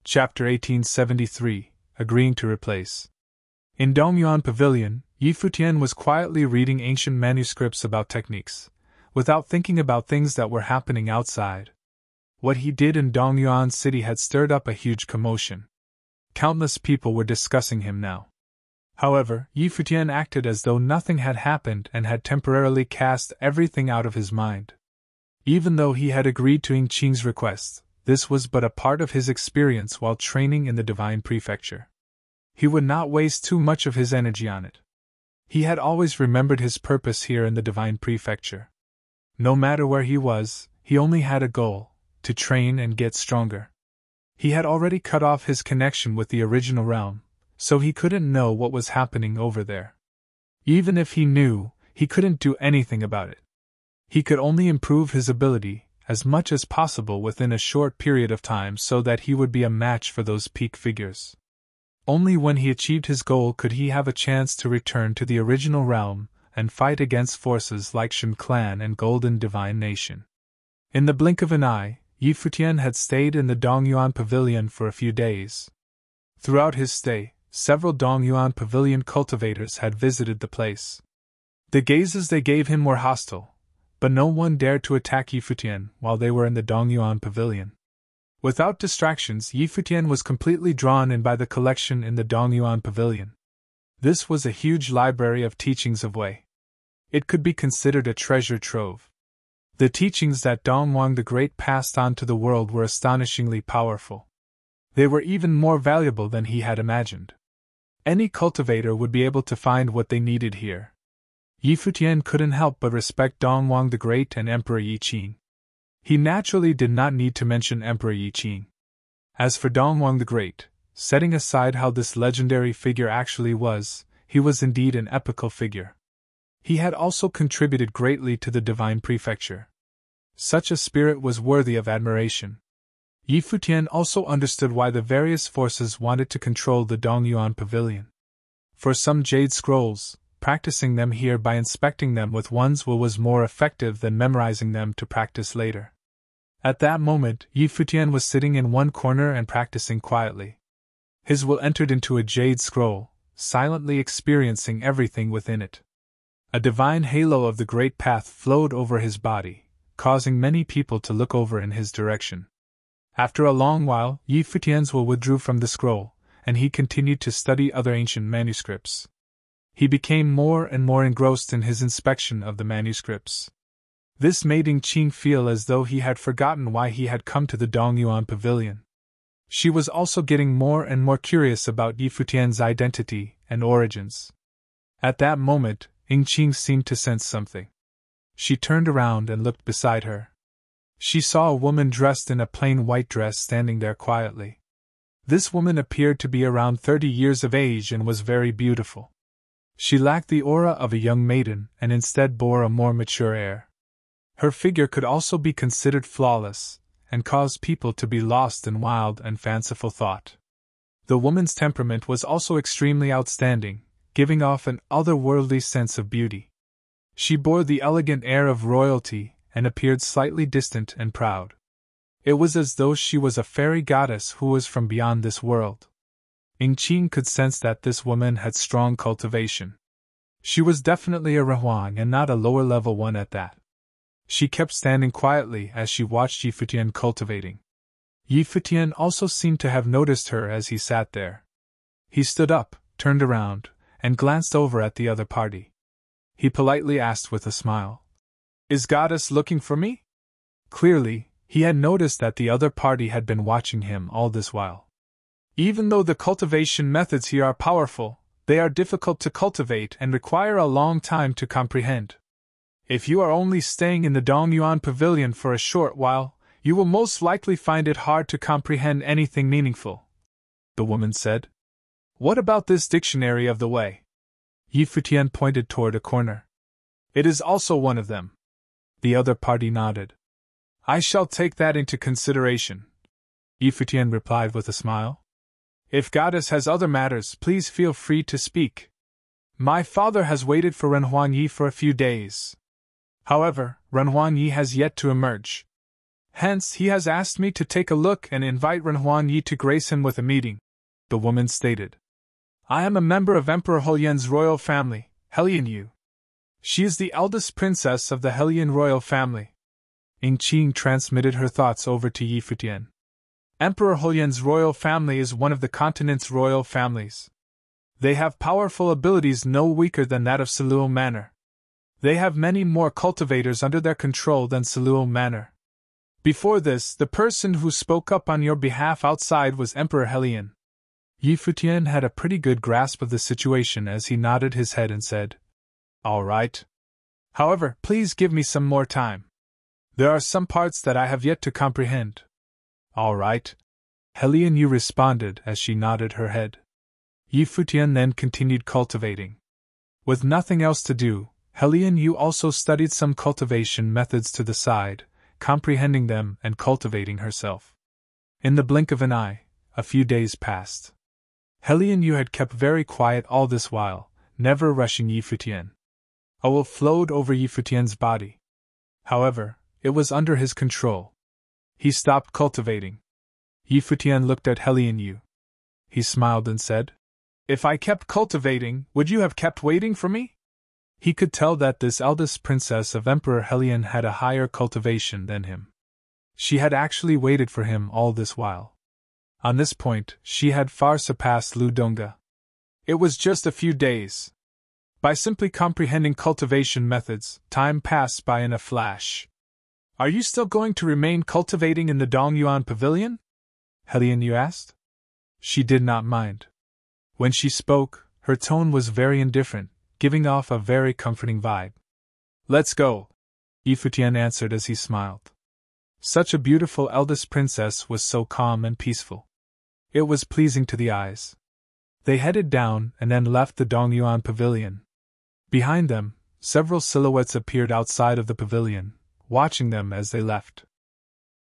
Chapter 1873, Agreeing to Replace. In Dongyuan Pavilion, Yi Futian was quietly reading ancient manuscripts about techniques, without thinking about things that were happening outside. What he did in Dongyuan City had stirred up a huge commotion. Countless people were discussing him now. However, Yi Futian acted as though nothing had happened and had temporarily cast everything out of his mind. Even though he had agreed to Yingqing's request, this was but a part of his experience while training in the Divine Prefecture. He would not waste too much of his energy on it. He had always remembered his purpose here in the Divine Prefecture. No matter where he was, he only had a goal: to train and get stronger. He had already cut off his connection with the original realm, so he couldn't know what was happening over there. Even if he knew, he couldn't do anything about it. He could only improve his ability as much as possible within a short period of time so that he would be a match for those peak figures. Only when he achieved his goal could he have a chance to return to the original realm and fight against forces like Shen Clan and Golden Divine Nation. In the blink of an eye, Yi Futian had stayed in the Dongyuan Pavilion for a few days. Throughout his stay, several Dongyuan Pavilion cultivators had visited the place. The gazes they gave him were hostile, but no one dared to attack Yi Futian while they were in the Dongyuan Pavilion. Without distractions, Yi Futian was completely drawn in by the collection in the Dongyuan Pavilion. This was a huge library of teachings of Wei. It could be considered a treasure trove. The teachings that Dongwang the Great passed on to the world were astonishingly powerful. They were even more valuable than he had imagined. Any cultivator would be able to find what they needed here. Yi Futian couldn't help but respect Dongwang the Great and Emperor Yiqing. He naturally did not need to mention Emperor Yiqing. As for Dongwang the Great, setting aside how this legendary figure actually was, he was indeed an epical figure. He had also contributed greatly to the Divine Prefecture. Such a spirit was worthy of admiration. Yi Futian also understood why the various forces wanted to control the Dongyuan Pavilion. For some jade scrolls, practicing them here by inspecting them with one's will was more effective than memorizing them to practice later. At that moment, Yi Futian was sitting in one corner and practicing quietly. His will entered into a jade scroll, silently experiencing everything within it. A divine halo of the Great Path flowed over his body, causing many people to look over in his direction. After a long while, Yi Futian's will withdrew from the scroll, and he continued to study other ancient manuscripts. He became more and more engrossed in his inspection of the manuscripts. This made Yingqing feel as though he had forgotten why he had come to the Dongyuan Pavilion. She was also getting more and more curious about Yi Futian's identity and origins. At that moment, Yingqing seemed to sense something. She turned around and looked beside her. She saw a woman dressed in a plain white dress standing there quietly. This woman appeared to be around 30 years of age and was very beautiful. She lacked the aura of a young maiden and instead bore a more mature air. Her figure could also be considered flawless, and caused people to be lost in wild and fanciful thought. The woman's temperament was also extremely outstanding, giving off an otherworldly sense of beauty. She bore the elegant air of royalty and appeared slightly distant and proud. It was as though she was a fairy goddess who was from beyond this world. Yingqing could sense that this woman had strong cultivation. She was definitely a Renhuang and not a lower-level one at that. She kept standing quietly as she watched Yi Futian cultivating. Yi Futian also seemed to have noticed her as he sat there. He stood up, turned around, and glanced over at the other party. He politely asked with a smile, "Is Goddess looking for me?" Clearly, he had noticed that the other party had been watching him all this while. Even though the cultivation methods here are powerful, they are difficult to cultivate and require a long time to comprehend. If you are only staying in the Dongyuan Pavilion for a short while, you will most likely find it hard to comprehend anything meaningful," the woman said. "What about this dictionary of the Wei?" Yi Futian pointed toward a corner. "It is also one of them." The other party nodded. "I shall take that into consideration," Yi Futian replied with a smile. "If Goddess has other matters, please feel free to speak. My father has waited for Renhuang Yi for a few days. However, Renhuang Yi has yet to emerge." Hence, he has asked me to take a look and invite Renhuan Yi to grace him with a meeting, the woman stated. I am a member of Emperor Holian's royal family, Helian Yu. She is the eldest princess of the Helian royal family. Ying Qing transmitted her thoughts over to Yi Futian. Emperor Holian's royal family is one of the continent's royal families. They have powerful abilities no weaker than that of Siluo Manor. They have many more cultivators under their control than Siluo Manor. Before this, the person who spoke up on your behalf outside was Emperor Helian. Yi Futian had a pretty good grasp of the situation as he nodded his head and said, All right. However, please give me some more time. There are some parts that I have yet to comprehend. All right. Helian Yu responded as she nodded her head. Yi Futian then continued cultivating. With nothing else to do, Helian Yu also studied some cultivation methods to the side, comprehending them and cultivating herself. In the blink of an eye, a few days passed. Helian Yu had kept very quiet all this while, never rushing Yi Futian. A will flowed over Yi Futian's body. However, it was under his control. He stopped cultivating. Yi Futian looked at Helian Yu. He smiled and said, If I kept cultivating, would you have kept waiting for me? He could tell that this eldest princess of Emperor Helian had a higher cultivation than him. She had actually waited for him all this while. On this point, she had far surpassed Lu Donga. It was just a few days. By simply comprehending cultivation methods, time passed by in a flash. Are you still going to remain cultivating in the Dongyuan Pavilion? Helian Yu asked. She did not mind. When she spoke, her tone was very indifferent, giving off a very comforting vibe. Let's go, Yi Futian answered as he smiled. Such a beautiful eldest princess was so calm and peaceful. It was pleasing to the eyes. They headed down and then left the Dongyuan Pavilion. Behind them, several silhouettes appeared outside of the pavilion, watching them as they left.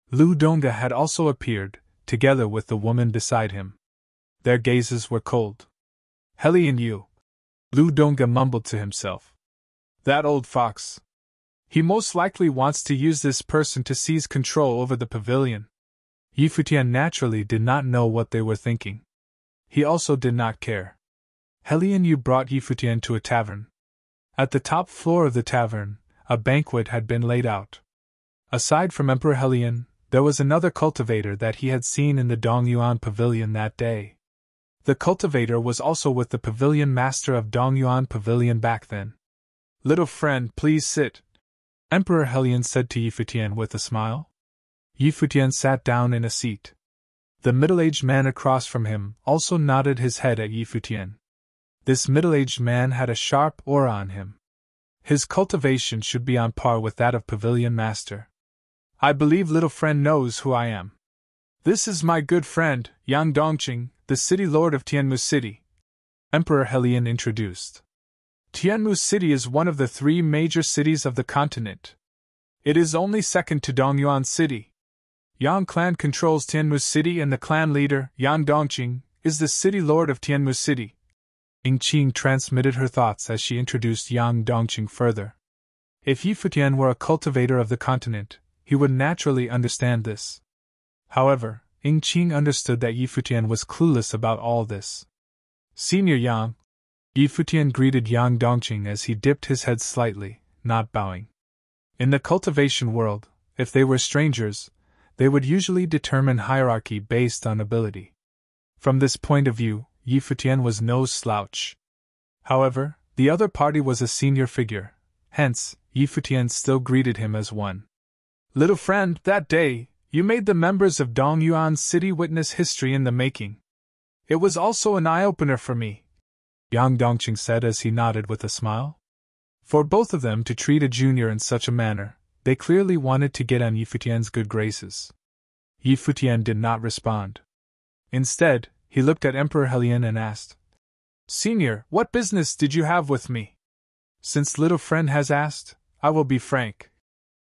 Lu Donga had also appeared, together with the woman beside him. Their gazes were cold. Helian Yu, Lu Donga mumbled to himself. That old fox. He most likely wants to use this person to seize control over the pavilion. Yi Futian naturally did not know what they were thinking. He also did not care. Helian Yu brought Yi Futian to a tavern. At the top floor of the tavern, a banquet had been laid out. Aside from Emperor Helian, there was another cultivator that he had seen in the Dongyuan Pavilion that day. The cultivator was also with the pavilion master of Dongyuan Pavilion back then. Little friend, please sit, Emperor Helian said to Yi Futian with a smile. Yi Futian sat down in a seat. The middle-aged man across from him also nodded his head at Yi Futian. This middle-aged man had a sharp aura on him. His cultivation should be on par with that of pavilion master. I believe little friend knows who I am. This is my good friend, Yang Dongqing, the city lord of Tianmu City, Emperor Helian introduced. Tianmu City is one of the 3 major cities of the continent. It is only second to Dongyuan City. Yang clan controls Tianmu City and the clan leader, Yang Dongqing, is the city lord of Tianmu City. Ying Qing transmitted her thoughts as she introduced Yang Dongqing further. If Yi Futian were a cultivator of the continent, he would naturally understand this. However, Ying Qing understood that Yi Futian was clueless about all this. Senior Yang, Yi Futian greeted Yang Dongqing as he dipped his head slightly, not bowing. In the cultivation world, if they were strangers, they would usually determine hierarchy based on ability. From this point of view, Yi Futian was no slouch. However, the other party was a senior figure, hence, Yi Futian still greeted him as one. Little friend, that day, you made the members of Dongyuan City witness history in the making. It was also an eye-opener for me, Yang Dongqing said as he nodded with a smile. For both of them to treat a junior in such a manner, they clearly wanted to get on Yi Futian's good graces. Yi Futian did not respond. Instead, he looked at Emperor Helian and asked, Senior, what business did you have with me? Since little friend has asked, I will be frank,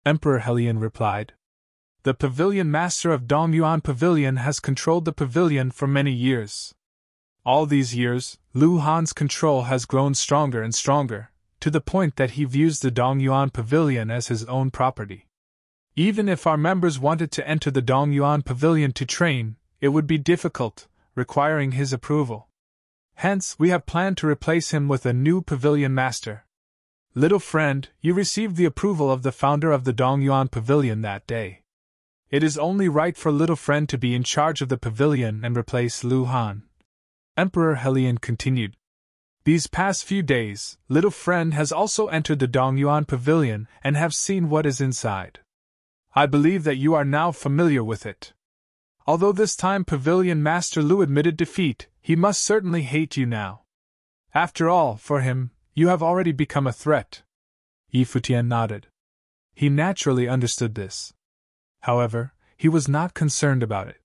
Emperor Helian replied. The pavilion master of Dongyuan Pavilion has controlled the pavilion for many years. All these years, Lu Han's control has grown stronger and stronger, to the point that he views the Dongyuan Pavilion as his own property. Even if our members wanted to enter the Dongyuan Pavilion to train, it would be difficult, requiring his approval. Hence, we have planned to replace him with a new pavilion master. Little friend, you received the approval of the founder of the Dongyuan Pavilion that day. It is only right for little friend to be in charge of the pavilion and replace Lu Han. Emperor Helian continued. These past few days, little friend has also entered the Dongyuan Pavilion and have seen what is inside. I believe that you are now familiar with it. Although this time Pavilion Master Lu admitted defeat, he must certainly hate you now. After all, for him, you have already become a threat. Futian nodded. He naturally understood this. However, he was not concerned about it.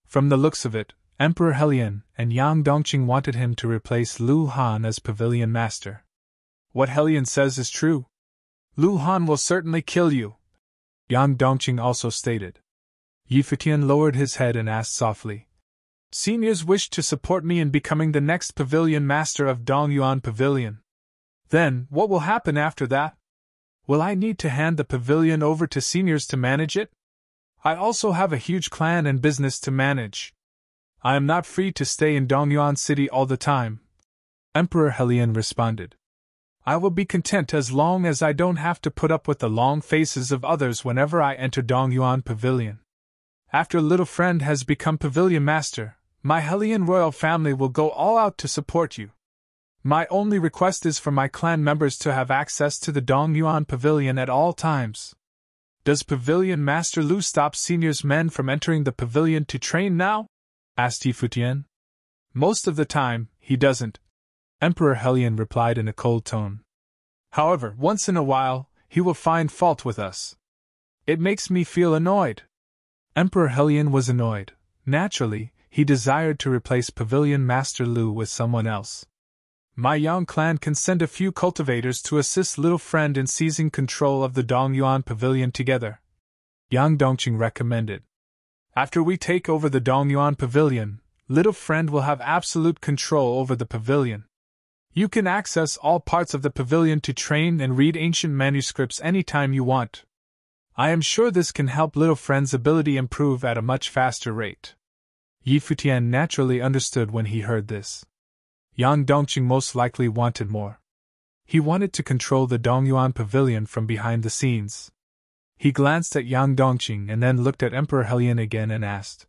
From the looks of it, Emperor Helian and Yang Dongqing wanted him to replace Lu Han as Pavilion Master. What Helian says is true. Lu Han will certainly kill you, Yang Dongqing also stated. Futian lowered his head and asked softly, Seniors wish to support me in becoming the next Pavilion Master of Dongyuan Pavilion. Then, what will happen after that? Will I need to hand the pavilion over to seniors to manage it? I also have a huge clan and business to manage. I am not free to stay in Dongyuan City all the time. Emperor Helian responded. I will be content as long as I don't have to put up with the long faces of others whenever I enter Dongyuan Pavilion. After little friend has become Pavilion Master, my Helian royal family will go all out to support you. My only request is for my clan members to have access to the Dongyuan Pavilion at all times. Does Pavilion Master Lu stop seniors men from entering the pavilion to train now? Asked Futian. Most of the time, he doesn't, Emperor Helian replied in a cold tone. However, once in a while, he will find fault with us. It makes me feel annoyed. Emperor Helian was annoyed. Naturally, he desired to replace Pavilion Master Lu with someone else. My Yang clan can send a few cultivators to assist little friend in seizing control of the Dongyuan Pavilion together, Yang Dongqing recommended. After we take over the Dongyuan Pavilion, little friend will have absolute control over the pavilion. You can access all parts of the pavilion to train and read ancient manuscripts anytime you want. I am sure this can help little friend's ability improve at a much faster rate. Futian naturally understood when he heard this. Yang Dongqing most likely wanted more. He wanted to control the Dongyuan Pavilion from behind the scenes. He glanced at Yang Dongqing and then looked at Emperor Helian again and asked,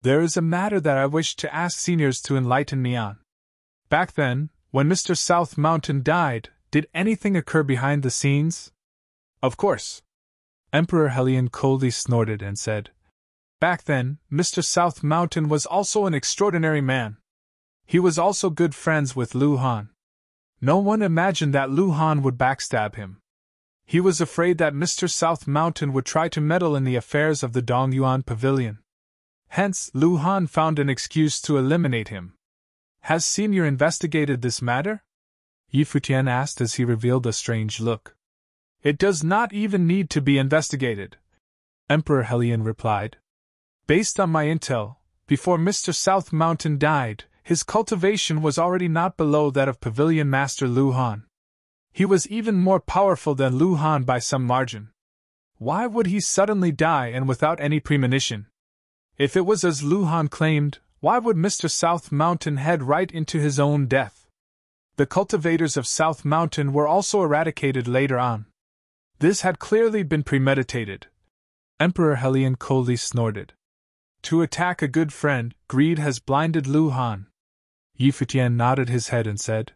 There is a matter that I wish to ask seniors to enlighten me on. Back then, when Mr. South Mountain died, did anything occur behind the scenes? Of course. Emperor Helian coldly snorted and said, Back then, Mr. South Mountain was also an extraordinary man. He was also good friends with Lu Han. No one imagined that Lu Han would backstab him. He was afraid that Mr. South Mountain would try to meddle in the affairs of the Dongyuan Pavilion. Hence, Lu Han found an excuse to eliminate him. Has Senior investigated this matter? Futian asked as he revealed a strange look. It does not even need to be investigated, Emperor Helian replied. Based on my intel, before Mr. South Mountain died, his cultivation was already not below that of Pavilion Master Lu Han. He was even more powerful than Lu Han by some margin. Why would he suddenly die and without any premonition? If it was as Lu Han claimed, why would Mr. South Mountain head right into his own death? The cultivators of South Mountain were also eradicated later on. This had clearly been premeditated. Emperor Helian coldly snorted. To attack a good friend, greed has blinded Lu Han. Futian nodded his head and said,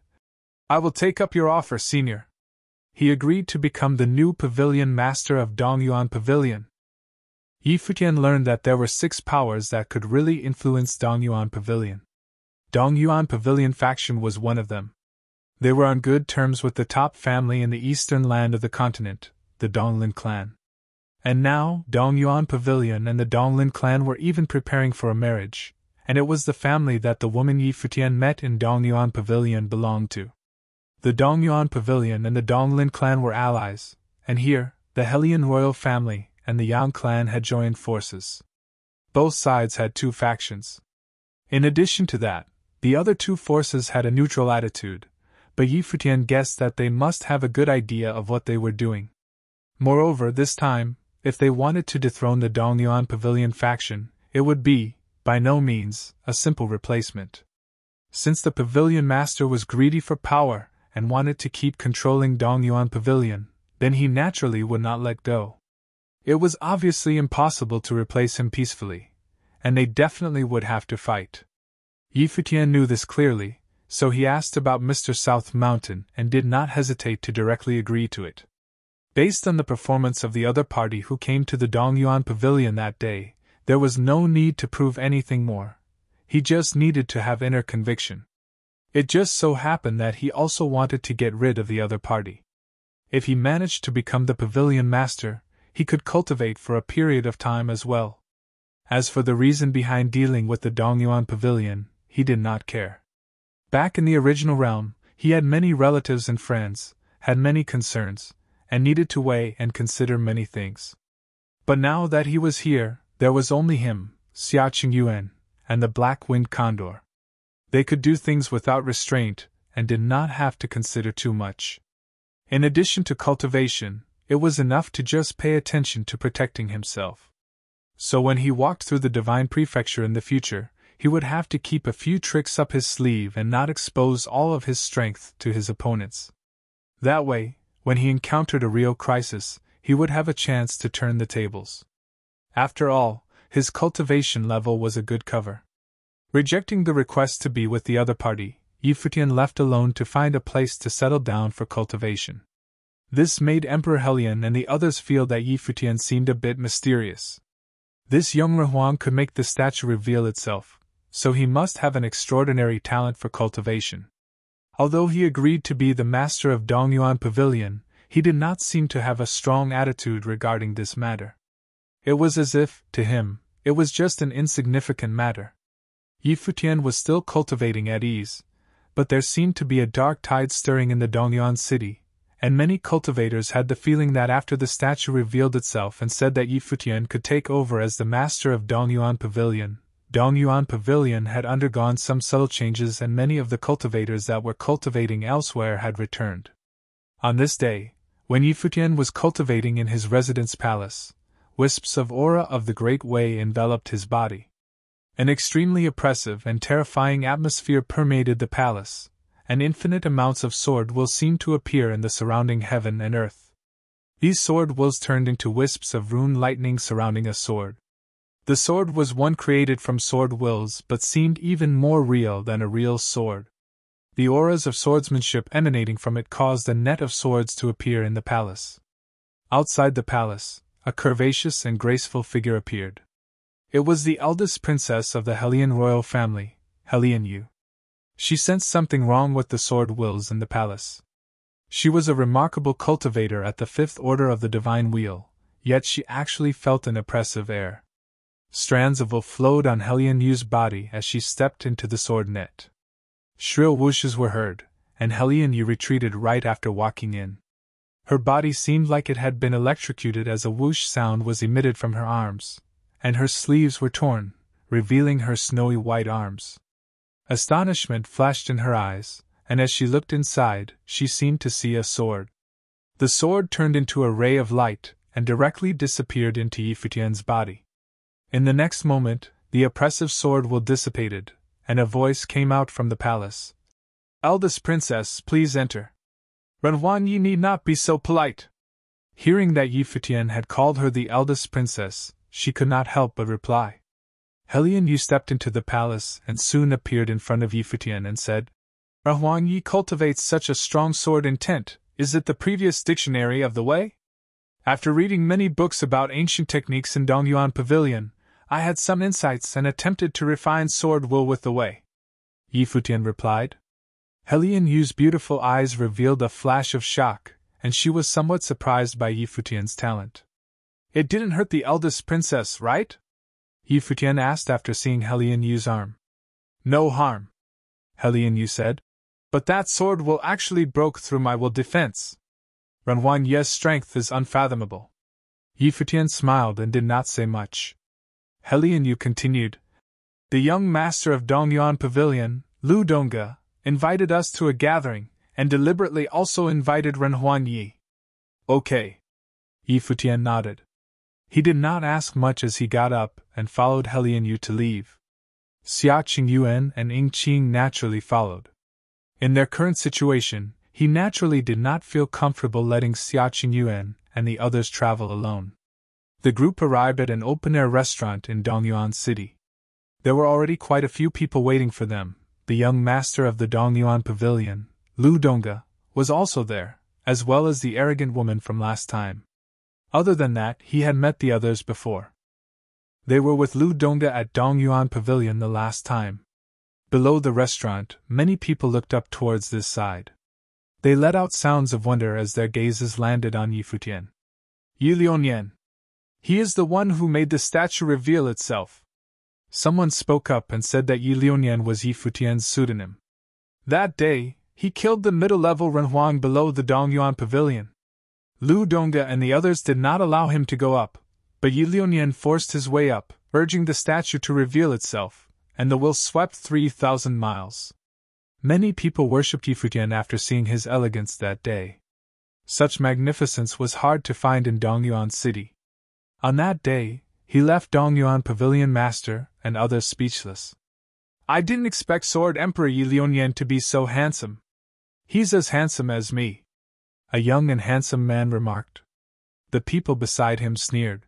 I will take up your offer, Senior. He agreed to become the new Pavilion Master of Dongyuan Pavilion. Futian learned that there were 6 powers that could really influence Dongyuan Pavilion. Dongyuan Pavilion faction was one of them. They were on good terms with the top family in the eastern land of the continent, the Donglin clan. And now, Dongyuan Pavilion and the Donglin clan were even preparing for a marriage, and it was the family that the woman Futian met in Dongyuan Pavilion belonged to. The Dongyuan Pavilion and the Donglin clan were allies, and here, the Helian royal family and the Yang clan had joined forces. Both sides had 2 factions. In addition to that, the other 2 forces had a neutral attitude, but Futian guessed that they must have a good idea of what they were doing. Moreover, this time, if they wanted to dethrone the Dongyuan Pavilion faction, it would be, by no means, a simple replacement. Since the pavilion master was greedy for power and wanted to keep controlling Dongyuan Pavilion, then he naturally would not let go. It was obviously impossible to replace him peacefully, and they definitely would have to fight. Yi Futian knew this clearly, so he asked about Mr. South Mountain and did not hesitate to directly agree to it. Based on the performance of the other party who came to the Dongyuan Pavilion that day, there was no need to prove anything more. He just needed to have inner conviction. It just so happened that he also wanted to get rid of the other party. If he managed to become the pavilion master, he could cultivate for a period of time as well. As for the reason behind dealing with the Dongyuan Pavilion, he did not care. Back in the original realm, he had many relatives and friends, had many concerns, and needed to weigh and consider many things. But now that he was here, there was only him, Xia Qingyuan, and the black-winged condor. They could do things without restraint, and did not have to consider too much. In addition to cultivation, it was enough to just pay attention to protecting himself. So when he walked through the Divine Prefecture in the future, he would have to keep a few tricks up his sleeve and not expose all of his strength to his opponents. That way, when he encountered a real crisis, he would have a chance to turn the tables. After all, his cultivation level was a good cover. Rejecting the request to be with the other party, Yi Futian left alone to find a place to settle down for cultivation. This made Emperor Helion and the others feel that Yi Futian seemed a bit mysterious. This young Rehuang could make the statue reveal itself, so he must have an extraordinary talent for cultivation. Although he agreed to be the master of Dongyuan Pavilion, he did not seem to have a strong attitude regarding this matter. It was as if, to him, it was just an insignificant matter. Yi Futian was still cultivating at ease, but there seemed to be a dark tide stirring in the Dongyuan city, and many cultivators had the feeling that after the statue revealed itself and said that Yi Futian could take over as the master of Dongyuan Pavilion had undergone some subtle changes and many of the cultivators that were cultivating elsewhere had returned. On this day, when Yi Futian was cultivating in his residence palace, wisps of aura of the Great Way enveloped his body. An extremely oppressive and terrifying atmosphere permeated the palace, and infinite amounts of sword will seemed to appear in the surrounding heaven and earth. These sword wills turned into wisps of rune lightning surrounding a sword. The sword was one created from sword wills but seemed even more real than a real sword. The auras of swordsmanship emanating from it caused a net of swords to appear in the palace. Outside the palace, a curvaceous and graceful figure appeared. It was the eldest princess of the Helion royal family, Helion Yu. She sensed something wrong with the sword wills in the palace. She was a remarkable cultivator at the fifth order of the divine wheel, yet she actually felt an oppressive air. Strands of wool flowed on Helion Yu's body as she stepped into the sword net. Shrill whooshes were heard, and Helion Yu retreated right after walking in. Her body seemed like it had been electrocuted as a whoosh sound was emitted from her arms, and her sleeves were torn, revealing her snowy white arms. Astonishment flashed in her eyes, and as she looked inside, she seemed to see a sword. The sword turned into a ray of light, and directly disappeared into Yi Futian's body. In the next moment, the oppressive sword will dissipated, and a voice came out from the palace. "Eldest princess, please enter. Renhuan Yi need not be so polite." Hearing that Yi Futian had called her the eldest princess, she could not help but reply. Helion Yu stepped into the palace and soon appeared in front of Yi Futian and said, "Renhuan Yi cultivates such a strong sword intent, is it the previous dictionary of the way? After reading many books about ancient techniques in Dongyuan Pavilion, I had some insights and attempted to refine sword will with the way," Yi Futian replied. Helion Yu's beautiful eyes revealed a flash of shock, and she was somewhat surprised by Yi Futian's talent. "It didn't hurt the eldest princess, right?" Yi Futian asked after seeing Helion Yu's arm. "No harm," Helion Yu said. "But that sword will actually broke through my will defense. Renhuan Yi's strength is unfathomable." Yi Futian smiled and did not say much. Helion Yu continued, "The young master of Dongyuan Pavilion, Lu Dongge, invited us to a gathering, and deliberately also invited Renhuan Yi." "Okay." Yi Futian nodded. He did not ask much as he got up and followed Helian Yu to leave. Xia Qingyuan and Ying Qing naturally followed. In their current situation, he naturally did not feel comfortable letting Xia Qingyuan and the others travel alone. The group arrived at an open-air restaurant in Dongyuan City. There were already quite a few people waiting for them. The young master of the Dongyuan Pavilion, Lu Dongge, was also there, as well as the arrogant woman from last time. Other than that, he had met the others before. They were with Lu Dongge at Dongyuan Pavilion the last time. Below the restaurant, many people looked up towards this side. They let out sounds of wonder as their gazes landed on Yi Futian. Yi Liuyan. He is the one who made the statue reveal itself. Someone spoke up and said that Yi Liuyan was Yi Futian's pseudonym. That day, he killed the middle-level Renhuang below the Dongyuan Pavilion. Lu Dongge and the others did not allow him to go up, but Yi Liuyan forced his way up, urging the statue to reveal itself, and the will swept 3,000 miles. Many people worshipped Yi Futian after seeing his elegance that day. Such magnificence was hard to find in Dongyuan City. On that day, he left Dongyuan Pavilion Master and others speechless. I didn't expect Sword Emperor Yi Liuyan to be so handsome. He's as handsome as me. A young and handsome man remarked. The people beside him sneered.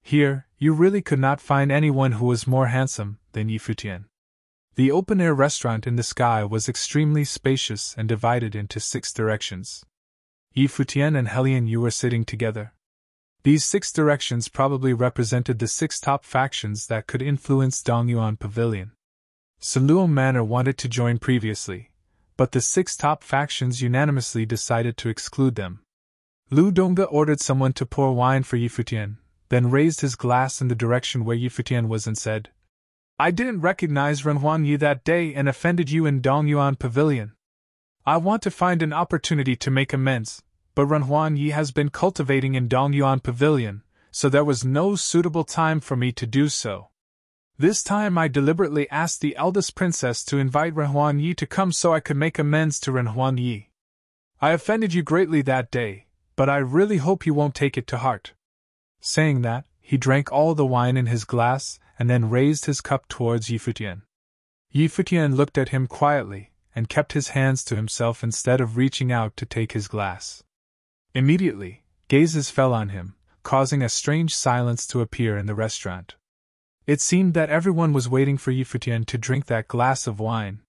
Here, you really could not find anyone who was more handsome than Yi Futian. The open-air restaurant in the sky was extremely spacious and divided into 6 directions. Yi Futian and Helian Yu were sitting together. These 6 directions probably represented the 6 top factions that could influence Dongyuan Pavilion. Sunluo Manor wanted to join previously, but the 6 top factions unanimously decided to exclude them. Lu Dongge ordered someone to pour wine for Yi Futian, then raised his glass in the direction where Yi Futian was and said, I didn't recognize Renhuan Yi that day and offended you in Dongyuan Pavilion. I want to find an opportunity to make amends, but Renhuan Yi has been cultivating in Dongyuan Pavilion, so there was no suitable time for me to do so. This time I deliberately asked the eldest princess to invite Renhuan Yi to come so I could make amends to Renhuan Yi. I offended you greatly that day, but I really hope you won't take it to heart. Saying that, he drank all the wine in his glass and then raised his cup towards Yi Futian. Yi Futian looked at him quietly and kept his hands to himself instead of reaching out to take his glass. Immediately, gazes fell on him, causing a strange silence to appear in the restaurant. It seemed that everyone was waiting for Yi Futian to drink that glass of wine.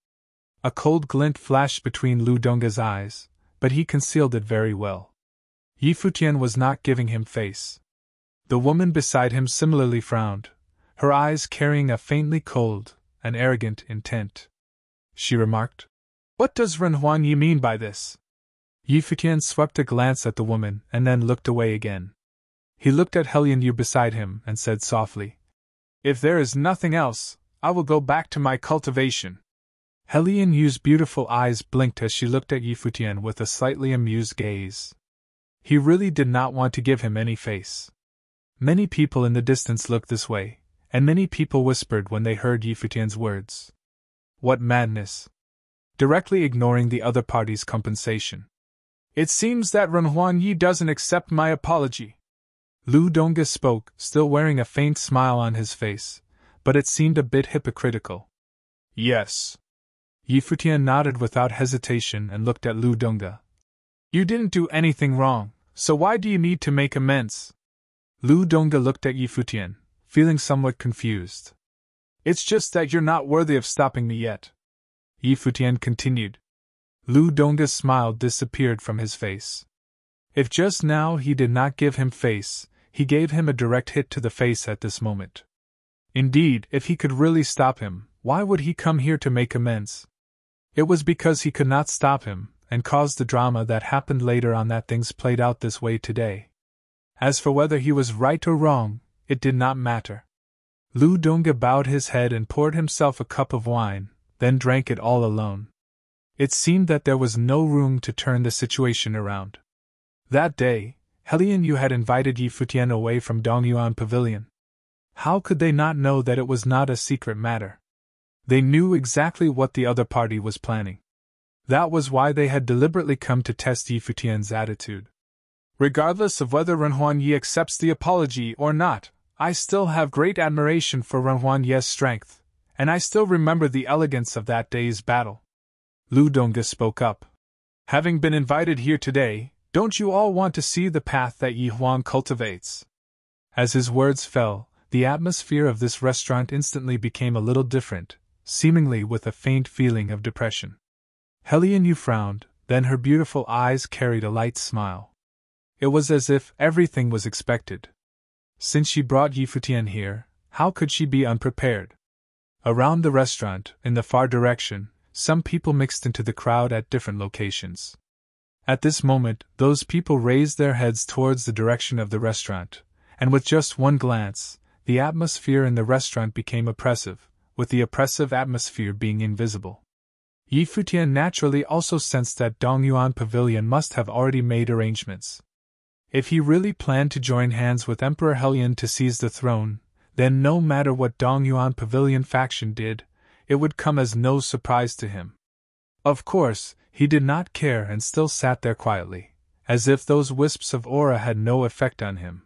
A cold glint flashed between Lu Dongge's eyes, but he concealed it very well. Yi Futian was not giving him face. The woman beside him similarly frowned, her eyes carrying a faintly cold and arrogant intent. She remarked, What does Renhuan Yi mean by this? Yi Futian swept a glance at the woman and then looked away again. He looked at Helian Yu beside him and said softly, If there is nothing else, I will go back to my cultivation. Helian Yu's beautiful eyes blinked as she looked at Yi Futian with a slightly amused gaze. He really did not want to give him any face. Many people in the distance looked this way, and many people whispered when they heard Yi Futian's words. What madness! Directly ignoring the other party's compensation. It seems that Renhuan Yi doesn't accept my apology. Lu Dongge spoke, still wearing a faint smile on his face, but it seemed a bit hypocritical. Yes. Yi Futian nodded without hesitation and looked at Lu Dongge. You didn't do anything wrong, so why do you need to make amends? Lu Dongge looked at Yi Futian, feeling somewhat confused. It's just that you're not worthy of stopping me yet. Yi Futian continued. Lu Dongge's smile disappeared from his face. If just now he did not give him face, he gave him a direct hit to the face at this moment. Indeed, if he could really stop him, why would he come here to make amends? It was because he could not stop him, and caused the drama that happened later on that things played out this way today. As for whether he was right or wrong, it did not matter. Lu Dongge bowed his head and poured himself a cup of wine, then drank it all alone. It seemed that there was no room to turn the situation around. That day, Helian Yu had invited Yi Futian away from Dongyuan Pavilion. How could they not know that it was not a secret matter? They knew exactly what the other party was planning. That was why they had deliberately come to test Yi Futian's attitude. Regardless of whether Renhuan Yi accepts the apology or not, I still have great admiration for Renhuan Ye's strength, and I still remember the elegance of that day's battle. Lu Dongge spoke up. Having been invited here today, don't you all want to see the path that Yi Huang cultivates? As his words fell, the atmosphere of this restaurant instantly became a little different, seemingly with a faint feeling of depression. Helian Yu frowned, then her beautiful eyes carried a light smile. It was as if everything was expected. Since she brought Yi Futian here, how could she be unprepared? Around the restaurant, in the far direction, some people mixed into the crowd at different locations. At this moment, those people raised their heads towards the direction of the restaurant, and with just one glance, the atmosphere in the restaurant became oppressive, with the oppressive atmosphere being invisible. Yi Futian naturally also sensed that Dongyuan Pavilion must have already made arrangements. If he really planned to join hands with Emperor Helian to seize the throne, then no matter what Dongyuan Pavilion faction did, it would come as no surprise to him. Of course, he did not care and still sat there quietly, as if those wisps of aura had no effect on him.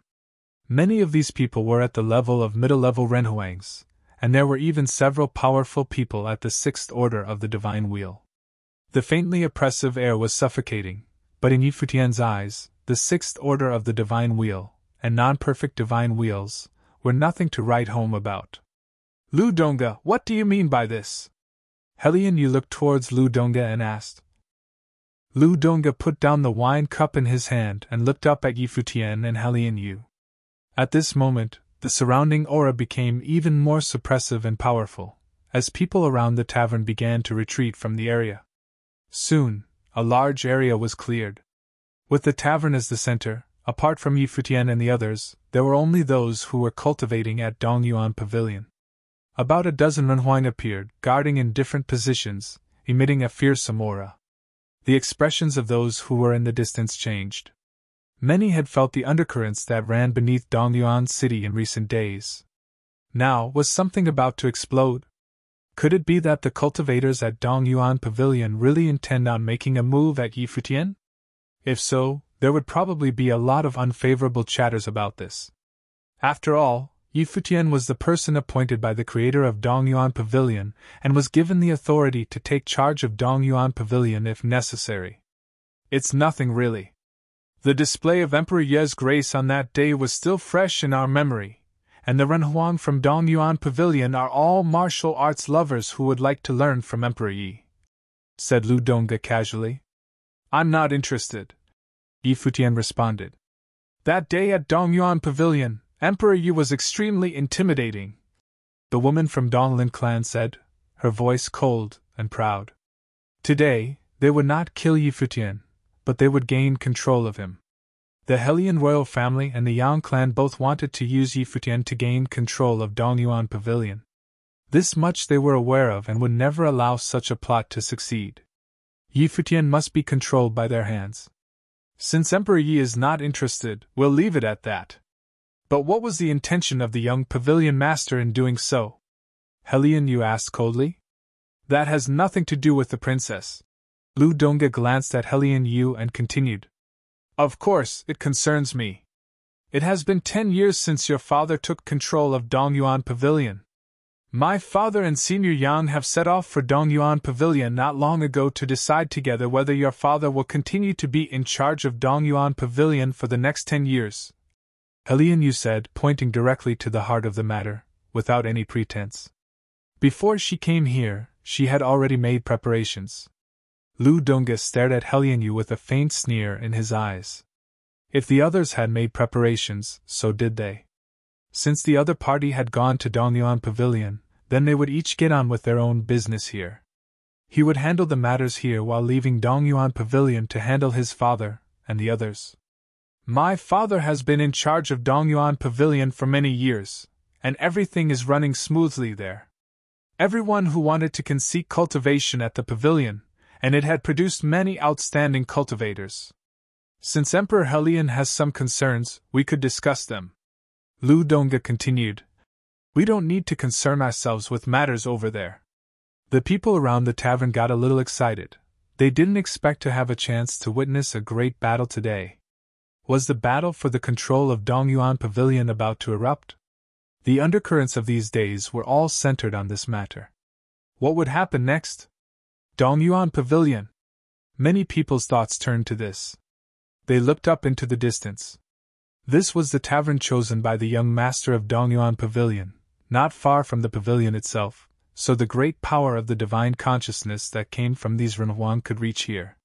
Many of these people were at the level of middle-level Renhuangs, and there were even several powerful people at the sixth order of the Divine Wheel. The faintly oppressive air was suffocating, but in Yi Futian's eyes, the sixth order of the Divine Wheel, and non-perfect Divine Wheels, were nothing to write home about. Lu Dongge, what do you mean by this? Helian Yu looked towards Lu Dongge and asked. Lu Dongge put down the wine cup in his hand and looked up at Yi Futian and Helian Yu. At this moment, the surrounding aura became even more suppressive and powerful, as people around the tavern began to retreat from the area. Soon, a large area was cleared. With the tavern as the center, apart from Yi Futian and the others, there were only those who were cultivating at Dongyuan Pavilion. About a dozen Renhuang appeared, guarding in different positions, emitting a fearsome aura. The expressions of those who were in the distance changed. Many had felt the undercurrents that ran beneath Dongyuan City in recent days. Now, was something about to explode? Could it be that the cultivators at Dongyuan Pavilion really intend on making a move at Yi Futian? If so, there would probably be a lot of unfavorable chatters about this. After all, Yi Futian was the person appointed by the creator of Dongyuan Pavilion and was given the authority to take charge of Dongyuan Pavilion if necessary. It's nothing really. The display of Emperor Ye's grace on that day was still fresh in our memory, and the Renhuang from Dongyuan Pavilion are all martial arts lovers who would like to learn from Emperor Yi, said Lu Dongge casually. I'm not interested, Yi Futian responded. That day at Dongyuan Pavilion, Emperor Yi was extremely intimidating, the woman from Donglin clan said, her voice cold and proud. Today, they would not kill Yi Futian, but they would gain control of him. The Helian royal family and the Yang clan both wanted to use Yi Futian to gain control of Dongyuan Pavilion. This much they were aware of and would never allow such a plot to succeed. Yi Futian must be controlled by their hands. Since Emperor Yi is not interested, we'll leave it at that. But what was the intention of the young pavilion master in doing so? Helian Yu asked coldly. That has nothing to do with the princess. Lu Dongge glanced at Helian Yu and continued. Of course, it concerns me. It has been 10 years since your father took control of Dongyuan Pavilion. My father and Senior Yang have set off for Dongyuan Pavilion not long ago to decide together whether your father will continue to be in charge of Dongyuan Pavilion for the next 10 years. Helian Yu said, pointing directly to the heart of the matter, without any pretense. Before she came here, she had already made preparations. Lu Dongge stared at Helian Yu with a faint sneer in his eyes. If the others had made preparations, so did they. Since the other party had gone to Dongyuan Pavilion, then they would each get on with their own business here. He would handle the matters here while leaving Dongyuan Pavilion to handle his father and the others. My father has been in charge of Dongyuan Pavilion for many years, and everything is running smoothly there. Everyone who wanted to can seek cultivation at the pavilion, and it had produced many outstanding cultivators. Since Emperor Helian has some concerns, we could discuss them. Lu Dongge continued. We don't need to concern ourselves with matters over there. The people around the tavern got a little excited. They didn't expect to have a chance to witness a great battle today. Was the battle for the control of Dongyuan Pavilion about to erupt? The undercurrents of these days were all centered on this matter. What would happen next? Dongyuan Pavilion. Many people's thoughts turned to this. They looked up into the distance. This was the tavern chosen by the young master of Dongyuan Pavilion, not far from the pavilion itself, so the great power of the divine consciousness that came from these Renhuang could reach here.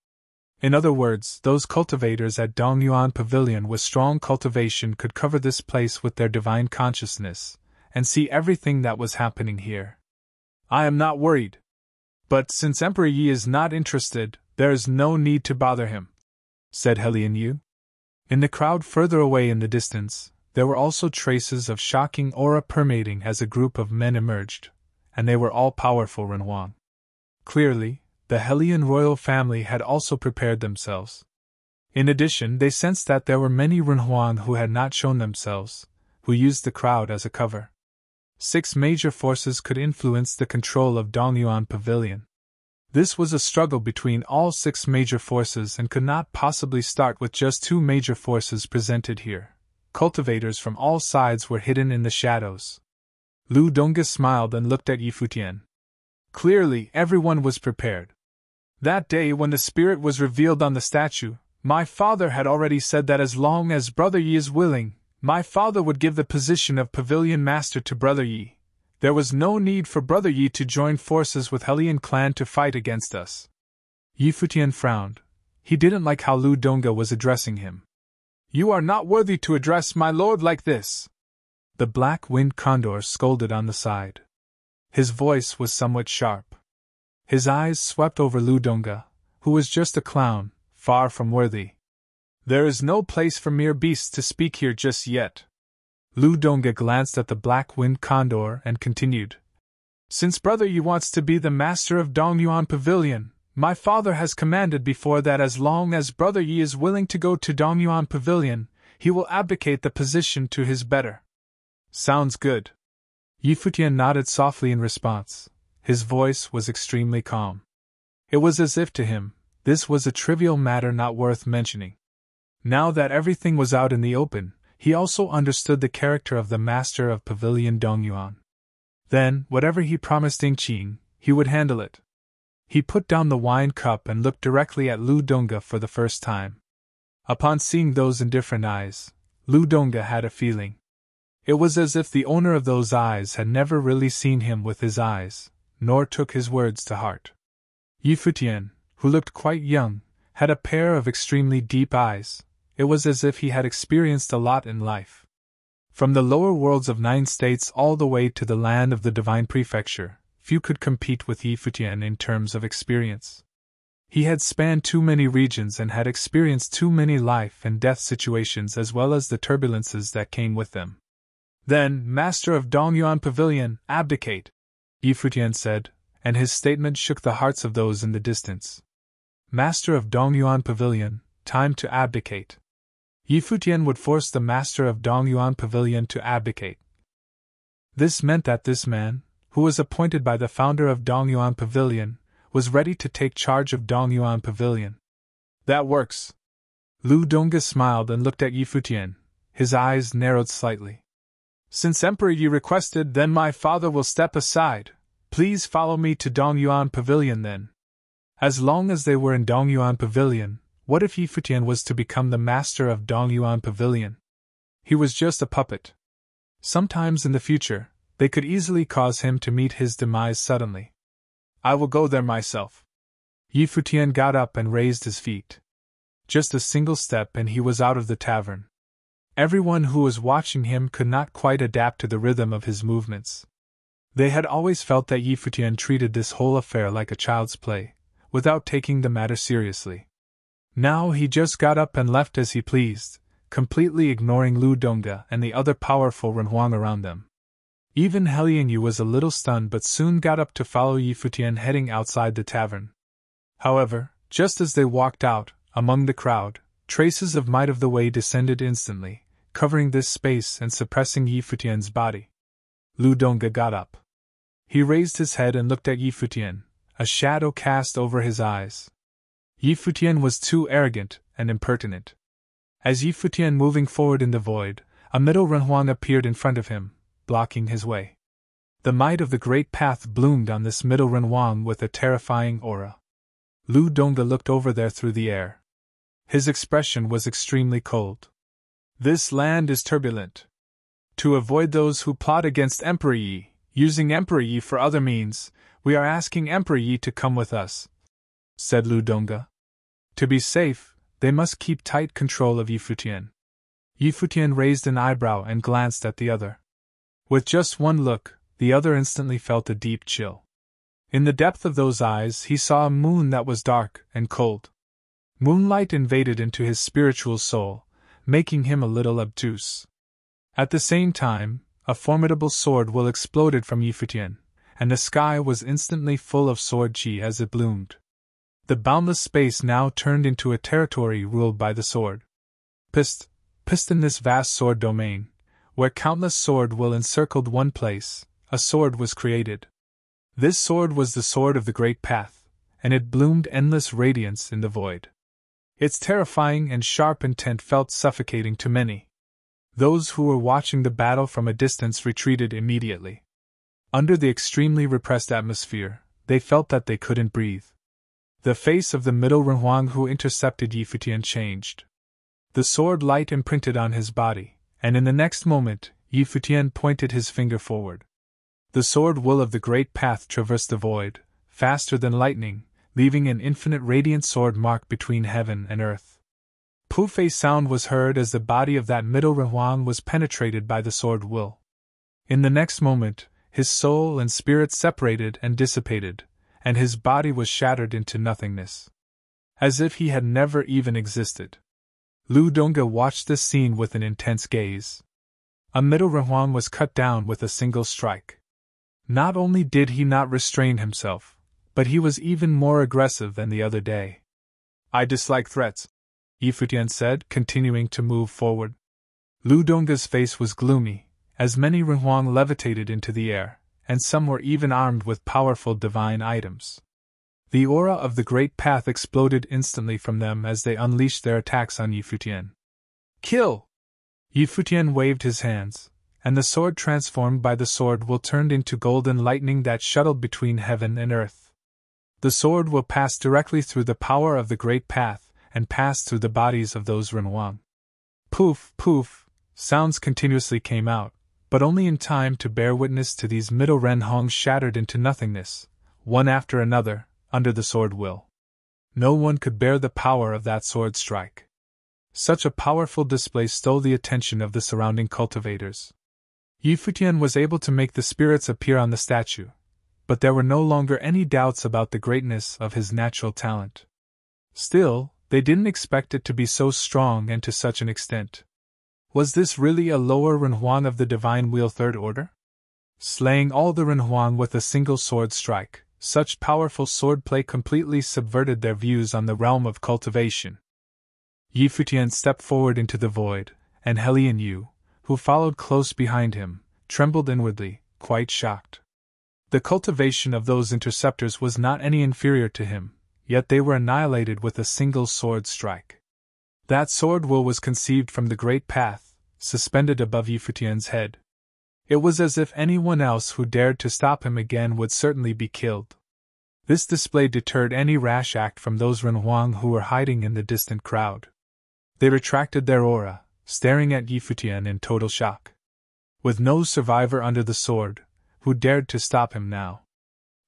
In other words, those cultivators at Dongyuan Pavilion with strong cultivation could cover this place with their divine consciousness, and see everything that was happening here. I am not worried. But since Emperor Yi is not interested, there is no need to bother him, said Helian Yu. In the crowd further away in the distance, there were also traces of shocking aura permeating as a group of men emerged, and they were all powerful Renhuang. Clearly, the Helian royal family had also prepared themselves. In addition, they sensed that there were many Renhuang who had not shown themselves, who used the crowd as a cover. 6 major forces could influence the control of Dongyuan Pavilion. This was a struggle between all 6 major forces and could not possibly start with just 2 major forces presented here. Cultivators from all sides were hidden in the shadows. Lu Donga smiled and looked at Yi Futian. Clearly, everyone was prepared. That day when the spirit was revealed on the statue, my father had already said that as long as Brother Yi is willing, my father would give the position of Pavilion Master to Brother Yi. There was no need for Brother Yi to join forces with Helian clan to fight against us. Yi Futian frowned. He didn't like how Lu Donga was addressing him. You are not worthy to address my lord like this. The black-winged condor scolded on the side. His voice was somewhat sharp. His eyes swept over Lu Donga, who was just a clown, far from worthy. There is no place for mere beasts to speak here just yet. Lu Donga glanced at the black-winged condor and continued. Since Brother Yi wants to be the master of Dongyuan Pavilion, my father has commanded before that as long as Brother Yi is willing to go to Dongyuan Pavilion, he will abdicate the position to his better. Sounds good. Yi Futian nodded softly in response. His voice was extremely calm. It was as if to him, this was a trivial matter not worth mentioning. Now that everything was out in the open, he also understood the character of the master of Pavilion Dongyuan. Then, whatever he promised Ingqing, he would handle it. He put down the wine cup and looked directly at Lu Donga for the first time. Upon seeing those indifferent eyes, Lu Donga had a feeling. It was as if the owner of those eyes had never really seen him with his eyes, nor took his words to heart. Yi Futian, who looked quite young, had a pair of extremely deep eyes. It was as if he had experienced a lot in life. From the lower worlds of 9 states all the way to the land of the Divine Prefecture, few could compete with Yi Futian in terms of experience. He had spanned too many regions and had experienced too many life and death situations as well as the turbulences that came with them. Then, Master of Dongyuan Pavilion, abdicate, Yi Futian said, and his statement shook the hearts of those in the distance. Master of Dongyuan Pavilion, time to abdicate. Yi Futian would force the Master of Dongyuan Pavilion to abdicate. This meant that this man, who was appointed by the founder of Dongyuan Pavilion, was ready to take charge of Dongyuan Pavilion. That works. Lu Donga smiled and looked at Yi Futian. His eyes narrowed slightly. Since Emperor Yi requested, then my father will step aside. Please follow me to Dongyuan Pavilion then. As long as they were in Dongyuan Pavilion, what if Yi Futian was to become the master of Dongyuan Pavilion? He was just a puppet. Sometimes in the future, they could easily cause him to meet his demise suddenly. I will go there myself. Yi Futian got up and raised his feet. Just a single step and he was out of the tavern. Everyone who was watching him could not quite adapt to the rhythm of his movements. They had always felt that Yi Futian treated this whole affair like a child's play, without taking the matter seriously. Now he just got up and left as he pleased, completely ignoring Lu Donga and the other powerful Renhuang around them. Even Helian Yu was a little stunned but soon got up to follow Yi Futian heading outside the tavern. However, just as they walked out, among the crowd, traces of Might of the Way descended instantly, covering this space and suppressing Yi Futian's body. Lu Donga got up. He raised his head and looked at Yi Futian, a shadow cast over his eyes. Yi Futian was too arrogant and impertinent. As Yi Futian moving forward in the void, a middle renhuang appeared in front of him, blocking his way. The might of the great path bloomed on this middle renhuang with a terrifying aura. Lu Dongge looked over there through the air. His expression was extremely cold. This land is turbulent. To avoid those who plot against Emperor Yi, using Emperor Yi for other means, we are asking Emperor Yi to come with us, said Lu Dongge. To be safe, they must keep tight control of Yi Futian. Yi Futian raised an eyebrow and glanced at the other. With just one look, the other instantly felt a deep chill. In the depth of those eyes he saw a moon that was dark and cold. Moonlight invaded into his spiritual soul, making him a little obtuse. At the same time, a formidable sword will exploded from Yi Futian, and the sky was instantly full of sword chi as it bloomed. The boundless space now turned into a territory ruled by the sword. Pist in this vast sword domain, where countless sword will encircled one place, a sword was created. This sword was the sword of the Great Path, and it bloomed endless radiance in the void. Its terrifying and sharp intent felt suffocating to many. Those who were watching the battle from a distance retreated immediately. Under the extremely repressed atmosphere, they felt that they couldn't breathe. The face of the middle renhuang who intercepted Yi Futian changed. The sword light imprinted on his body, and in the next moment, Yi Futian pointed his finger forward. The sword will of the Great Path traversed the void, faster than lightning, leaving an infinite radiant sword mark between heaven and earth. Poof! A sound was heard as the body of that middle renhuang was penetrated by the sword will. In the next moment, his soul and spirit separated and dissipated, and his body was shattered into nothingness. As if he had never even existed. Lu Dongge watched this scene with an intense gaze. A middle renhuang was cut down with a single strike. Not only did he not restrain himself, but he was even more aggressive than the other day. I dislike threats, Yi Futian said, continuing to move forward. Lu Dongge's face was gloomy, as many renhuang levitated into the air, and some were even armed with powerful divine items. The aura of the Great Path exploded instantly from them as they unleashed their attacks on Yi Futian. Kill! Yi Futian waved his hands, and the sword transformed by the sword will turned into golden lightning that shuttled between heaven and earth. The sword will pass directly through the power of the Great Path, and pass through the bodies of those renhuang. Poof, poof, sounds continuously came out, but only in time to bear witness to these middle renhuang shattered into nothingness, one after another, under the sword will. No one could bear the power of that sword strike. Such a powerful display stole the attention of the surrounding cultivators. Yi Futian was able to make the spirits appear on the statue, but there were no longer any doubts about the greatness of his natural talent. Still, they didn't expect it to be so strong and to such an extent. Was this really a lower renhuang of the Divine Wheel Third Order? Slaying all the renhuang with a single sword strike, such powerful swordplay completely subverted their views on the realm of cultivation. Yi Futian stepped forward into the void, and Helian Yu, who followed close behind him, trembled inwardly, quite shocked. The cultivation of those interceptors was not any inferior to him, yet they were annihilated with a single sword strike. That sword will was conceived from the Great Path, suspended above Yi Futian's head. It was as if anyone else who dared to stop him again would certainly be killed. This display deterred any rash act from those renhuang who were hiding in the distant crowd. They retracted their aura, staring at Yi Futian in total shock. With no survivor under the sword, who dared to stop him now?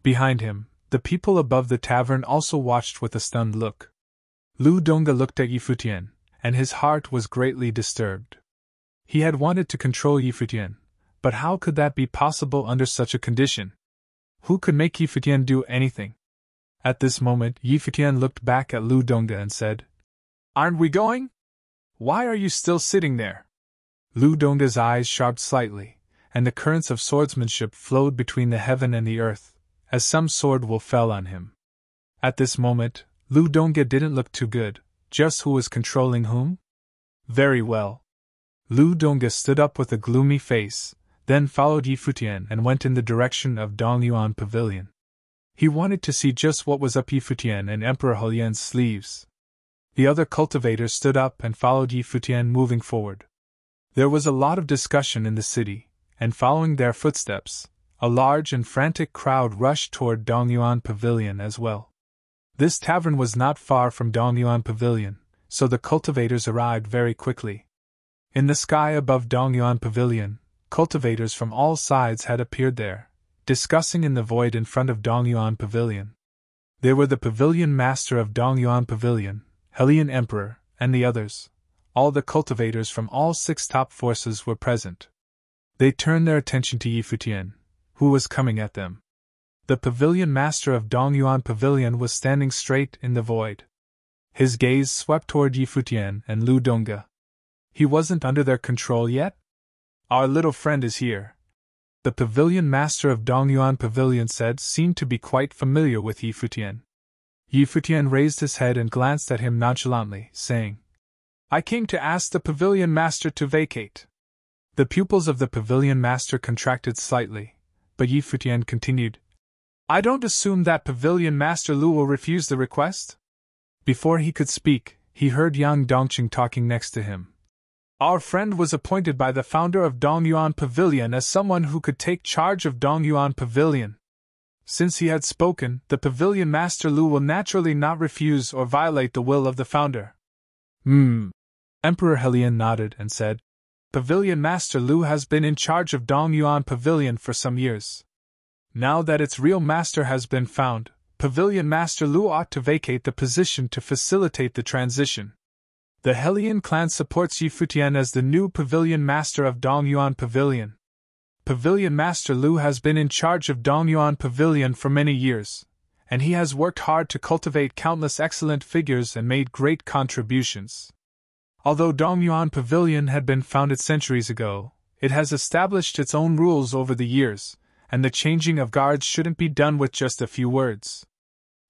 Behind him, the people above the tavern also watched with a stunned look. Lu Dongge looked at Yi Futian, and his heart was greatly disturbed. He had wanted to control Yi Futian, but how could that be possible under such a condition? Who could make Yi Futian do anything? At this moment, Yi Futian looked back at Lu Dongge and said, "Aren't we going? Why are you still sitting there?" Lu Dongge's eyes sharpened slightly, and the currents of swordsmanship flowed between the heaven and the earth, as some sword will fell on him. At this moment, Lu Dongge didn't look too good. Just who was controlling whom? Very well. Lu Dongge stood up with a gloomy face, then followed Yi Futian and went in the direction of Dongyuan Pavilion. He wanted to see just what was up Yi Futian and Emperor Hulian's sleeves. The other cultivators stood up and followed Yi Futian, moving forward. There was a lot of discussion in the city, and following their footsteps, a large and frantic crowd rushed toward Dongyuan Pavilion as well. This tavern was not far from Dongyuan Pavilion, so the cultivators arrived very quickly. In the sky above Dongyuan Pavilion, cultivators from all sides had appeared there, discussing in the void in front of Dongyuan Pavilion. They were the pavilion master of Dongyuan Pavilion, Helian Emperor, and the others. All the cultivators from all 6 top forces were present. They turned their attention to Yi Futian, who was coming at them. The pavilion master of Dongyuan Pavilion was standing straight in the void. His gaze swept toward Yi Futian and Lu Dongge. He wasn't under their control yet? Our little friend is here. The pavilion master of Dongyuan Pavilion said, seemed to be quite familiar with Yi Futian. Yi Futian raised his head and glanced at him nonchalantly, saying, I came to ask the pavilion master to vacate. The pupils of the pavilion master contracted slightly, but Yi Futian continued, I don't assume that pavilion master Lu will refuse the request? Before he could speak, he heard Yang Dongqing talking next to him. Our friend was appointed by the founder of Dongyuan Pavilion as someone who could take charge of Dongyuan Pavilion. Since he had spoken, the pavilion master Lu will naturally not refuse or violate the will of the founder. Emperor Helian nodded and said, Pavilion master Lu has been in charge of Dongyuan Pavilion for some years. Now that its real master has been found, Pavilion master Lu ought to vacate the position to facilitate the transition. The Helian clan supports Yi Futian as the new pavilion master of Dongyuan Pavilion. Pavilion master Lu has been in charge of Dongyuan Pavilion for many years, and he has worked hard to cultivate countless excellent figures and made great contributions. Although Dongyuan Pavilion had been founded centuries ago, it has established its own rules over the years, and the changing of guards shouldn't be done with just a few words.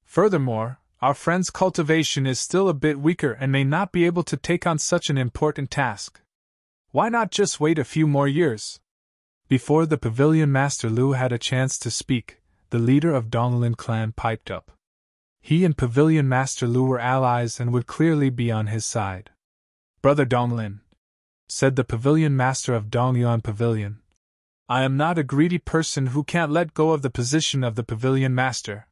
Furthermore, our friend's cultivation is still a bit weaker and may not be able to take on such an important task. Why not just wait a few more years? Before the pavilion master Lu had a chance to speak, the leader of Donglin clan piped up. He and pavilion master Lu were allies and would clearly be on his side. Brother Donglin, said the pavilion master of Dongyuan Pavilion, I am not a greedy person who can't let go of the position of the pavilion master.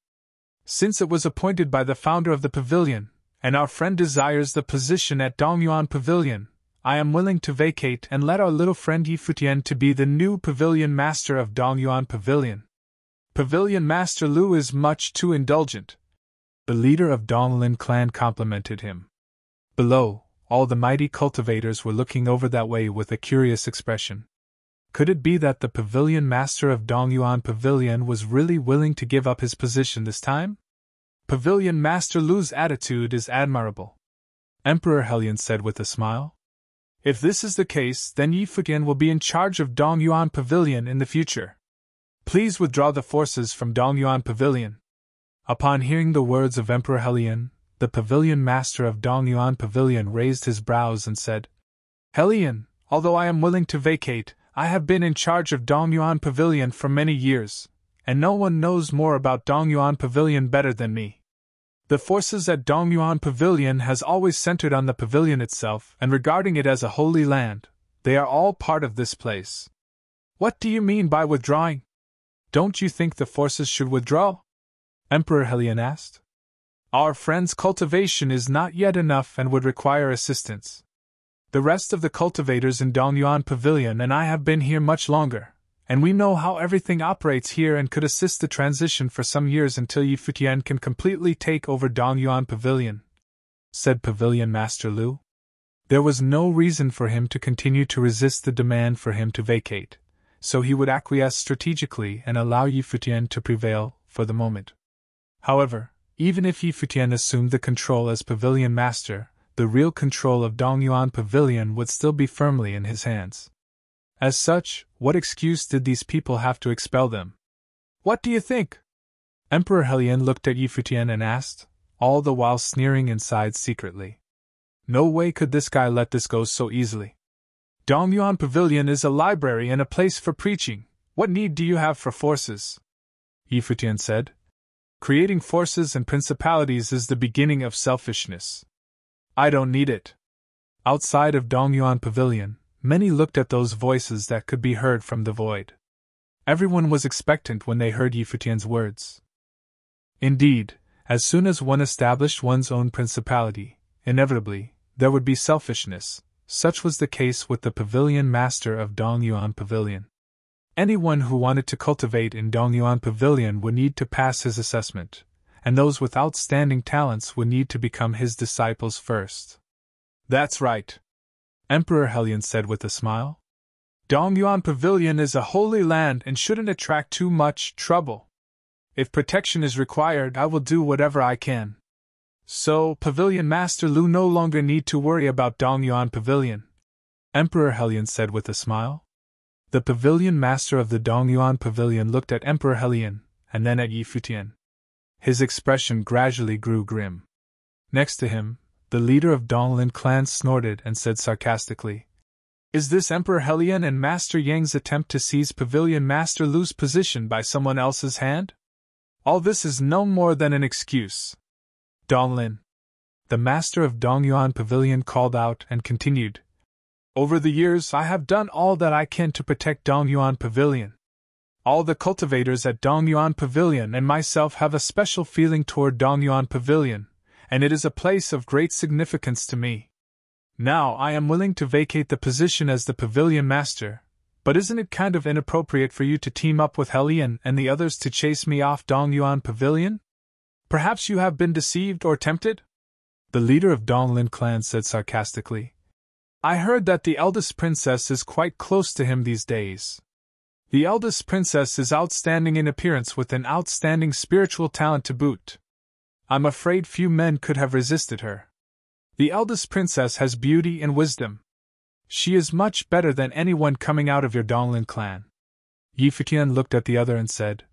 Since it was appointed by the founder of the pavilion, and our friend desires the position at Dongyuan Pavilion, I am willing to vacate and let our little friend Yi Futian to be the new pavilion master of Dongyuan Pavilion. Pavilion master Lu is much too indulgent. The leader of Donglin clan complimented him. Below, all the mighty cultivators were looking over that way with a curious expression. Could it be that the pavilion master of Dongyuan Pavilion was really willing to give up his position this time? Pavilion master Lu's attitude is admirable, Emperor Helian said with a smile. If this is the case, then Yi Futian will be in charge of Dongyuan Pavilion in the future. Please withdraw the forces from Dongyuan Pavilion. Upon hearing the words of Emperor Helian, the pavilion master of Dongyuan Pavilion raised his brows and said, Helian, although I am willing to vacate, I have been in charge of Dongyuan Pavilion for many years, and no one knows more about Dongyuan Pavilion better than me. The forces at Dongyuan Pavilion has always centered on the pavilion itself and regarding it as a holy land. They are all part of this place. What do you mean by withdrawing? Don't you think the forces should withdraw? Emperor Helian asked. Our friend's cultivation is not yet enough and would require assistance. The rest of the cultivators in Dongyuan Pavilion and I have been here much longer, and we know how everything operates here and could assist the transition for some years until Yi Futian can completely take over Dongyuan Pavilion, said Pavilion Master Lu. There was no reason for him to continue to resist the demand for him to vacate, so he would acquiesce strategically and allow Yi Futian to prevail for the moment. However, even if Yi Futian assumed the control as Pavilion Master, the real control of Dongyuan Pavilion would still be firmly in his hands. As such, what excuse did these people have to expel them? What do you think? Emperor Helian looked at Yi Futian and asked, all the while sneering inside secretly. No way could this guy let this go so easily. Dongyuan Pavilion is a library and a place for preaching. What need do you have for forces? Yi Futian said. Creating forces and principalities is the beginning of selfishness. I don't need it. Outside of Dongyuan Pavilion, many looked at those voices that could be heard from the void. Everyone was expectant when they heard Yi Futian's words. Indeed, as soon as one established one's own principality, inevitably, there would be selfishness. Such was the case with the pavilion master of Dongyuan Pavilion. Anyone who wanted to cultivate in Dongyuan Pavilion would need to pass his assessment, and those with outstanding talents would need to become his disciples first. That's right, Emperor Helion said with a smile. Dongyuan Pavilion is a holy land and shouldn't attract too much trouble. If protection is required, I will do whatever I can. So, Pavilion Master Lu no longer need to worry about Dongyuan Pavilion, Emperor Helion said with a smile. The Pavilion Master of the Dongyuan Pavilion looked at Emperor Helion, and then at Yi Futian. His expression gradually grew grim. Next to him, the leader of Donglin clan snorted and said sarcastically, "Is this Emperor Helion and Master Yang's attempt to seize Pavilion Master Lu's position by someone else's hand? All this is no more than an excuse." Donglin, the master of Dongyuan Pavilion, called out and continued, "Over the years I have done all that I can to protect Dongyuan Pavilion. All the cultivators at Dongyuan Pavilion and myself have a special feeling toward Dongyuan Pavilion, and it is a place of great significance to me. Now I am willing to vacate the position as the Pavilion Master, but isn't it kind of inappropriate for you to team up with Helion and the others to chase me off Dongyuan Pavilion? Perhaps you have been deceived or tempted?" The leader of Donglin clan said sarcastically, "I heard that the eldest princess is quite close to him these days. The eldest princess is outstanding in appearance with an outstanding spiritual talent to boot. I'm afraid few men could have resisted her. The eldest princess has beauty and wisdom. She is much better than anyone coming out of your Donglin clan." Yi Futian looked at the other and said,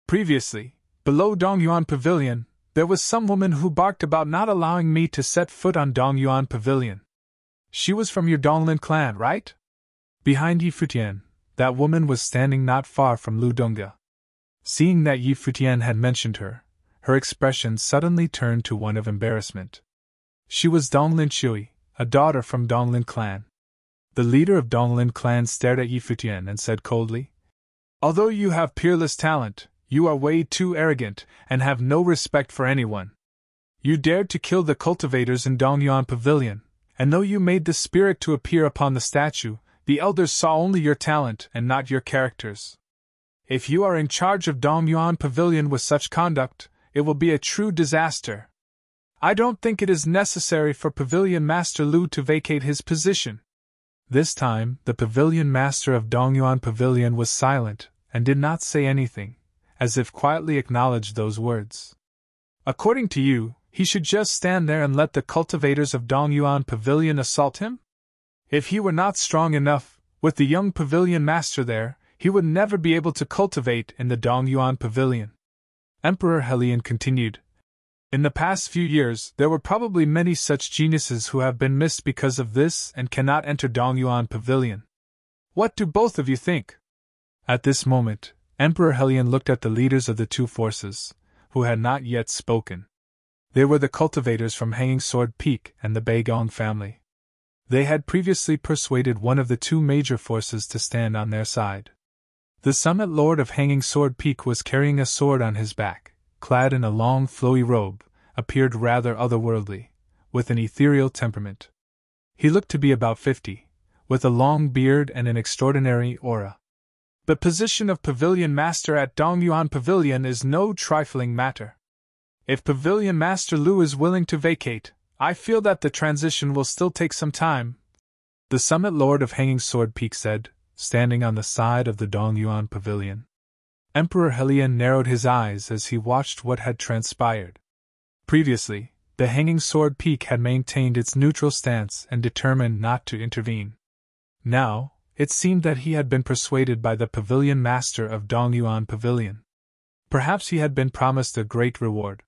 "Previously, below Dongyuan Pavilion, there was some woman who barked about not allowing me to set foot on Dongyuan Pavilion. She was from your Donglin clan, right?" Behind Yi Futian, that woman was standing not far from Lu Dongge. Seeing that Yi Futian had mentioned her, her expression suddenly turned to one of embarrassment. She was Donglin Chui, a daughter from Donglin clan. The leader of Donglin clan stared at Yi Futian and said coldly, "Although you have peerless talent, you are way too arrogant and have no respect for anyone. You dared to kill the cultivators in Dongyuan Pavilion, and though you made the spirit to appear upon the statue, the elders saw only your talent and not your characters. If you are in charge of Dongyuan Pavilion with such conduct, it will be a true disaster. I don't think it is necessary for Pavilion Master Lu to vacate his position." This time, the Pavilion Master of Dongyuan Pavilion was silent and did not say anything, as if quietly acknowledged those words. "According to you, he should just stand there and let the cultivators of Dongyuan Pavilion assault him? If he were not strong enough, with the young Pavilion Master there, he would never be able to cultivate in the Dongyuan Pavilion." Emperor Helion continued, "In the past few years, there were probably many such geniuses who have been missed because of this and cannot enter Dongyuan Pavilion. What do both of you think?" At this moment, Emperor Helion looked at the leaders of the two forces, who had not yet spoken. They were the cultivators from Hanging Sword Peak and the Beigong family. They had previously persuaded one of the two major forces to stand on their side. The Summit Lord of Hanging Sword Peak was carrying a sword on his back, clad in a long flowy robe, appeared rather otherworldly, with an ethereal temperament. He looked to be about 50, with a long beard and an extraordinary aura. "The position of Pavilion Master at Dongyuan Pavilion is no trifling matter. If Pavilion Master Lu is willing to vacate, I feel that the transition will still take some time," the Summit Lord of Hanging Sword Peak said, standing on the side of the Dongyuan Pavilion. Emperor Helion narrowed his eyes as he watched what had transpired. Previously, the Hanging Sword Peak had maintained its neutral stance and determined not to intervene. Now, it seemed that he had been persuaded by the Pavilion Master of Dongyuan Pavilion. Perhaps he had been promised a great reward.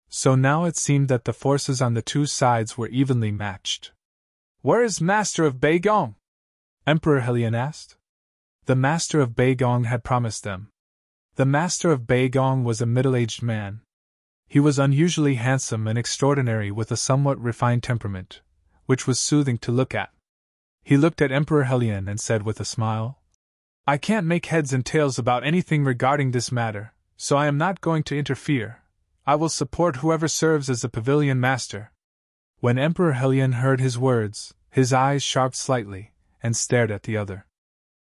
So now it seemed that the forces on the two sides were evenly matched. "Where is Master of Beigong?" Emperor Helion asked. The Master of Beigong had promised them. The Master of Beigong was a middle-aged man. He was unusually handsome and extraordinary, with a somewhat refined temperament, which was soothing to look at. He looked at Emperor Helion and said with a smile, "I can't make heads and tails about anything regarding this matter, so I am not going to interfere. I will support whoever serves as the pavilion master." When Emperor Helion heard his words, his eyes sharpened slightly, and stared at the other.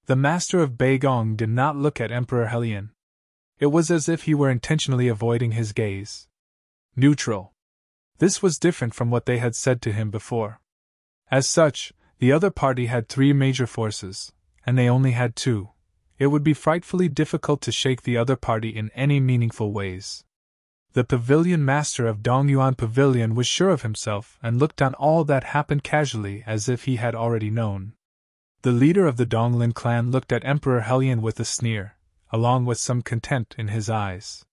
The master of Beigong did not look at Emperor Helion. It was as if he were intentionally avoiding his gaze. Neutral. This was different from what they had said to him before. As such, the other party had 3 major forces, and they only had 2. It would be frightfully difficult to shake the other party in any meaningful ways. The pavilion master of Dongyuan Pavilion was sure of himself and looked on all that happened casually, as if he had already known. The leader of the Donglin clan looked at Emperor Helion with a sneer, along with some contempt in his eyes.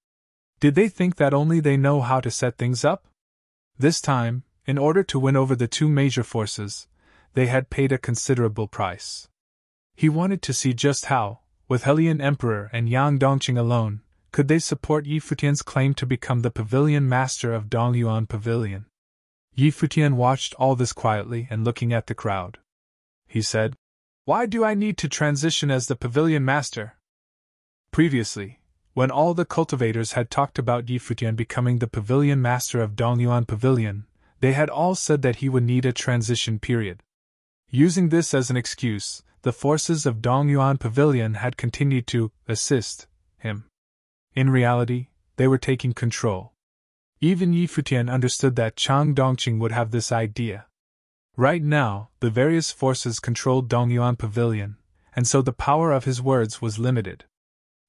Did they think that only they know how to set things up? This time, in order to win over the 2 major forces, they had paid a considerable price. He wanted to see just how, with Helion Emperor and Yang Dongqing alone, could they support Yi Futian's claim to become the pavilion master of Dongyuan Pavilion. Yi Futian watched all this quietly and looking at the crowd. He said, "Why do I need to transition as the pavilion master?" Previously, when all the cultivators had talked about Yi Futian becoming the pavilion master of Dongyuan Pavilion, they had all said that he would need a transition period. Using this as an excuse, the forces of Dongyuan Pavilion had continued to assist him. In reality, they were taking control. Even Yi Futian understood that Chang Dongqing would have this idea. Right now, the various forces controlled Dongyuan Pavilion, and so the power of his words was limited.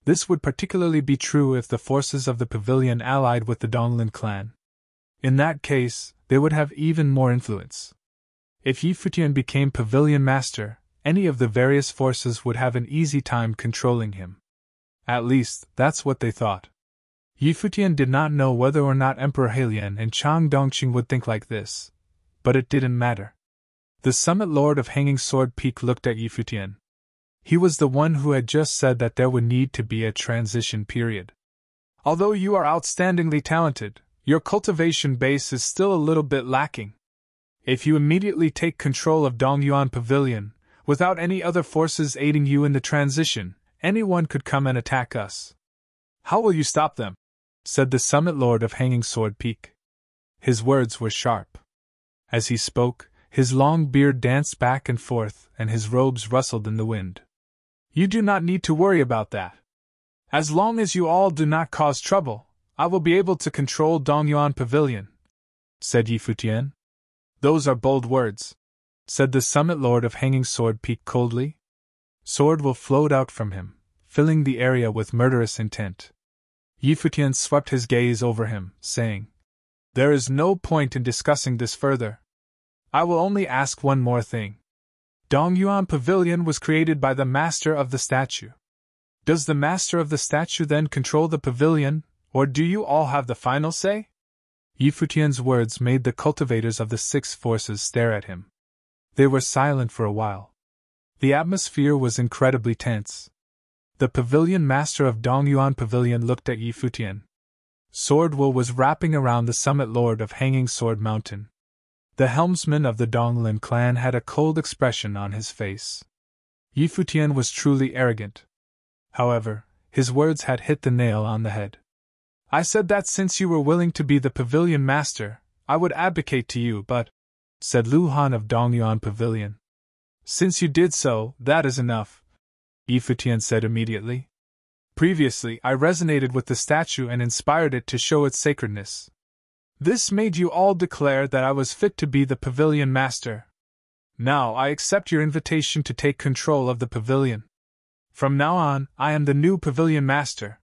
This would particularly be true if the forces of the pavilion allied with the Donglin clan. In that case, they would have even more influence. If Yi Futian became pavilion master, any of the various forces would have an easy time controlling him. At least, that's what they thought. Yi Futian did not know whether or not Emperor Helion and Chang Dongqing would think like this, but it didn't matter. The Summit Lord of Hanging Sword Peak looked at Yi Futian. He was the one who had just said that there would need to be a transition period. "Although you are outstandingly talented, your cultivation base is still a little bit lacking. If you immediately take control of Dongyuan Pavilion, without any other forces aiding you in the transition, anyone could come and attack us. How will you stop them?" said the Summit Lord of Hanging Sword Peak. His words were sharp. As he spoke, his long beard danced back and forth, and his robes rustled in the wind. "You do not need to worry about that. As long as you all do not cause trouble, I will be able to control Dongyuan Pavilion," said Yi Futian. "Those are bold words," said the Summit Lord of Hanging Sword Peak coldly. Sword will flowed out from him, filling the area with murderous intent. Yi Futian swept his gaze over him, saying, "There is no point in discussing this further. I will only ask one more thing. Dongyuan Pavilion was created by the master of the statue. Does the master of the statue then control the pavilion, or do you all have the final say?" Yi Futian's words made the cultivators of the 6 forces stare at him. They were silent for a while. The atmosphere was incredibly tense. The pavilion master of Dongyuan Pavilion looked at Yi Futian. Swordwool was wrapping around the Summit Lord of Hanging Sword Mountain. The helmsman of the Donglin clan had a cold expression on his face. Yi Futian was truly arrogant. However, his words had hit the nail on the head. "I said that since you were willing to be the pavilion master, I would abdicate to you, but," said Lu Han of Dongyuan Pavilion. "Since you did so, that is enough," Yi Futian said immediately. "Previously, I resonated with the statue and inspired it to show its sacredness. This made you all declare that I was fit to be the pavilion master. Now I accept your invitation to take control of the pavilion. From now on, I am the new pavilion master."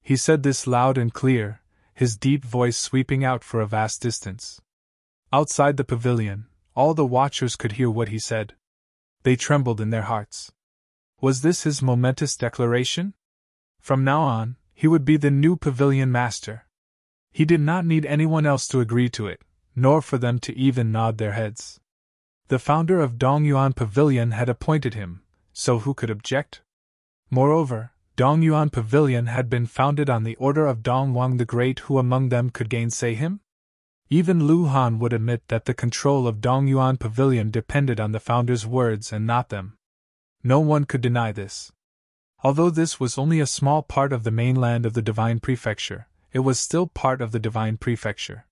He said this loud and clear, his deep voice sweeping out for a vast distance. Outside the pavilion, all the watchers could hear what he said. They trembled in their hearts. Was this his momentous declaration? From now on, he would be the new pavilion master. He did not need anyone else to agree to it, nor for them to even nod their heads. The founder of Dongyuan Pavilion had appointed him, so who could object? Moreover, Dongyuan Pavilion had been founded on the order of Dong Wang the Great. Who among them could gainsay him? Even Lu Han would admit that the control of Dongyuan Pavilion depended on the founder's words and not them. No one could deny this. Although this was only a small part of the mainland of the Divine Prefecture, it was still part of the Divine Prefecture.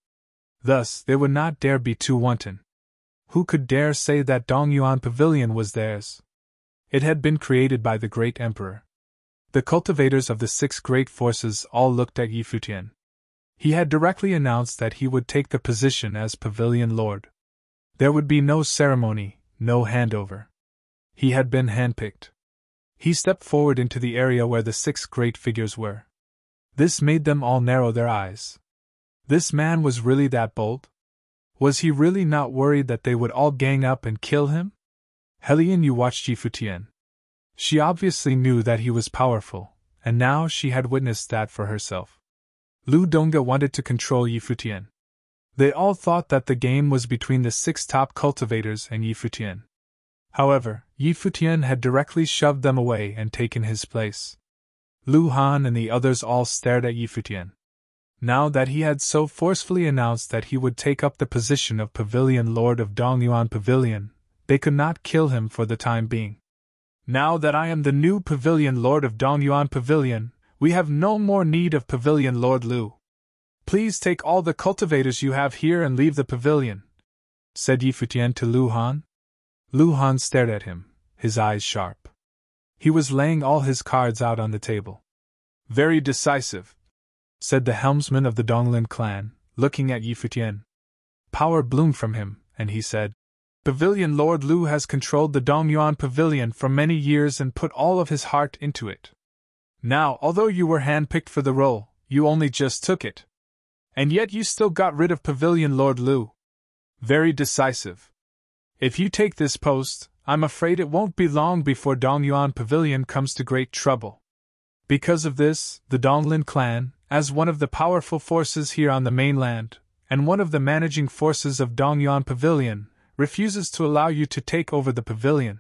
Thus, they would not dare be too wanton. Who could dare say that Dongyuan Pavilion was theirs? It had been created by the great emperor. The cultivators of the 6 great forces all looked at Yi Futian. He had directly announced that he would take the position as Pavilion Lord. There would be no ceremony, no handover. He had been handpicked. He stepped forward into the area where the 6 great figures were. This made them all narrow their eyes. This man was really that bold? Was he really not worried that they would all gang up and kill him? Helian Yu watched Yi Futian. She obviously knew that he was powerful, and now she had witnessed that for herself. Lu Dongge wanted to control Yi Futian. They all thought that the game was between the 6 top cultivators and Yi Futian. However, Yi Futian had directly shoved them away and taken his place. Lu Han and the others all stared at Yi Futian. Now that he had so forcefully announced that he would take up the position of Pavilion Lord of Dongyuan Pavilion, they could not kill him for the time being. Now that I am the new Pavilion Lord of Dongyuan Pavilion, we have no more need of Pavilion Lord Lu. Please take all the cultivators you have here and leave the pavilion, said Yi Futian to Lu Han. Lu Han stared at him, his eyes sharp. He was laying all his cards out on the table. Very decisive, said the helmsman of the Donglin clan, looking at Yi Futian. Power bloomed from him, and he said, Pavilion Lord Lu has controlled the Dongyuan Pavilion for many years and put all of his heart into it. Now, although you were handpicked for the role, you only just took it. And yet you still got rid of Pavilion Lord Lu. Very decisive. If you take this post, I'm afraid it won't be long before Dongyuan Pavilion comes to great trouble. Because of this, the Donglin clan, as one of the powerful forces here on the mainland, and one of the managing forces of Dongyuan Pavilion, refuses to allow you to take over the pavilion.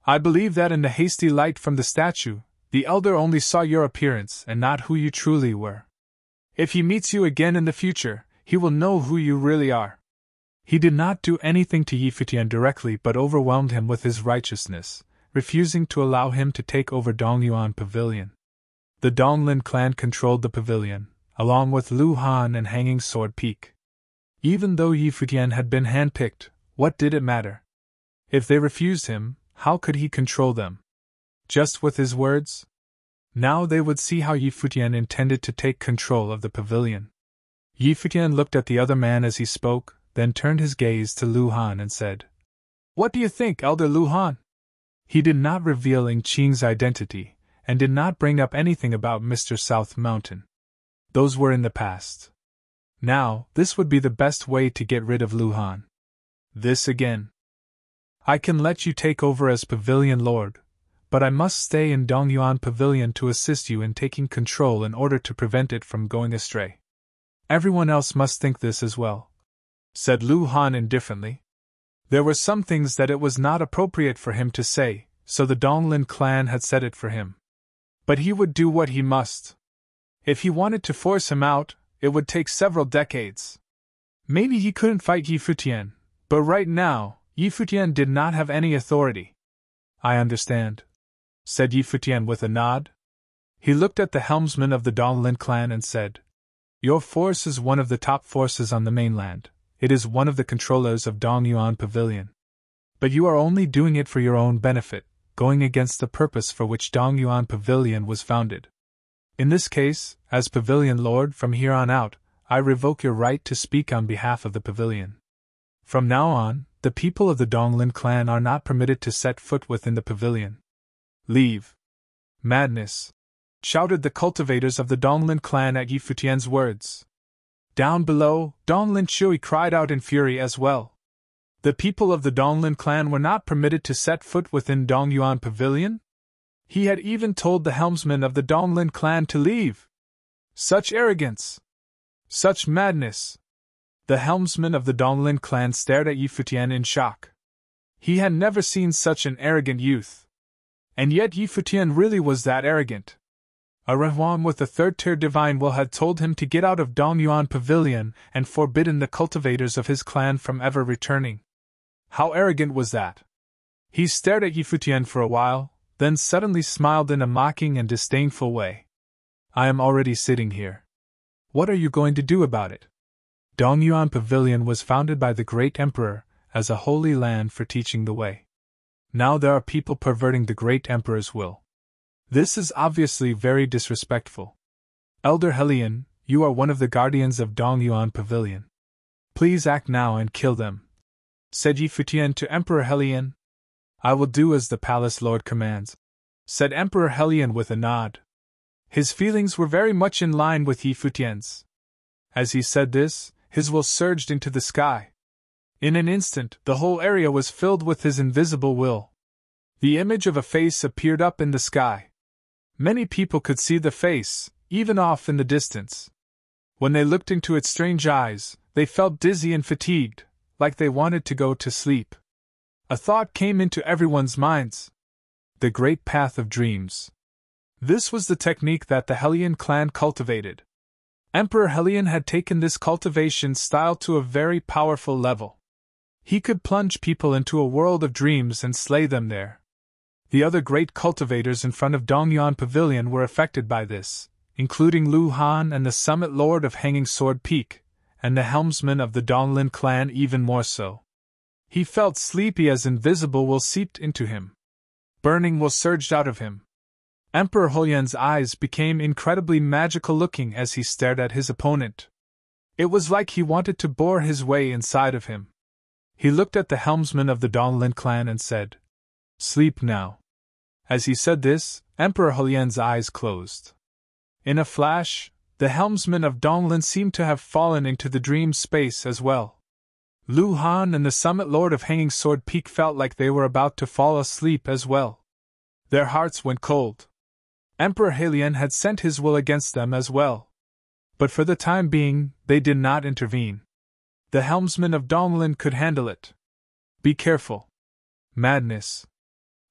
I believe that in the hasty light from the statue, the elder only saw your appearance and not who you truly were. If he meets you again in the future, he will know who you really are. He did not do anything to Yi Futian directly but overwhelmed him with his righteousness, refusing to allow him to take over Dongyuan Pavilion. The Donglin clan controlled the pavilion, along with Lu Han and Hanging Sword Peak. Even though Yi Futian had been handpicked, what did it matter? If they refused him, how could he control them? Just with his words? Now they would see how Yi Futian intended to take control of the pavilion. Yi Futian looked at the other man as he spoke, then turned his gaze to Lu Han and said, What do you think, Elder Lu Han? He did not reveal Ing Qing's identity, and did not bring up anything about Mr. South Mountain. Those were in the past. Now, this would be the best way to get rid of Lu Han. This again. I can let you take over as Pavilion Lord, but I must stay in Dongyuan Pavilion to assist you in taking control in order to prevent it from going astray. Everyone else must think this as well, said Lu Han indifferently. There were some things that it was not appropriate for him to say, so the Donglin clan had said it for him. But he would do what he must. If he wanted to force him out, it would take several decades. Maybe he couldn't fight Yi Futian, but right now, Yi Futian did not have any authority. I understand, said Yi Futian with a nod. He looked at the helmsman of the Donglin clan and said, Your force is one of the top forces on the mainland. It is one of the controllers of Dongyuan Pavilion. But you are only doing it for your own benefit, going against the purpose for which Dongyuan Pavilion was founded. In this case, as Pavilion Lord from here on out, I revoke your right to speak on behalf of the pavilion. From now on, the people of the Donglin clan are not permitted to set foot within the pavilion. Leave. Madness! Shouted the cultivators of the Donglin clan at Yi Futian's words. Down below, Donglin Chui cried out in fury as well. The people of the Donglin clan were not permitted to set foot within Dongyuan Pavilion? He had even told the helmsman of the Donglin clan to leave. Such arrogance! Such madness! The helmsman of the Donglin clan stared at Yi Futian in shock. He had never seen such an arrogant youth. And yet Yi Futian really was that arrogant. A Rehuan with the third-tier divine will had told him to get out of Dongyuan Pavilion and forbidden the cultivators of his clan from ever returning. How arrogant was that? He stared at Yi Futian for a while, then suddenly smiled in a mocking and disdainful way. I am already sitting here. What are you going to do about it? Dongyuan Pavilion was founded by the great emperor as a holy land for teaching the way. Now there are people perverting the great emperor's will. This is obviously very disrespectful. Elder Helion, you are one of the guardians of Dongyuan Pavilion. Please act now and kill them, said Yi Futian to Emperor Helion. I will do as the palace lord commands, said Emperor Helion with a nod. His feelings were very much in line with Yi Futian's. As he said this, his will surged into the sky. In an instant, the whole area was filled with his invisible will. The image of a face appeared up in the sky. Many people could see the face, even off in the distance. When they looked into its strange eyes, they felt dizzy and fatigued, like they wanted to go to sleep. A thought came into everyone's minds. The Great Path of Dreams. This was the technique that the Helion clan cultivated. Emperor Helion had taken this cultivation style to a very powerful level. He could plunge people into a world of dreams and slay them there. The other great cultivators in front of Dongyuan Pavilion were affected by this, including Lu Han and the Summit Lord of Hanging Sword Peak, and the helmsman of the Donglin clan even more so. He felt sleepy as invisible will seeped into him. Burning will surged out of him. Emperor Holian's eyes became incredibly magical looking as he stared at his opponent. It was like he wanted to bore his way inside of him. He looked at the helmsman of the Donglin clan and said, "Sleep now." As he said this, Emperor Holian's eyes closed. In a flash, the helmsman of Donglin seemed to have fallen into the dream space as well. Lu Han and the Summit Lord of Hanging Sword Peak felt like they were about to fall asleep as well. Their hearts went cold. Emperor Helion had sent his will against them as well. But for the time being, they did not intervene. The helmsman of Donglin could handle it. Be careful. Madness.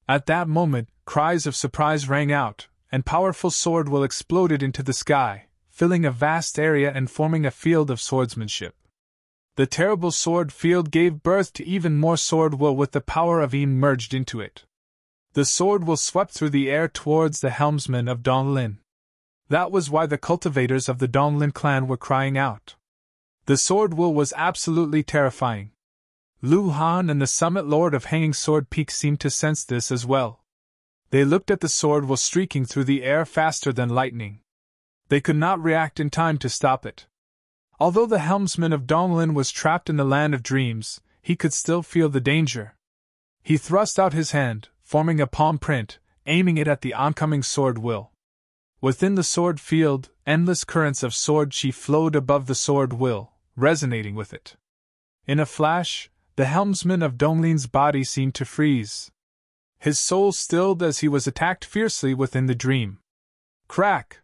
At that moment, cries of surprise rang out, and powerful sword will exploded into the sky, filling a vast area and forming a field of swordsmanship. The terrible sword field gave birth to even more sword will with the power of Yin merged into it. The sword will swept through the air towards the helmsman of Donglin. That was why the cultivators of the Donglin clan were crying out. The sword will was absolutely terrifying. Lu Han and the Summit Lord of Hanging Sword Peak seemed to sense this as well. They looked at the sword will streaking through the air faster than lightning. They could not react in time to stop it. Although the helmsman of Donglin was trapped in the land of dreams, he could still feel the danger. He thrust out his hand, forming a palm print, aiming it at the oncoming sword will. Within the sword field, endless currents of sword chi flowed above the sword will, resonating with it. In a flash, the helmsman of Donglin's body seemed to freeze. His soul stilled as he was attacked fiercely within the dream. Crack!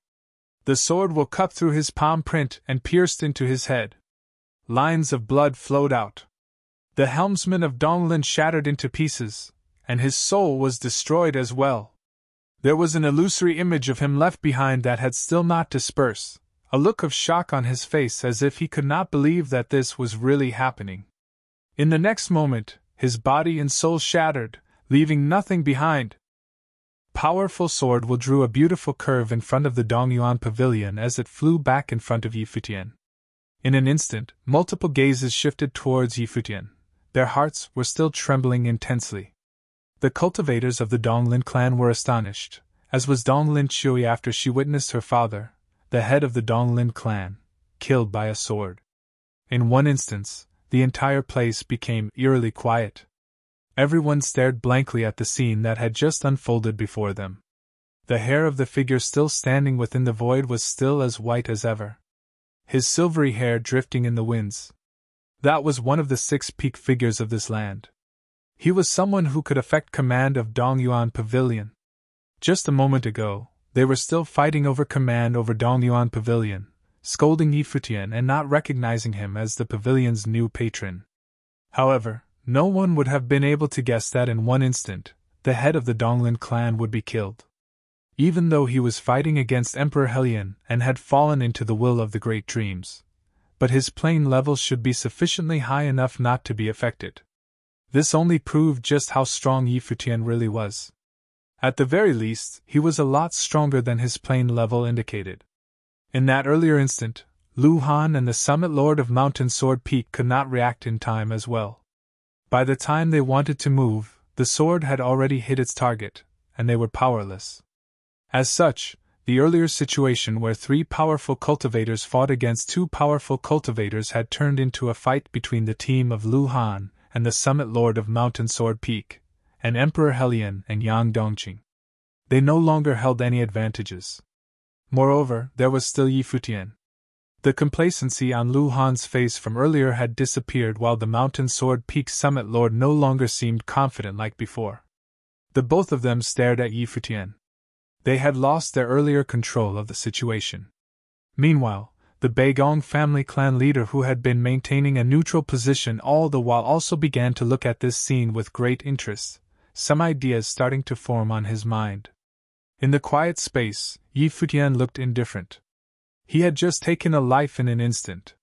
The sword will cut through his palm print and pierced into his head. Lines of blood flowed out. The helmsman of Donglin shattered into pieces, and his soul was destroyed as well. There was an illusory image of him left behind that had still not dispersed, a look of shock on his face as if he could not believe that this was really happening. In the next moment, his body and soul shattered, leaving nothing behind. Powerful sword will drew a beautiful curve in front of the Dongyuan Pavilion as it flew back in front of Yi Futian. In an instant, multiple gazes shifted towards Yi Futian. Their hearts were still trembling intensely. The cultivators of the Donglin clan were astonished, as was Donglin Chui after she witnessed her father, the head of the Donglin clan, killed by a sword. In one instance, the entire place became eerily quiet. Everyone stared blankly at the scene that had just unfolded before them. The hair of the figure still standing within the void was still as white as ever. His silvery hair drifting in the winds. That was one of the 6 peak figures of this land. He was someone who could affect command of Dongyuan Pavilion. Just a moment ago, they were still fighting over command over Dongyuan Pavilion, scolding Yi Futian and not recognizing him as the pavilion's new patron. However, no one would have been able to guess that in one instant, the head of the Donglin clan would be killed. even though he was fighting against Emperor Helion and had fallen into the will of the great dreams. But his plane levels should be sufficiently high enough not to be affected. This only proved just how strong Yi Futian really was. At the very least, he was a lot stronger than his plane level indicated. In that earlier instant, Lu Han and the Summit Lord of Mountain Sword Peak could not react in time as well. By the time they wanted to move, the sword had already hit its target, and they were powerless. As such, the earlier situation where 3 powerful cultivators fought against 2 powerful cultivators had turned into a fight between the team of Lu Han and the Summit Lord of Mountain Sword Peak, and Emperor Helion and Yang Dongqing. They no longer held any advantages. Moreover, there was still Yi Futian. The complacency on Lu Han's face from earlier had disappeared, while the Mountain Sword Peak Summit Lord no longer seemed confident like before. The both of them stared at Yi Futian. They had lost their earlier control of the situation. Meanwhile, the Beigong family clan leader, who had been maintaining a neutral position all the while, also began to look at this scene with great interest, some ideas starting to form on his mind. In the quiet space, Yi Futian looked indifferent. He had just taken a life in an instant.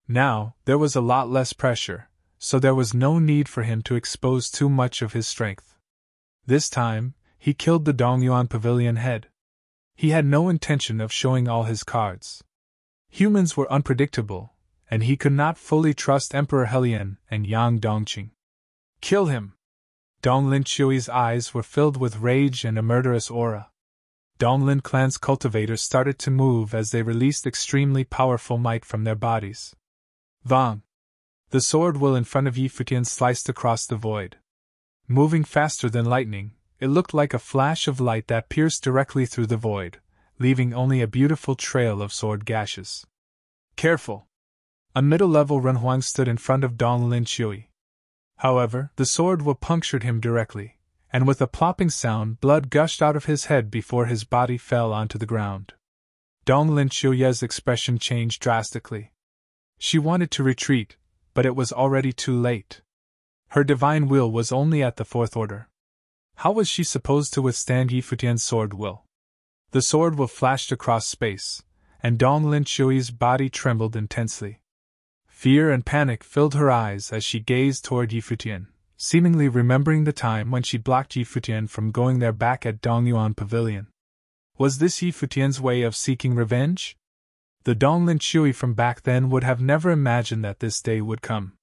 Now, there was a lot less pressure, so there was no need for him to expose too much of his strength. This time, he killed the Dongyuan Pavilion head. He had no intention of showing all his cards. Humans were unpredictable, and he could not fully trust Emperor Helion and Yang Dongqing. Kill him! Donglin Chui's eyes were filled with rage and a murderous aura. Donglin clan's cultivators started to move as they released extremely powerful might from their bodies. Vang! The sword will in front of Yi Futian sliced across the void. Moving faster than lightning, it looked like a flash of light that pierced directly through the void, leaving only a beautiful trail of sword gashes. Careful! A middle-level Renhuang stood in front of Donglin Chui. However, the sword will punctured him directly, and with a plopping sound, blood gushed out of his head before his body fell onto the ground. Donglin Chuye's expression changed drastically. She wanted to retreat, but it was already too late. Her divine will was only at the 4th order. How was she supposed to withstand Yi Futian's sword will? The sword will flashed across space, and Donglin Chui's body trembled intensely. Fear and panic filled her eyes as she gazed toward Yi Futian, seemingly remembering the time when she blocked Yi Futian from going there back at Dongyuan Pavilion. Was this Yi Futian's way of seeking revenge? The Donglin Chui from back then would have never imagined that this day would come.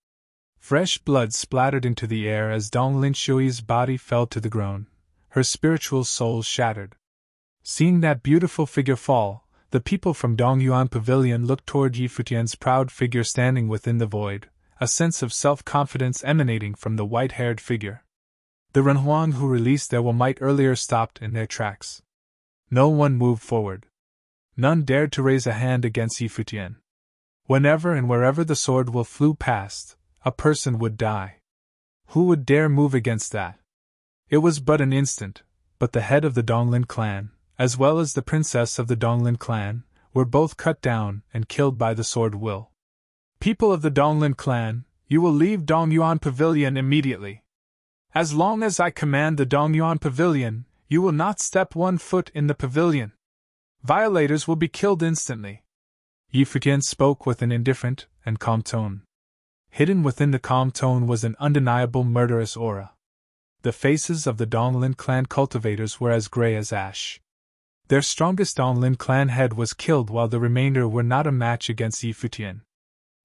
Fresh blood splattered into the air as Donglin Chui's body fell to the ground, her spiritual soul shattered. Seeing that beautiful figure fall, the people from Dongyuan Pavilion looked toward Yi Futian's proud figure standing within the void, a sense of self-confidence emanating from the white-haired figure. The Renhuang who released their will might earlier stopped in their tracks. No one moved forward. None dared to raise a hand against Yi Futian. Whenever and wherever the sword will flew past, a person would die. Who would dare move against that? It was but an instant, but the head of the Donglin clan, as well as the princess of the Donglin clan, were both cut down and killed by the sword will. People of the Donglin clan, you will leave Dongyuan Pavilion immediately. As long as I command the Dongyuan Pavilion, you will not step 1 foot in the pavilion. Violators will be killed instantly. Yi Futian spoke with an indifferent and calm tone. Hidden within the calm tone was an undeniable murderous aura. The faces of the Donglin clan cultivators were as gray as ash. Their strongest Donglin clan head was killed while the remainder were not a match against Yi Futian.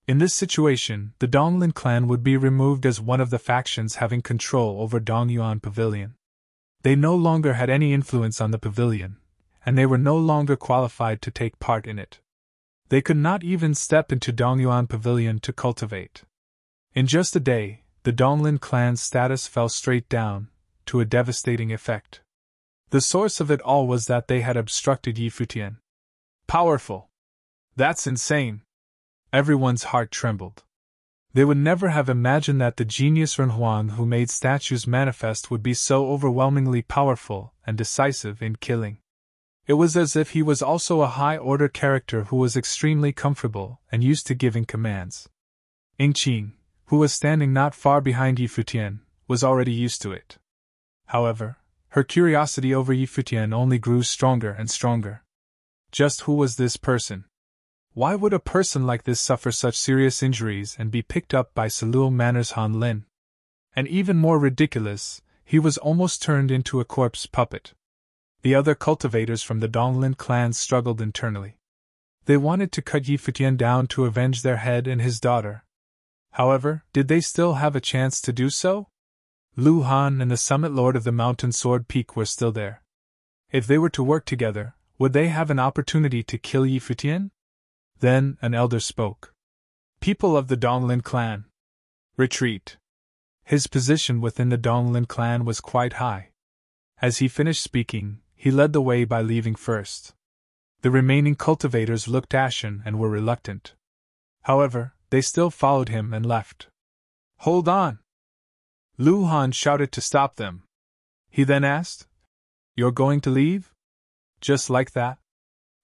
In this situation, the Donglin clan would be removed as one of the factions having control over Dongyuan Pavilion. They no longer had any influence on the pavilion, and they were no longer qualified to take part in it. They could not even step into Dongyuan Pavilion to cultivate. In just a day, the Donglin clan's status fell straight down, to a devastating effect. The source of it all was that they had obstructed Yi Futian. Powerful! That's insane! Everyone's heart trembled. They would never have imagined that the genius Renhuang who made statues manifest would be so overwhelmingly powerful and decisive in killing. It was as if he was also a high-order character who was extremely comfortable and used to giving commands. Ingqing, who was standing not far behind Yi Futian, was already used to it. However, Her curiosity over Yi Futian only grew stronger and stronger. Just who was this person? Why would a person like this suffer such serious injuries and be picked up by Salul Manor's Han Lin? And even more ridiculous, he was almost turned into a corpse puppet. The other cultivators from the Donglin clan struggled internally. They wanted to cut Yi Futian down to avenge their head and his daughter. However, did they still have a chance to do so? Lu Han and the Summit Lord of the Mountain Sword Peak were still there. If they were to work together, would they have an opportunity to kill Yi Futian? Then an elder spoke. People of the Donglin clan, retreat. His position within the Donglin clan was quite high. As he finished speaking, he led the way by leaving first. The remaining cultivators looked ashen and were reluctant. However, they still followed him and left. Hold on! Lu Han shouted to stop them. He then asked, You're going to leave? Just like that?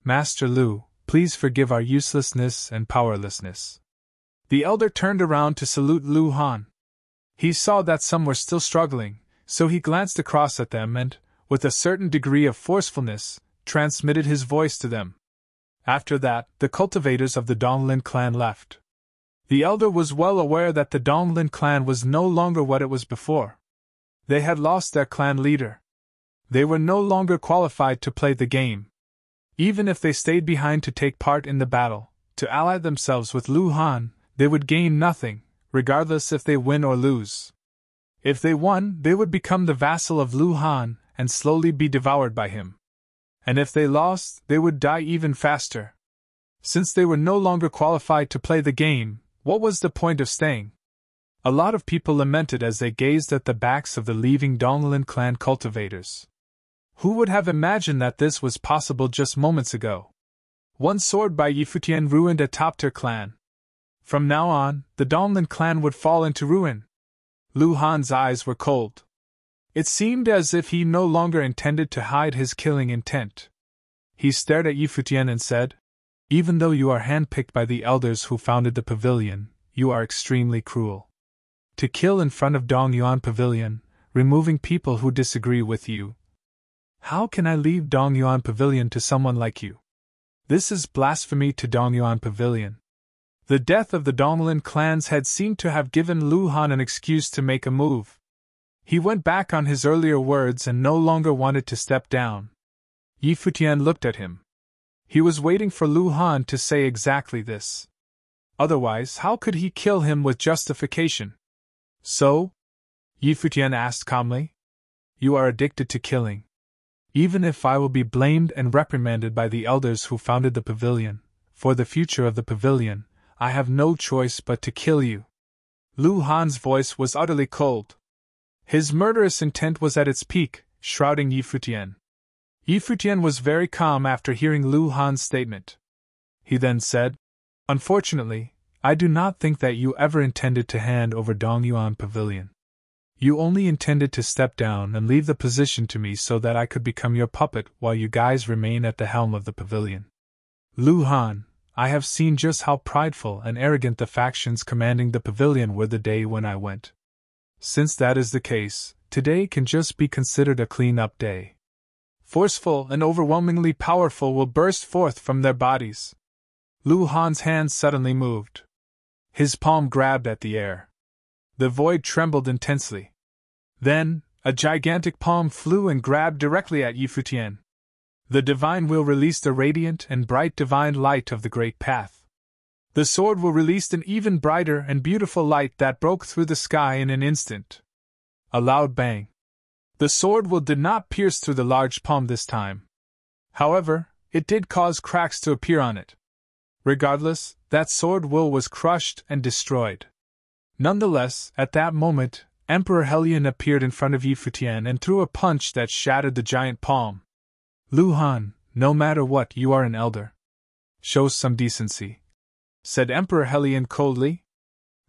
Master Lu, please forgive our uselessness and powerlessness. The elder turned around to salute Lu Han. He saw that some were still struggling, so he glanced across at them and, with a certain degree of forcefulness, transmitted his voice to them. After that, the cultivators of the Donglin clan left. The elder was well aware that the Donglin clan was no longer what it was before. They had lost their clan leader. They were no longer qualified to play the game. Even if they stayed behind to take part in the battle, to ally themselves with Lu Han, they would gain nothing, regardless if they win or lose. If they won, they would become the vassal of Lu Han and slowly be devoured by him. And if they lost, they would die even faster. Since they were no longer qualified to play the game, what was the point of staying? A lot of people lamented as they gazed at the backs of the leaving Donglin clan cultivators. Who would have imagined that this was possible just moments ago? One sword by Yi Futian ruined a top-tier clan. From now on, the Donglin clan would fall into ruin. Lu Han's eyes were cold. It seemed as if he no longer intended to hide his killing intent. He stared at Yi Futian and said, Even though you are handpicked by the elders who founded the pavilion, you are extremely cruel. To kill in front of Dongyuan Pavilion, removing people who disagree with you. How can I leave Dongyuan Pavilion to someone like you? This is blasphemy to Dongyuan Pavilion. The death of the Donglin clans had seemed to have given Lu Han an excuse to make a move. He went back on his earlier words and no longer wanted to step down. Yi Futian looked at him. He was waiting for Lu Han to say exactly this. Otherwise, how could he kill him with justification? So? Yi Futian asked calmly. You are addicted to killing. Even if I will be blamed and reprimanded by the elders who founded the pavilion, for the future of the pavilion, I have no choice but to kill you. Lu Han's voice was utterly cold. His murderous intent was at its peak, shrouding Yi Futian. Yi Futian was very calm after hearing Lu Han's statement. He then said, Unfortunately, I do not think that you ever intended to hand over Dongyuan Pavilion. You only intended to step down and leave the position to me so that I could become your puppet while you guys remain at the helm of the pavilion. Lu Han, I have seen just how prideful and arrogant the factions commanding the pavilion were the day when I went. Since that is the case, today can just be considered a clean-up day. Forceful and overwhelmingly powerful will burst forth from their bodies. Lu Han's hands suddenly moved. His palm grabbed at the air. The void trembled intensely. Then, a gigantic palm flew and grabbed directly at Yi Futian. The divine will released the radiant and bright divine light of the great path. The sword will released an even brighter and beautiful light that broke through the sky in an instant. A loud bang. The sword will did not pierce through the large palm this time. However, it did cause cracks to appear on it. Regardless, that sword will was crushed and destroyed. Nonetheless, at that moment, Emperor Helion appeared in front of Yi Futian and threw a punch that shattered the giant palm. Lu Han, no matter what, you are an elder. Show some decency, said Emperor Helion coldly.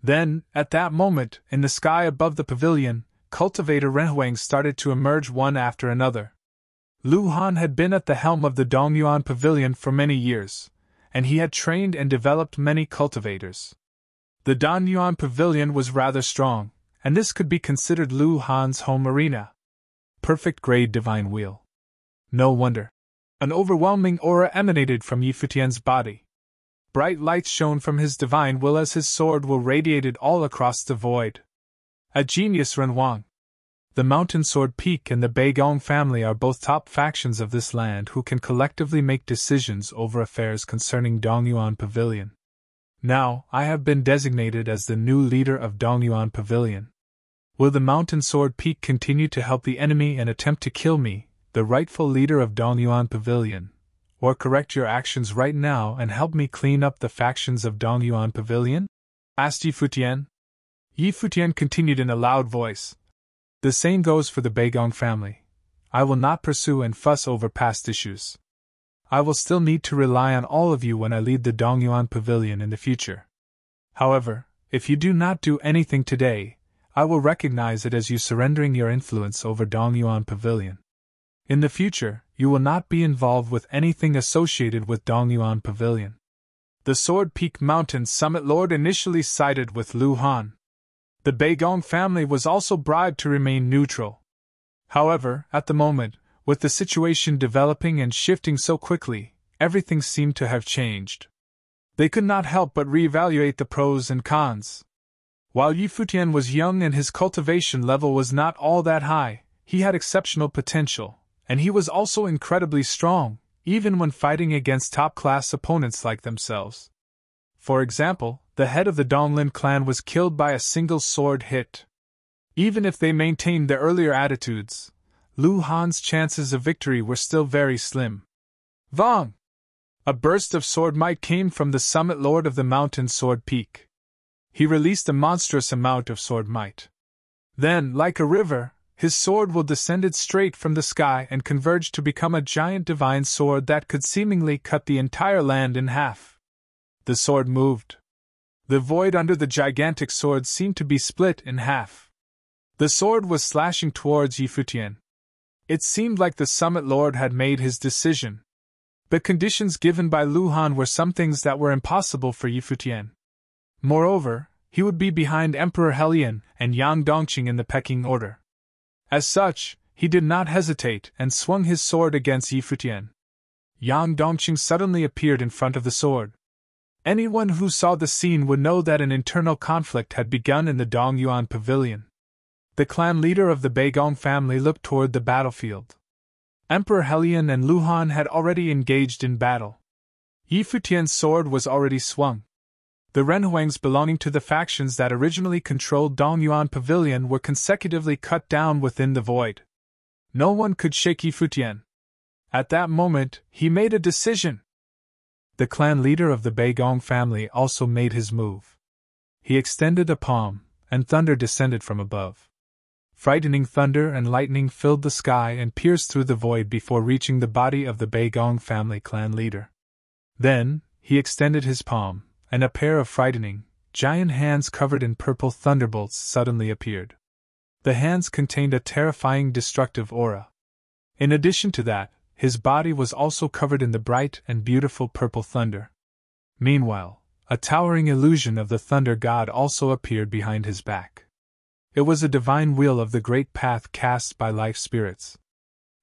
Then, at that moment, in the sky above the pavilion, cultivator Renhuang started to emerge one after another. Lu Han had been at the helm of the Dongyuan Pavilion for many years, and he had trained and developed many cultivators. The Dongyuan Pavilion was rather strong, and this could be considered Lu Han's home arena. perfect grade divine wheel. No wonder. An overwhelming aura emanated from Yi Futian's body. Bright lights shone from his divine will as his sword will radiated all across the void. A genius Ren Wang. The Mountain Sword Peak and the Beigong family are both top factions of this land who can collectively make decisions over affairs concerning Dongyuan Pavilion. Now, I have been designated as the new leader of Dongyuan Pavilion. Will the Mountain Sword Peak continue to help the enemy and attempt to kill me, the rightful leader of Dongyuan Pavilion, or correct your actions right now and help me clean up the factions of Dongyuan Pavilion? Asked Yi Futian. Yi Futian continued in a loud voice. The same goes for the Beigong family. I will not pursue and fuss over past issues. I will still need to rely on all of you when I lead the Dongyuan Pavilion in the future. However, if you do not do anything today, I will recognize it as you surrendering your influence over Dongyuan Pavilion. In the future, you will not be involved with anything associated with Dongyuan Pavilion. The Sword Peak Mountain Summit Lord initially sided with Lu Han. The Beigong family was also bribed to remain neutral. However, at the moment, with the situation developing and shifting so quickly, everything seemed to have changed. They could not help but reevaluate the pros and cons. While Yi Futian was young and his cultivation level was not all that high, he had exceptional potential, and he was also incredibly strong, even when fighting against top-class opponents like themselves. For example, the head of the Donglin clan was killed by a single sword hit. Even if they maintained their earlier attitudes, Lu Han's chances of victory were still very slim. Vong! A burst of sword might came from the summit lord of the Mountain Sword Peak. He released a monstrous amount of sword might. Then, like a river, his sword will descended straight from the sky and converged to become a giant divine sword that could seemingly cut the entire land in half. The sword moved. The void under the gigantic sword seemed to be split in half. The sword was slashing towards Yi Futian. It seemed like the Summit Lord had made his decision. The conditions given by Lu Han were some things that were impossible for Yi Futian. Moreover, he would be behind Emperor Helian and Yang Dongqing in the pecking order. As such, he did not hesitate and swung his sword against Yi Futian. Yang Dongqing suddenly appeared in front of the sword. Anyone who saw the scene would know that an internal conflict had begun in the Dongyuan Pavilion. The clan leader of the Beigong family looked toward the battlefield. Emperor Helian and Lu Han had already engaged in battle. Yi Futian's sword was already swung. The Renhuangs belonging to the factions that originally controlled Dongyuan Pavilion were consecutively cut down within the void. No one could shake Yi Futian. At that moment, he made a decision. The clan leader of the Beigong family also made his move. He extended a palm, and thunder descended from above. Frightening thunder and lightning filled the sky and pierced through the void before reaching the body of the Beigong family clan leader. Then, he extended his palm, and a pair of frightening, giant hands covered in purple thunderbolts suddenly appeared. The hands contained a terrifying destructive aura. In addition to that, his body was also covered in the bright and beautiful purple thunder. Meanwhile, a towering illusion of the thunder god also appeared behind his back. It was a divine wheel of the great path cast by life spirits.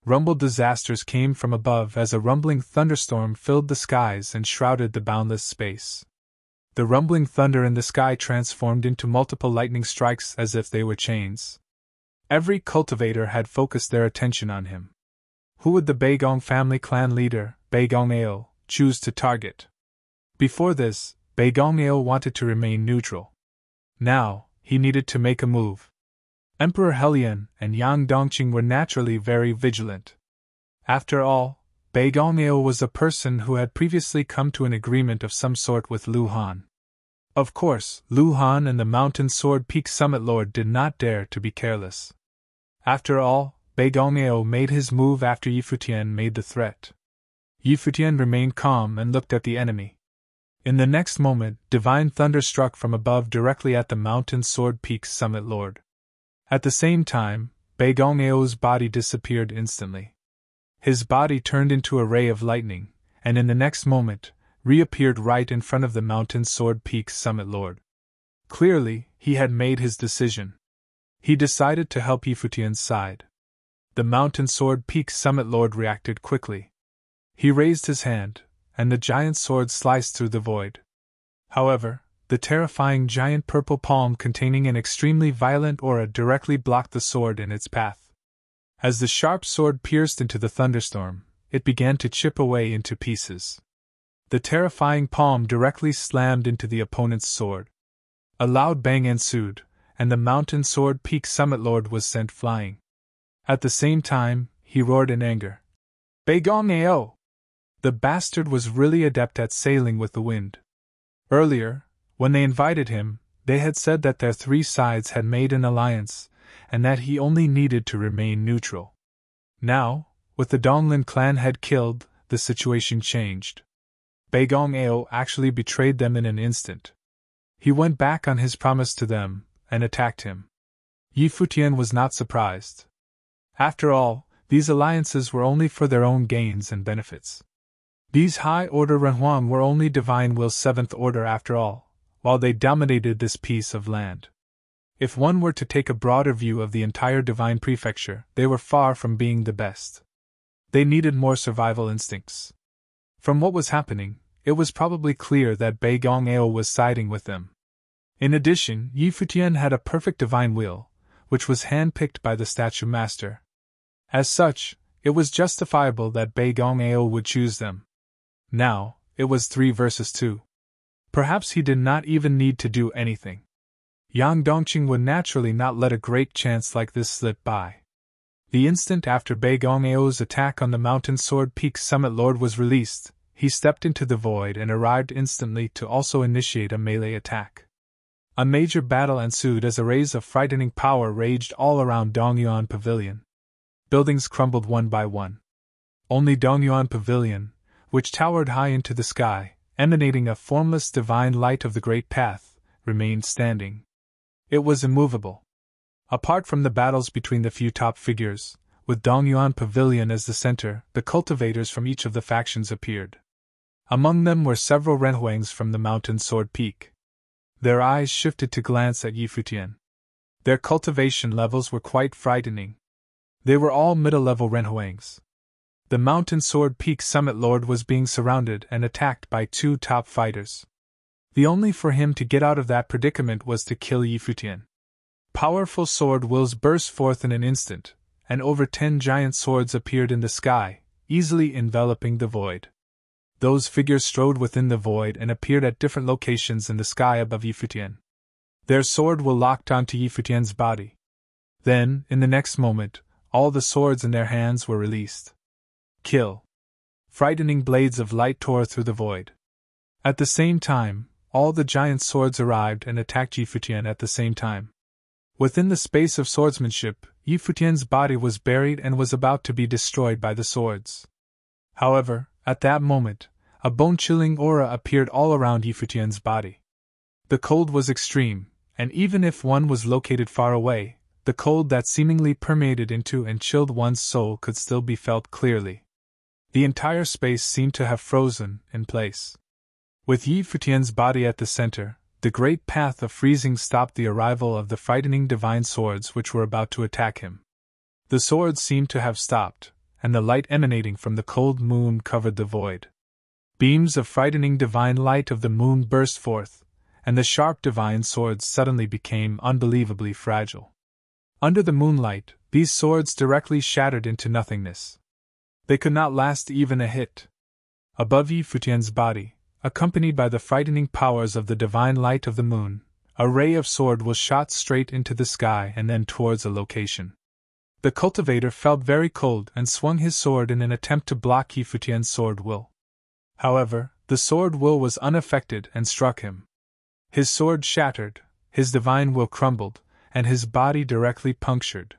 Rumbled disasters came from above as a rumbling thunderstorm filled the skies and shrouded the boundless space. The rumbling thunder in the sky transformed into multiple lightning strikes as if they were chains. Every cultivator had focused their attention on him. Who would the Beigong family clan leader, Beigong Ao, choose to target? Before this, Beigong Ao wanted to remain neutral. Now, he needed to make a move. Emperor Helian and Yang Dongqing were naturally very vigilant. After all, Beigong Ao was a person who had previously come to an agreement of some sort with Lu Han. Of course, Lu Han and the Mountain Sword Peak Summit Lord did not dare to be careless. After all, Beigong Ao made his move after Yi Futian made the threat. Yi Futian remained calm and looked at the enemy. In the next moment, divine thunder struck from above directly at the Mountain Sword Peak Summit Lord. At the same time, Beigong Ao's body disappeared instantly. His body turned into a ray of lightning, and in the next moment, reappeared right in front of the Mountain Sword Peak Summit Lord. Clearly, he had made his decision. He decided to help Yi Futian's side. The mountain sword peak summit lord reacted quickly. He raised his hand, and the giant sword sliced through the void. However, the terrifying giant purple palm containing an extremely violent aura directly blocked the sword in its path. As the sharp sword pierced into the thunderstorm, it began to chip away into pieces. The terrifying palm directly slammed into the opponent's sword. A loud bang ensued, and the mountain sword peak summit lord was sent flying. At the same time, he roared in anger. Begone Ao! The bastard was really adept at sailing with the wind. Earlier, when they invited him, they had said that their three sides had made an alliance, and that he only needed to remain neutral. Now, with the Donglin clan had killed, the situation changed. Begone Ao actually betrayed them in an instant. He went back on his promise to them, and attacked him. Futian was not surprised. After all, these alliances were only for their own gains and benefits. These high-order Renhuang were only Divine Will's 7th order after all, while they dominated this piece of land. If one were to take a broader view of the entire Divine Prefecture, they were far from being the best. They needed more survival instincts. From what was happening, it was probably clear that Begone Ao was siding with them. In addition, Futian had a perfect Divine Will, which was hand-picked by the Statue Master. As such, it was justifiable that Begone Ao would choose them. Now, it was 3 versus 2. Perhaps he did not even need to do anything. Yang Dongqing would naturally not let a great chance like this slip by. The instant after Begone Ao's attack on the mountain sword peak summit lord was released, he stepped into the void and arrived instantly to also initiate a melee attack. A major battle ensued as arrays of frightening power raged all around Dongyuan Pavilion. Buildings crumbled one by one. Only Dongyuan Pavilion, which towered high into the sky, emanating a formless divine light of the Great Path, remained standing. It was immovable. Apart from the battles between the few top figures, with Dongyuan Pavilion as the center, the cultivators from each of the factions appeared. Among them were several Renhuangs from the mountain sword peak. Their eyes shifted to glance at Futian. Their cultivation levels were quite frightening. They were all middle-level Renhuangs. The mountain sword peak summit lord was being surrounded and attacked by 2 top fighters. The only for him to get out of that predicament was to kill Futian. Powerful sword wills burst forth in an instant, and over 10 giant swords appeared in the sky, easily enveloping the void. Those figures strode within the void and appeared at different locations in the sky above Futian. Their sword will locked onto Futian's body. Then, in the next moment, all the swords in their hands were released. Kill! Frightening blades of light tore through the void. At the same time, all the giant swords arrived and attacked Futian at the same time. Within the space of swordsmanship, Futian's body was buried and was about to be destroyed by the swords. However, at that moment, a bone-chilling aura appeared all around Futian's body. The cold was extreme, and even if one was located far away, the cold that seemingly permeated into and chilled one's soul could still be felt clearly. The entire space seemed to have frozen in place. With Futian's body at the center, the great path of freezing stopped the arrival of the frightening divine swords which were about to attack him. The swords seemed to have stopped, and the light emanating from the cold moon covered the void. Beams of frightening divine light of the moon burst forth, and the sharp divine swords suddenly became unbelievably fragile. Under the moonlight, these swords directly shattered into nothingness. They could not last even a hit. Above Futian's body, accompanied by the frightening powers of the divine light of the moon, a ray of sword was shot straight into the sky and then towards a location. The cultivator felt very cold and swung his sword in an attempt to block Futian's sword will. However, the sword will was unaffected and struck him. His sword shattered, his divine will crumbled, and his body directly punctured.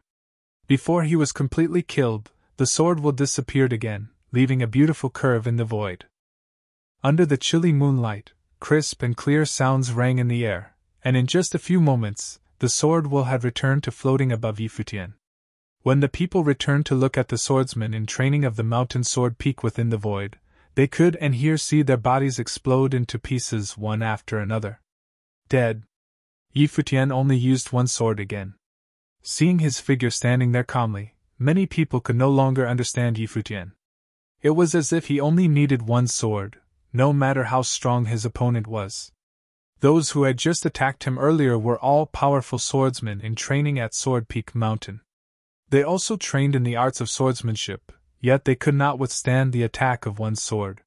Before he was completely killed, the sword will disappeared again, leaving a beautiful curve in the void. Under the chilly moonlight, crisp and clear sounds rang in the air, and in just a few moments, the sword will had returned to floating above Futian. When the people returned to look at the swordsmen in training of the mountain sword peak within the void, they could and here see their bodies explode into pieces one after another. Dead. Futian only used one sword again. Seeing his figure standing there calmly, many people could no longer understand Yi Futian. It was as if he only needed one sword, no matter how strong his opponent was. Those who had just attacked him earlier were all powerful swordsmen in training at Sword Peak Mountain. They also trained in the arts of swordsmanship, yet they could not withstand the attack of one sword.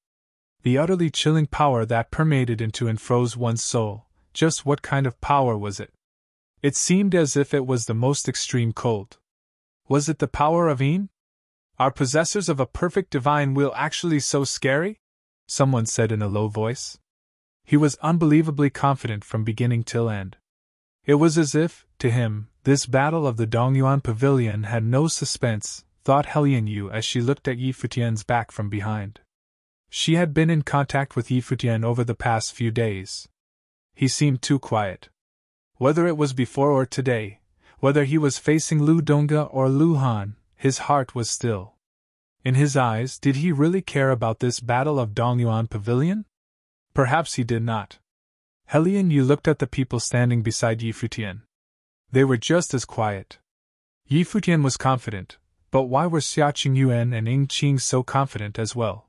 The utterly chilling power that permeated into and froze one's soul, just what kind of power was it? It seemed as if it was the most extreme cold. Was it the power of Yin? Are possessors of a perfect divine will actually so scary? Someone said in a low voice. He was unbelievably confident from beginning till end. It was as if, to him, this battle of the Dongyuan Pavilion had no suspense, thought Helian Yu as she looked at Yi Futian's back from behind. She had been in contact with Yi Futian over the past few days. He seemed too quiet. Whether it was before or today, whether he was facing Lu Dongge or Lu Han, his heart was still. In his eyes, did he really care about this battle of Dongyuan Pavilion? Perhaps he did not. Helian Yu looked at the people standing beside Yi Futian. They were just as quiet. Yi Futian was confident, but why were Xiaqing Yuan and Ying Qing so confident as well?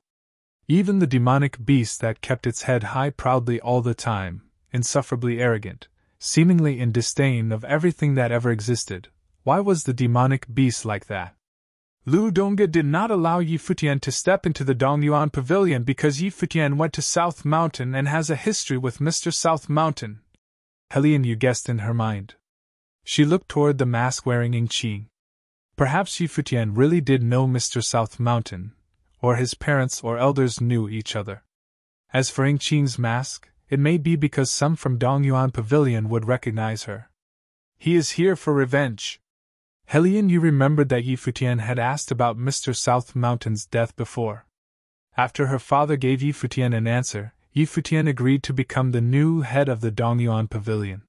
Even the demonic beast that kept its head high proudly all the time, insufferably arrogant, seemingly in disdain of everything that ever existed, why was the demonic beast like that? Lu Dongge did not allow Yi Futian to step into the Dongyuan Pavilion because Yi Futian went to South Mountain and has a history with Mr. South Mountain. Helian Yu guessed in her mind. She looked toward the mask-wearing Ying Qing. Perhaps Yi Futian really did know Mr. South Mountain, or his parents or elders knew each other. As for Ying Qing's mask, it may be because some from Dongyuan Pavilion would recognize her. He is here for revenge. Helian Yu remembered that Yi Futian had asked about Mr. South Mountain's death before. After her father gave Yi Futian an answer, Yi Futian agreed to become the new head of the Dongyuan Pavilion.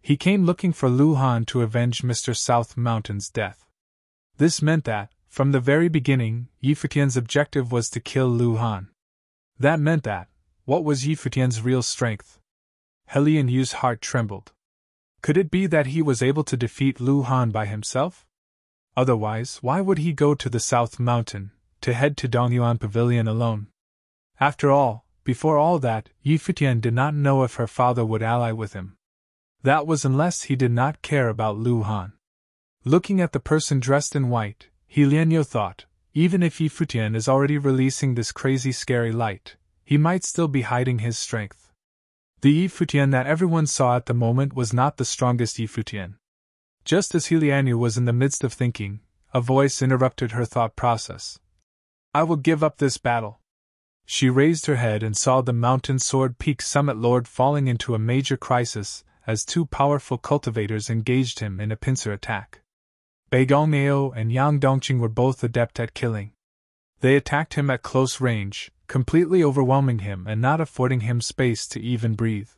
He came looking for Lu Han to avenge Mr. South Mountain's death. This meant that, from the very beginning, Yi Futian's objective was to kill Lu Han. That meant that, what was Yi Futian's real strength? Helian Yu's heart trembled. Could it be that he was able to defeat Lu Han by himself? Otherwise, why would he go to the South Mountain, to head to Dongyuan Pavilion alone? After all, before all that, Yi Futian did not know if her father would ally with him. That was unless he did not care about Lu Han. Looking at the person dressed in white, Helian Yu thought, even if Yi Futian is already releasing this crazy scary light, he might still be hiding his strength. The Yi Futian that everyone saw at the moment was not the strongest Yi Futian. Just as Helian Yu was in the midst of thinking, a voice interrupted her thought process. I will give up this battle. She raised her head and saw the mountain Sword Peak Summit Lord falling into a major crisis as two powerful cultivators engaged him in a pincer attack. Bai Gongao and Yang Dongqing were both adept at killing. They attacked him at close range, completely overwhelming him and not affording him space to even breathe.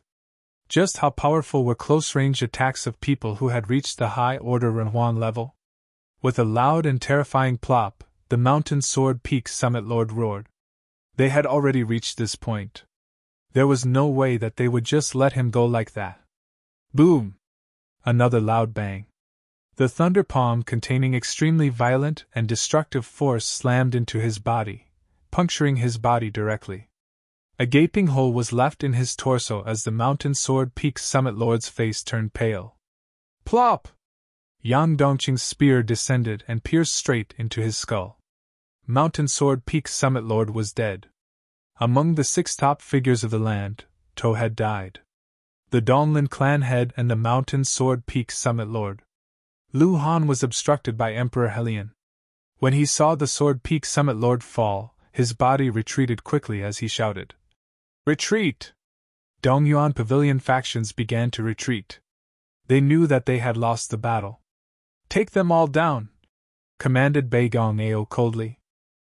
Just how powerful were close-range attacks of people who had reached the high-order Renhuan level? With a loud and terrifying plop, the mountain Sword Peak Summit Lord roared. They had already reached this point. There was no way that they would just let him go like that. Boom! Another loud bang. The thunder palm containing extremely violent and destructive force slammed into his body, puncturing his body directly. A gaping hole was left in his torso as the mountain Sword Peak Summit Lord's face turned pale. Plop! Yang Dongqing's spear descended and pierced straight into his skull. Mountain Sword Peak Summit Lord was dead. Among the 6 top figures of the land, To had died. The Donglin clan head and the mountain Sword Peak Summit Lord. Lu Han was obstructed by Emperor Helian. When he saw the Sword Peak Summit Lord fall, his body retreated quickly as he shouted. Retreat! Dongyuan Pavilion factions began to retreat. They knew that they had lost the battle. Take them all down! Commanded Bai Gongao coldly.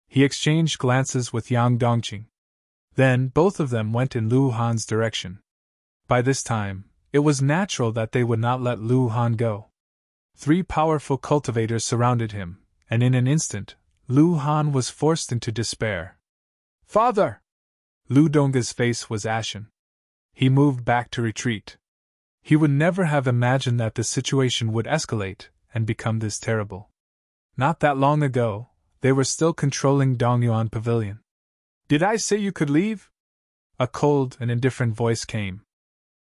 He exchanged glances with Yang Dongqing. Then both of them went in Lu Han's direction. By this time, it was natural that they would not let Lu Han go. 3 powerful cultivators surrounded him, and in an instant, Lu Han was forced into despair. Father! Lu Dongge's face was ashen. He moved back to retreat. He would never have imagined that the situation would escalate and become this terrible. Not that long ago, they were still controlling Dongyuan Pavilion. Did I say you could leave? A cold and indifferent voice came.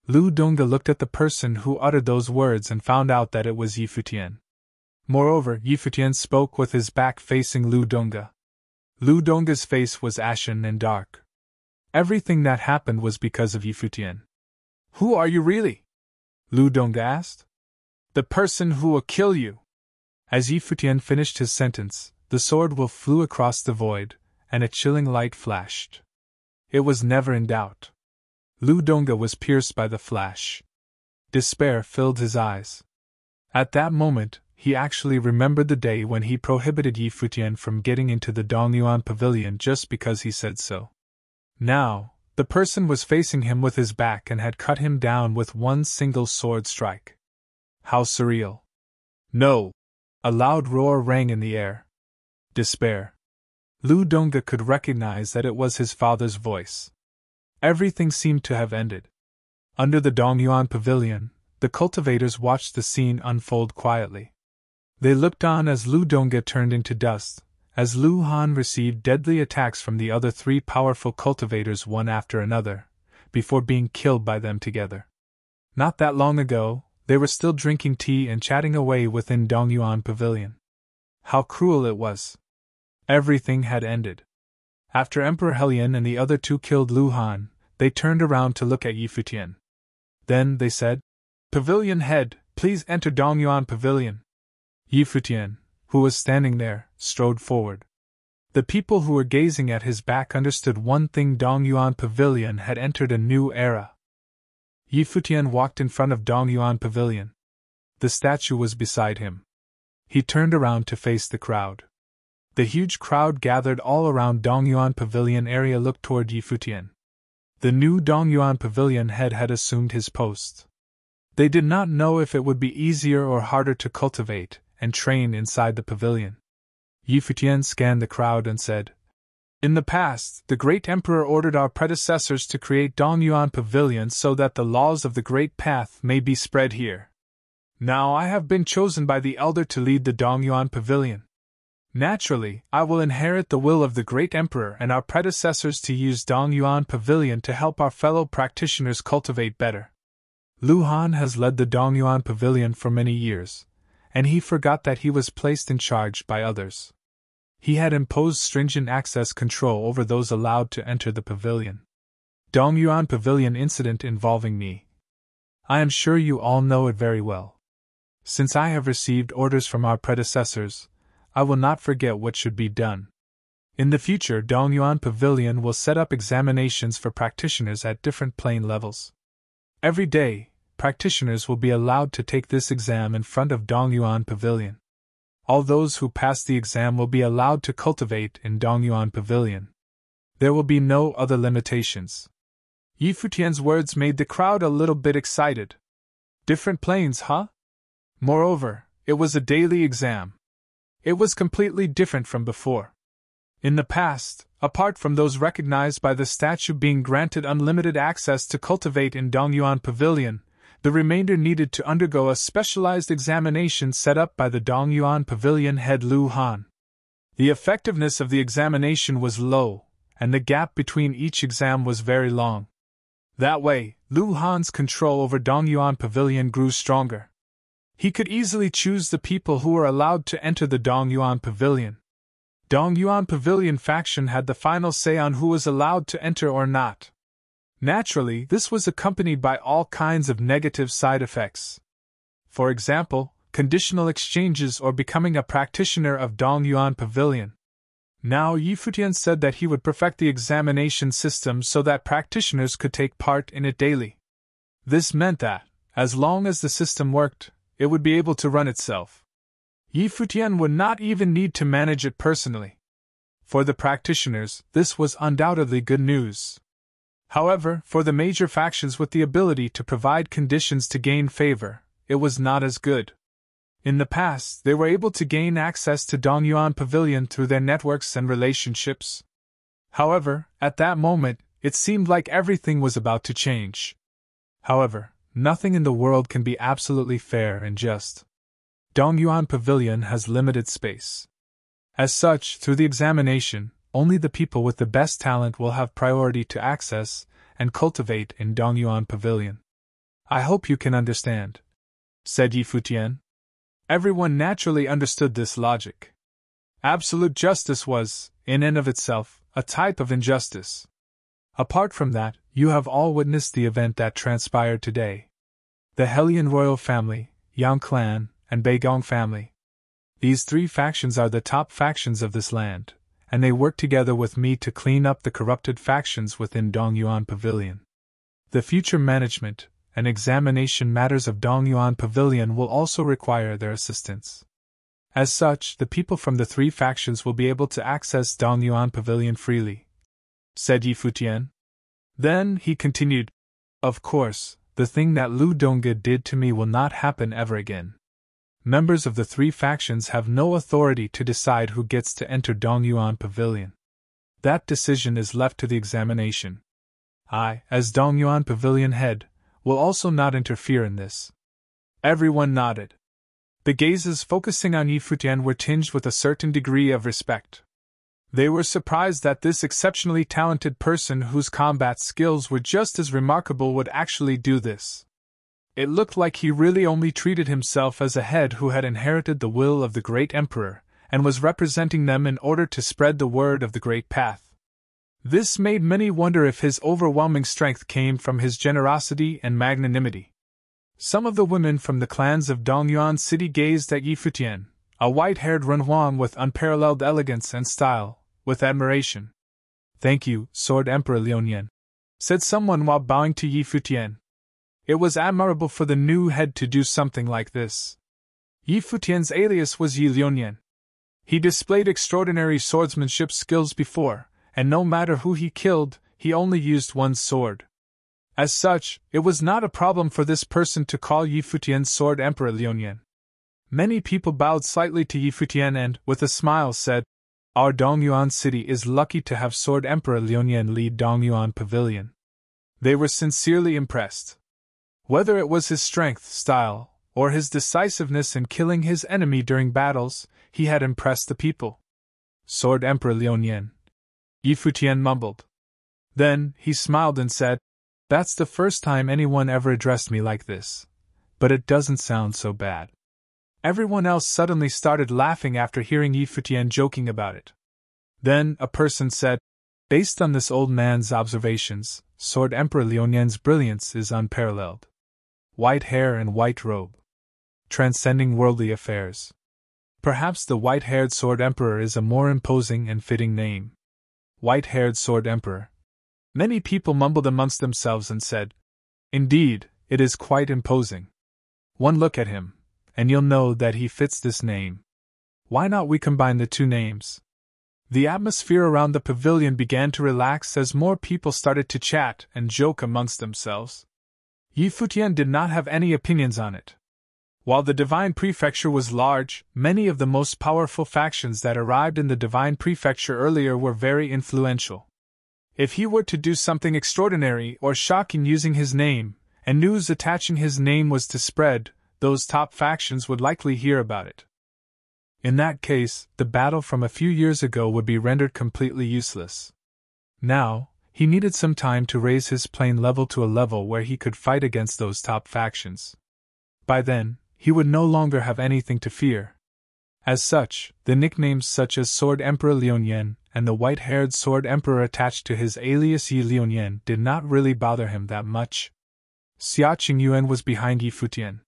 Lu Donga looked at the person who uttered those words and found out that it was Yi Futian. Moreover, Yi Futian spoke with his back facing Lu Donga. Lu Donga's face was ashen and dark. Everything that happened was because of Yi Futian. Who are you really? Lu Donga asked. The person who will kill you. As Yi Futian finished his sentence, the sword will flew across the void, and a chilling light flashed. It was never in doubt. Lu Donga was pierced by the flash. Despair filled his eyes. At that moment, he actually remembered the day when he prohibited Yi Futian from getting into the Dongyuan Pavilion just because he said so. Now, the person was facing him with his back and had cut him down with one single sword strike. How surreal. No! A loud roar rang in the air. Despair. Lu Donga could recognize that it was his father's voice. Everything seemed to have ended. Under the Dongyuan Pavilion, the cultivators watched the scene unfold quietly. They looked on as Lu Donga turned into dust, as Lu Han received deadly attacks from the other three powerful cultivators one after another, before being killed by them together. Not that long ago, they were still drinking tea and chatting away within Dongyuan Pavilion. How cruel it was. Everything had ended. After Emperor Helian and the other two killed Lu Han, they turned around to look at Yi Futian. Then they said, Pavilion head, please enter Dongyuan Pavilion. Yi Futian, who was standing there, strode forward. The people who were gazing at his back understood one thing: Dongyuan Pavilion had entered a new era. Yi Futian walked in front of Dongyuan Pavilion. The statue was beside him. He turned around to face the crowd. The huge crowd gathered all around Dongyuan Pavilion area looked toward Yi Futian. The new Dongyuan Pavilion head had assumed his post. They did not know if it would be easier or harder to cultivate and train inside the pavilion. Yi Futian scanned the crowd and said, In the past, the great emperor ordered our predecessors to create Dongyuan Pavilion so that the laws of the Great Path may be spread here. Now I have been chosen by the elder to lead the Dongyuan Pavilion. Naturally, I will inherit the will of the great emperor and our predecessors to use Dongyuan Pavilion to help our fellow practitioners cultivate better. Lu Han has led the Dongyuan Pavilion for many years, and he forgot that he was placed in charge by others. He had imposed stringent access control over those allowed to enter the pavilion. Dongyuan Pavilion incident involving me. I am sure you all know it very well. Since I have received orders from our predecessors, I will not forget what should be done. In the future, Dongyuan Pavilion will set up examinations for practitioners at different plane levels. Every day, practitioners will be allowed to take this exam in front of Dongyuan Pavilion. All those who pass the exam will be allowed to cultivate in Dongyuan Pavilion. There will be no other limitations. Yi Futian's words made the crowd a little bit excited. Different planes, huh? Moreover, it was a daily exam. It was completely different from before. In the past, apart from those recognized by the statue being granted unlimited access to cultivate in Dongyuan Pavilion, the remainder needed to undergo a specialized examination set up by the Dongyuan Pavilion head Lu Han. The effectiveness of the examination was low, and the gap between each exam was very long. That way, Lu Han's control over Dongyuan Pavilion grew stronger. He could easily choose the people who were allowed to enter the Dongyuan Pavilion. Dongyuan Pavilion faction had the final say on who was allowed to enter or not. Naturally, this was accompanied by all kinds of negative side effects. For example, conditional exchanges or becoming a practitioner of Dongyuan Pavilion. Now Yi Futian said that he would perfect the examination system so that practitioners could take part in it daily. This meant that, as long as the system worked, it would be able to run itself. Yi Futian would not even need to manage it personally. For the practitioners, this was undoubtedly good news. However, for the major factions with the ability to provide conditions to gain favor, it was not as good. In the past, they were able to gain access to Dongyuan Pavilion through their networks and relationships. However, at that moment, it seemed like everything was about to change. However, nothing in the world can be absolutely fair and just. Dongyuan Pavilion has limited space. As such, through the examination, only the people with the best talent will have priority to access and cultivate in Dongyuan Pavilion. I hope you can understand, said Yi Futian. Everyone naturally understood this logic. Absolute justice was, in and of itself, a type of injustice. Apart from that, you have all witnessed the event that transpired today. The Hellion royal family, Yang clan, and Beigong family. These three factions are the top factions of this land, and they work together with me to clean up the corrupted factions within Dongyuan Pavilion. The future management and examination matters of Dongyuan Pavilion will also require their assistance. As such, the people from the three factions will be able to access Dongyuan Pavilion freely, said Yi Futian. Then, he continued, of course, the thing that Lu Dongge did to me will not happen ever again. Members of the three factions have no authority to decide who gets to enter Dongyuan Pavilion. That decision is left to the examination. I, as Dongyuan Pavilion head, will also not interfere in this. Everyone nodded. The gazes focusing on Yi Futian were tinged with a certain degree of respect. They were surprised that this exceptionally talented person whose combat skills were just as remarkable would actually do this. It looked like he really only treated himself as a head who had inherited the will of the great emperor, and was representing them in order to spread the word of the great path. This made many wonder if his overwhelming strength came from his generosity and magnanimity. Some of the women from the clans of Dongyuan City gazed at Yi Futian, a white-haired Renhuang with unparalleled elegance and style, with admiration. Thank you, Sword Emperor Liuyan, said someone while bowing to Yi Futian. It was admirable for the new head to do something like this. Yi Futian's alias was Yi Liuyan. He displayed extraordinary swordsmanship skills before, and no matter who he killed, he only used one sword. As such, it was not a problem for this person to call Yi Futian Sword Emperor Liuyan. Many people bowed slightly to Yi Futian and, with a smile, said, Our Dongyuan city is lucky to have Sword Emperor Liuyan lead Dongyuan Pavilion. They were sincerely impressed. Whether it was his strength, style, or his decisiveness in killing his enemy during battles, he had impressed the people. Sword Emperor Liuyan, Yi Futian mumbled. Then, he smiled and said, That's the first time anyone ever addressed me like this. But it doesn't sound so bad. Everyone else suddenly started laughing after hearing Yi Futian joking about it. Then, a person said, Based on this old man's observations, Sword Emperor Liuyan's brilliance is unparalleled. White hair and white robe. Transcending worldly affairs. Perhaps the white-haired Sword Emperor is a more imposing and fitting name. White-haired Sword Emperor. Many people mumbled amongst themselves and said, Indeed, it is quite imposing. One look at him, and you'll know that he fits this name. Why not we combine the two names? The atmosphere around the pavilion began to relax as more people started to chat and joke amongst themselves. Yi Futian did not have any opinions on it. While the Divine Prefecture was large, many of the most powerful factions that arrived in the Divine Prefecture earlier were very influential. If he were to do something extraordinary or shocking using his name, and news attaching his name was to spread, those top factions would likely hear about it. In that case, the battle from a few years ago would be rendered completely useless. Now, he needed some time to raise his plane level to a level where he could fight against those top factions. By then, he would no longer have anything to fear. As such, the nicknames such as Sword Emperor Liuyan and the white-haired Sword Emperor attached to his alias Yi Liuyan did not really bother him that much. Xia Qingyuan was behind Yi Futian.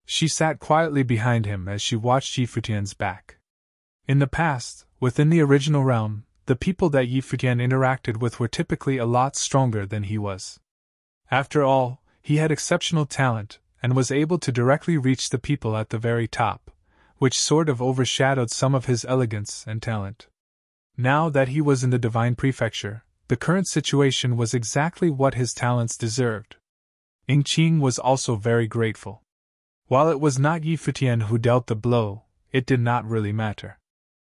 She sat quietly behind him as she watched Yi Futian's back. In the past, within the original realm, the people that Yi Futian interacted with were typically a lot stronger than he was. After all, he had exceptional talent, and was able to directly reach the people at the very top, which sort of overshadowed some of his elegance and talent. Now that he was in the Divine Prefecture, the current situation was exactly what his talents deserved. Ying Qing was also very grateful. While it was not Yi Futian who dealt the blow, it did not really matter.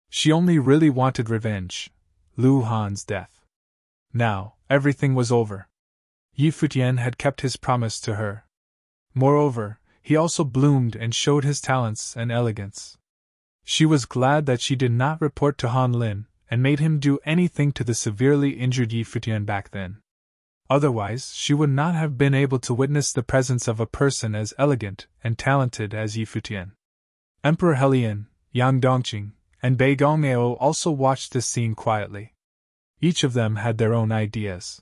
She only really wanted revenge, Lu Han's death. Now, everything was over. Yi Futian had kept his promise to her. Moreover, he also bloomed and showed his talents and elegance. She was glad that she did not report to Han Lin, and made him do anything to the severely injured Yi Futian back then. Otherwise, she would not have been able to witness the presence of a person as elegant and talented as Yi Futian. Emperor Helian, Yang Dongqing, and Bei Gongao also watched this scene quietly. Each of them had their own ideas.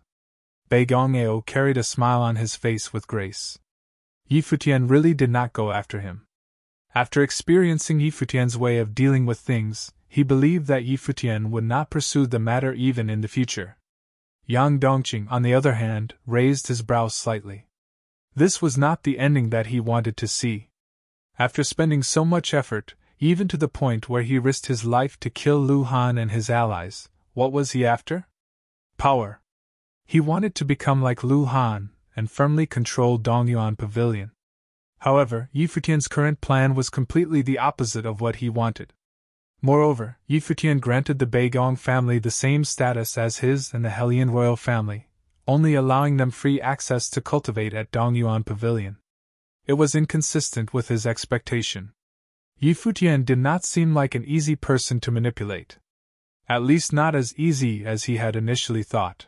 Bei Gongao carried a smile on his face with grace. Yi Futian really did not go after him. After experiencing Yi Futian's way of dealing with things, he believed that Yi Futian would not pursue the matter even in the future. Yang Dongqing, on the other hand, raised his brows slightly. This was not the ending that he wanted to see. After spending so much effort, even to the point where he risked his life to kill Lu Han and his allies, what was he after? Power. He wanted to become like Lu Han and firmly control Dongyuan Pavilion. However, Yi Futian's current plan was completely the opposite of what he wanted. Moreover, Yi Futian granted the Beigong family the same status as his and the Helian royal family, only allowing them free access to cultivate at Dongyuan Pavilion. It was inconsistent with his expectation. Yi Futian did not seem like an easy person to manipulate. At least not as easy as he had initially thought.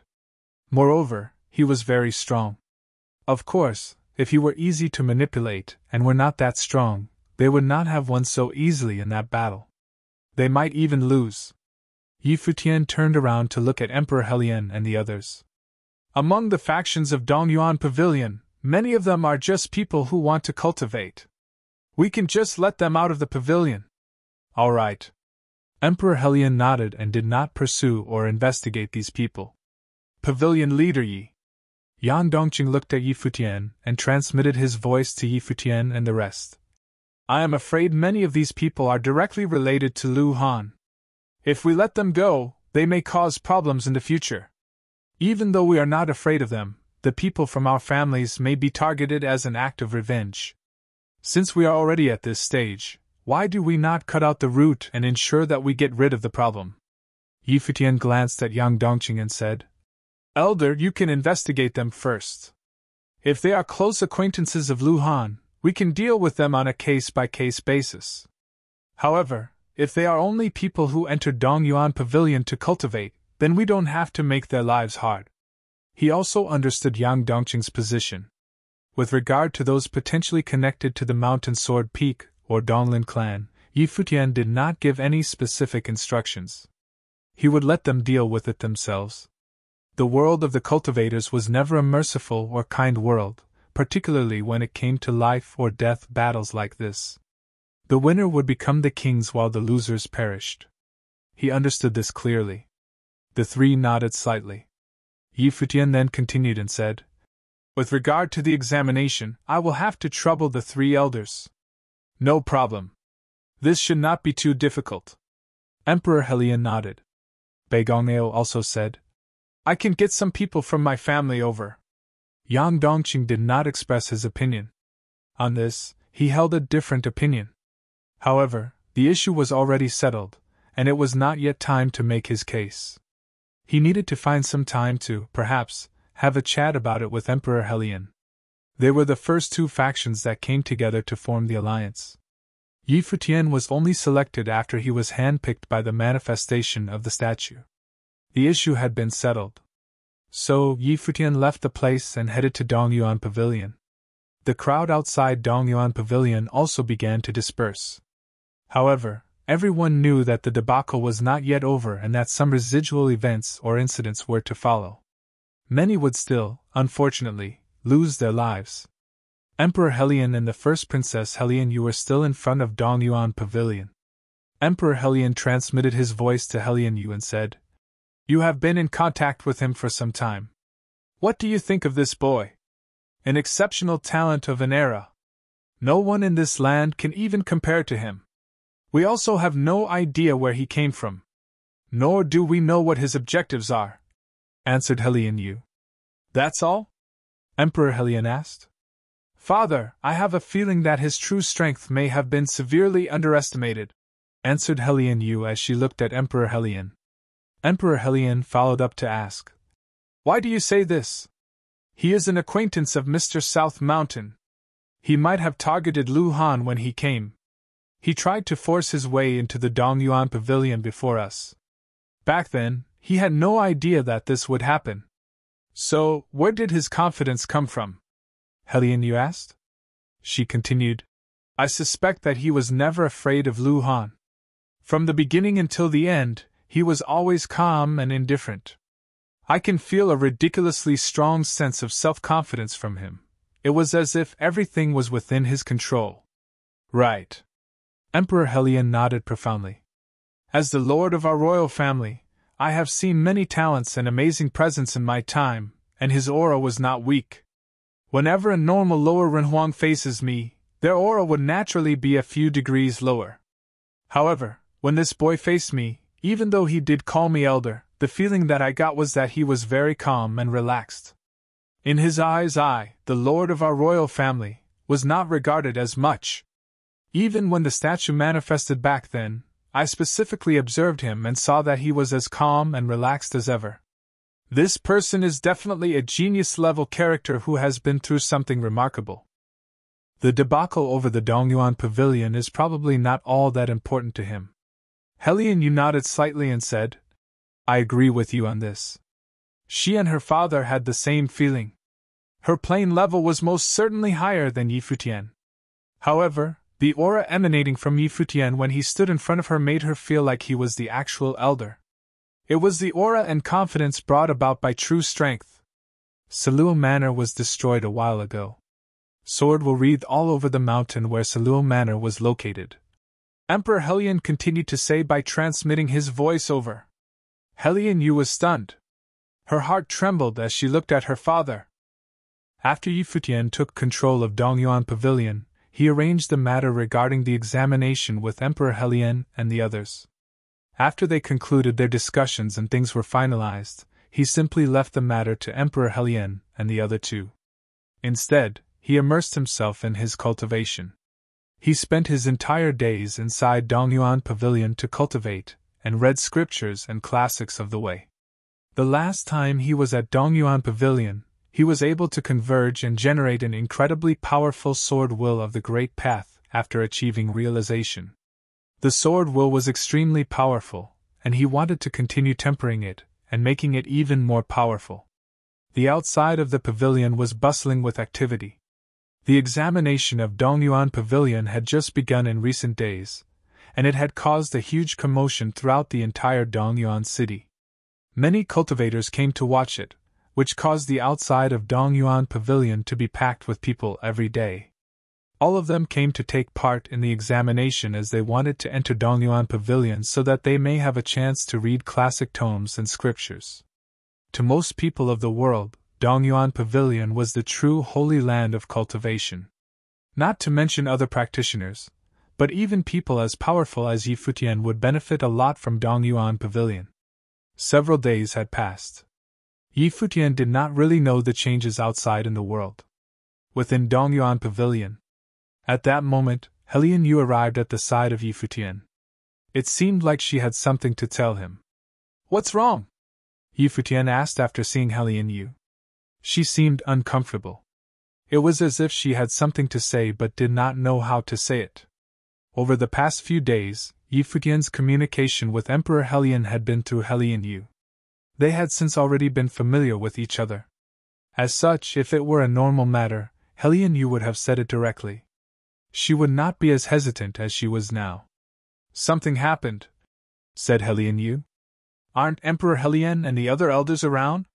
Moreover, he was very strong. Of course, if he were easy to manipulate and were not that strong, they would not have won so easily in that battle. They might even lose. Yi Futian turned around to look at Emperor Helian and the others. Among the factions of Dongyuan Pavilion, many of them are just people who want to cultivate. We can just let them out of the pavilion. All right. Emperor Helian nodded and did not pursue or investigate these people. Pavilion leader Yi. Yang Dongqing looked at Yi Futian and transmitted his voice to Yi Futian and the rest. I am afraid many of these people are directly related to Lu Han. If we let them go, they may cause problems in the future. Even though we are not afraid of them, the people from our families may be targeted as an act of revenge. Since we are already at this stage, why do we not cut out the root and ensure that we get rid of the problem? Yi Futian glanced at Yang Dongqing and said, Elder, you can investigate them first. If they are close acquaintances of Lu Han, we can deal with them on a case-by-case basis. However, if they are only people who entered Dongyuan Pavilion to cultivate, then we don't have to make their lives hard. He also understood Yang Dongqing's position. With regard to those potentially connected to the Mountain Sword Peak, or Donglin clan, Yi Futian did not give any specific instructions. He would let them deal with it themselves. The world of the cultivators was never a merciful or kind world, particularly when it came to life or death battles like this. The winner would become the kings while the losers perished. He understood this clearly. The three nodded slightly. Yi Futian then continued and said, With regard to the examination, I will have to trouble the three elders. No problem. This should not be too difficult. Emperor Helian nodded. Beigongao also said, I can get some people from my family over. Yang Dongqing did not express his opinion. On this, he held a different opinion. However, the issue was already settled, and it was not yet time to make his case. He needed to find some time to, perhaps, have a chat about it with Emperor Helian. They were the first two factions that came together to form the alliance. Yi Futian was only selected after he was handpicked by the manifestation of the statue. The issue had been settled. So, Yi Futian left the place and headed to Dongyuan Pavilion. The crowd outside Dongyuan Pavilion also began to disperse. However, everyone knew that the debacle was not yet over and that some residual events or incidents were to follow. Many would still, unfortunately, lose their lives. Emperor Helian and the first Princess Helian Yu were still in front of Dongyuan Pavilion. Emperor Helian transmitted his voice to Helian Yu and said, You have been in contact with him for some time. What do you think of this boy? An exceptional talent of an era. No one in this land can even compare to him. We also have no idea where he came from. Nor do we know what his objectives are, answered Helian Yu. That's all? Emperor Helian asked. Father, I have a feeling that his true strength may have been severely underestimated, answered Helian Yu as she looked at Emperor Helian. Emperor Helian followed up to ask, Why do you say this? He is an acquaintance of Mr. South Mountain. He might have targeted Lu Han when he came. He tried to force his way into the Dongyuan Pavilion before us. Back then, he had no idea that this would happen. So, where did his confidence come from? Helian, you asked? She continued. I suspect that he was never afraid of Lu Han. From the beginning until the end, he was always calm and indifferent. I can feel a ridiculously strong sense of self-confidence from him. It was as if everything was within his control. Right. Emperor Helian nodded profoundly. As the lord of our royal family, I have seen many talents and amazing presence in my time, and his aura was not weak. Whenever a normal lower Renhuang faces me, their aura would naturally be a few degrees lower. However, when this boy faced me, even though he did call me elder, the feeling that I got was that he was very calm and relaxed. In his eyes I, the lord of our royal family, was not regarded as much. Even when the statue manifested back then, I specifically observed him and saw that he was as calm and relaxed as ever. This person is definitely a genius-level character who has been through something remarkable. The debacle over the Dongyuan Pavilion is probably not all that important to him. Helian Yu nodded slightly and said, I agree with you on this. She and her father had the same feeling. Her plane level was most certainly higher than Yi Futian. However, the aura emanating from Yi Futian when he stood in front of her made her feel like he was the actual elder. It was the aura and confidence brought about by true strength. Saluo Manor was destroyed a while ago. Sword will wreathe all over the mountain where Saluo Manor was located. Emperor Helian continued to say by transmitting his voice over. Helian Yu was stunned. Her heart trembled as she looked at her father. After Yi Futian took control of Dongyuan Pavilion, he arranged the matter regarding the examination with Emperor Helian and the others. After they concluded their discussions and things were finalized, he simply left the matter to Emperor Helian and the other two. Instead, he immersed himself in his cultivation. He spent his entire days inside Dongyuan Pavilion to cultivate, and read scriptures and classics of the way. The last time he was at Dongyuan Pavilion, he was able to converge and generate an incredibly powerful sword will of the Great Path after achieving realization. The sword will was extremely powerful, and he wanted to continue tempering it and making it even more powerful. The outside of the pavilion was bustling with activity. The examination of Dongyuan Pavilion had just begun in recent days, and it had caused a huge commotion throughout the entire Dongyuan city. Many cultivators came to watch it, which caused the outside of Dongyuan Pavilion to be packed with people every day. All of them came to take part in the examination as they wanted to enter Dongyuan Pavilion so that they may have a chance to read classic tomes and scriptures. To most people of the world, Dongyuan Pavilion was the true holy land of cultivation. Not to mention other practitioners, but even people as powerful as Yi Futian would benefit a lot from Dongyuan Pavilion. Several days had passed. Yi Futian did not really know the changes outside in the world. Within Dongyuan Pavilion. At that moment, Helian Yu arrived at the side of Yi Futian. It seemed like she had something to tell him. What's wrong? Yi Futian asked after seeing Helian Yu. She seemed uncomfortable. It was as if she had something to say but did not know how to say it. Over the past few days, Yi Futian's communication with Emperor Helian had been through Helian Yu. They had since already been familiar with each other. As such, if it were a normal matter, Helian Yu would have said it directly. She would not be as hesitant as she was now. Something happened, said Helian Yu. Aren't Emperor Helian and the other elders around?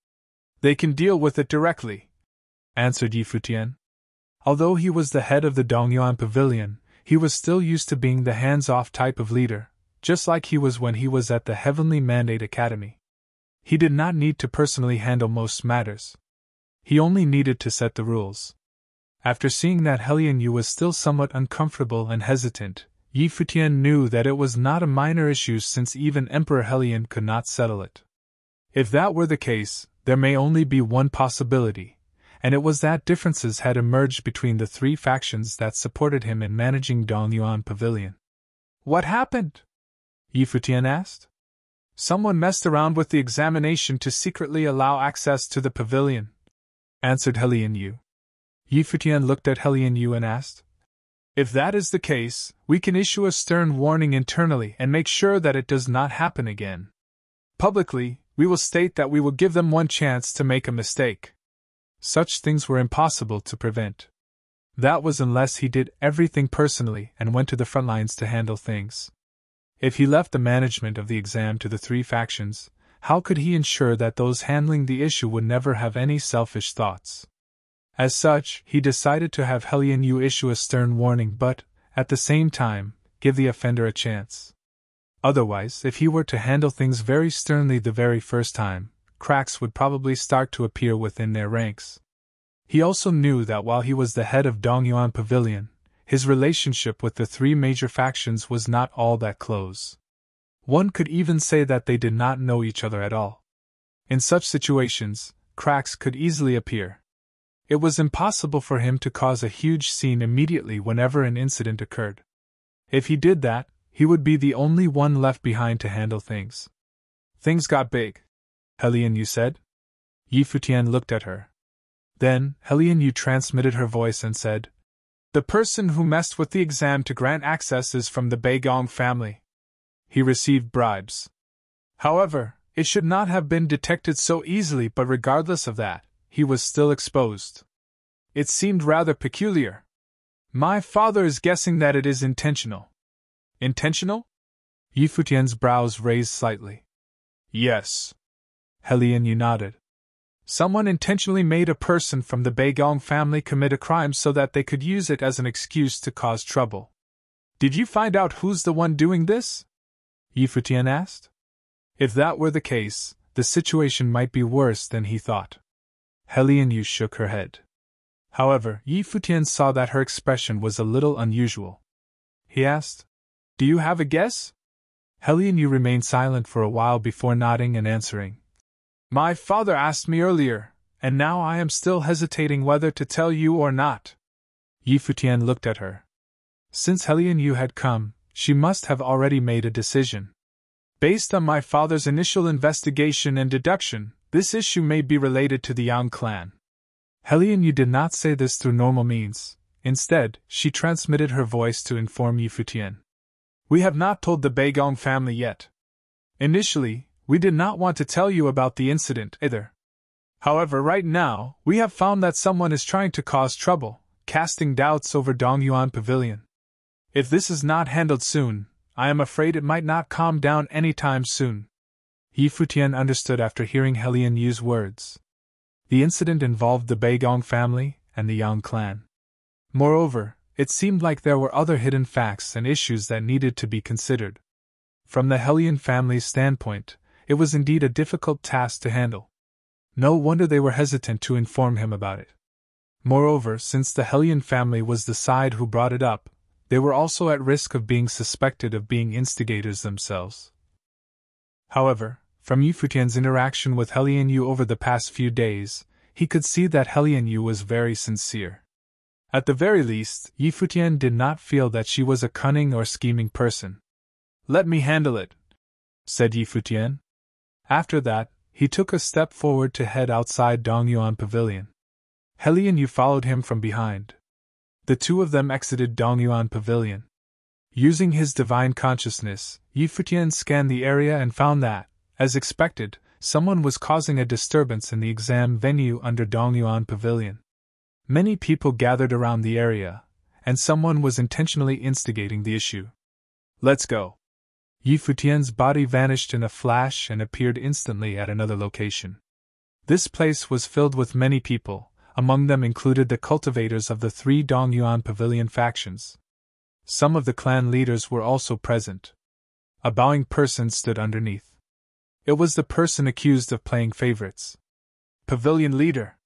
They can deal with it directly, answered Yi Futian. Although he was the head of the Dongyuan Pavilion, he was still used to being the hands-off type of leader, just like he was when he was at the Heavenly Mandate Academy. He did not need to personally handle most matters. He only needed to set the rules. After seeing that Helian Yu was still somewhat uncomfortable and hesitant, Yi Futian knew that it was not a minor issue since even Emperor Helian could not settle it. If that were the case, there may only be one possibility, and it was that differences had emerged between the three factions that supported him in managing Dongyuan Pavilion. What happened? Yi Futian asked. Someone messed around with the examination to secretly allow access to the pavilion, answered Helian Yu. Yi Futian looked at Helian Yu and asked. If that is the case, we can issue a stern warning internally and make sure that it does not happen again. Publicly, we will state that we will give them one chance to make a mistake. Such things were impossible to prevent. That was unless he did everything personally and went to the front lines to handle things. If he left the management of the exam to the three factions, how could he ensure that those handling the issue would never have any selfish thoughts? As such, he decided to have Helian Yu issue a stern warning but, at the same time, give the offender a chance. Otherwise, if he were to handle things very sternly the very first time, cracks would probably start to appear within their ranks. He also knew that while he was the head of Dongyuan Pavilion, his relationship with the three major factions was not all that close. One could even say that they did not know each other at all. In such situations, cracks could easily appear. It was impossible for him to cause a huge scene immediately whenever an incident occurred. If he did that, he would be the only one left behind to handle things. Things got big, Helian Yu said. Yi Futian looked at her. Then, Helian Yu transmitted her voice and said, The person who messed with the exam to grant access is from the Beigong family. He received bribes. However, it should not have been detected so easily, but regardless of that, he was still exposed. It seemed rather peculiar. My father is guessing that it is intentional. Intentional? Yi Futian's brows raised slightly. Yes. Helian Yu nodded. Someone intentionally made a person from the Beigong family commit a crime so that they could use it as an excuse to cause trouble. Did you find out who's the one doing this? Yi Futian asked. If that were the case, the situation might be worse than he thought. Helian Yu shook her head. However, Yi Futian saw that her expression was a little unusual. He asked, Do you have a guess? Helian Yu remained silent for a while before nodding and answering. My father asked me earlier, and now I am still hesitating whether to tell you or not. Yi Futian looked at her. Since Helian Yu had come, she must have already made a decision. Based on my father's initial investigation and deduction, this issue may be related to the Yang clan. Helian Yu did not say this through normal means. Instead, she transmitted her voice to inform Yi Futian. We have not told the Beigong family yet. Initially, we did not want to tell you about the incident either. However, right now, we have found that someone is trying to cause trouble, casting doubts over Dongyuan Pavilion. If this is not handled soon, I am afraid it might not calm down anytime soon. Yi Futian understood after hearing Helian Yu's words. The incident involved the Beigong family and the Yang clan. Moreover, it seemed like there were other hidden facts and issues that needed to be considered. From the Helian family's standpoint, it was indeed a difficult task to handle. No wonder they were hesitant to inform him about it. Moreover, since the Helian family was the side who brought it up, they were also at risk of being suspected of being instigators themselves. However, from Yi Futian's interaction with Helian Yu over the past few days, he could see that Helian Yu was very sincere. At the very least, Yi Futian did not feel that she was a cunning or scheming person. Let me handle it, said Yi Futian. After that, he took a step forward to head outside Dongyuan Pavilion. Helian Yu followed him from behind. The two of them exited Dongyuan Pavilion. Using his divine consciousness, Yi Futian scanned the area and found that, as expected, someone was causing a disturbance in the exam venue under Dongyuan Pavilion. Many people gathered around the area, and someone was intentionally instigating the issue. Let's go. Yi Futian's body vanished in a flash and appeared instantly at another location. This place was filled with many people, among them included the cultivators of the three Dongyuan Pavilion factions. Some of the clan leaders were also present. A bowing person stood underneath. It was the person accused of playing favorites. Pavilion leader.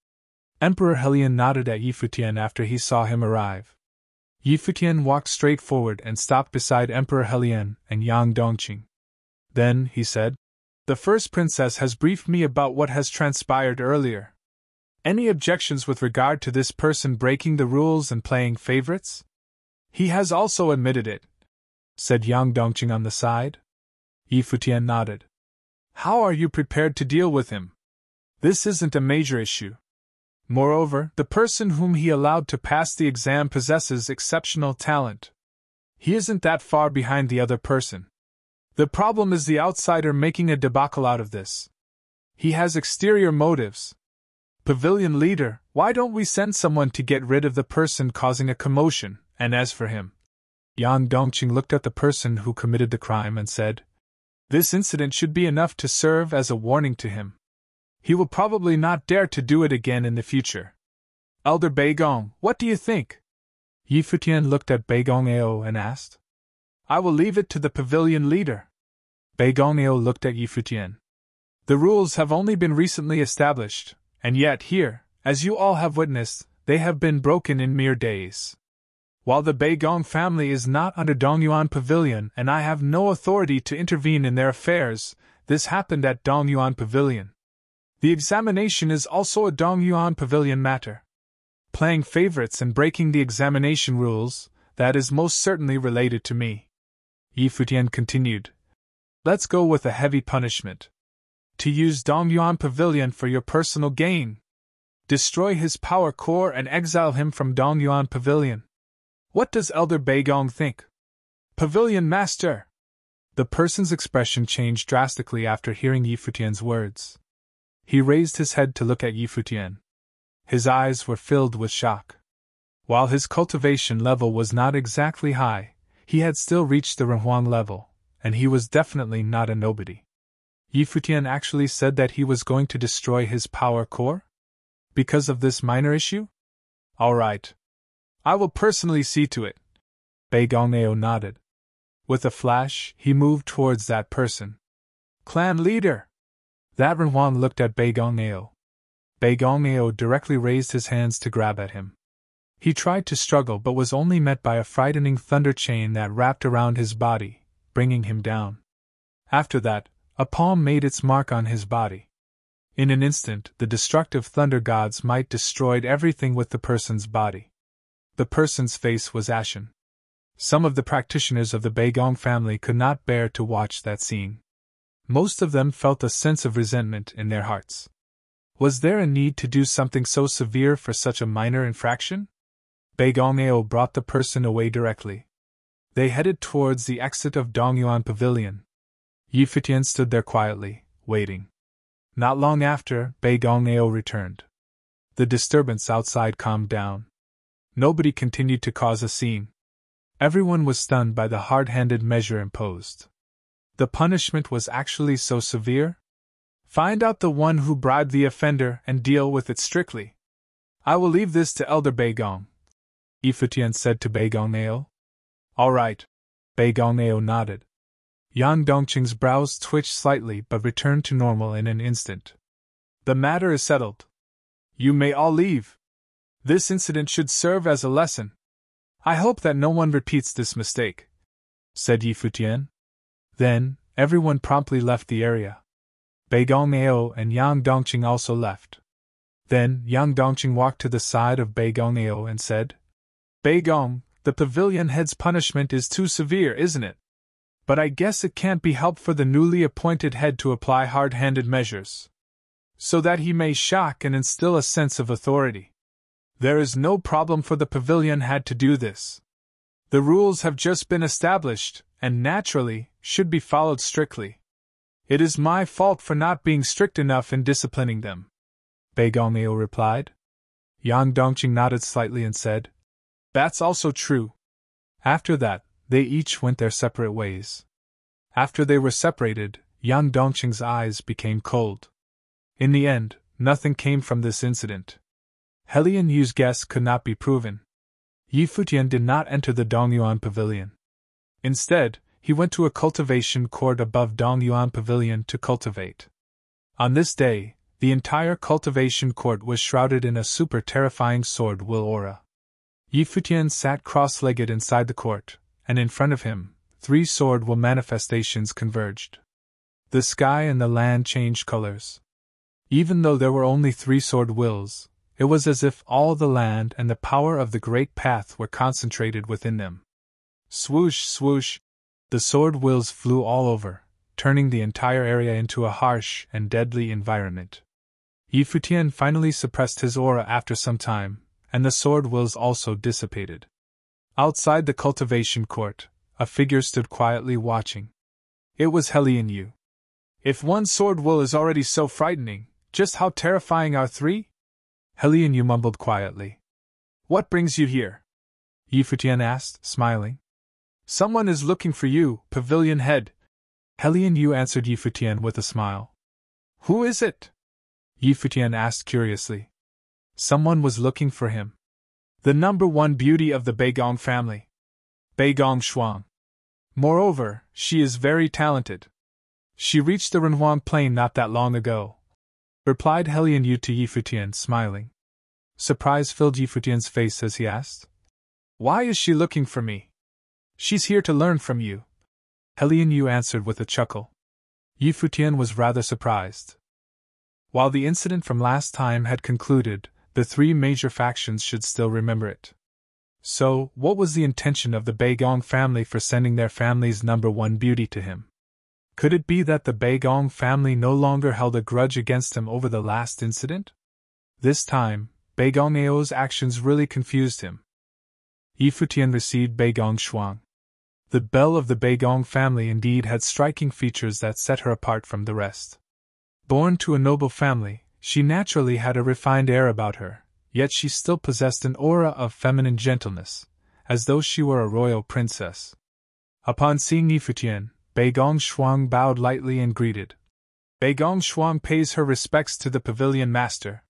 Emperor Helian nodded at Yi Futian after he saw him arrive. Yi Futian walked straight forward and stopped beside Emperor Helian and Yang Dongqing. Then, he said, The first princess has briefed me about what has transpired earlier. Any objections with regard to this person breaking the rules and playing favorites? He has also admitted it, said Yang Dongqing on the side. Yi Futian nodded. How are you prepared to deal with him? This isn't a major issue. Moreover, the person whom he allowed to pass the exam possesses exceptional talent. He isn't that far behind the other person. The problem is the outsider making a debacle out of this. He has exterior motives. Pavilion leader, why don't we send someone to get rid of the person causing a commotion? And as for him, Yang Dongqing looked at the person who committed the crime and said, this incident should be enough to serve as a warning to him. He will probably not dare to do it again in the future. Elder Beigong, what do you think? Yi Futian looked at Beigong Ao and asked. I will leave it to the pavilion leader. Beigong Ao looked at Yi Futian. The rules have only been recently established, and yet here, as you all have witnessed, they have been broken in mere days. While the Beigong family is not under Dongyuan Pavilion and I have no authority to intervene in their affairs, this happened at Dongyuan Pavilion. The examination is also a Dongyuan Pavilion matter. Playing favorites and breaking the examination rules, that is most certainly related to me. Yi Futian continued. Let's go with a heavy punishment. To use Dongyuan Pavilion for your personal gain. Destroy his power core and exile him from Dongyuan Pavilion. What does Elder Beigong think? Pavilion Master! The person's expression changed drastically after hearing Yi Futian's words. He raised his head to look at Yi Futian. His eyes were filled with shock. While his cultivation level was not exactly high, he had still reached the Renhuang level, and he was definitely not a nobody. Yi Futian actually said that he was going to destroy his power core? Because of this minor issue? All right. I will personally see to it. Beigong Ao nodded. With a flash, he moved towards that person. Clan leader! That Renhuang looked at Beigong Ao. Beigong Ao directly raised his hands to grab at him. He tried to struggle but was only met by a frightening thunder chain that wrapped around his body, bringing him down. After that, a palm made its mark on his body. In an instant, the destructive thunder god's might destroyed everything with the person's body. The person's face was ashen. Some of the practitioners of the Beigong family could not bear to watch that scene. Most of them felt a sense of resentment in their hearts. Was there a need to do something so severe for such a minor infraction? Beigong Ao brought the person away directly. They headed towards the exit of Dongyuan Pavilion. Yi Futian stood there quietly, waiting. Not long after, Beigong Ao returned. The disturbance outside calmed down. Nobody continued to cause a scene. Everyone was stunned by the hard-handed measure imposed. The punishment was actually so severe? Find out the one who bribed the offender and deal with it strictly. I will leave this to Elder Beigong, Yi Futian said to Beigong Ao. All right. Beigong Ao nodded. Yang Dongqing's brows twitched slightly but returned to normal in an instant. The matter is settled. You may all leave. This incident should serve as a lesson. I hope that no one repeats this mistake, said Yi Futian. Then, everyone promptly left the area. Beigong Ao and Yang Dongqing also left. Then, Yang Dongqing walked to the side of Beigong Ao and said, Beigong, the pavilion head's punishment is too severe, isn't it? But I guess it can't be helped for the newly appointed head to apply hard-handed measures, so that he may shock and instill a sense of authority. There is no problem for the pavilion head to do this. The rules have just been established, and naturally, should be followed strictly. It is my fault for not being strict enough in disciplining them, Beigong Ao replied. Yang Dongqing nodded slightly and said, That's also true. After that, they each went their separate ways. After they were separated, Yang Dongqing's eyes became cold. In the end, nothing came from this incident. Helian Yu's guess could not be proven. Yi Futian did not enter the Dongyuan Pavilion. Instead, he went to a cultivation court above Dongyuan Pavilion to cultivate. On this day, the entire cultivation court was shrouded in a super terrifying sword will aura. Yi Futian sat cross-legged inside the court, and in front of him, 3 sword will manifestations converged. The sky and the land changed colors. Even though there were only 3 sword wills, it was as if all the land and the power of the great path were concentrated within them. Swoosh, swoosh, the sword wills flew all over, turning the entire area into a harsh and deadly environment. Yi Futian finally suppressed his aura after some time, and the sword wills also dissipated. Outside the cultivation court, a figure stood quietly watching. It was Helian Yu. If one sword will is already so frightening, just how terrifying are three? Helian Yu mumbled quietly. What brings you here? Yi Futian asked, smiling. Someone is looking for you, pavilion head. Helian Yu answered Yi Futian with a smile. Who is it? Yi Futian asked curiously. Someone was looking for him. The number one beauty of the Beigong family. Beigong Shuang. Moreover, she is very talented. She reached the Renhuang plain not that long ago, replied Helian Yu to Yi Futian, smiling. Surprise filled Yi Futian's face as he asked. Why is she looking for me? She's here to learn from you. Helian Yu answered with a chuckle. Yi Futian was rather surprised. While the incident from last time had concluded, the three major factions should still remember it. So, what was the intention of the Beigong family for sending their family's number one beauty to him? Could it be that the Beigong family no longer held a grudge against him over the last incident? This time, Beigong Ao's actions really confused him. Yi Futian received Beigong Shuang. The belle of the Beigong family indeed had striking features that set her apart from the rest. Born to a noble family, she naturally had a refined air about her, yet she still possessed an aura of feminine gentleness, as though she were a royal princess. Upon seeing Yi Futian, Beigong Shuang bowed lightly and greeted. Beigong Shuang pays her respects to the pavilion master.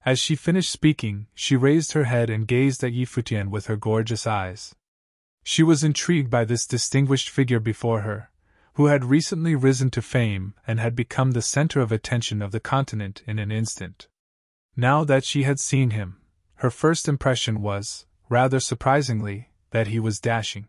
As she finished speaking, she raised her head and gazed at Yi Futian with her gorgeous eyes. She was intrigued by this distinguished figure before her, who had recently risen to fame and had become the center of attention of the continent in an instant. Now that she had seen him, her first impression was, rather surprisingly, that he was dashing.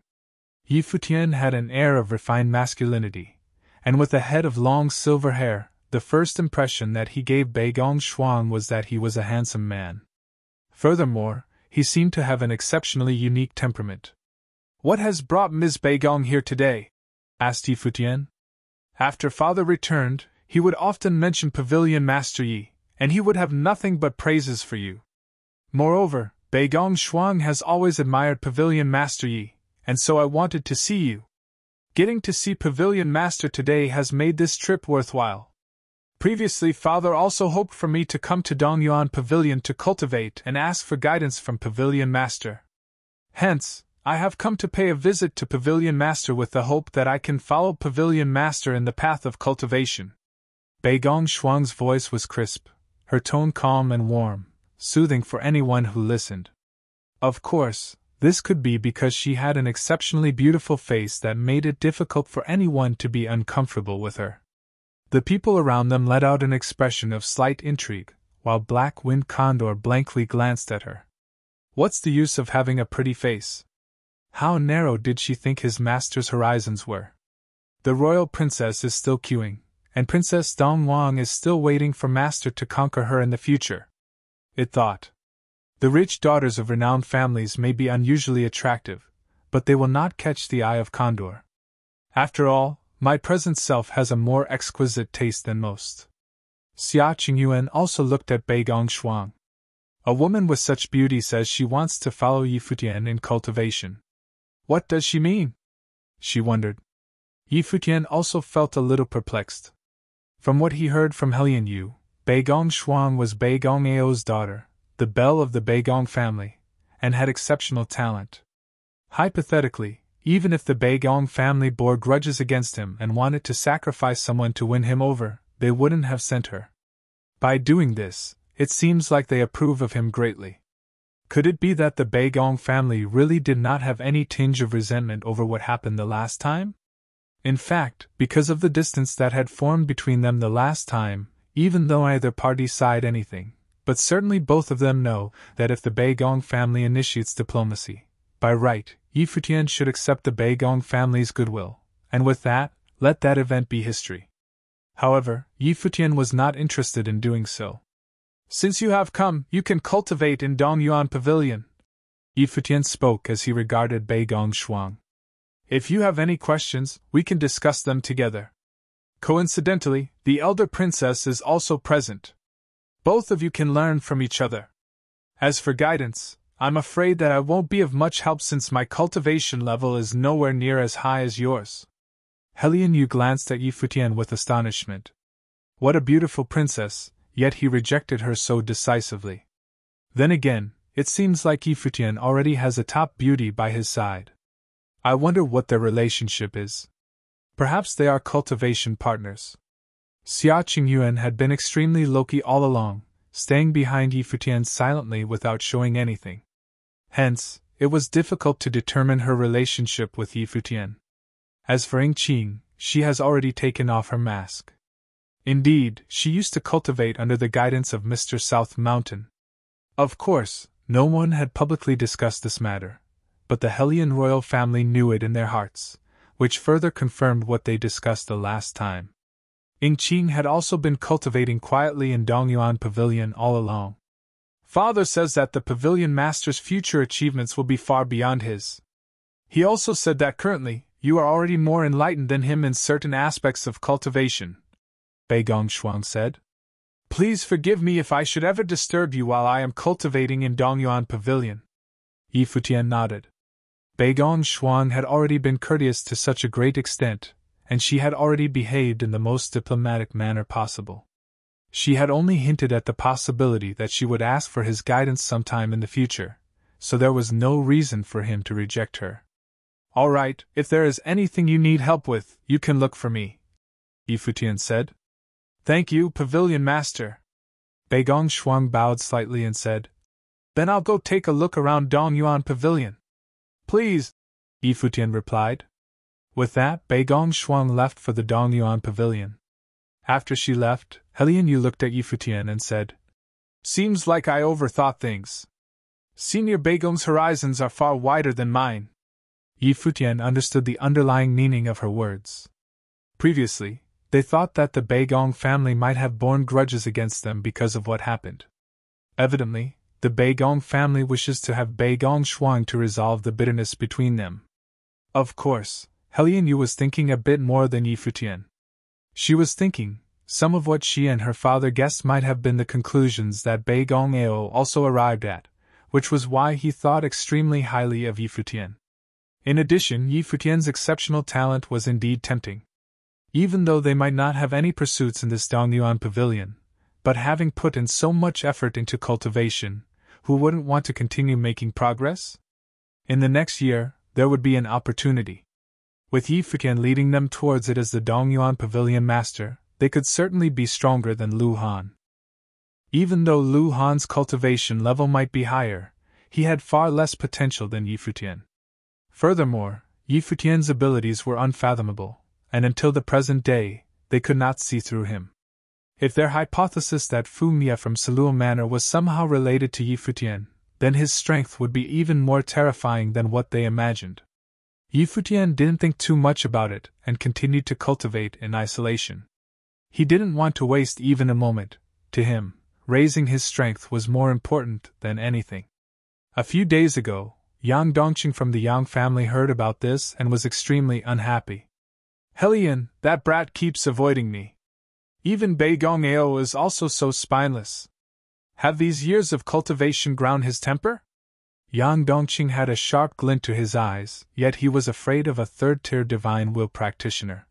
Yi Futian had an air of refined masculinity, and with a head of long silver hair, the first impression that he gave Beigong Shuang was that he was a handsome man. Furthermore, he seemed to have an exceptionally unique temperament. What has brought Ms. Beigong here today? Asked Yi Futian. After father returned, he would often mention Pavilion Master Yi, and he would have nothing but praises for you. Moreover, Beigong Shuang has always admired Pavilion Master Yi, and so I wanted to see you. Getting to see Pavilion Master today has made this trip worthwhile. Previously, father also hoped for me to come to Dongyuan Pavilion to cultivate and ask for guidance from Pavilion Master. Hence, I have come to pay a visit to Pavilion Master with the hope that I can follow Pavilion Master in the path of cultivation. Beigong Shuang's voice was crisp, her tone calm and warm, soothing for anyone who listened. Of course, this could be because she had an exceptionally beautiful face that made it difficult for anyone to be uncomfortable with her. The people around them let out an expression of slight intrigue, while Black-winged Condor blankly glanced at her. What's the use of having a pretty face? How narrow did she think his master's horizons were? The royal princess is still queuing, and Princess Dongwang is still waiting for master to conquer her in the future. It thought. The rich daughters of renowned families may be unusually attractive, but they will not catch the eye of Condor. After all, my present self has a more exquisite taste than most. Xia Qingyuan also looked at Beigong Shuang. A woman with such beauty says she wants to follow Yi Futian in cultivation. What does she mean? She wondered. Yi Futian also felt a little perplexed. From what he heard from Helian Yu, Beigong Shuang was Beigong Ao's daughter, the belle of the Beigong family, and had exceptional talent. Hypothetically, even if the Beigong family bore grudges against him and wanted to sacrifice someone to win him over, they wouldn't have sent her. By doing this, it seems like they approve of him greatly. Could it be that the Beigong family really did not have any tinge of resentment over what happened the last time? In fact, because of the distance that had formed between them the last time, even though neither party sighed anything, but certainly both of them know that if the Beigong family initiates diplomacy, by right, Yi Futian should accept the Beigong family's goodwill, and with that, let that event be history. However, Yi Futian was not interested in doing so. Since you have come, you can cultivate in Dongyuan Pavilion. Yi Futian spoke as he regarded Beigong Shuang. If you have any questions, we can discuss them together. Coincidentally, the elder princess is also present. Both of you can learn from each other. As for guidance, I'm afraid that I won't be of much help since my cultivation level is nowhere near as high as yours. Helian Yu glanced at Yi Futian with astonishment. What a beautiful princess, yet he rejected her so decisively. Then again, it seems like Yi Futian already has a top beauty by his side. I wonder what their relationship is. Perhaps they are cultivation partners. Xia Qingyuan had been extremely low-key all along, staying behind Yi Futian silently without showing anything. Hence, it was difficult to determine her relationship with Yi Futian. As for Ying Qing, she has already taken off her mask. Indeed, she used to cultivate under the guidance of Mr. South Mountain. Of course, no one had publicly discussed this matter, but the Helian royal family knew it in their hearts, which further confirmed what they discussed the last time. Ying Qing had also been cultivating quietly in Dongyuan Pavilion all along. Father says that the Pavilion Master's future achievements will be far beyond his. He also said that currently, you are already more enlightened than him in certain aspects of cultivation, Bei Gongshuang said. Please forgive me if I should ever disturb you while I am cultivating in Dongyuan Pavilion. Yi Futian nodded. Bei Gongshuang had already been courteous to such a great extent, and she had already behaved in the most diplomatic manner possible. She had only hinted at the possibility that she would ask for his guidance sometime in the future, so there was no reason for him to reject her. All right, if there is anything you need help with, you can look for me, Yi Futian said. Thank you, Pavilion Master. Bei Gongshuang bowed slightly and said, Then I'll go take a look around Dongyuan Pavilion. Please, Yi Futian replied. With that, Bei Gongshuang left for the Dongyuan Pavilion. After she left, Helian Yu looked at Yi Futian and said, Seems like I overthought things. Senior Beigong's horizons are far wider than mine. Yi Futian understood the underlying meaning of her words. Previously, they thought that the Beigong family might have borne grudges against them because of what happened. Evidently, the Beigong family wishes to have Bei Gongshuang to resolve the bitterness between them. Of course, Helian Yu was thinking a bit more than Yi Futian. She was thinking, some of what she and her father guessed might have been the conclusions that Bei Gongao also arrived at, which was why he thought extremely highly of Yi Futian. In addition, Yi Futian's exceptional talent was indeed tempting. Even though they might not have any pursuits in this Dongyuan Pavilion, but having put in so much effort into cultivation, who wouldn't want to continue making progress? In the next year, there would be an opportunity. With Yi Futian leading them towards it as the Dongyuan Pavilion Master, they could certainly be stronger than Lu Han. Even though Lu Han's cultivation level might be higher, he had far less potential than Yi Futian. Furthermore, Yi Futian's abilities were unfathomable, and until the present day, they could not see through him. If their hypothesis that Fu Mia from Silua Manor was somehow related to Yi Futian, then his strength would be even more terrifying than what they imagined. Yi Futian didn't think too much about it and continued to cultivate in isolation. He didn't want to waste even a moment. To him, raising his strength was more important than anything. A few days ago, Yang Dongqing from the Yang family heard about this and was extremely unhappy. Helian, that brat keeps avoiding me. Even Bei Gongao is also so spineless. Have these years of cultivation ground his temper? Yang Dongqing had a sharp glint to his eyes, yet he was afraid of a third-tier divine will practitioner.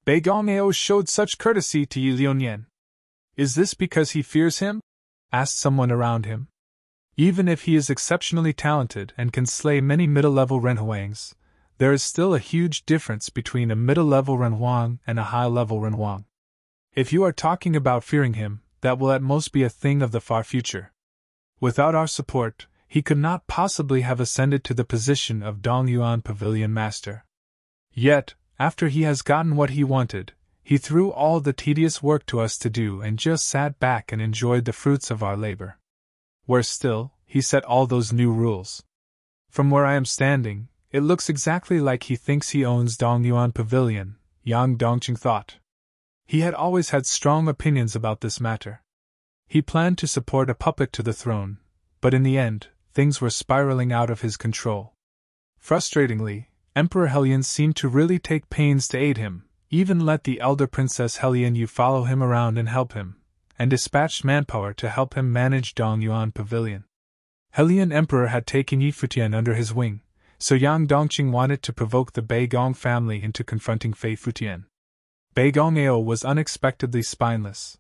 Bei Gongao showed such courtesy to Yi Liunian. Is this because he fears him? Asked someone around him. Even if he is exceptionally talented and can slay many middle-level Renhuangs, there is still a huge difference between a middle-level Renhuang and a high-level Renhuang. If you are talking about fearing him, that will at most be a thing of the far future. Without our support, he could not possibly have ascended to the position of Dongyuan Pavilion Master. Yet, after he has gotten what he wanted, he threw all the tedious work to us to do and just sat back and enjoyed the fruits of our labor. Worse still, he set all those new rules. From where I am standing, it looks exactly like he thinks he owns Dongyuan Pavilion, Yang Dongqing thought. He had always had strong opinions about this matter. He planned to support a puppet to the throne, but in the end, things were spiraling out of his control. Frustratingly, Emperor Helian seemed to really take pains to aid him, even let the elder Princess Helian Yu follow him around and help him, and dispatched manpower to help him manage Dongyuan Pavilion. Helian Emperor had taken Yi Futian under his wing, so Yang Dongqing wanted to provoke the Beigong family into confronting Fei Futian. Beigong Ao was unexpectedly spineless.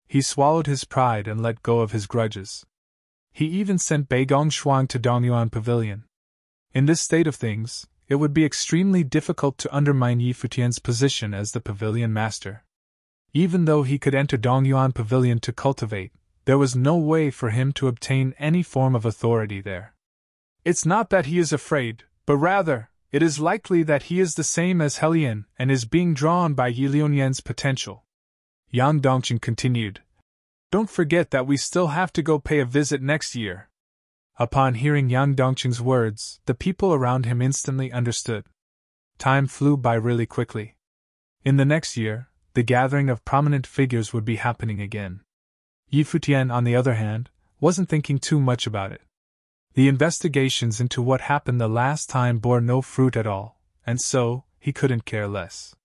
He swallowed his pride and let go of his grudges. He even sent Beigong Shuang to Dongyuan Pavilion. In this state of things, it would be extremely difficult to undermine Yi Futian's position as the pavilion master. Even though he could enter Dongyuan Pavilion to cultivate, there was no way for him to obtain any form of authority there. It's not that he is afraid, but rather, it is likely that he is the same as Helian and is being drawn by Yi Liuyan's potential. Yang Dongqing continued. Don't forget that we still have to go pay a visit next year. Upon hearing Yang Dongqing's words, the people around him instantly understood. Time flew by really quickly. In the next year, the gathering of prominent figures would be happening again. Yi Futian, on the other hand, wasn't thinking too much about it. The investigations into what happened the last time bore no fruit at all, and so, he couldn't care less.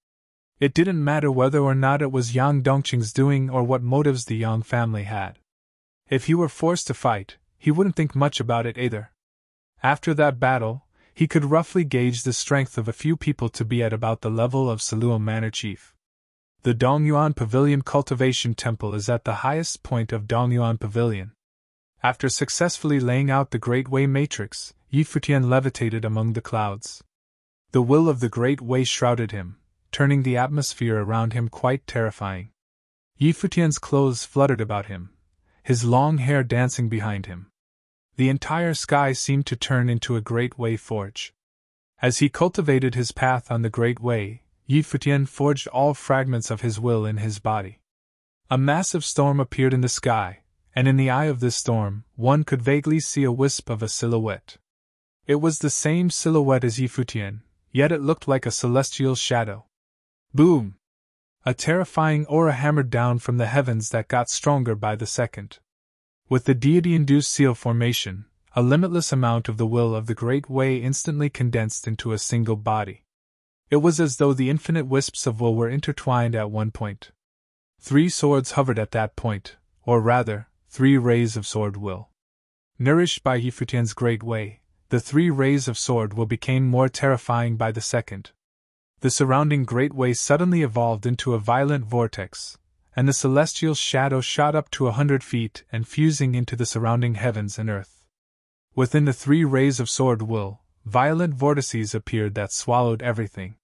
It didn't matter whether or not it was Yang Dongqing's doing or what motives the Yang family had. If he were forced to fight, he wouldn't think much about it either. After that battle, he could roughly gauge the strength of a few people to be at about the level of Saluo Manor Chief. The Dongyuan Pavilion Cultivation Temple is at the highest point of Dongyuan Pavilion. After successfully laying out the Great Way Matrix, Yi Futian levitated among the clouds. The will of the Great Way shrouded him, turning the atmosphere around him quite terrifying. Yi Futian's clothes fluttered about him, his long hair dancing behind him. The entire sky seemed to turn into a Great Way forge. As he cultivated his path on the Great Way, Yi Futian forged all fragments of his will in his body. A massive storm appeared in the sky, and in the eye of this storm, one could vaguely see a wisp of a silhouette. It was the same silhouette as Yi Futian, yet it looked like a celestial shadow. Boom! A terrifying aura hammered down from the heavens that got stronger by the second. With the deity-induced seal formation, a limitless amount of the will of the Great Way instantly condensed into a single body. It was as though the infinite wisps of will were intertwined at one point. 3 swords hovered at that point, or rather, 3 rays of sword will. Nourished by Yi Futian's Great Way, the 3 rays of sword will became more terrifying by the second. The surrounding Great Way suddenly evolved into a violent vortex, and the celestial shadow shot up to 100 feet and fusing into the surrounding heavens and earth. Within the 3 rays of sword will, violent vortices appeared that swallowed everything.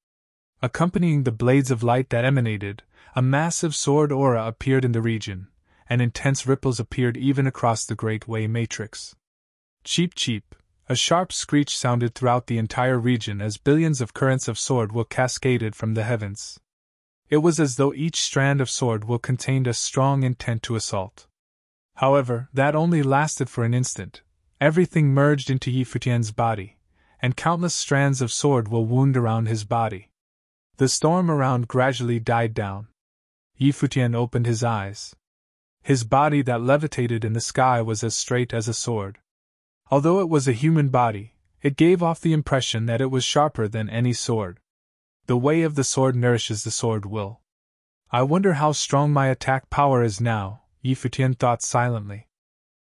Accompanying the blades of light that emanated, a massive sword aura appeared in the region, and intense ripples appeared even across the Great Way Matrix. Cheep cheep, a sharp screech sounded throughout the entire region as billions of currents of sword will cascaded from the heavens. It was as though each strand of sword will contained a strong intent to assault. However, that only lasted for an instant. Everything merged into Yi Futian's body, and countless strands of sword will wound around his body. The storm around gradually died down. Yi Futian opened his eyes. His body that levitated in the sky was as straight as a sword. Although it was a human body, it gave off the impression that it was sharper than any sword. The way of the sword nourishes the sword will. I wonder how strong my attack power is now, Yi Futian thought silently.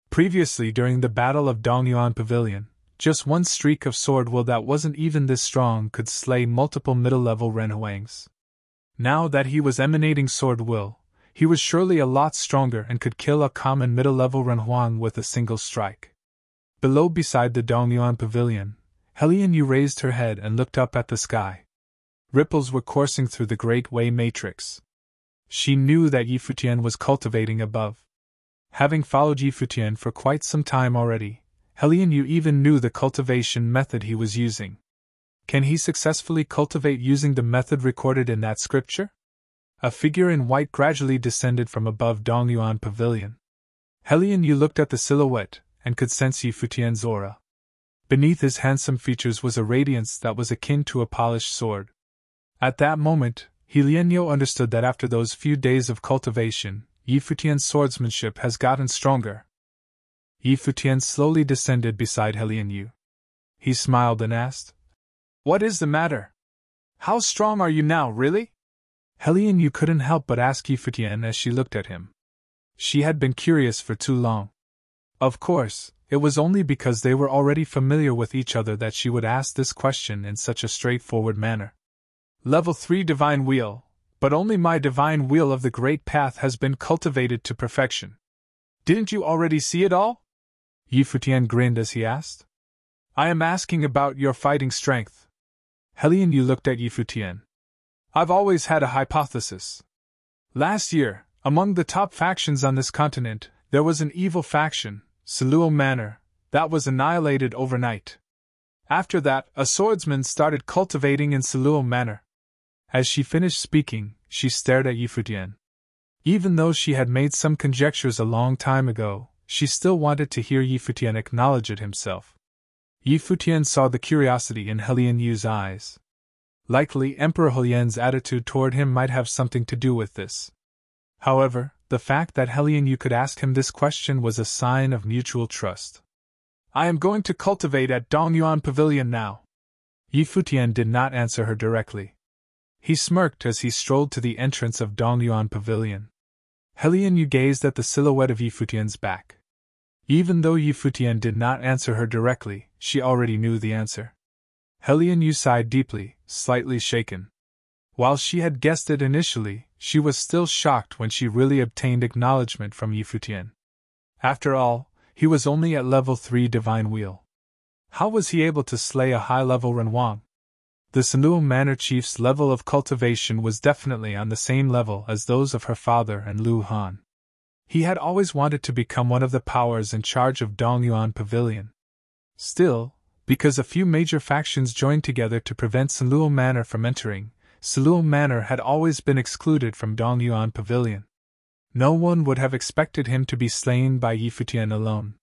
Previously during the Battle of Dongyuan Pavilion, just one streak of sword will that wasn't even this strong could slay multiple middle-level Renhuangs. Now that he was emanating sword will, he was surely a lot stronger and could kill a common middle-level Renhuang with a single strike. Below beside the Dongyuan Pavilion, Helian Yu raised her head and looked up at the sky. Ripples were coursing through the Great Way Matrix. She knew that Yi Futian was cultivating above. Having followed Yi Futian for quite some time already, Helian Yu even knew the cultivation method he was using. Can he successfully cultivate using the method recorded in that scripture? A figure in white gradually descended from above Dongyuan Pavilion. Helian Yu looked at the silhouette and could sense Yi Futian's aura. Beneath his handsome features was a radiance that was akin to a polished sword. At that moment, Helian Yu understood that after those few days of cultivation, Yi Futian's swordsmanship has gotten stronger. Yi Futian slowly descended beside Helian Yu. He smiled and asked, "What is the matter? How strong are you now, really?" Helian Yu couldn't help but ask Yi Futian as she looked at him. She had been curious for too long. Of course, it was only because they were already familiar with each other that she would ask this question in such a straightforward manner. Level 3 Divine Wheel, but only my divine wheel of the Great Path has been cultivated to perfection. Didn't you already see it all? Futian grinned as he asked. I am asking about your fighting strength. Helion Yu looked at Futian. I've always had a hypothesis. Last year, among the top factions on this continent, there was an evil faction, Siluo Manor, that was annihilated overnight. After that, a swordsman started cultivating in Siluo Manor. As she finished speaking, she stared at Futian. Even though she had made some conjectures a long time ago, she still wanted to hear Futian acknowledge it himself. Futian saw the curiosity in Helion Yu's eyes. Likely Emperor Helian's attitude toward him might have something to do with this. However, the fact that Helion Yu could ask him this question was a sign of mutual trust. I am going to cultivate at Dongyuan Pavilion now. Futian did not answer her directly. He smirked as he strolled to the entrance of Dongyuan Pavilion. Helion Yu gazed at the silhouette of Futian's back. Even though Futian did not answer her directly, she already knew the answer. Helion Yu sighed deeply, slightly shaken. While she had guessed it initially, she was still shocked when she really obtained acknowledgement from Futian. After all, he was only at level 3 Divine Wheel. How was he able to slay a high-level Renhuang? The Siluo Manor chief's level of cultivation was definitely on the same level as those of her father and Lu Han. He had always wanted to become one of the powers in charge of Dongyuan Pavilion. Still, because a few major factions joined together to prevent Siluo Manor from entering, Siluo Manor had always been excluded from Dongyuan Pavilion. No one would have expected him to be slain by Futian alone.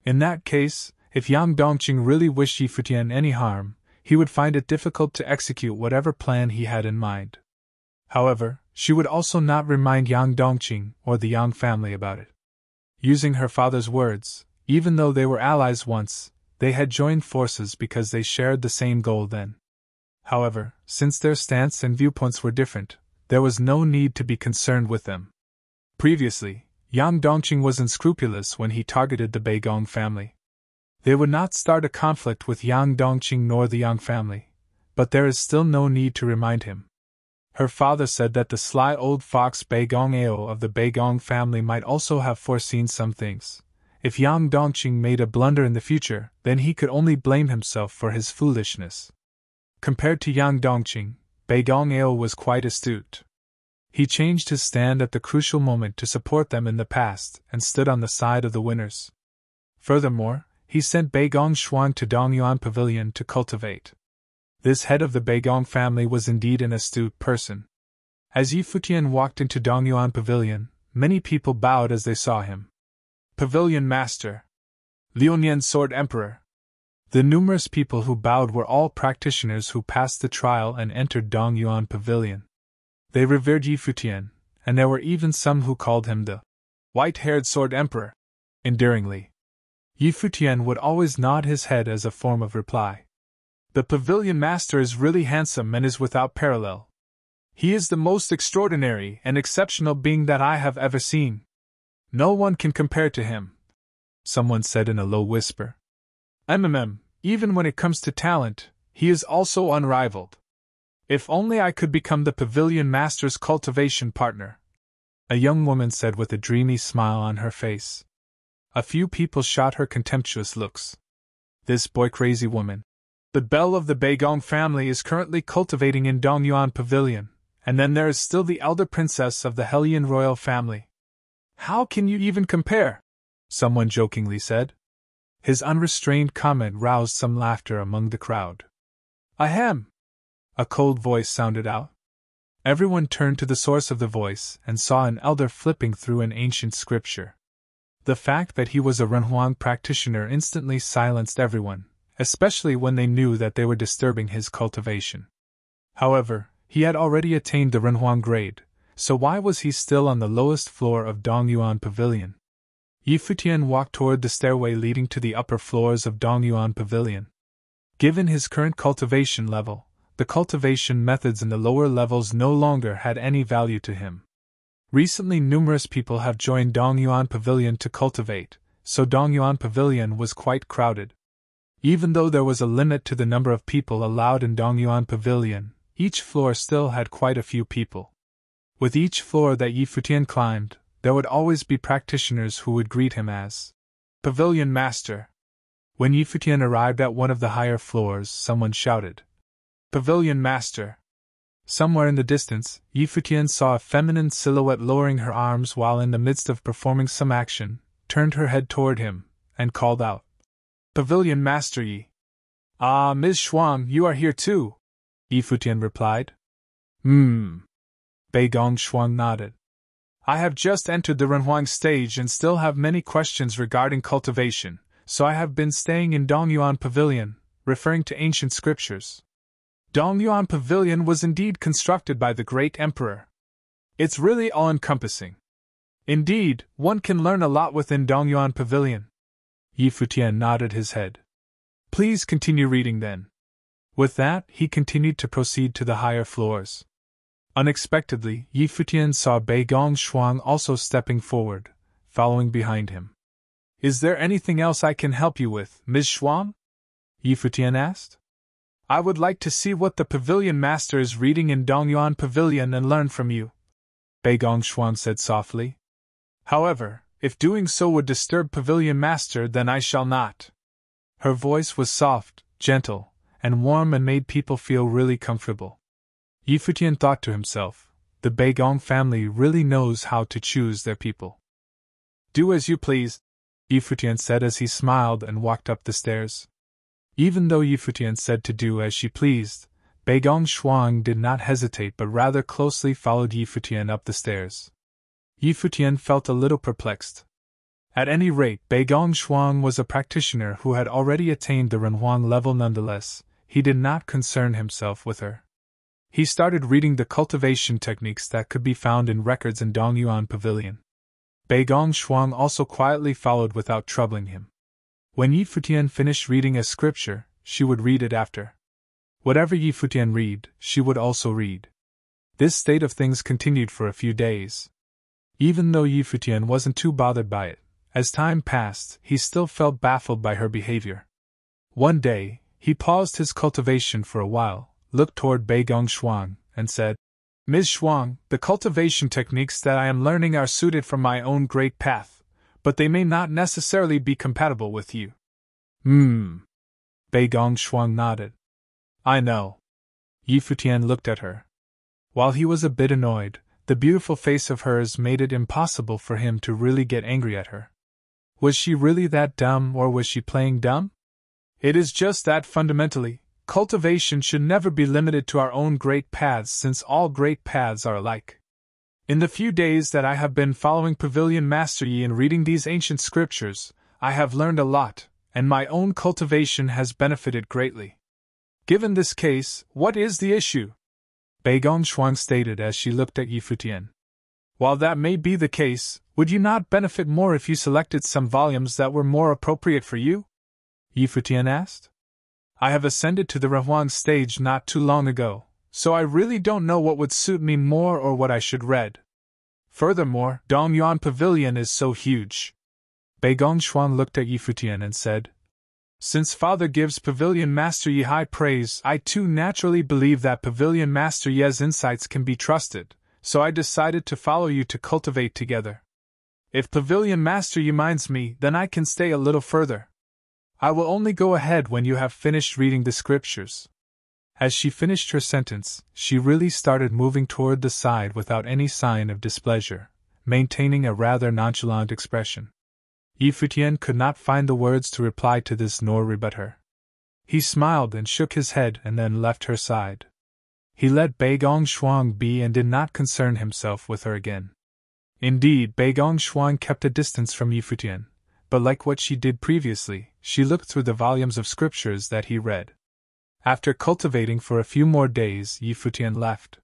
In that case, if Yang Dongqing really wished Futian any harm, he would find it difficult to execute whatever plan he had in mind. However, she would also not remind Yang Dongqing or the Yang family about it. Using her father's words, even though they were allies once, they had joined forces because they shared the same goal then. However, since their stance and viewpoints were different, there was no need to be concerned with them. Previously, Yang Dongqing was unscrupulous when he targeted the Beigong family. They would not start a conflict with Yang Dongqing nor the Yang family, but there is still no need to remind him. Her father said that the sly old fox Beigong Ao of the Beigong family might also have foreseen some things. If Yang Dongqing made a blunder in the future, then he could only blame himself for his foolishness. Compared to Yang Dongqing, Beigong Ao was quite astute. He changed his stand at the crucial moment to support them in the past and stood on the side of the winners. Furthermore, he sent Beigong Shuang to Dongyuan Pavilion to cultivate. This head of the Beigong family was indeed an astute person. As Futian walked into Dongyuan Pavilion, many people bowed as they saw him. Pavilion Master. Liunian Sword Emperor. The numerous people who bowed were all practitioners who passed the trial and entered Dongyuan Pavilion. They revered Futian, and there were even some who called him the white-haired Sword Emperor, endearingly. Futian would always nod his head as a form of reply. The Pavilion Master is really handsome and is without parallel. He is the most extraordinary and exceptional being that I have ever seen. No one can compare to him, someone said in a low whisper. Even when it comes to talent, he is also unrivaled. If only I could become the Pavilion Master's cultivation partner, a young woman said with a dreamy smile on her face. A few people shot her contemptuous looks. This boy-crazy woman. The belle of the Beigong family is currently cultivating in Dongyuan Pavilion, and then there is still the elder princess of the Helion royal family. How can you even compare? Someone jokingly said. His unrestrained comment roused some laughter among the crowd. Ahem! A cold voice sounded out. Everyone turned to the source of the voice and saw an elder flipping through an ancient scripture. The fact that he was a Renhuang practitioner instantly silenced everyone, especially when they knew that they were disturbing his cultivation. However, he had already attained the Renhuang grade, so why was he still on the lowest floor of Dongyuan Pavilion? Futian walked toward the stairway leading to the upper floors of Dongyuan Pavilion. Given his current cultivation level, the cultivation methods in the lower levels no longer had any value to him. Recently numerous people have joined Dongyuan Pavilion to cultivate, so Dongyuan Pavilion was quite crowded. Even though there was a limit to the number of people allowed in Dongyuan Pavilion, each floor still had quite a few people. With each floor that Yi Futian climbed, there would always be practitioners who would greet him as Pavilion Master. When Yi Futian arrived at one of the higher floors, someone shouted, Pavilion Master. Somewhere in the distance, Yi Futian saw a feminine silhouette lowering her arms while in the midst of performing some action, turned her head toward him, and called out, Pavilion Master Yi. Ah, Ms. Shuang, you are here too, Yi Futian replied. Bei Gong Shuang nodded. I have just entered the Renhuang stage and still have many questions regarding cultivation, so I have been staying in Dongyuan Pavilion, referring to ancient scriptures. Dongyuan Pavilion was indeed constructed by the great emperor. It's really all-encompassing. Indeed, one can learn a lot within Dongyuan Pavilion. Yi Futian nodded his head. Please continue reading then. With that, he continued to proceed to the higher floors. Unexpectedly, Yi Futian saw Bei Gong Shuang also stepping forward, following behind him. Is there anything else I can help you with, Ms. Shuang? Yi Futian asked. I would like to see what the Pavilion Master is reading in Dongyuan Pavilion and learn from you, Bei Gong Shuang said softly. However, if doing so would disturb Pavilion Master, then I shall not. Her voice was soft, gentle, and warm and made people feel really comfortable. Yi Futian thought to himself, the Bei Gong family really knows how to choose their people. Do as you please, Yi Futian said as he smiled and walked up the stairs. Even though Yi Futian said to do as she pleased, Bei Gong Shuang did not hesitate but rather closely followed Yi Futian up the stairs. Yi Futian felt a little perplexed. At any rate, Bei Gong Shuang was a practitioner who had already attained the Renhuang level nonetheless. He did not concern himself with her. He started reading the cultivation techniques that could be found in records in Dongyuan Pavilion. Bei Gong Shuang also quietly followed without troubling him. When Yi Futian finished reading a scripture, she would read it after. Whatever Yi Futian read, she would also read. This state of things continued for a few days. Even though Yi Futian wasn't too bothered by it, as time passed, he still felt baffled by her behavior. One day, he paused his cultivation for a while, looked toward Bei Gong Shuang, and said, Ms. Shuang, the cultivation techniques that I am learning are suited for my own great path, but they may not necessarily be compatible with you. Bei Gong Shuang nodded. I know. Yi Futian looked at her. While he was a bit annoyed, the beautiful face of hers made it impossible for him to really get angry at her. Was she really that dumb, or was she playing dumb? It is just that fundamentally, cultivation should never be limited to our own great paths, since all great paths are alike. In the few days that I have been following Pavilion Master Yi and reading these ancient scriptures, I have learned a lot, and my own cultivation has benefited greatly. Given this case, what is the issue? Bei Gong Shuang stated as she looked at Yi Futian. While that may be the case, would you not benefit more if you selected some volumes that were more appropriate for you? Yi Futian asked. I have ascended to the Renhuang stage not too long ago, so I really don't know what would suit me more or what I should read. Furthermore, Dongyuan Pavilion is so huge. Bei Gong Shuang looked at Yi Futian and said, Since Father gives Pavilion Master Yi high praise, I too naturally believe that Pavilion Master Yi's insights can be trusted, so I decided to follow you to cultivate together. If Pavilion Master Yi minds me, then I can stay a little further. I will only go ahead when you have finished reading the scriptures. As she finished her sentence, she really started moving toward the side without any sign of displeasure, maintaining a rather nonchalant expression. Yi Futian could not find the words to reply to this nor rebut her. He smiled and shook his head and then left her side. He let Bei Gong Shuang be and did not concern himself with her again. Indeed, Bei Gong Shuang kept a distance from Yi Futian, but like what she did previously, she looked through the volumes of scriptures that he read. After cultivating for a few more days, Yi Futian left.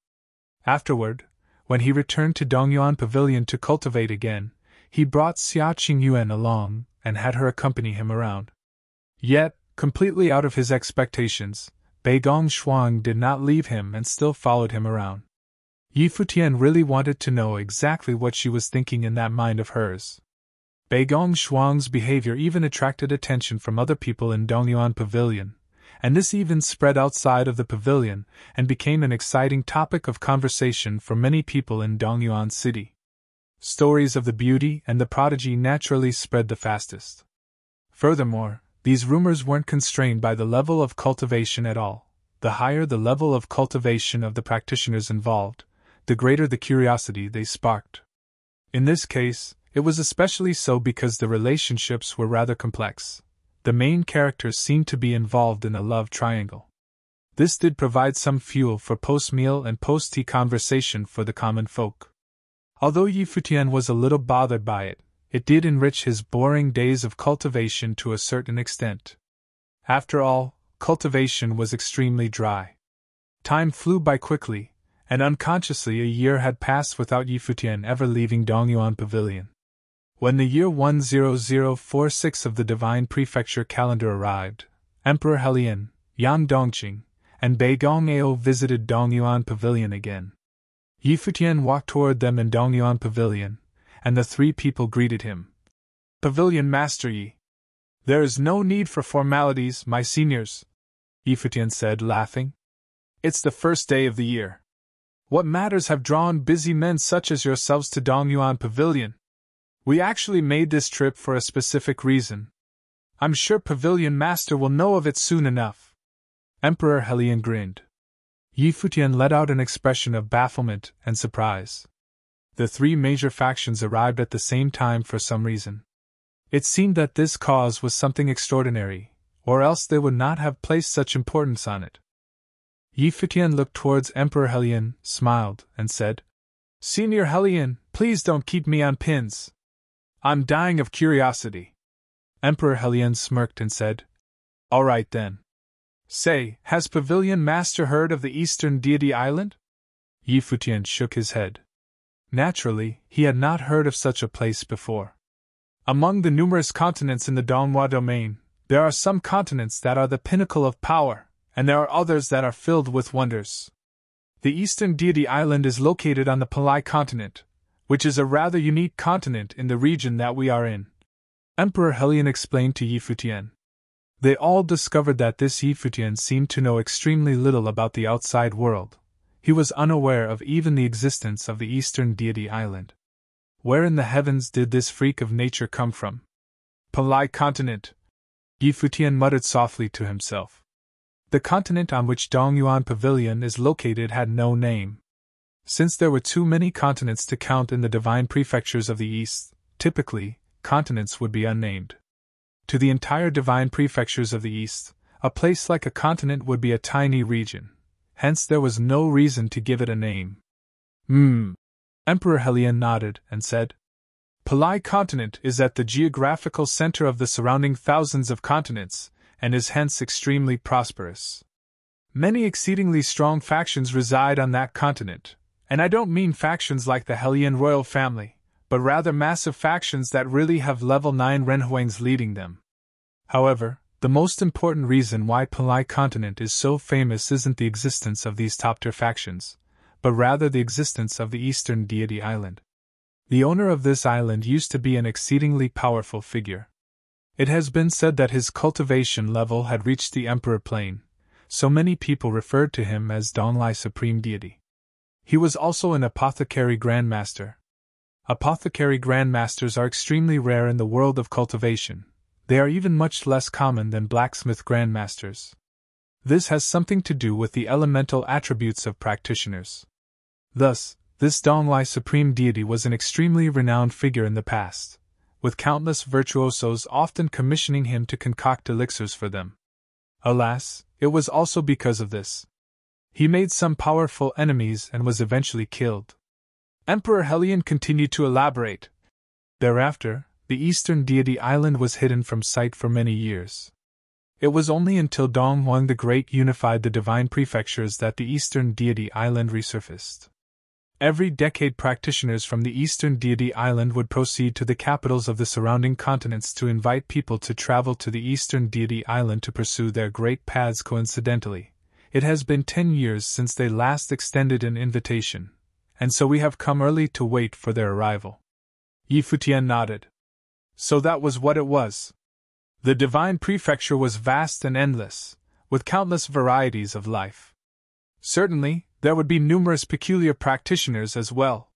Afterward, when he returned to Dongyuan Pavilion to cultivate again, he brought Xia Qingyuan along and had her accompany him around. Yet, completely out of his expectations, Bei Gong Shuang did not leave him and still followed him around. Futian really wanted to know exactly what she was thinking in that mind of hers. Bei Gong Shuang's behavior even attracted attention from other people in Dongyuan Pavilion, and this even spread outside of the pavilion and became an exciting topic of conversation for many people in Dongyuan City. Stories of the beauty and the prodigy naturally spread the fastest. Furthermore, these rumors weren't constrained by the level of cultivation at all. The higher the level of cultivation of the practitioners involved, the greater the curiosity they sparked. In this case, it was especially so because the relationships were rather complex. The main characters seemed to be involved in a love triangle. This did provide some fuel for post-meal and post-tea conversation for the common folk. Although Futian was a little bothered by it, it did enrich his boring days of cultivation to a certain extent. After all, cultivation was extremely dry. Time flew by quickly, and unconsciously a year had passed without Futian ever leaving Dongyuan Pavilion. When the year 10046 of the Divine Prefecture calendar arrived, Emperor Helian, Yang Dongqing, and Bei Gong-ao visited Dongyuan Pavilion again. Futian walked toward them in Dongyuan Pavilion, and the three people greeted him. "Pavilion Master Yi. There is no need for formalities, my seniors," Futian said, laughing. "It's the first day of the year. What matters have drawn busy men such as yourselves to Dongyuan Pavilion? We actually made this trip for a specific reason. I'm sure Pavilion Master will know of it soon enough." Emperor Helian grinned. Futian let out an expression of bafflement and surprise. The three major factions arrived at the same time for some reason. It seemed that this cause was something extraordinary, or else they would not have placed such importance on it. Futian looked towards Emperor Helian, smiled, and said, "Senior Helian, please don't keep me on pins. I'm dying of curiosity." Emperor Helian smirked and said, "All right then. Say, has Pavilion Master heard of the Eastern Deity Island?" Futian shook his head. Naturally, he had not heard of such a place before. Among the numerous continents in the Donghua domain, there are some continents that are the pinnacle of power, and there are others that are filled with wonders. The Eastern Deity Island is located on the Palai continent, which is a rather unique continent in the region that we are in. Emperor Helian explained to Futian. They all discovered that this Futian seemed to know extremely little about the outside world. He was unaware of even the existence of the Eastern Deity Island. Where in the heavens did this freak of nature come from? Palai continent, Futian muttered softly to himself. The continent on which Dongyuan Pavilion is located had no name. Since there were too many continents to count in the divine prefectures of the East, typically, continents would be unnamed. To the entire divine prefectures of the East, a place like a continent would be a tiny region, hence there was no reason to give it a name. Emperor Helian nodded and said, "Palai continent is at the geographical center of the surrounding thousands of continents, and is hence extremely prosperous. Many exceedingly strong factions reside on that continent, and I don't mean factions like the Helian royal family, but rather massive factions that really have level 9 Renhuangs leading them. However, the most important reason why Palai continent is so famous isn't the existence of these top-tier factions, but rather the existence of the Eastern Deity Island. The owner of this island used to be an exceedingly powerful figure. It has been said that his cultivation level had reached the Emperor plane, so many people referred to him as Donglai Supreme Deity. He was also an apothecary grandmaster. Apothecary grandmasters are extremely rare in the world of cultivation. They are even much less common than blacksmith grandmasters. This has something to do with the elemental attributes of practitioners. Thus, this Donglai Supreme Deity was an extremely renowned figure in the past, with countless virtuosos often commissioning him to concoct elixirs for them. Alas, it was also because of this. He made some powerful enemies and was eventually killed. Emperor Helian continued to elaborate. Thereafter, the Eastern Deity Island was hidden from sight for many years. It was only until Dong Huang the Great unified the divine prefectures that the Eastern Deity Island resurfaced. Every decade practitioners from the Eastern Deity Island would proceed to the capitals of the surrounding continents to invite people to travel to the Eastern Deity Island to pursue their great paths. Coincidentally, it has been 10 years since they last extended an invitation, and so we have come early to wait for their arrival. Yi Futian nodded. So that was what it was. The divine prefecture was vast and endless, with countless varieties of life. Certainly, there would be numerous peculiar practitioners as well.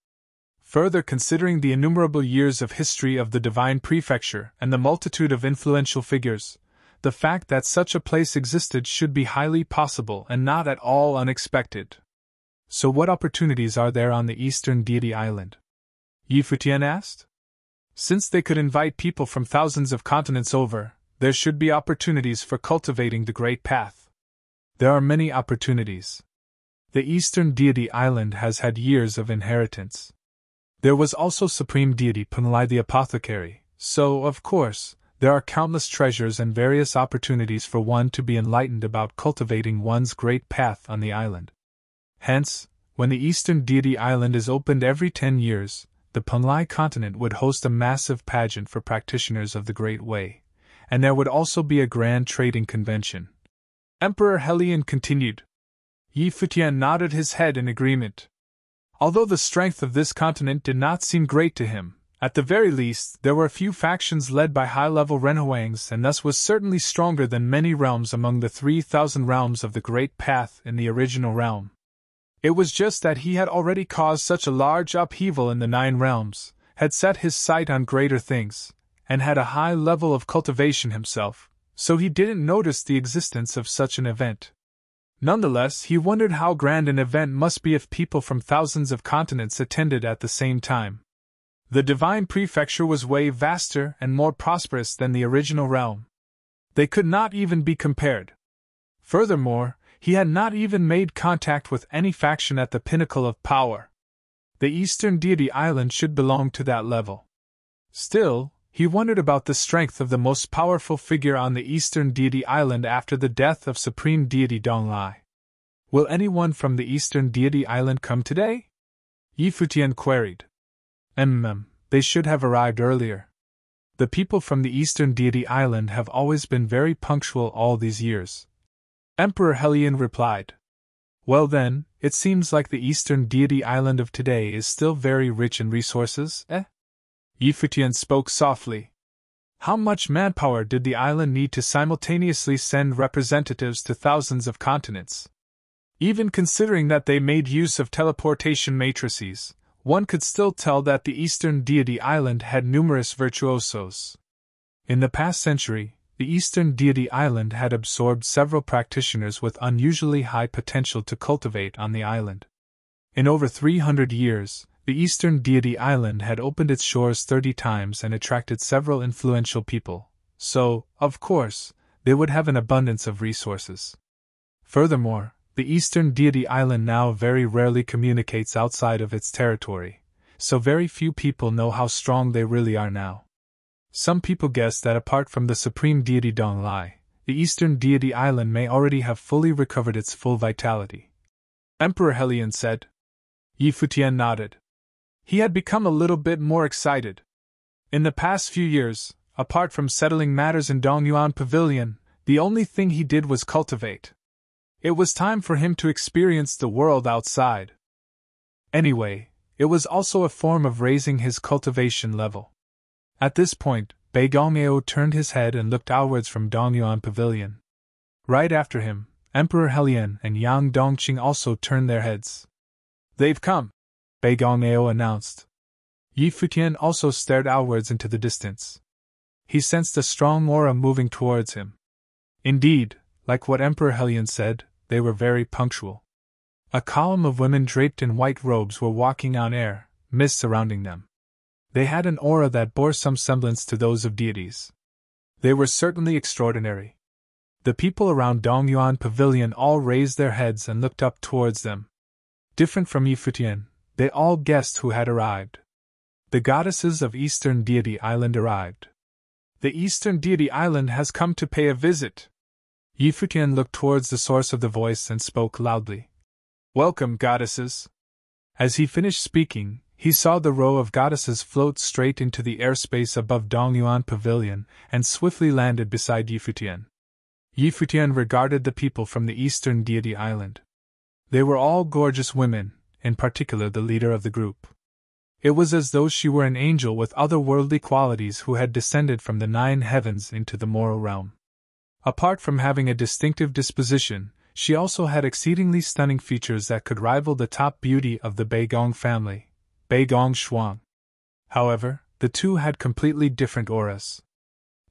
Further, considering the innumerable years of history of the divine prefecture and the multitude of influential figures, the fact that such a place existed should be highly possible and not at all unexpected. So what opportunities are there on the eastern deity island? Yi Futian asked. Since they could invite people from thousands of continents over, there should be opportunities for cultivating the Great Path. There are many opportunities. The eastern deity island has had years of inheritance. There was also supreme deity Punlai the apothecary, so, of course, there are countless treasures and various opportunities for one to be enlightened about cultivating one's great path on the island. Hence, when the eastern deity island is opened every 10 years, the Punlai continent would host a massive pageant for practitioners of the Great Way, and there would also be a grand trading convention. Emperor Helion continued. Yi Futian nodded his head in agreement. Although the strength of this continent did not seem great to him, at the very least there were a few factions led by high-level Renhuangs and thus was certainly stronger than many realms among the 3,000 realms of the Great Path in the original realm. It was just that he had already caused such a large upheaval in the 9 realms, had set his sight on greater things, and had a high level of cultivation himself, so he didn't notice the existence of such an event. Nonetheless, he wondered how grand an event must be if people from thousands of continents attended at the same time. The divine prefecture was way vaster and more prosperous than the original realm. They could not even be compared. Furthermore, he had not even made contact with any faction at the pinnacle of power. The eastern deity island should belong to that level. Still, he wondered about the strength of the most powerful figure on the eastern deity island after the death of supreme deity Donglai. Will anyone from the eastern deity island come today? Yi Futian queried. They should have arrived earlier. The people from the eastern deity island have always been very punctual all these years. Emperor Helion replied. Well then, it seems like the eastern deity island of today is still very rich in resources, eh? Yi Futian spoke softly. How much manpower did the island need to simultaneously send representatives to thousands of continents? Even considering that they made use of teleportation matrices, one could still tell that the eastern deity island had numerous virtuosos. In the past century, the eastern deity island had absorbed several practitioners with unusually high potential to cultivate on the island. In over 300 years, the eastern deity island had opened its shores 30 times and attracted several influential people, so, of course, they would have an abundance of resources. Furthermore, the eastern deity island now very rarely communicates outside of its territory, so very few people know how strong they really are now. Some people guess that apart from the supreme deity Donglai, the eastern deity island may already have fully recovered its full vitality. Emperor Helion said. Yi Futian nodded. He had become a little bit more excited. In the past few years, apart from settling matters in Dongyuan Pavilion, the only thing he did was cultivate. It was time for him to experience the world outside. Anyway, it was also a form of raising his cultivation level. At this point, Bei Gongmeo turned his head and looked outwards from Dongyuan Pavilion. Right after him, Emperor Helion and Yang Dongqing also turned their heads. They've come, Bei Gongmeo announced. Yi Futian also stared outwards into the distance. He sensed a strong aura moving towards him. Indeed, like what Emperor Helion said, they were very punctual. A column of women draped in white robes were walking on air, mist surrounding them. They had an aura that bore some semblance to those of deities. They were certainly extraordinary. The people around Dongyuan Pavilion all raised their heads and looked up towards them. Different from Yi Futian, they all guessed who had arrived. The goddesses of Eastern Deity Island arrived. The Eastern Deity Island has come to pay a visit. Yi Futian looked towards the source of the voice and spoke loudly. Welcome, goddesses. As he finished speaking, he saw the row of goddesses float straight into the airspace above Dongyuan Pavilion and swiftly landed beside Yi Futian. Yi Futian regarded the people from the Eastern Deity Island. They were all gorgeous women, in particular the leader of the group. It was as though she were an angel with otherworldly qualities who had descended from the 9 heavens into the moral realm. Apart from having a distinctive disposition, she also had exceedingly stunning features that could rival the top beauty of the Beigong family, Beigong Shuang. However, the two had completely different auras.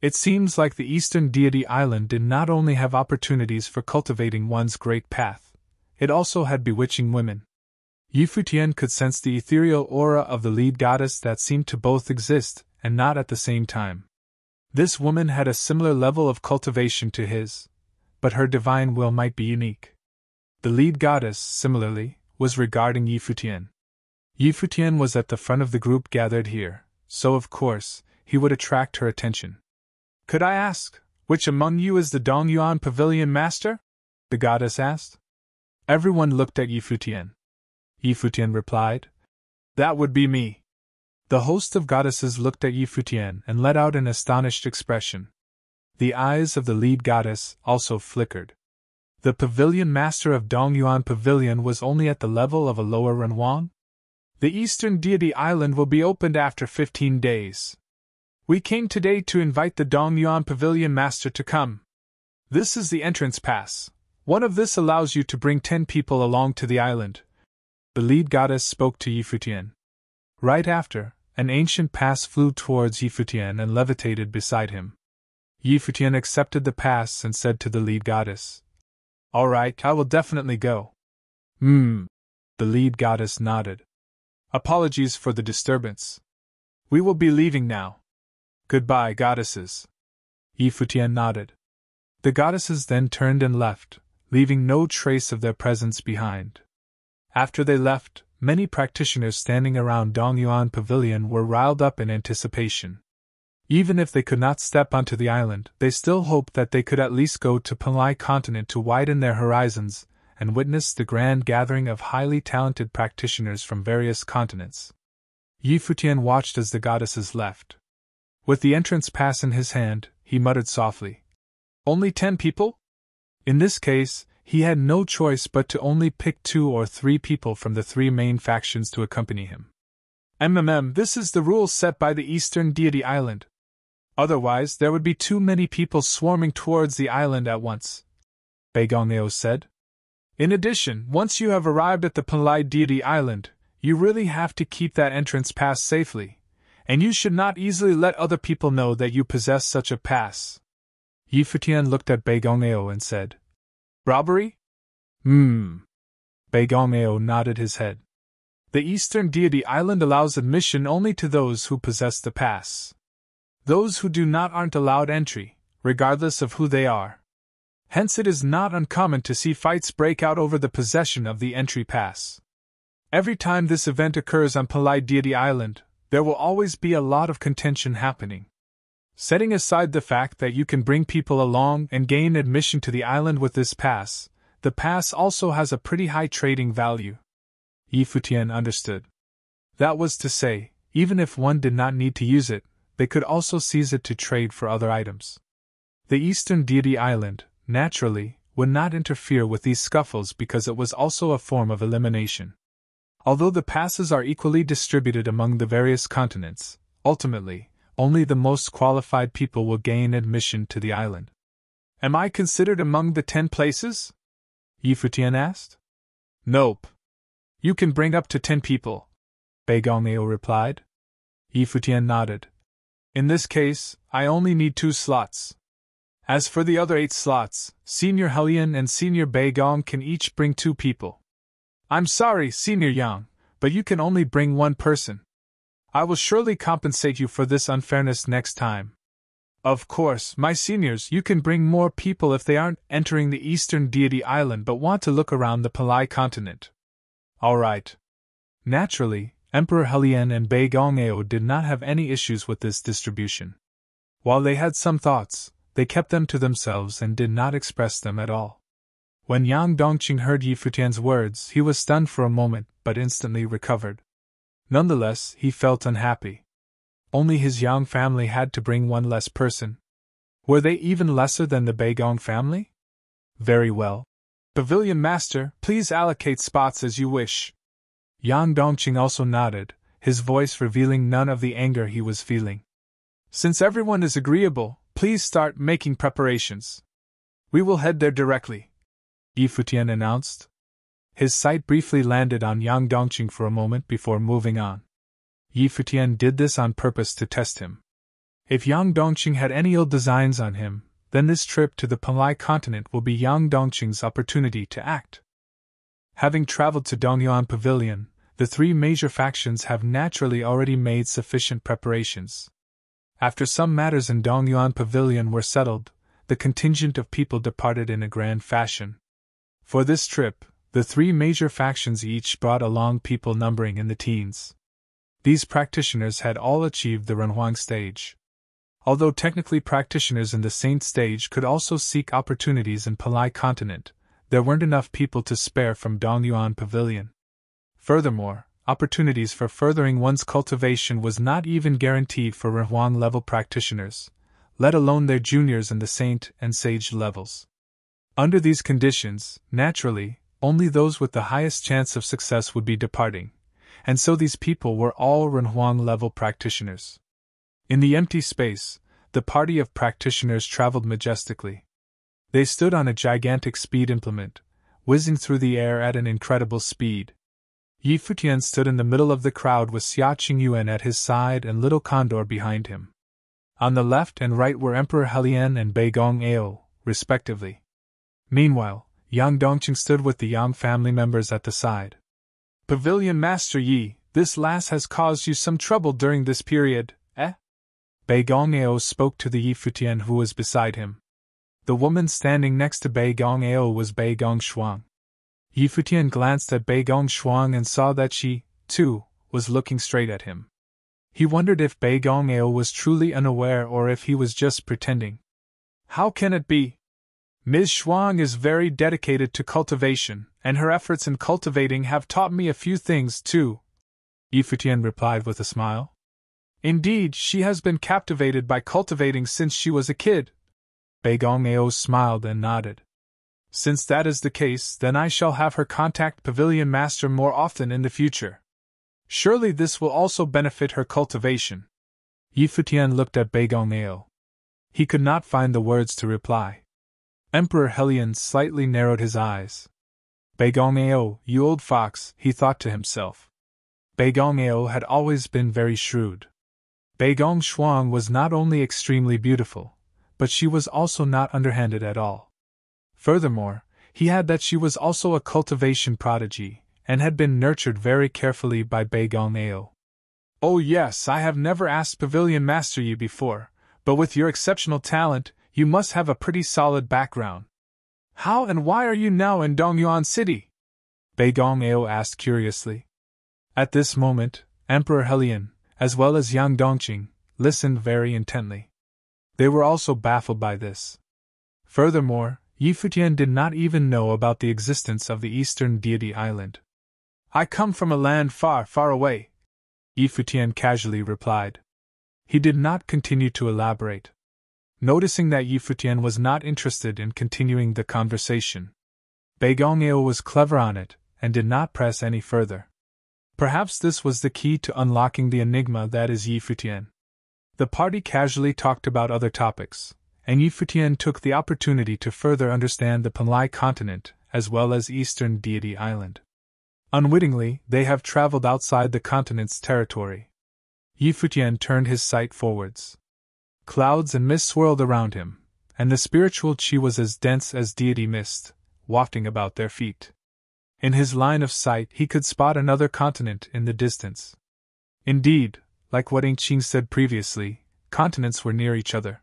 It seems like the Eastern Deity Island did not only have opportunities for cultivating one's great path, it also had bewitching women. Futian could sense the ethereal aura of the lead goddess that seemed to both exist and not at the same time. This woman had a similar level of cultivation to his, but her divine will might be unique. The lead goddess, similarly, was regarding Futian. Futian was at the front of the group gathered here, so of course, he would attract her attention. "Could I ask, which among you is the Dongyuan Pavilion Master?" the goddess asked. Everyone looked at Futian. Futian replied, "That would be me." The host of goddesses looked at Futian and let out an astonished expression. The eyes of the lead goddess also flickered. The pavilion master of Dongyuan Pavilion was only at the level of a lower Renwang? "The Eastern Deity Island will be opened after 15 days. We came today to invite the Dongyuan Pavilion Master to come. This is the entrance pass. One of this allows you to bring 10 people along to the island." The lead goddess spoke to Futian. Right after, an ancient pass flew towards Futian and levitated beside him. Futian accepted the pass and said to the lead goddess, "All right, I will definitely go." The lead goddess nodded. "Apologies for the disturbance. We will be leaving now. Goodbye, goddesses." Futian nodded. The goddesses then turned and left, leaving no trace of their presence behind. After they left, many practitioners standing around Dongyuan Pavilion were riled up in anticipation. Even if they could not step onto the island, they still hoped that they could at least go to Panlai continent to widen their horizons and witness the grand gathering of highly talented practitioners from various continents. Futian watched as the goddesses left. With the entrance pass in his hand, he muttered softly, "Only 10 people?" In this case, he had no choice but to only pick 2 or 3 people from the 3 main factions to accompany him. This is the rule set by the Eastern Deity Island. Otherwise, there would be too many people swarming towards the island at once," Beigong said. "In addition, once you have arrived at the Panlai Deity Island, you really have to keep that entrance pass safely, and you should not easily let other people know that you possess such a pass." Futian looked at Beigong and said, "Robbery?" Beigong nodded his head. "The Eastern Deity Island allows admission only to those who possess the pass. Those who do not aren't allowed entry, regardless of who they are. Hence it is not uncommon to see fights break out over the possession of the entry pass. Every time this event occurs on Panlai Deity Island, there will always be a lot of contention happening. Setting aside the fact that you can bring people along and gain admission to the island with this pass, the pass also has a pretty high trading value." Futian understood. That was to say, even if one did not need to use it, they could also seize it to trade for other items. The Eastern Deity Island, naturally, would not interfere with these scuffles because it was also a form of elimination. Although the passes are equally distributed among the various continents, ultimately, only the most qualified people will gain admission to the island. "Am I considered among the 10 places?" Futian asked. "Nope. You can bring up to 10 people," Beigong replied. Futian nodded. "In this case, I only need 2 slots. As for the other 8 slots, Senior Helian and Senior Beigong can each bring 2 people. I'm sorry, Senior Yang, but you can only bring 1 person. I will surely compensate you for this unfairness next time. Of course, my seniors, you can bring more people if they aren't entering the Eastern Deity Island but want to look around the Panlai continent." "All right." Naturally, Emperor Helian and Beigong did not have any issues with this distribution. While they had some thoughts, they kept them to themselves and did not express them at all. When Yang Dongqing heard Futian's words, he was stunned for a moment but instantly recovered. Nonetheless, he felt unhappy. Only his Yang family had to bring 1 less person. Were they even lesser than the Beigong family? Very well. "Pavilion Master, please allocate spots as you wish." Yang Dongqing also nodded, his voice revealing none of the anger he was feeling. Since everyone is agreeable, please start making preparations. We will head there directly, Yi Futian announced. His sight briefly landed on Yang Dongqing for a moment before moving on. Yi Futian did this on purpose to test him. If Yang Dongqing had any ill designs on him, then this trip to the Palai continent will be Yang Dongqing's opportunity to act. Having traveled to Dongyuan Pavilion, the three major factions have naturally already made sufficient preparations. After some matters in Dongyuan Pavilion were settled, the contingent of people departed in a grand fashion. For this trip, the three major factions each brought along people numbering in the teens. These practitioners had all achieved the Renhuang stage. Although technically practitioners in the Saint stage could also seek opportunities in Palai continent, there weren't enough people to spare from Dongyuan Pavilion. Furthermore, opportunities for furthering one's cultivation was not even guaranteed for Renhuang level practitioners, let alone their juniors in the Saint and Sage levels. Under these conditions, naturally, only those with the highest chance of success would be departing, and so these people were all Renhuang level practitioners. In the empty space, the party of practitioners traveled majestically. They stood on a gigantic speed implement, whizzing through the air at an incredible speed. Yi Futian stood in the middle of the crowd with Xia Qingyuan at his side and Little Condor behind him. On the left and right were Emperor Helian and Beigong Ao, respectively. Meanwhile, Yang Dongqing stood with the Yang family members at the side. Pavilion Master Yi, this lass has caused you some trouble during this period, eh? Beigong Ao spoke to the Yi Futian who was beside him. The woman standing next to Beigong Ao was Beigong Shuang. Yi Futian glanced at Beigong Shuang and saw that she, too, was looking straight at him. He wondered if Beigong Ao was truly unaware or if he was just pretending. How can it be? Ms. Shuang is very dedicated to cultivation, and her efforts in cultivating have taught me a few things too, Yi Futian replied with a smile. Indeed, she has been captivated by cultivating since she was a kid. Beigong Ao smiled and nodded. Since that is the case, then I shall have her contact Pavilion Master more often in the future. Surely this will also benefit her cultivation. Yi Futian looked at Beigong Ao. He could not find the words to reply. Emperor Helian slightly narrowed his eyes. Beigong Ao, you old fox, he thought to himself. Beigong Ao had always been very shrewd. Beigong Shuang was not only extremely beautiful, but she was also not underhanded at all. Furthermore, he had that she was also a cultivation prodigy, and had been nurtured very carefully by Beigong Ao. Oh yes, I have never asked Pavilion Master Yi before, but with your exceptional talent, you must have a pretty solid background. How and why are you now in Dongyuan City? Beigong Ao asked curiously. At this moment, Emperor Helian, as well as Yang Dongqing, listened very intently. They were also baffled by this. Furthermore, Yi Futian did not even know about the existence of the Eastern Deity Island. I come from a land far, far away, Yi Futian casually replied. He did not continue to elaborate. Noticing that Yi Futian was not interested in continuing the conversation, Beigong Ao was clever on it, and did not press any further. Perhaps this was the key to unlocking the enigma that is Yi Futian. The party casually talked about other topics, and Yi Futian took the opportunity to further understand the Palai continent as well as Eastern Deity Island. Unwittingly, they have traveled outside the continent's territory. Yi Futian turned his sight forwards. Clouds and mist swirled around him, and the spiritual qi was as dense as deity mist, wafting about their feet. In his line of sight he could spot another continent in the distance. Indeed, like what Qing said previously, continents were near each other.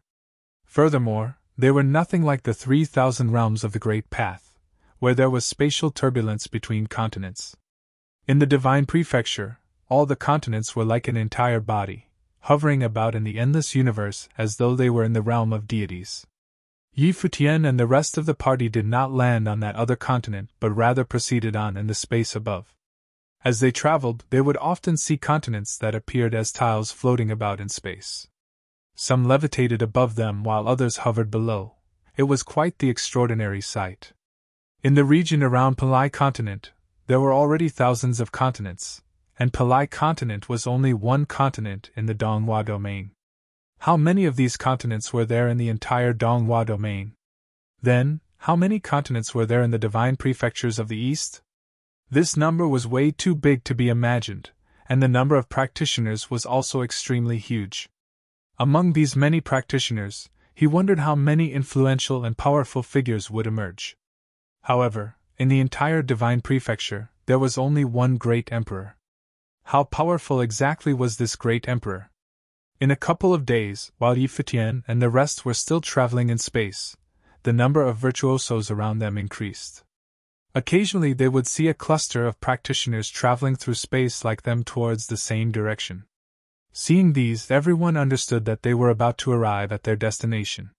Furthermore, they were nothing like the 3,000 realms of the Great Path, where there was spatial turbulence between continents. In the Divine Prefecture, all the continents were like an entire body, hovering about in the endless universe as though they were in the realm of deities. Yi Futian and the rest of the party did not land on that other continent but rather proceeded on in the space above. As they traveled, they would often see continents that appeared as tiles floating about in space. Some levitated above them while others hovered below. It was quite the extraordinary sight. In the region around Palai continent, there were already thousands of continents, and Palai continent was only one continent in the Donghua domain. How many of these continents were there in the entire Donghua domain? Then, how many continents were there in the divine prefectures of the East? This number was way too big to be imagined, and the number of practitioners was also extremely huge. Among these many practitioners, he wondered how many influential and powerful figures would emerge. However, in the entire divine prefecture, there was only one great emperor. How powerful exactly was this great emperor? In a couple of days, while Futian and the rest were still traveling in space, the number of virtuosos around them increased. Occasionally they would see a cluster of practitioners traveling through space like them towards the same direction. Seeing these, everyone understood that they were about to arrive at their destination.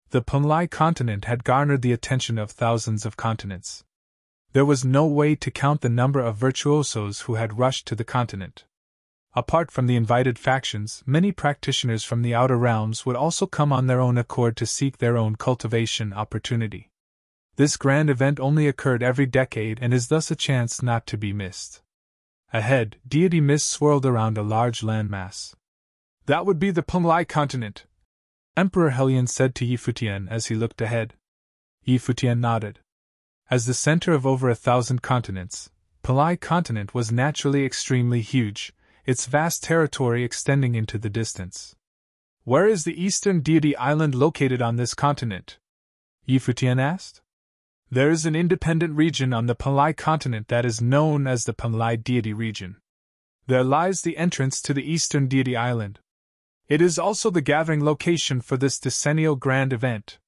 The Palai continent had garnered the attention of thousands of continents. There was no way to count the number of virtuosos who had rushed to the continent. Apart from the invited factions, many practitioners from the outer realms would also come on their own accord to seek their own cultivation opportunity. This grand event only occurred every decade and is thus a chance not to be missed. Ahead, deity mist swirled around a large landmass. That would be the Palai continent, Emperor Helion said to Futian as he looked ahead. Futian nodded. As the center of over 1,000 continents, Palai continent was naturally extremely huge, its vast territory extending into the distance. Where is the eastern deity island located on this continent? Futian asked. There is an independent region on the Palai continent that is known as the Palai deity region. There lies the entrance to the eastern deity island. It is also the gathering location for this decennial grand event.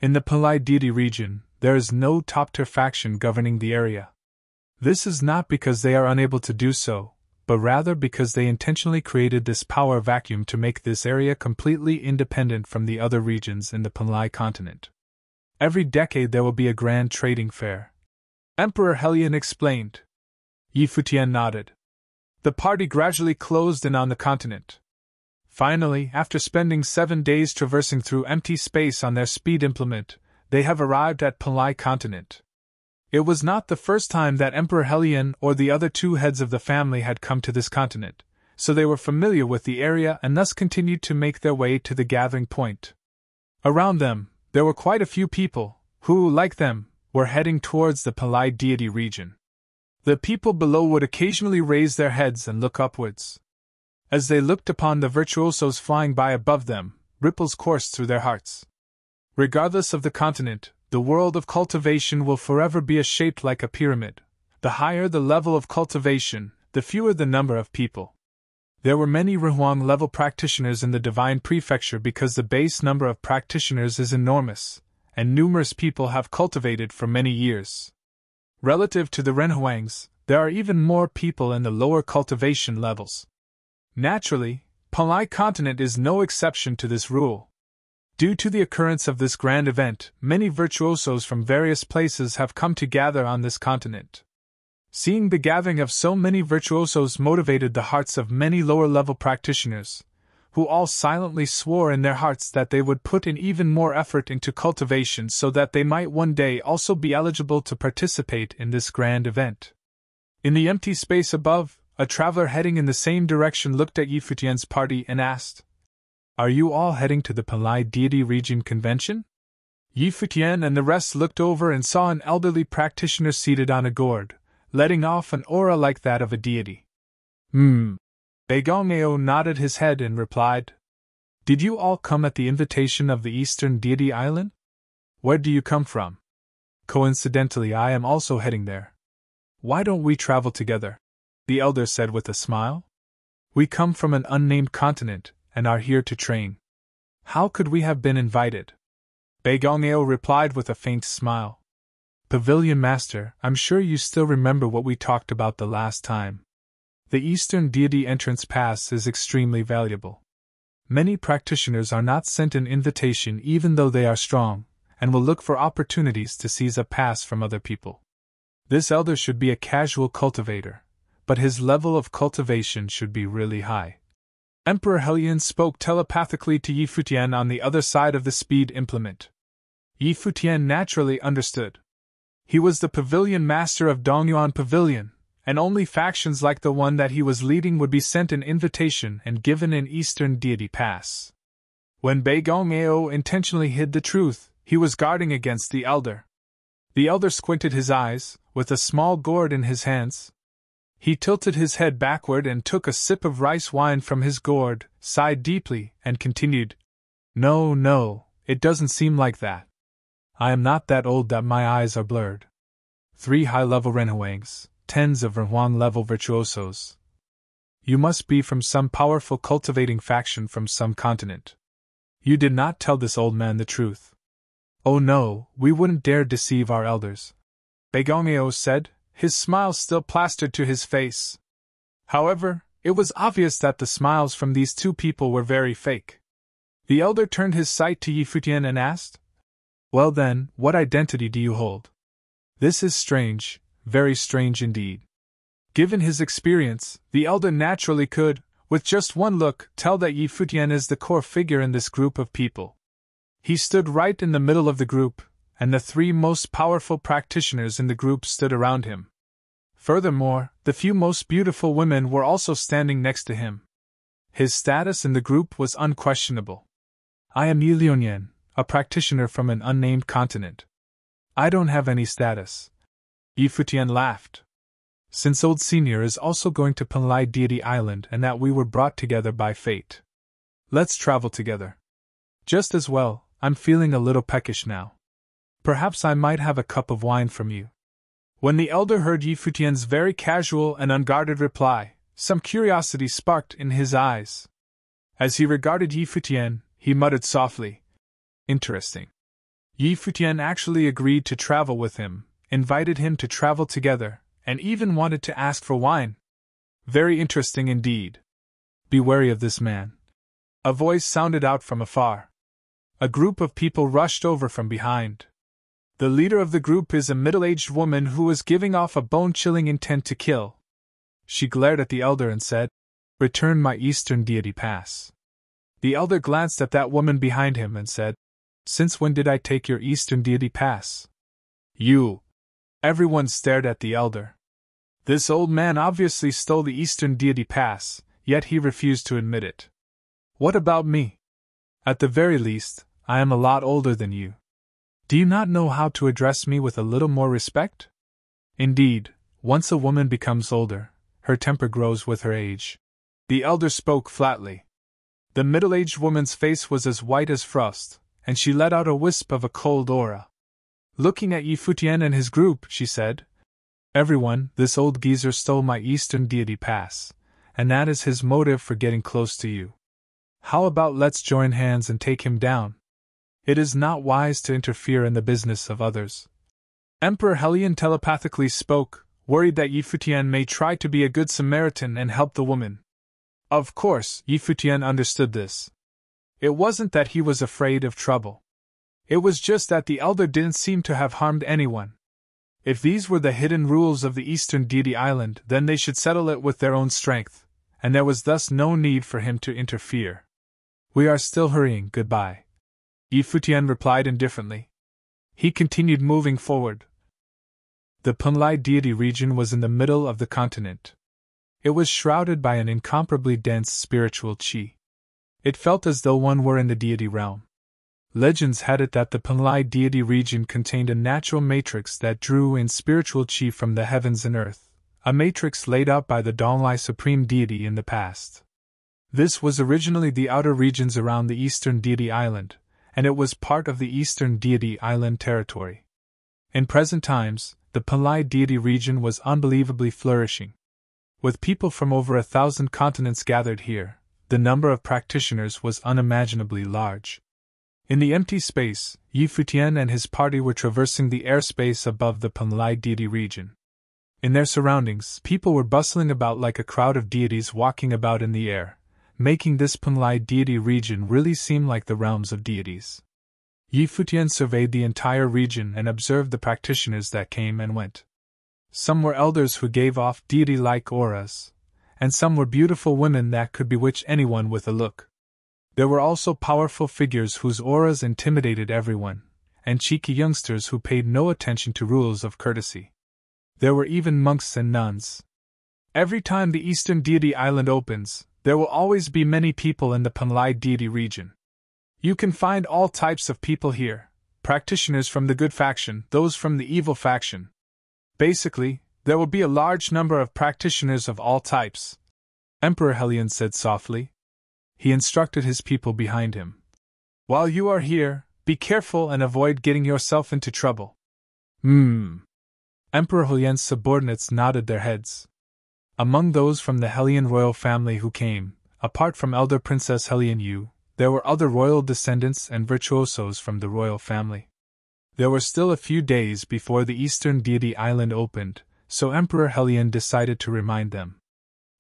In the Palai deity region, there is no top-tier faction governing the area. This is not because they are unable to do so, but rather because they intentionally created this power vacuum to make this area completely independent from the other regions in the Palai continent. Every decade there will be a grand trading fair, Emperor Helion explained. Futian nodded. The party gradually closed in on the continent. Finally, after spending 7 days traversing through empty space on their speed implement, they have arrived at Palai continent. It was not the first time that Emperor Helion or the other two heads of the family had come to this continent, so they were familiar with the area and thus continued to make their way to the gathering point. Around them, there were quite a few people, who, like them, were heading towards the Palai deity region. The people below would occasionally raise their heads and look upwards. As they looked upon the virtuosos flying by above them, ripples coursed through their hearts. Regardless of the continent, the world of cultivation will forever be shaped like a pyramid. The higher the level of cultivation, the fewer the number of people. There were many Ruhuang-level practitioners in the divine prefecture because the base number of practitioners is enormous, and numerous people have cultivated for many years. Relative to the Renhuangs, there are even more people in the lower cultivation levels. Naturally, Palai continent is no exception to this rule. Due to the occurrence of this grand event, many virtuosos from various places have come to gather on this continent. Seeing the gathering of so many virtuosos motivated the hearts of many lower-level practitioners, who all silently swore in their hearts that they would put in even more effort into cultivation so that they might one day also be eligible to participate in this grand event. In the empty space above, a traveler heading in the same direction looked at Futian's party and asked, "Are you all heading to the Palai deity region convention?" Futian and the rest looked over and saw an elderly practitioner seated on a gourd, letting off an aura like that of a deity. Begongneo nodded his head and replied, "Did you all come at the invitation of the Eastern Deity Island? Where do you come from? Coincidentally, I am also heading there. Why don't we travel together?" the elder said with a smile. "We come from an unnamed continent, and are here to train. How could we have been invited?" Begongneo replied with a faint smile. "Pavilion Master, I'm sure you still remember what we talked about the last time. The Eastern Deity Entrance Pass is extremely valuable. Many practitioners are not sent an invitation even though they are strong, and will look for opportunities to seize a pass from other people. This elder should be a casual cultivator, but his level of cultivation should be really high." Emperor Helion spoke telepathically to Futian on the other side of the speed implement. Futian naturally understood. He was the pavilion master of Dongyuan Pavilion, and only factions like the one that he was leading would be sent an invitation and given an Eastern deity pass. When Bei Gongao intentionally hid the truth, he was guarding against the elder. The elder squinted his eyes, with a small gourd in his hands. He tilted his head backward and took a sip of rice wine from his gourd, sighed deeply, and continued, No, it doesn't seem like that. I am not that old that my eyes are blurred. 3 high-level renhuangs, tens of Renhuang-level virtuosos. You must be from some powerful cultivating faction from some continent. You did not tell this old man the truth. Oh no, we wouldn't dare deceive our elders, Bei Gongao said, his smile still plastered to his face. However, it was obvious that the smiles from these two people were very fake. The elder turned his sight to Yi Futian and asked, Well then, what identity do you hold? This is strange, very strange indeed. Given his experience, the elder naturally could, with just one look, tell that Yi Futian is the core figure in this group of people. He stood right in the middle of the group, and the 3 most powerful practitioners in the group stood around him. Furthermore, the few most beautiful women were also standing next to him. His status in the group was unquestionable. I am Yi Liuyan, a practitioner from an unnamed continent. I don't have any status. Yi Futian laughed. Since Old Senior is also going to Penlai Deity Island and that we were brought together by fate. Let's travel together. Just as well, I'm feeling a little peckish now. Perhaps I might have a cup of wine from you. When the elder heard Yi Futian's very casual and unguarded reply, some curiosity sparked in his eyes. As he regarded Yi Futian, he muttered softly, Interesting. Yi Futian actually agreed to travel with him, invited him to travel together, and even wanted to ask for wine. Very interesting indeed. Be wary of this man. A voice sounded out from afar. A group of people rushed over from behind. The leader of the group is a middle-aged woman who was giving off a bone-chilling intent to kill. She glared at the elder and said, Return my Eastern deity pass. The elder glanced at that woman behind him and said, Since when did I take your Eastern deity pass? You. Everyone stared at the elder. This old man obviously stole the Eastern deity pass, yet he refused to admit it. What about me? At the very least, I am a lot older than you. Do you not know how to address me with a little more respect? Indeed, once a woman becomes older, her temper grows with her age. The elder spoke flatly. The middle-aged woman's face was as white as frost, and she let out a wisp of a cold aura. Looking at Yi Futian and his group, she said, Everyone, this old geezer stole my Eastern deity pass, and that is his motive for getting close to you. How about let's join hands and take him down? It is not wise to interfere in the business of others. Emperor Helion telepathically spoke, worried that Yi Futian may try to be a good Samaritan and help the woman. Of course, Yi Futian understood this. It wasn't that he was afraid of trouble. It was just that the elder didn't seem to have harmed anyone. If these were the hidden rules of the Eastern Deity Island, then they should settle it with their own strength, and there was thus no need for him to interfere. We are still hurrying, goodbye. Yi Futian replied indifferently. He continued moving forward. The Penlai deity region was in the middle of the continent. It was shrouded by an incomparably dense spiritual qi. It felt as though one were in the deity realm. Legends had it that the Penlai deity region contained a natural matrix that drew in spiritual qi from the heavens and earth, a matrix laid out by the Donglai supreme deity in the past. This was originally the outer regions around the Eastern Deity Island, and it was part of the Eastern Deity Island territory. In present times, the Penlai deity region was unbelievably flourishing. With people from over 1,000 continents gathered here, the number of practitioners was unimaginably large. In the empty space, Yi Futian and his party were traversing the airspace above the Penlai deity region. In their surroundings, people were bustling about like a crowd of deities walking about in the air, making this Penlai deity region really seem like the realms of deities. Yi Futian surveyed the entire region and observed the practitioners that came and went. Some were elders who gave off deity-like auras, and some were beautiful women that could bewitch anyone with a look. There were also powerful figures whose auras intimidated everyone, and cheeky youngsters who paid no attention to rules of courtesy. There were even monks and nuns. Every time the Eastern Deity Island opens, there will always be many people in the Panlai Deity region. You can find all types of people here, practitioners from the good faction, those from the evil faction. Basically, there will be a large number of practitioners of all types, Emperor Helion said softly. He instructed his people behind him. While you are here, be careful and avoid getting yourself into trouble. Emperor Helien's subordinates nodded their heads. Among those from the Helion royal family who came, apart from Elder Princess Helion Yu, there were other royal descendants and virtuosos from the royal family. There were still a few days before the Eastern Deity Island opened, so Emperor Helion decided to remind them.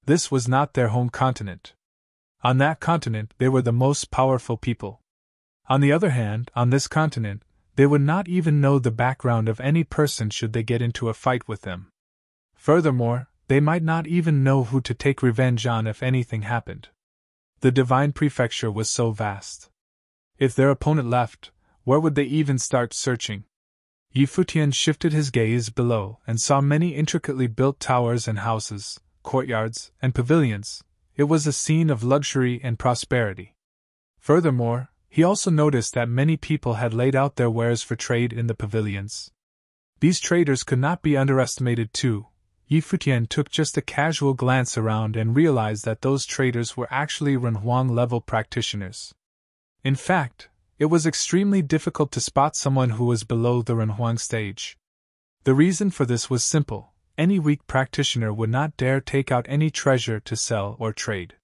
This was not their home continent. On that continent they were the most powerful people. On the other hand, on this continent, they would not even know the background of any person should they get into a fight with them. Furthermore, they might not even know who to take revenge on if anything happened. The Divine Prefecture was so vast. If their opponent left, where would they even start searching? Futian shifted his gaze below and saw many intricately built towers and houses, courtyards, and pavilions. It was a scene of luxury and prosperity. Furthermore, he also noticed that many people had laid out their wares for trade in the pavilions. These traders could not be underestimated too. Futian took just a casual glance around and realized that those traders were actually Renhuang-level practitioners. In fact, it was extremely difficult to spot someone who was below the Renhuang stage. The reason for this was simple: any weak practitioner would not dare take out any treasure to sell or trade.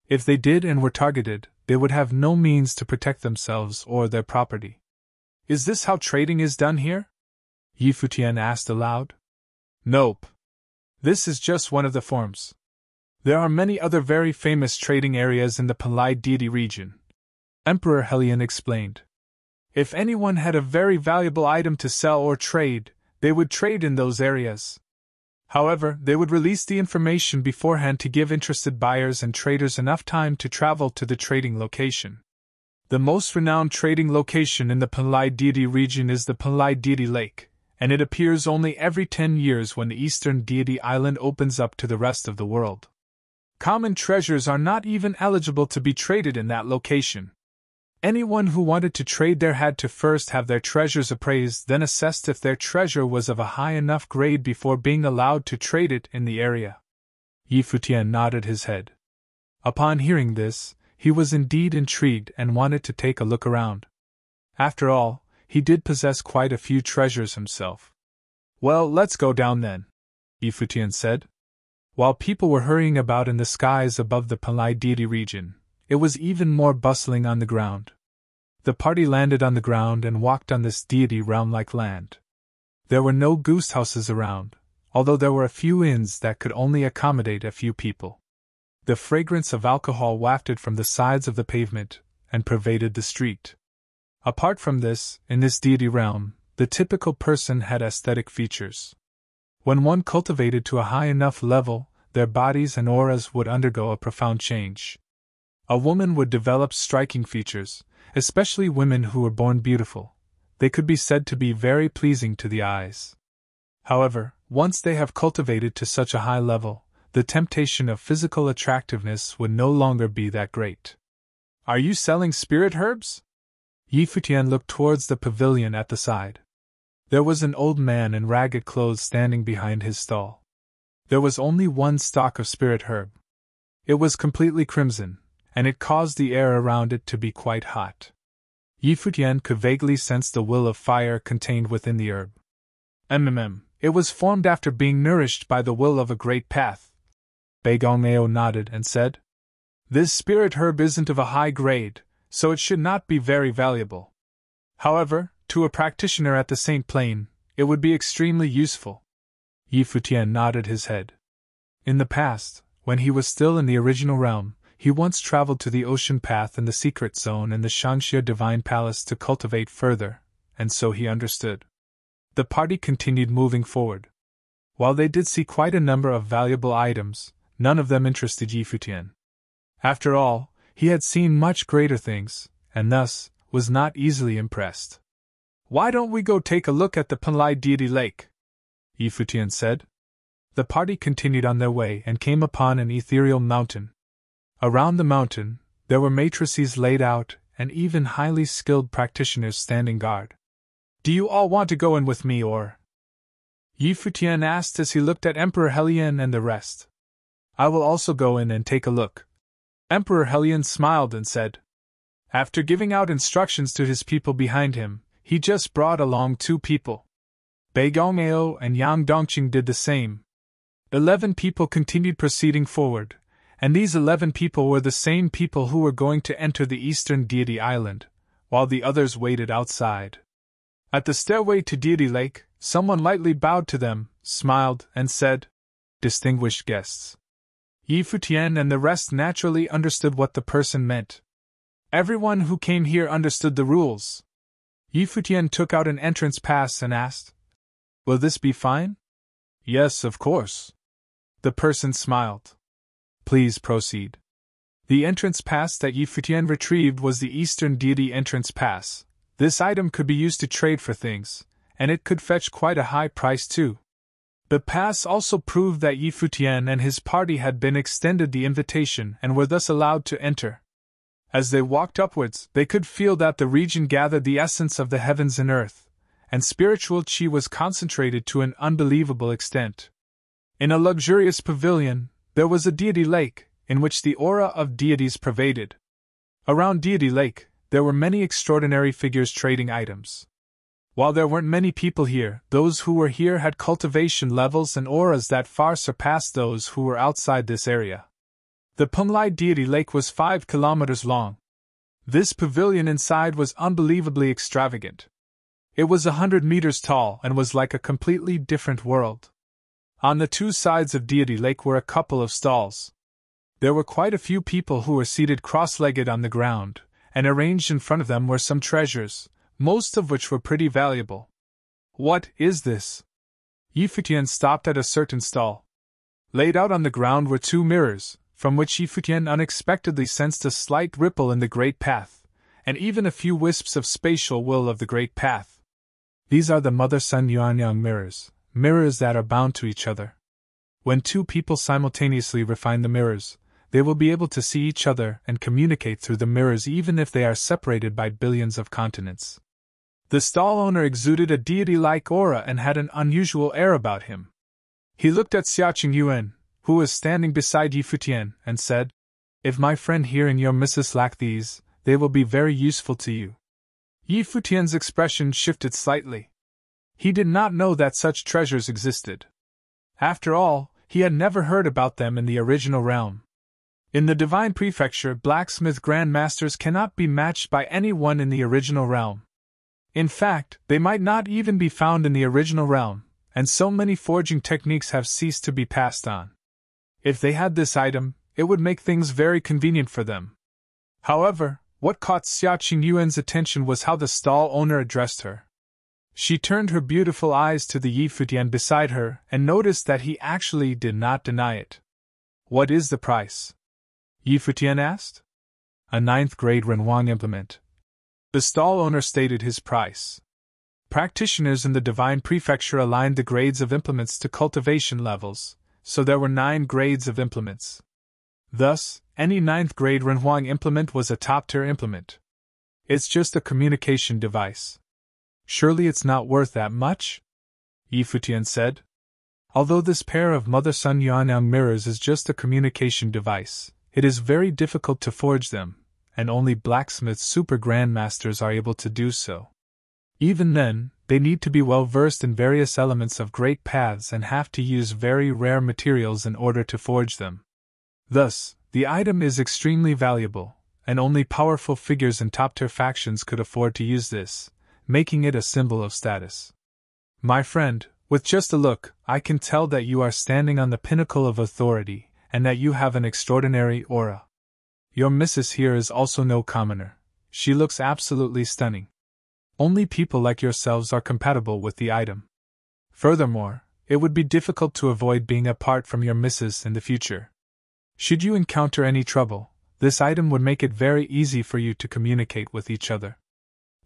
If they did and were targeted, they would have no means to protect themselves or their property. Is this how trading is done here? Futian asked aloud. Nope. This is just one of the forms. There are many other very famous trading areas in the Panlai Deity region, Emperor Helion explained. If anyone had a very valuable item to sell or trade, they would trade in those areas. However, they would release the information beforehand to give interested buyers and traders enough time to travel to the trading location. The most renowned trading location in the Panlai Deity region is the Panlai Deity Lake, and it appears only every 10 years when the Eastern Deity Island opens up to the rest of the world. Common treasures are not even eligible to be traded in that location. Anyone who wanted to trade there had to first have their treasures appraised, then assessed if their treasure was of a high enough grade before being allowed to trade it in the area. Futian nodded his head. Upon hearing this, he was indeed intrigued and wanted to take a look around. After all, he did possess quite a few treasures himself. Well, let's go down then, Futian said. While people were hurrying about in the skies above the Panlai Deity region, it was even more bustling on the ground. The party landed on the ground and walked on this deity realm-like land. There were no goose houses around, although there were a few inns that could only accommodate a few people. The fragrance of alcohol wafted from the sides of the pavement and pervaded the street. Apart from this, in this deity realm, the typical person had aesthetic features. When one cultivated to a high enough level, their bodies and auras would undergo a profound change. A woman would develop striking features, especially women who were born beautiful. They could be said to be very pleasing to the eyes. However, once they have cultivated to such a high level, the temptation of physical attractiveness would no longer be that great. Are you selling spirit herbs? Futian looked towards the pavilion at the side. There was an old man in ragged clothes standing behind his stall. There was only one stalk of spirit herb. It was completely crimson, and it caused the air around it to be quite hot. Futian could vaguely sense the will of fire contained within the herb. It was formed after being nourished by the will of a great path. Beigongmeo nodded and said, This spirit herb isn't of a high grade, so it should not be very valuable. However, to a practitioner at the Saint Plane, it would be extremely useful. Futian nodded his head. In the past, when he was still in the original realm, he once traveled to the ocean path in the secret zone in the Shangxia Divine Palace to cultivate further, and so he understood. The party continued moving forward. While they did see quite a number of valuable items, none of them interested Futian. After all, he had seen much greater things, and thus was not easily impressed. Why don't we go take a look at the Panlai deity lake? Futian said. The party continued on their way and came upon an ethereal mountain. Around the mountain, there were matrices laid out and even highly skilled practitioners standing guard. Do you all want to go in with me or? Futian asked as he looked at Emperor Helian and the rest. I will also go in and take a look. Emperor Helian smiled and said. After giving out instructions to his people behind him, he just brought along 2 people. Bei Gongao and Yang Dongqing did the same. 11 people continued proceeding forward, and these 11 people were the same people who were going to enter the Eastern Deity Island, while the others waited outside. At the stairway to Deity Lake, someone lightly bowed to them, smiled, and said, Distinguished guests. Futian and the rest naturally understood what the person meant. Everyone who came here understood the rules. Futian took out an entrance pass and asked, Will this be fine? Yes, of course. The person smiled. Please proceed. The entrance pass that Futian retrieved was the Eastern Deity Entrance Pass. This item could be used to trade for things, and it could fetch quite a high price too. The pass also proved that Futian and his party had been extended the invitation and were thus allowed to enter. As they walked upwards, they could feel that the region gathered the essence of the heavens and earth, and spiritual chi was concentrated to an unbelievable extent. In a luxurious pavilion, there was a deity lake, in which the aura of deities pervaded. Around Deity Lake, there were many extraordinary figures trading items. While there weren't many people here, those who were here had cultivation levels and auras that far surpassed those who were outside this area. The Panlai Deity Lake was 5 kilometers long. This pavilion inside was unbelievably extravagant. It was 100 meters tall and was like a completely different world. On the 2 sides of Deity Lake were a couple of stalls. There were quite a few people who were seated cross-legged on the ground, and arranged in front of them were some treasures, most of which were pretty valuable. What is this? Futian stopped at a certain stall. Laid out on the ground were 2 mirrors, from which Futian unexpectedly sensed a slight ripple in the Great Path, and even a few wisps of spatial will of the Great Path. These are the Mother-Son Yuanyang mirrors, mirrors that are bound to each other. When 2 people simultaneously refine the mirrors, they will be able to see each other and communicate through the mirrors even if they are separated by billions of continents. The stall owner exuded a deity-like aura and had an unusual air about him. He looked at Xiaoqing Yuan, who was standing beside Futian, and said, If my friend here and your missus lack these, they will be very useful to you. Futian's expression shifted slightly. He did not know that such treasures existed. After all, he had never heard about them in the original realm. In the Divine Prefecture, blacksmith grandmasters cannot be matched by anyone in the original realm. In fact, they might not even be found in the original realm, and so many forging techniques have ceased to be passed on. If they had this item, it would make things very convenient for them. However, what caught Xiaoqing Yuan's attention was how the stall owner addressed her. She turned her beautiful eyes to the Futian beside her and noticed that he actually did not deny it. What is the price? Futian asked. A 9th-grade Renhuang implement. The stall owner stated his price. Practitioners in the Divine Prefecture aligned the grades of implements to cultivation levels, so there were 9 grades of implements. Thus, any 9th-grade Renhuang implement was a top-tier implement. It's just a communication device. Surely it's not worth that much? Futian said. Although this pair of Mother-Son Yuanyang mirrors is just a communication device, it is very difficult to forge them, and only blacksmith super grandmasters are able to do so. Even then, they need to be well versed in various elements of great paths and have to use very rare materials in order to forge them. Thus, the item is extremely valuable, and only powerful figures in top-tier factions could afford to use this, making it a symbol of status. My friend, with just a look, I can tell that you are standing on the pinnacle of authority, and that you have an extraordinary aura. Your missus here is also no commoner. She looks absolutely stunning. Only people like yourselves are compatible with the item. Furthermore, it would be difficult to avoid being apart from your missus in the future. Should you encounter any trouble, this item would make it very easy for you to communicate with each other.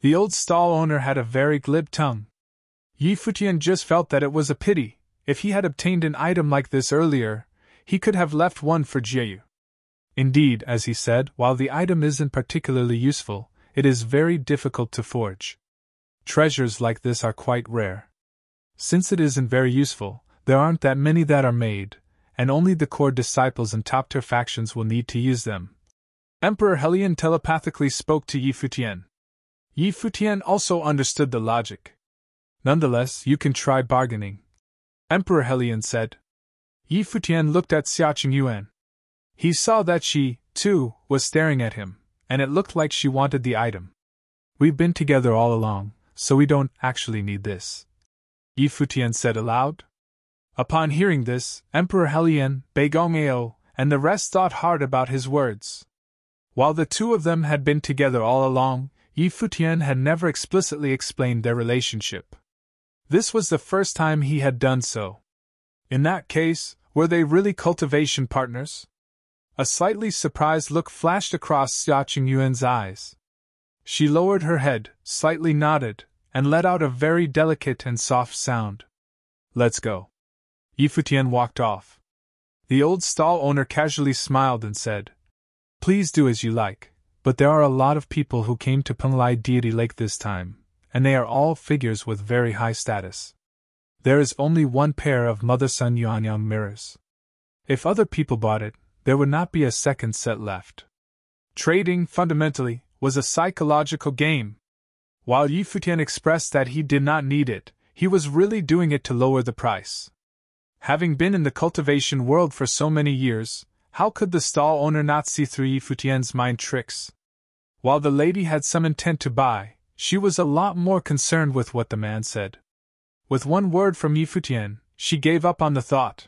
The old stall owner had a very glib tongue. Yi Futian just felt that it was a pity. If he had obtained an item like this earlier, he could have left one for Jieyu. Indeed, as he said, while the item isn't particularly useful, it is very difficult to forge. Treasures like this are quite rare. Since it isn't very useful, there aren't that many that are made, and only the core disciples and top-tier factions will need to use them. Emperor Helian telepathically spoke to Yi Futian. Yi Futian also understood the logic. Nonetheless, you can try bargaining, Emperor Helian said. Yi Futian looked at Xiaoqing Yuan. He saw that she, too, was staring at him, and it looked like she wanted the item. We've been together all along, so we don't actually need this, Yi Futian said aloud. Upon hearing this, Emperor Helian, Beigongao, and the rest thought hard about his words. While the two of them had been together all along, Yi Futian had never explicitly explained their relationship. This was the first time he had done so. In that case, were they really cultivation partners? A slightly surprised look flashed across Xiaoqing Yuan's eyes. She lowered her head, slightly nodded, and let out a very delicate and soft sound. Let's go. Yi Futian walked off. The old stall owner casually smiled and said, Please do as you like, but there are a lot of people who came to Penglai Deity Lake this time, and they are all figures with very high status. There is only one pair of mother-son Yuanyang mirrors. If other people bought it, there would not be a second set left. Trading, fundamentally, was a psychological game. While Yi Futian expressed that he did not need it, he was really doing it to lower the price. Having been in the cultivation world for so many years, how could the stall owner not see through Yi Futian's mind tricks? While the lady had some intent to buy, she was a lot more concerned with what the man said. With one word from Yi Futian, she gave up on the thought.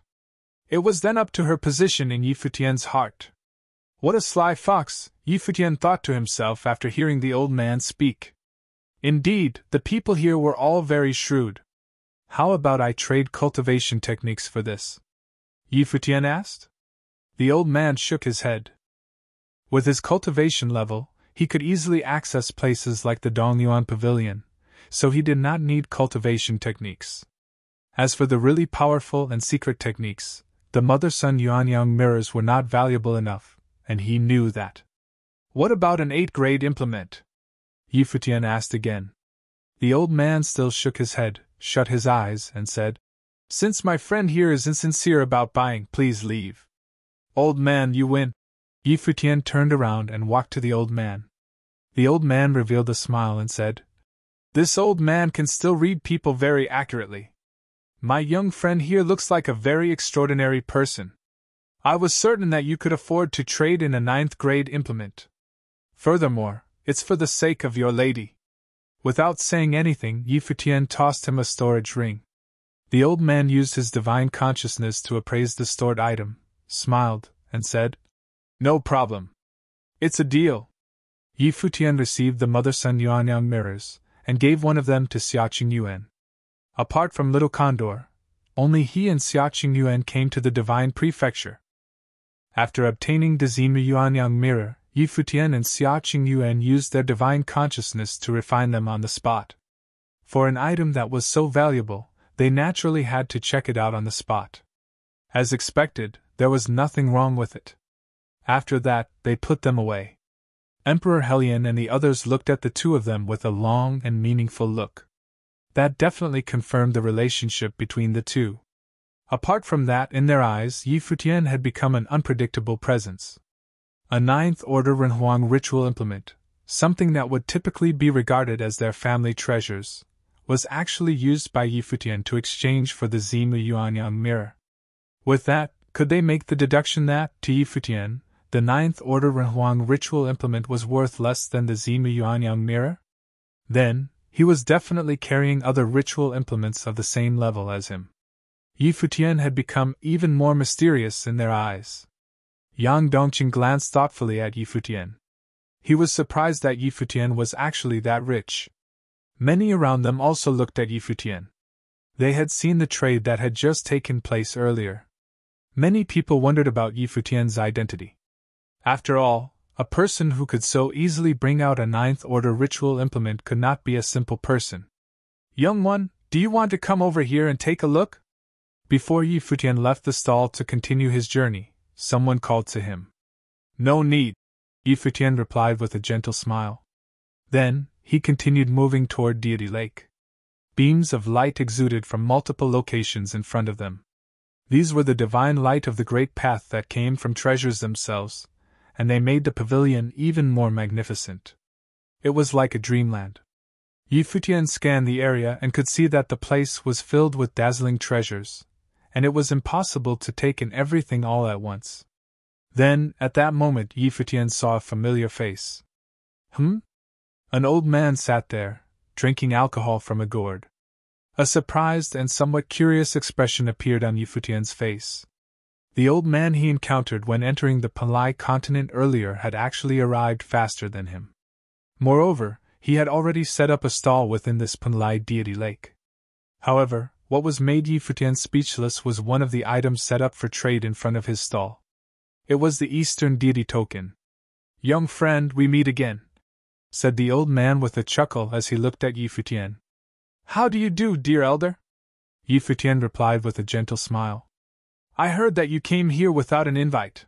It was then up to her position in Yi Futian's heart. What a sly fox, Yi Futian thought to himself after hearing the old man speak. Indeed, the people here were all very shrewd. How about I trade cultivation techniques for this? Yi Futian asked. The old man shook his head. With his cultivation level, he could easily access places like the Dongyuan Pavilion, so he did not need cultivation techniques. As for the really powerful and secret techniques, the mother-son Yuanyang mirrors were not valuable enough, and he knew that. What about an 8th-grade implement? Yi Futian asked again. The old man still shook his head, shut his eyes, and said, Since my friend here is insincere about buying, please leave. Old man, you win. Yi Futian turned around and walked to the old man. The old man revealed a smile and said, This old man can still read people very accurately. My young friend here looks like a very extraordinary person. I was certain that you could afford to trade in a 9th-grade implement. Furthermore, it's for the sake of your lady. Without saying anything, Yi Futian tossed him a storage ring. The old man used his divine consciousness to appraise the stored item, smiled, and said, No problem. It's a deal. Yi Futian received the mother-son Yuanyang mirrors, and gave one of them to Xiaoqing Yuan. Apart from Little Condor, only he and Xiaoqing Yuan came to the divine prefecture. After obtaining the Zimu Yuanyang mirror, Yi Futian and Xiaoqing Yuan used their divine consciousness to refine them on the spot. For an item that was so valuable, they naturally had to check it out on the spot. As expected, there was nothing wrong with it. After that, they put them away. Emperor Helian and the others looked at the two of them with a long and meaningful look. That definitely confirmed the relationship between the two. Apart from that, in their eyes, Yi Futian had become an unpredictable presence. A 9th-order Renhuang ritual implement, something that would typically be regarded as their family treasures, was actually used by Yi Futian to exchange for the Zimu Yuanyang mirror. With that, could they make the deduction that, to Yi Futian, the 9th-order Renhuang ritual implement was worth less than the Zimu Yuanyang mirror? Then, he was definitely carrying other ritual implements of the same level as him. Yi Futian had become even more mysterious in their eyes. Yang Dongqing glanced thoughtfully at Yi Futian. He was surprised that Yi Futian was actually that rich. Many around them also looked at Yi Futian. They had seen the trade that had just taken place earlier. Many people wondered about Yi Futian's identity. After all, A person who could so easily bring out a ninth-order ritual implement could not be a simple person. Young one, do you want to come over here and take a look? Before Yi Futian left the stall to continue his journey, someone called to him. No need, Yi Futian replied with a gentle smile. Then, he continued moving toward Deity Lake. Beams of light exuded from multiple locations in front of them. These were the divine light of the great path that came from treasures themselves, and they made the pavilion even more magnificent. It was like a dreamland. Yi Futian scanned the area and could see that the place was filled with dazzling treasures, and it was impossible to take in everything all at once. Then, at that moment, Yi Futian saw a familiar face. An old man sat there, drinking alcohol from a gourd. A surprised and somewhat curious expression appeared on Yi Futian's face. The old man he encountered when entering the Panlai continent earlier had actually arrived faster than him. Moreover, he had already set up a stall within this Panlai deity lake. However, what was made Yi Futian speechless was one of the items set up for trade in front of his stall. It was the Eastern deity token. Young friend, we meet again, said the old man with a chuckle as he looked at Yi Futian. How do you do, dear elder? Yi Futian replied with a gentle smile. I heard that you came here without an invite.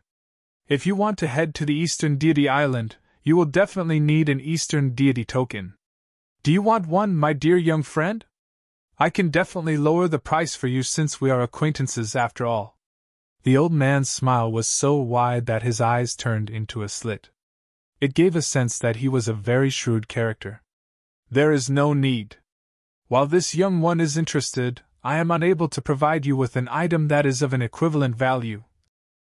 If you want to head to the Eastern Deity Island, you will definitely need an Eastern Deity token. Do you want one, my dear young friend? I can definitely lower the price for you since we are acquaintances after all. The old man's smile was so wide that his eyes turned into a slit. It gave a sense that he was a very shrewd character. There is no need. While this young one is interested, I am unable to provide you with an item that is of an equivalent value.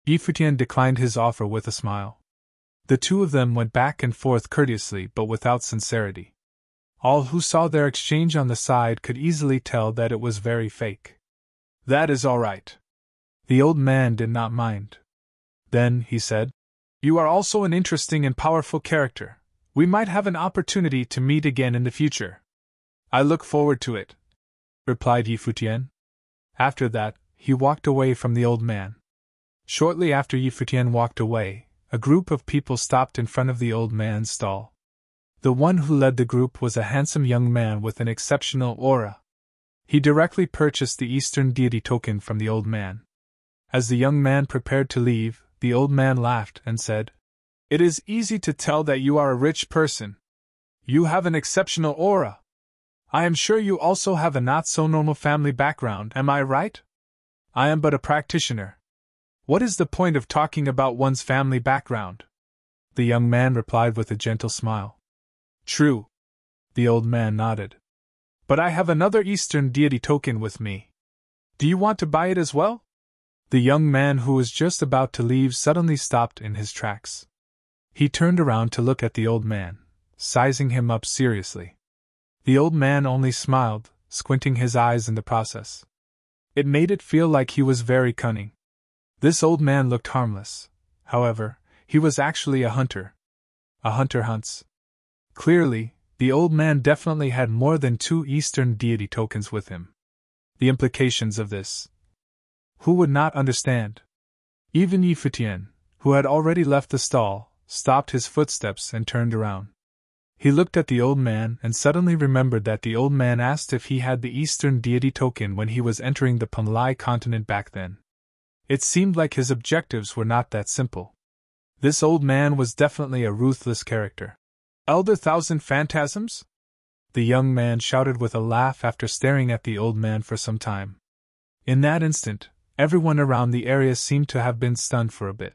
Yi Futian declined his offer with a smile. The two of them went back and forth courteously but without sincerity. All who saw their exchange on the side could easily tell that it was very fake. That is all right. The old man did not mind. Then, he said, you are also an interesting and powerful character. We might have an opportunity to meet again in the future. I look forward to it, replied Yi Futian. After that, he walked away from the old man. Shortly after Yi Futian walked away, a group of people stopped in front of the old man's stall. The one who led the group was a handsome young man with an exceptional aura. He directly purchased the Eastern Deity token from the old man. As the young man prepared to leave, the old man laughed and said, It is easy to tell that you are a rich person. You have an exceptional aura. I am sure you also have a not-so-normal family background, am I right? I am but a practitioner. What is the point of talking about one's family background? The young man replied with a gentle smile. True. The old man nodded. But I have another Eastern deity token with me. Do you want to buy it as well? The young man who was just about to leave suddenly stopped in his tracks. He turned around to look at the old man, sizing him up seriously. The old man only smiled, squinting his eyes in the process. It made it feel like he was very cunning. This old man looked harmless. However, he was actually a hunter. A hunter hunts. Clearly, the old man definitely had more than 2 Eastern deity tokens with him. The implications of this. Who would not understand? Even Yi Futian, who had already left the stall, stopped his footsteps and turned around. He looked at the old man and suddenly remembered that the old man asked if he had the Eastern deity token when he was entering the Panlai continent back then. It seemed like his objectives were not that simple. This old man was definitely a ruthless character. Elder Thousand Phantasms? The young man shouted with a laugh after staring at the old man for some time. In that instant, everyone around the area seemed to have been stunned for a bit.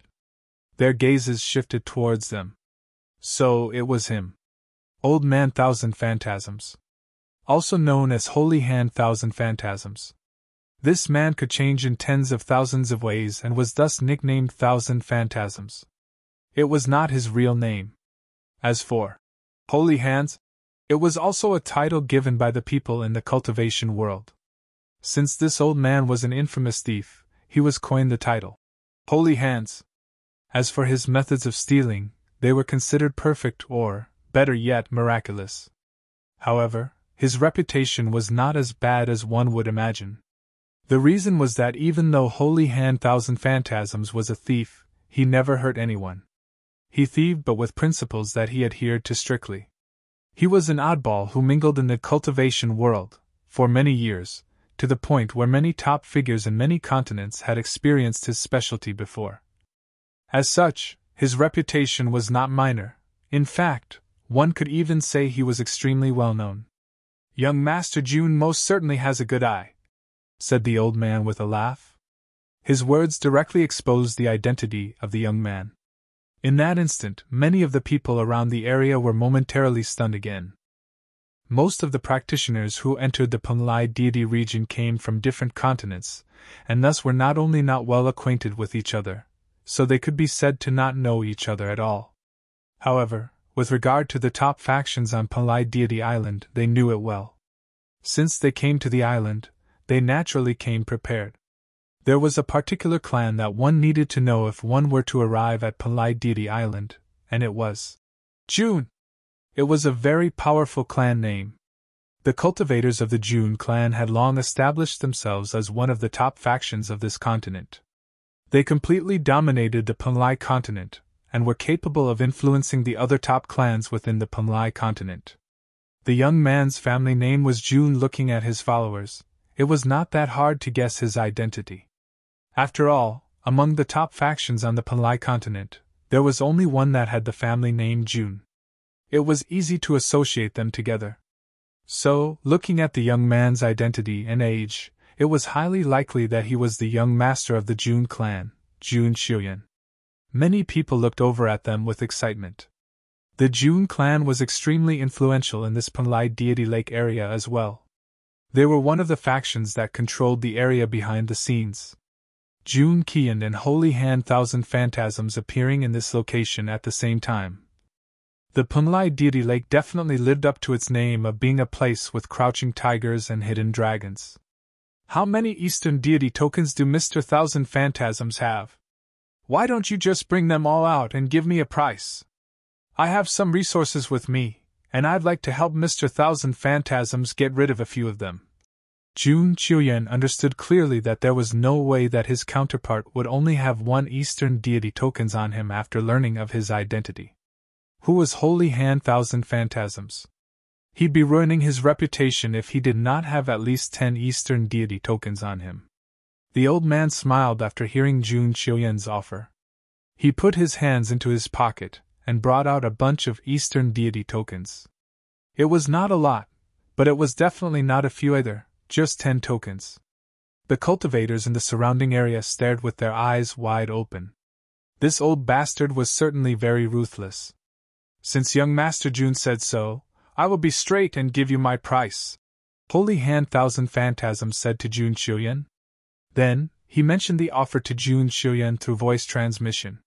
Their gazes shifted towards them. So it was him. Old Man Thousand Phantasms. Also known as Holy Hand Thousand Phantasms. This man could change in tens of thousands of ways and was thus nicknamed Thousand Phantasms. It was not his real name. As for Holy Hands, it was also a title given by the people in the cultivation world. Since this old man was an infamous thief, he was coined the title Holy Hands. As for his methods of stealing, they were considered perfect or, better yet, miraculous. However, his reputation was not as bad as one would imagine. The reason was that even though Holy Hand Thousand Phantasms was a thief, he never hurt anyone. He thieved but with principles that he adhered to strictly. He was an oddball who mingled in the cultivation world, for many years, to the point where many top figures in many continents had experienced his specialty before. As such, his reputation was not minor. In fact, one could even say he was extremely well known. "Young Master June most certainly has a good eye," said the old man with a laugh. His words directly exposed the identity of the young man. In that instant, many of the people around the area were momentarily stunned again. Most of the practitioners who entered the Panlai deity region came from different continents, and thus were not only not well acquainted with each other, so they could be said to not know each other at all. However, with regard to the top factions on Panlai Deity Island, they knew it well. Since they came to the island, they naturally came prepared. There was a particular clan that one needed to know if one were to arrive at Panlai Deity Island, and it was June. It was a very powerful clan name. The cultivators of the June clan had long established themselves as one of the top factions of this continent. They completely dominated the Panlai continent, and were capable of influencing the other top clans within the Panlai continent. The young man's family name was June. Looking at his followers, it was not that hard to guess his identity. After all, among the top factions on the Panlai continent, there was only one that had the family name June. It was easy to associate them together. So, looking at the young man's identity and age, it was highly likely that he was the young master of the June clan, June Futian. Many people looked over at them with excitement. The June clan was extremely influential in this Panlai Deity Lake area as well. They were one of the factions that controlled the area behind the scenes. June Qian and Holy Hand Thousand Phantasms appearing in this location at the same time. The Panlai Deity Lake definitely lived up to its name of being a place with crouching tigers and hidden dragons. "How many Eastern deity tokens do Mr. Thousand Phantasms have? Why don't you just bring them all out and give me a price? I have some resources with me, and I'd like to help Mr. Thousand Phantasms get rid of a few of them." June Qian understood clearly that there was no way that his counterpart would only have one Eastern deity tokens on him after learning of his identity. Who was Holy Hand Thousand Phantasms? He'd be ruining his reputation if he did not have at least 10 Eastern deity tokens on him. The old man smiled after hearing June Qian's offer. He put his hands into his pocket and brought out a bunch of Eastern deity tokens. It was not a lot, but it was definitely not a few either. Just 10 tokens. The cultivators in the surrounding area stared with their eyes wide open. This old bastard was certainly very ruthless. "Since young Master June said so, I will be straight and give you my price," Holy Hand Thousand Phantasms said to June Qian. Then, he mentioned the offer to June Qian through voice transmission.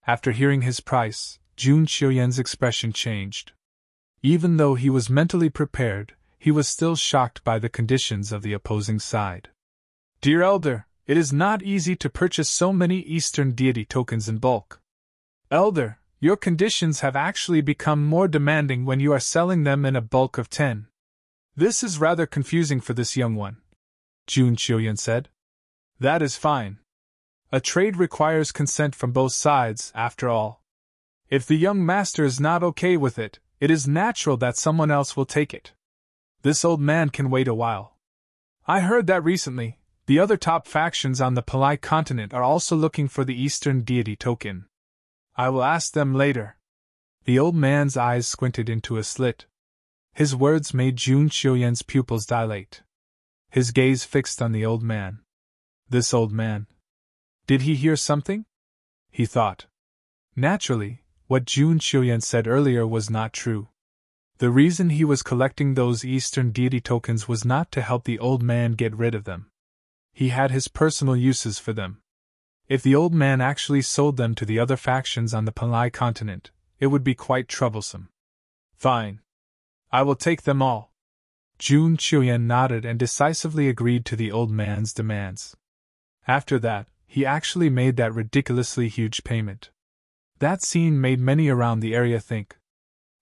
After hearing his price, June Qian's expression changed. Even though he was mentally prepared, he was still shocked by the conditions of the opposing side. "Dear Elder, it is not easy to purchase so many Eastern deity tokens in bulk. Elder, your conditions have actually become more demanding when you are selling them in a bulk of 10. This is rather confusing for this young one," June Qian said. "That is fine. A trade requires consent from both sides, after all. If the young master is not okay with it, it is natural that someone else will take it. This old man can wait a while. I heard that recently, the other top factions on the Panlai continent are also looking for the Eastern deity token. I will ask them later." The old man's eyes squinted into a slit. His words made June Qian's pupils dilate. His gaze fixed on the old man. This old man. Did he hear something? He thought. Naturally, what June Qian said earlier was not true. The reason he was collecting those Eastern deity tokens was not to help the old man get rid of them. He had his personal uses for them. If the old man actually sold them to the other factions on the Panlai continent, it would be quite troublesome. "Fine. I will take them all." June Qian nodded and decisively agreed to the old man's demands. After that, he actually made that ridiculously huge payment. That scene made many around the area think.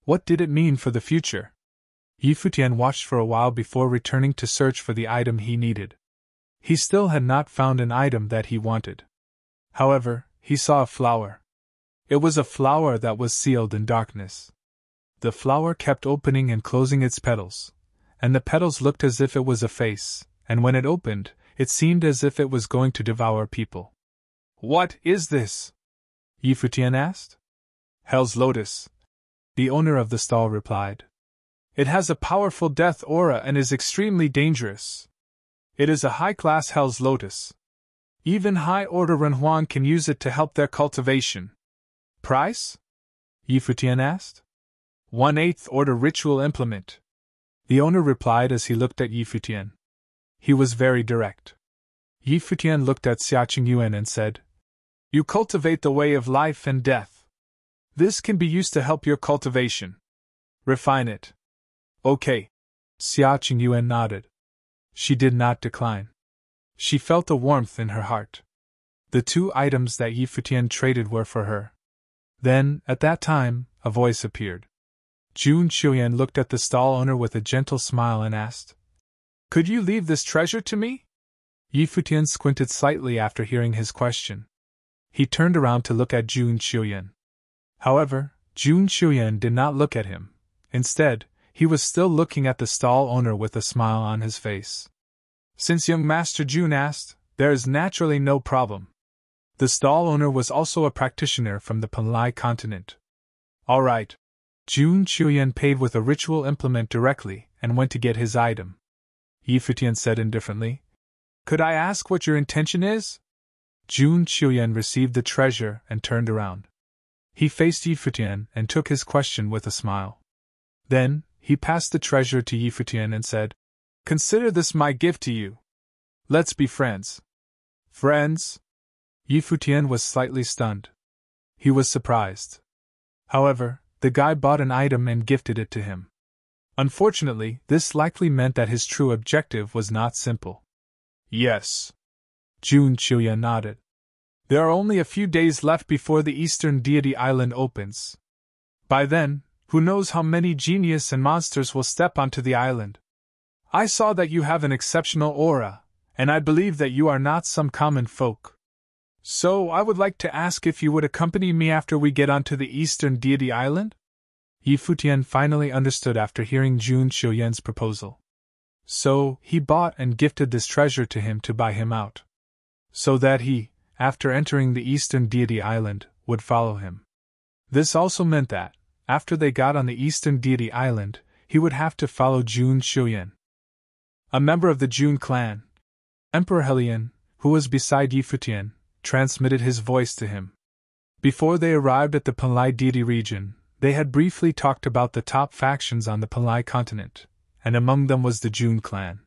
What did it mean for the future? Futian watched for a while before returning to search for the item he needed. He still had not found an item that he wanted. However, he saw a flower. It was a flower that was sealed in darkness. The flower kept opening and closing its petals, and the petals looked as if it was a face, and when it opened, it seemed as if it was going to devour people. "What is this?" Futian asked. "Hell's lotus," the owner of the stall replied. "It has a powerful death aura and is extremely dangerous. It is a high-class Hell's lotus. Even high-order Renhuan can use it to help their cultivation." "Price?" Futian asked. 1/8 order ritual implement, the owner replied as he looked at Futian. He was very direct. Futian looked at Xiaqing Yuan and said, "You cultivate the way of life and death. This can be used to help your cultivation. Refine it." "Okay." Xiaqing Yuan nodded. She did not decline. She felt a warmth in her heart. The 2 items that Futian traded were for her. Then, at that time, a voice appeared. Jun Qiuyan looked at the stall owner with a gentle smile and asked, "Could you leave this treasure to me?" Futian squinted slightly after hearing his question. He turned around to look at Jun Qiuyan. However, Jun Qiuyan did not look at him. Instead, he was still looking at the stall owner with a smile on his face. Since young Master Jun asked, there is naturally no problem. The stall owner was also a practitioner from the Panlai continent. "All right." Jun Qiuyan paid with a ritual implement directly and went to get his item. Futian said indifferently, "Could I ask what your intention is?" Jun Qiuyan received the treasure and turned around. He faced Futian and took his question with a smile. Then, he passed the treasure to Futian and said, "Consider this my gift to you. Let's be friends." "Friends?" Futian was slightly stunned. He was surprised. However, the guy bought an item and gifted it to him. Unfortunately, this likely meant that his true objective was not simple. "Yes." Jun Qiuyan nodded. "There are only a few days left before the Eastern Deity Island opens. By then, who knows how many genius and monsters will step onto the island. I saw that you have an exceptional aura, and I believe that you are not some common folk. So I would like to ask if you would accompany me after we get onto the Eastern Deity Island?" Futian finally understood after hearing Jun Qiuyan's proposal. So, he bought and gifted this treasure to him to buy him out. So that he, after entering the Eastern Deity Island, would follow him. This also meant that, after they got on the Eastern Deity Island, he would have to follow Jun Qiuyan. A member of the Jun clan, Emperor Helian, who was beside Futian, transmitted his voice to him. Before they arrived at the Panlai deity region, they had briefly talked about the top factions on the Panlai continent, and among them was the Jun clan.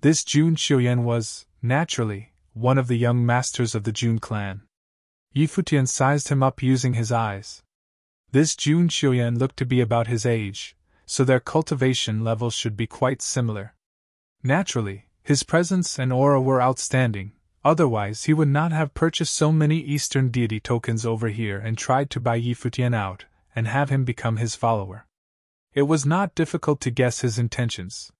This Jun Qiuyan was, naturally, one of the young masters of the Jun clan. Futian sized him up using his eyes. This Jun Qiuyan looked to be about his age, so their cultivation levels should be quite similar. Naturally, his presence and aura were outstanding. Otherwise, he would not have purchased so many Eastern deity tokens over here and tried to buy Futian out, and have him become his follower. It was not difficult to guess his intentions.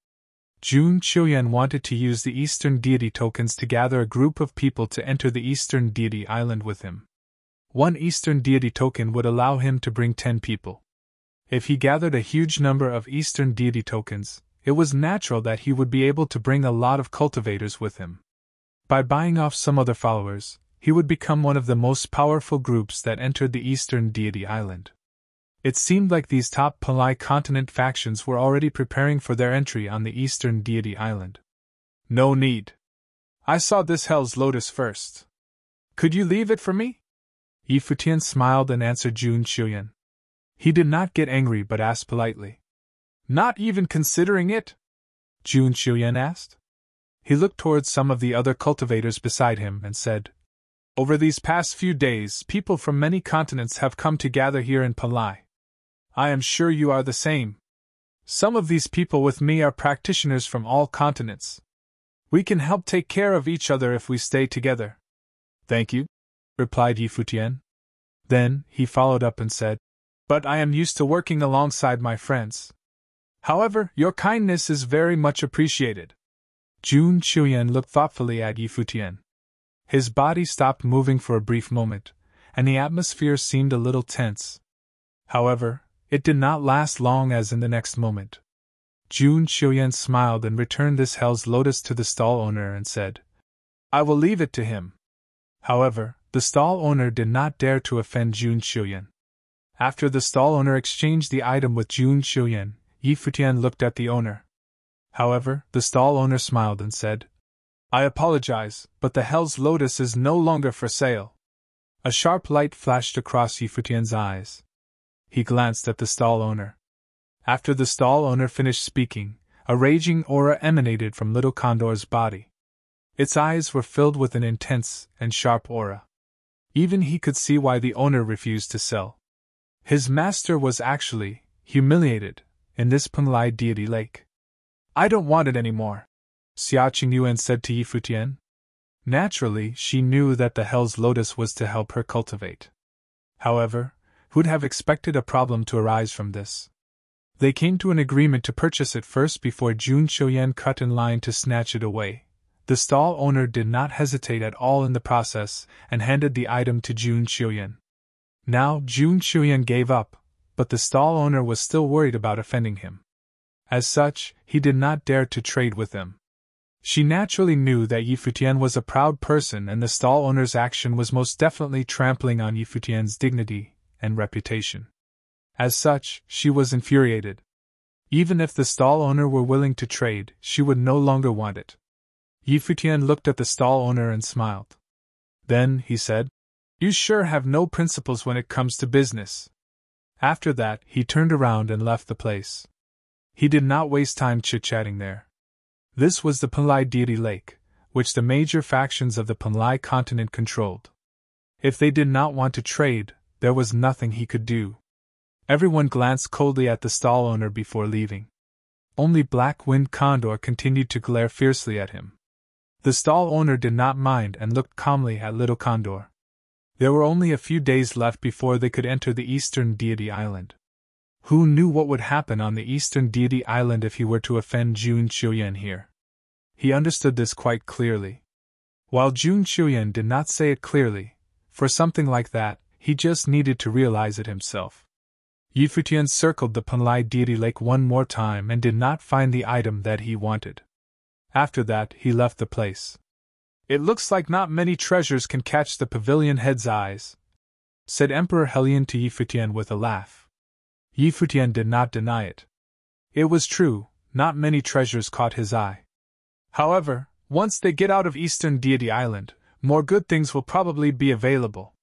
Jun Qiuyan wanted to use the Eastern deity tokens to gather a group of people to enter the Eastern deity island with him. 1 Eastern deity token would allow him to bring 10 people. If he gathered a huge number of Eastern deity tokens, it was natural that he would be able to bring a lot of cultivators with him. By buying off some other followers, he would become one of the most powerful groups that entered the Eastern Deity Island. It seemed like these top Panlai continent factions were already preparing for their entry on the Eastern Deity Island. "No need. I saw this Hell's Lotus first. Could you leave it for me?" Futian smiled and answered Jun Qiuyan. He did not get angry but asked politely. "Not even considering it?" Jun Qiuyan asked. He looked towards some of the other cultivators beside him and said, "Over these past few days, people from many continents have come to gather here in Panlai. I am sure you are the same. Some of these people with me are practitioners from all continents. We can help take care of each other if we stay together." "Thank you," replied Futian. Then, he followed up and said, "But I am used to working alongside my friends. However, your kindness is very much appreciated." Jun Qiuyan looked thoughtfully at Futian. His body stopped moving for a brief moment, and the atmosphere seemed a little tense. However, it did not last long, as in the next moment Jun Qiuyan smiled and returned this Hell's Lotus to the stall owner and said, "I will leave it to him." However, the stall owner did not dare to offend Jun Qiuyan. After the stall owner exchanged the item with Jun Qiuyan, Futian looked at the owner. However, the stall owner smiled and said, "I apologize, but the Hell's Lotus is no longer for sale." A sharp light flashed across Futian's eyes. He glanced at the stall owner. After the stall owner finished speaking, a raging aura emanated from Little Condor's body. Its eyes were filled with an intense and sharp aura. Even he could see why the owner refused to sell. His master was actually humiliated in this Penglai deity lake. "I don't want it anymore," Xia Qingyuan said to Futian. Naturally, she knew that the Hell's Lotus was to help her cultivate. However, who'd have expected a problem to arise from this? They came to an agreement to purchase it first before Jun Qiuyan cut in line to snatch it away. The stall owner did not hesitate at all in the process and handed the item to Jun Qiuyan. Now Jun Qiuyan gave up, but the stall owner was still worried about offending him. As such, he did not dare to trade with them. She naturally knew that Futian was a proud person, and the stall owner's action was most definitely trampling on Futian's dignity and reputation. As such, she was infuriated. Even if the stall owner were willing to trade, she would no longer want it. Futian looked at the stall owner and smiled. Then, he said, "You sure have no principles when it comes to business." After that, he turned around and left the place. He did not waste time chit-chatting there. This was the Penglai deity lake, which the major factions of the Penglai continent controlled. If they did not want to trade, there was nothing he could do. Everyone glanced coldly at the stall owner before leaving. Only Black Wind Condor continued to glare fiercely at him. The stall owner did not mind and looked calmly at Little Condor. There were only a few days left before they could enter the Eastern Deity Island. Who knew what would happen on the Eastern Deity Island if he were to offend Jun Qiuyan here? He understood this quite clearly. While Jun Qiuyan did not say it clearly, for something like that, he just needed to realize it himself. Futian circled the Penglai deity lake one more time and did not find the item that he wanted. After that, he left the place. "It looks like not many treasures can catch the pavilion head's eyes," said Emperor Helion to Futian with a laugh. Futian did not deny it. It was true, not many treasures caught his eye. However, once they get out of Eastern Deity Island, more good things will probably be available.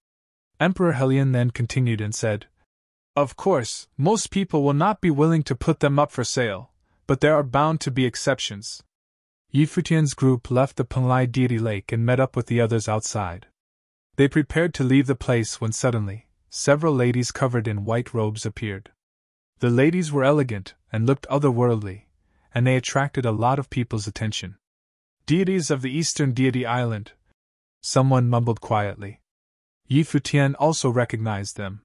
Emperor Helion then continued and said, "Of course, most people will not be willing to put them up for sale, but there are bound to be exceptions." Futian's group left the Penglai deity lake and met up with the others outside. They prepared to leave the place when suddenly, several ladies covered in white robes appeared. The ladies were elegant and looked otherworldly, and they attracted a lot of people's attention. "Deities of the Eastern Deity Island," someone mumbled quietly. Futian also recognized them.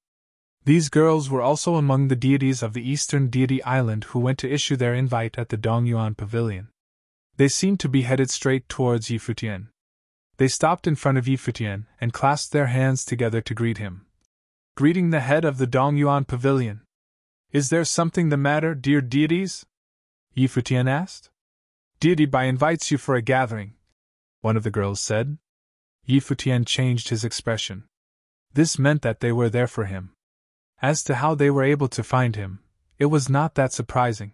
These girls were also among the deities of the Eastern Deity Island who went to issue their invite at the Dongyuan Pavilion. They seemed to be headed straight towards Futian. They stopped in front of Futian and clasped their hands together to greet him. "Greeting the head of the Dongyuan Pavilion. Is there something the matter, dear deities?" Futian asked. "Deity Bai invites you for a gathering," one of the girls said. Futian changed his expression. This meant that they were there for him. As to how they were able to find him, it was not that surprising.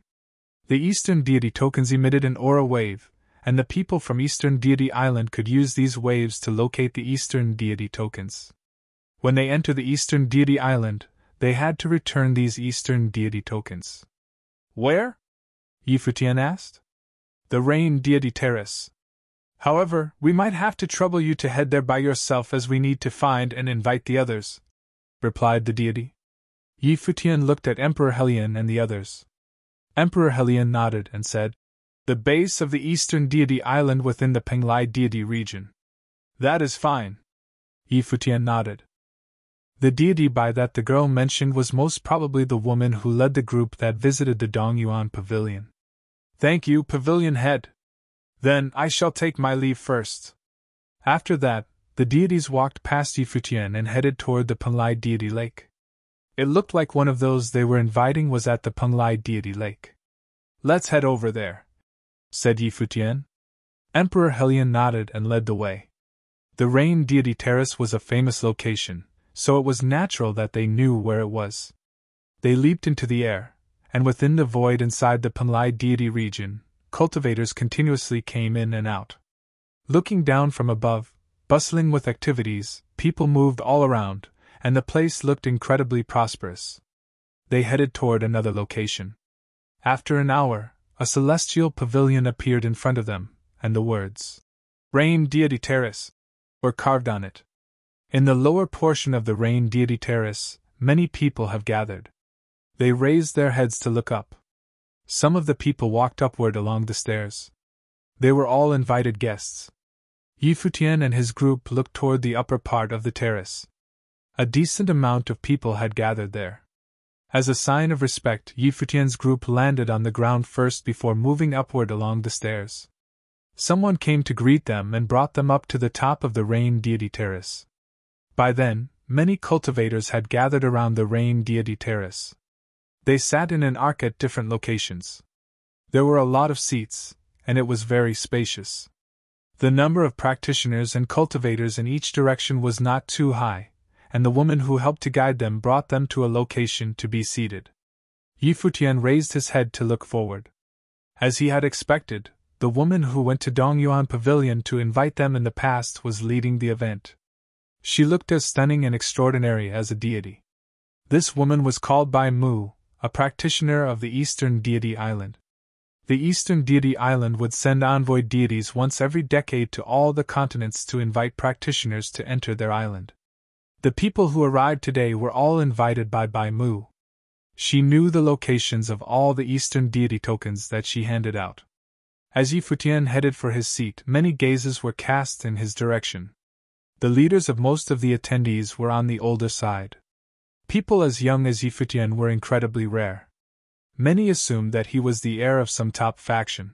The Eastern Deity tokens emitted an aura wave, and the people from Eastern Deity Island could use these waves to locate the Eastern Deity tokens. When they enter the Eastern Deity Island, they had to return these Eastern Deity tokens. "Where?" Futian asked. "The Rain Deity Terrace. However, we might have to trouble you to head there by yourself as we need to find and invite the others," replied the deity. Futian looked at Emperor Helion and the others. Emperor Helion nodded and said, "The base of the Eastern Deity Island within the Penglai deity region." "That is fine." Futian nodded. The deity by that the girl mentioned was most probably the woman who led the group that visited the Dongyuan Pavilion. "Thank you, Pavilion Head. Then I shall take my leave first." After that, The deities walked past Futian and headed toward the Penglai deity lake. It looked like one of those they were inviting was at the Penglai deity lake. "Let's head over there," said Futian. Emperor Helion nodded and led the way. The rain deity terrace was a famous location, so it was natural that they knew where it was. They leaped into the air, and within the void inside the Penglai deity region, cultivators continuously came in and out. Looking down from above, bustling with activities, people moved all around, and the place looked incredibly prosperous. They headed toward another location. After an hour, a celestial pavilion appeared in front of them, and the words, "Rain Deity Terrace," were carved on it. In the lower portion of the Rain Deity Terrace, many people have gathered. They raised their heads to look up. Some of the people walked upward along the stairs. They were all invited guests. Futian and his group looked toward the upper part of the terrace. A decent amount of people had gathered there. As a sign of respect, Futian's group landed on the ground first before moving upward along the stairs. Someone came to greet them and brought them up to the top of the Rain Deity Terrace. By then, many cultivators had gathered around the Rain Deity Terrace. They sat in an arc at different locations. There were a lot of seats, and it was very spacious. The number of practitioners and cultivators in each direction was not too high, and the woman who helped to guide them brought them to a location to be seated. Futian raised his head to look forward. As he had expected, the woman who went to Dongyuan Pavilion to invite them in the past was leading the event. She looked as stunning and extraordinary as a deity. This woman was called Bai Mu, a practitioner of the Eastern Deity Island. The Eastern Deity Island would send envoy deities once every decade to all the continents to invite practitioners to enter their island. The people who arrived today were all invited by Bai Mu. She knew the locations of all the Eastern deity tokens that she handed out. As Futian headed for his seat, many gazes were cast in his direction. The leaders of most of the attendees were on the older side. People as young as Futian were incredibly rare. Many assumed that he was the heir of some top faction.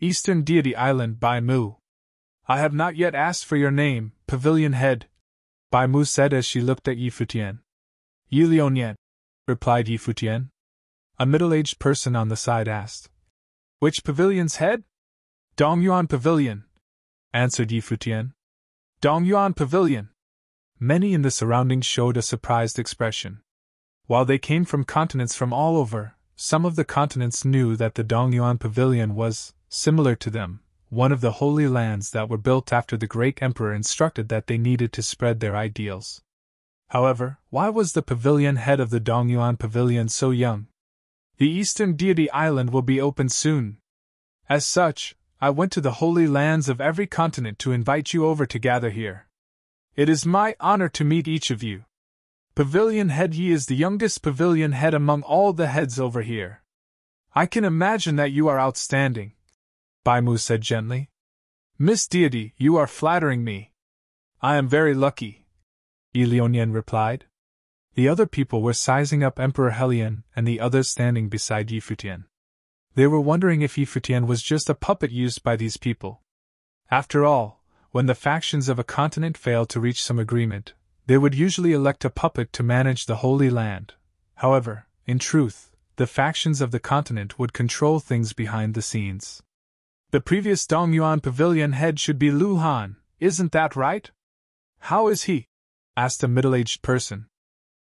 "Eastern Deity Island, Bai Mu. I have not yet asked for your name, Pavilion Head," Bai Mu said as she looked at Futian. "Yi Lionian," replied Futian. A middle-aged person on the side asked, "Which pavilion's head?" "Dongyuan Pavilion," answered Futian. "Dongyuan Pavilion." Many in the surroundings showed a surprised expression. While they came from continents from all over, some of the continents knew that the Dongyuan Pavilion was, similar to them, one of the holy lands that were built after the great emperor instructed that they needed to spread their ideals. However, why was the pavilion head of the Dongyuan Pavilion so young? "The Eastern Deity Island will be open soon. As such, I went to the holy lands of every continent to invite you over to gather here. It is my honor to meet each of you. Pavilion Head, Yi is the youngest pavilion head among all the heads over here. I can imagine that you are outstanding," Bai Mu said gently. "Miss Deity, you are flattering me." "I am very lucky," Yi Lionian replied. The other people were sizing up Emperor Helion and the others standing beside Futian. They were wondering if Futian was just a puppet used by these people. After all, when the factions of a continent failed to reach some agreement, they would usually elect a puppet to manage the Holy Land. However, in truth, the factions of the continent would control things behind the scenes. "The previous Dongyuan Pavilion head should be Lu Han, isn't that right?" "How is he?" asked a middle-aged person.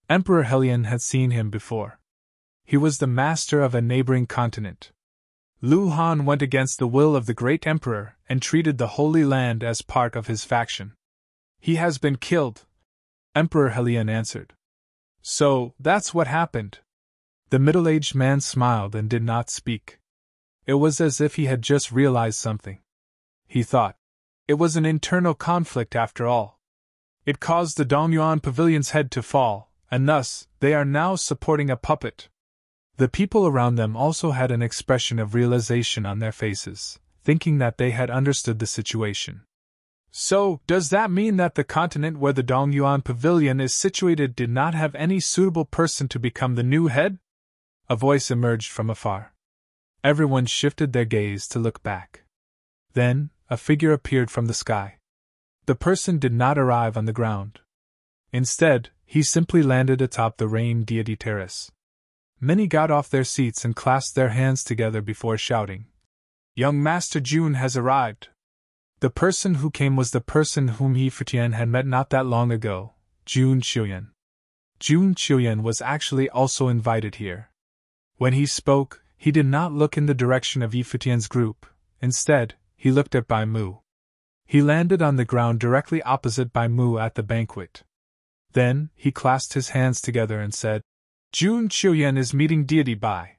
Emperor Helion had seen him before. He was the master of a neighboring continent. Lu Han went against the will of the great emperor and treated the Holy Land as part of his faction. "He has been killed," Emperor Helion answered. "So, that's what happened." The middle-aged man smiled and did not speak. It was as if he had just realized something. He thought, it was an internal conflict after all. It caused the Dongyuan Pavilion's head to fall, and thus, they are now supporting a puppet. The people around them also had an expression of realization on their faces, thinking that they had understood the situation. "So, does that mean that the continent where the Dongyuan Pavilion is situated did not have any suitable person to become the new head?" A voice emerged from afar. Everyone shifted their gaze to look back. Then, a figure appeared from the sky. The person did not arrive on the ground. Instead, he simply landed atop the rain deity terrace. Many got off their seats and clasped their hands together before shouting, "Young Master Jun has arrived!" The person who came was the person whom Futian had met not that long ago, Jun Qiuyan. Jun Qiuyan was actually also invited here. When he spoke, he did not look in the direction of Futian's group. Instead, he looked at Bai Mu. He landed on the ground directly opposite Bai Mu at the banquet. Then, he clasped his hands together and said, "Jun Qiuyan is meeting deity Bai.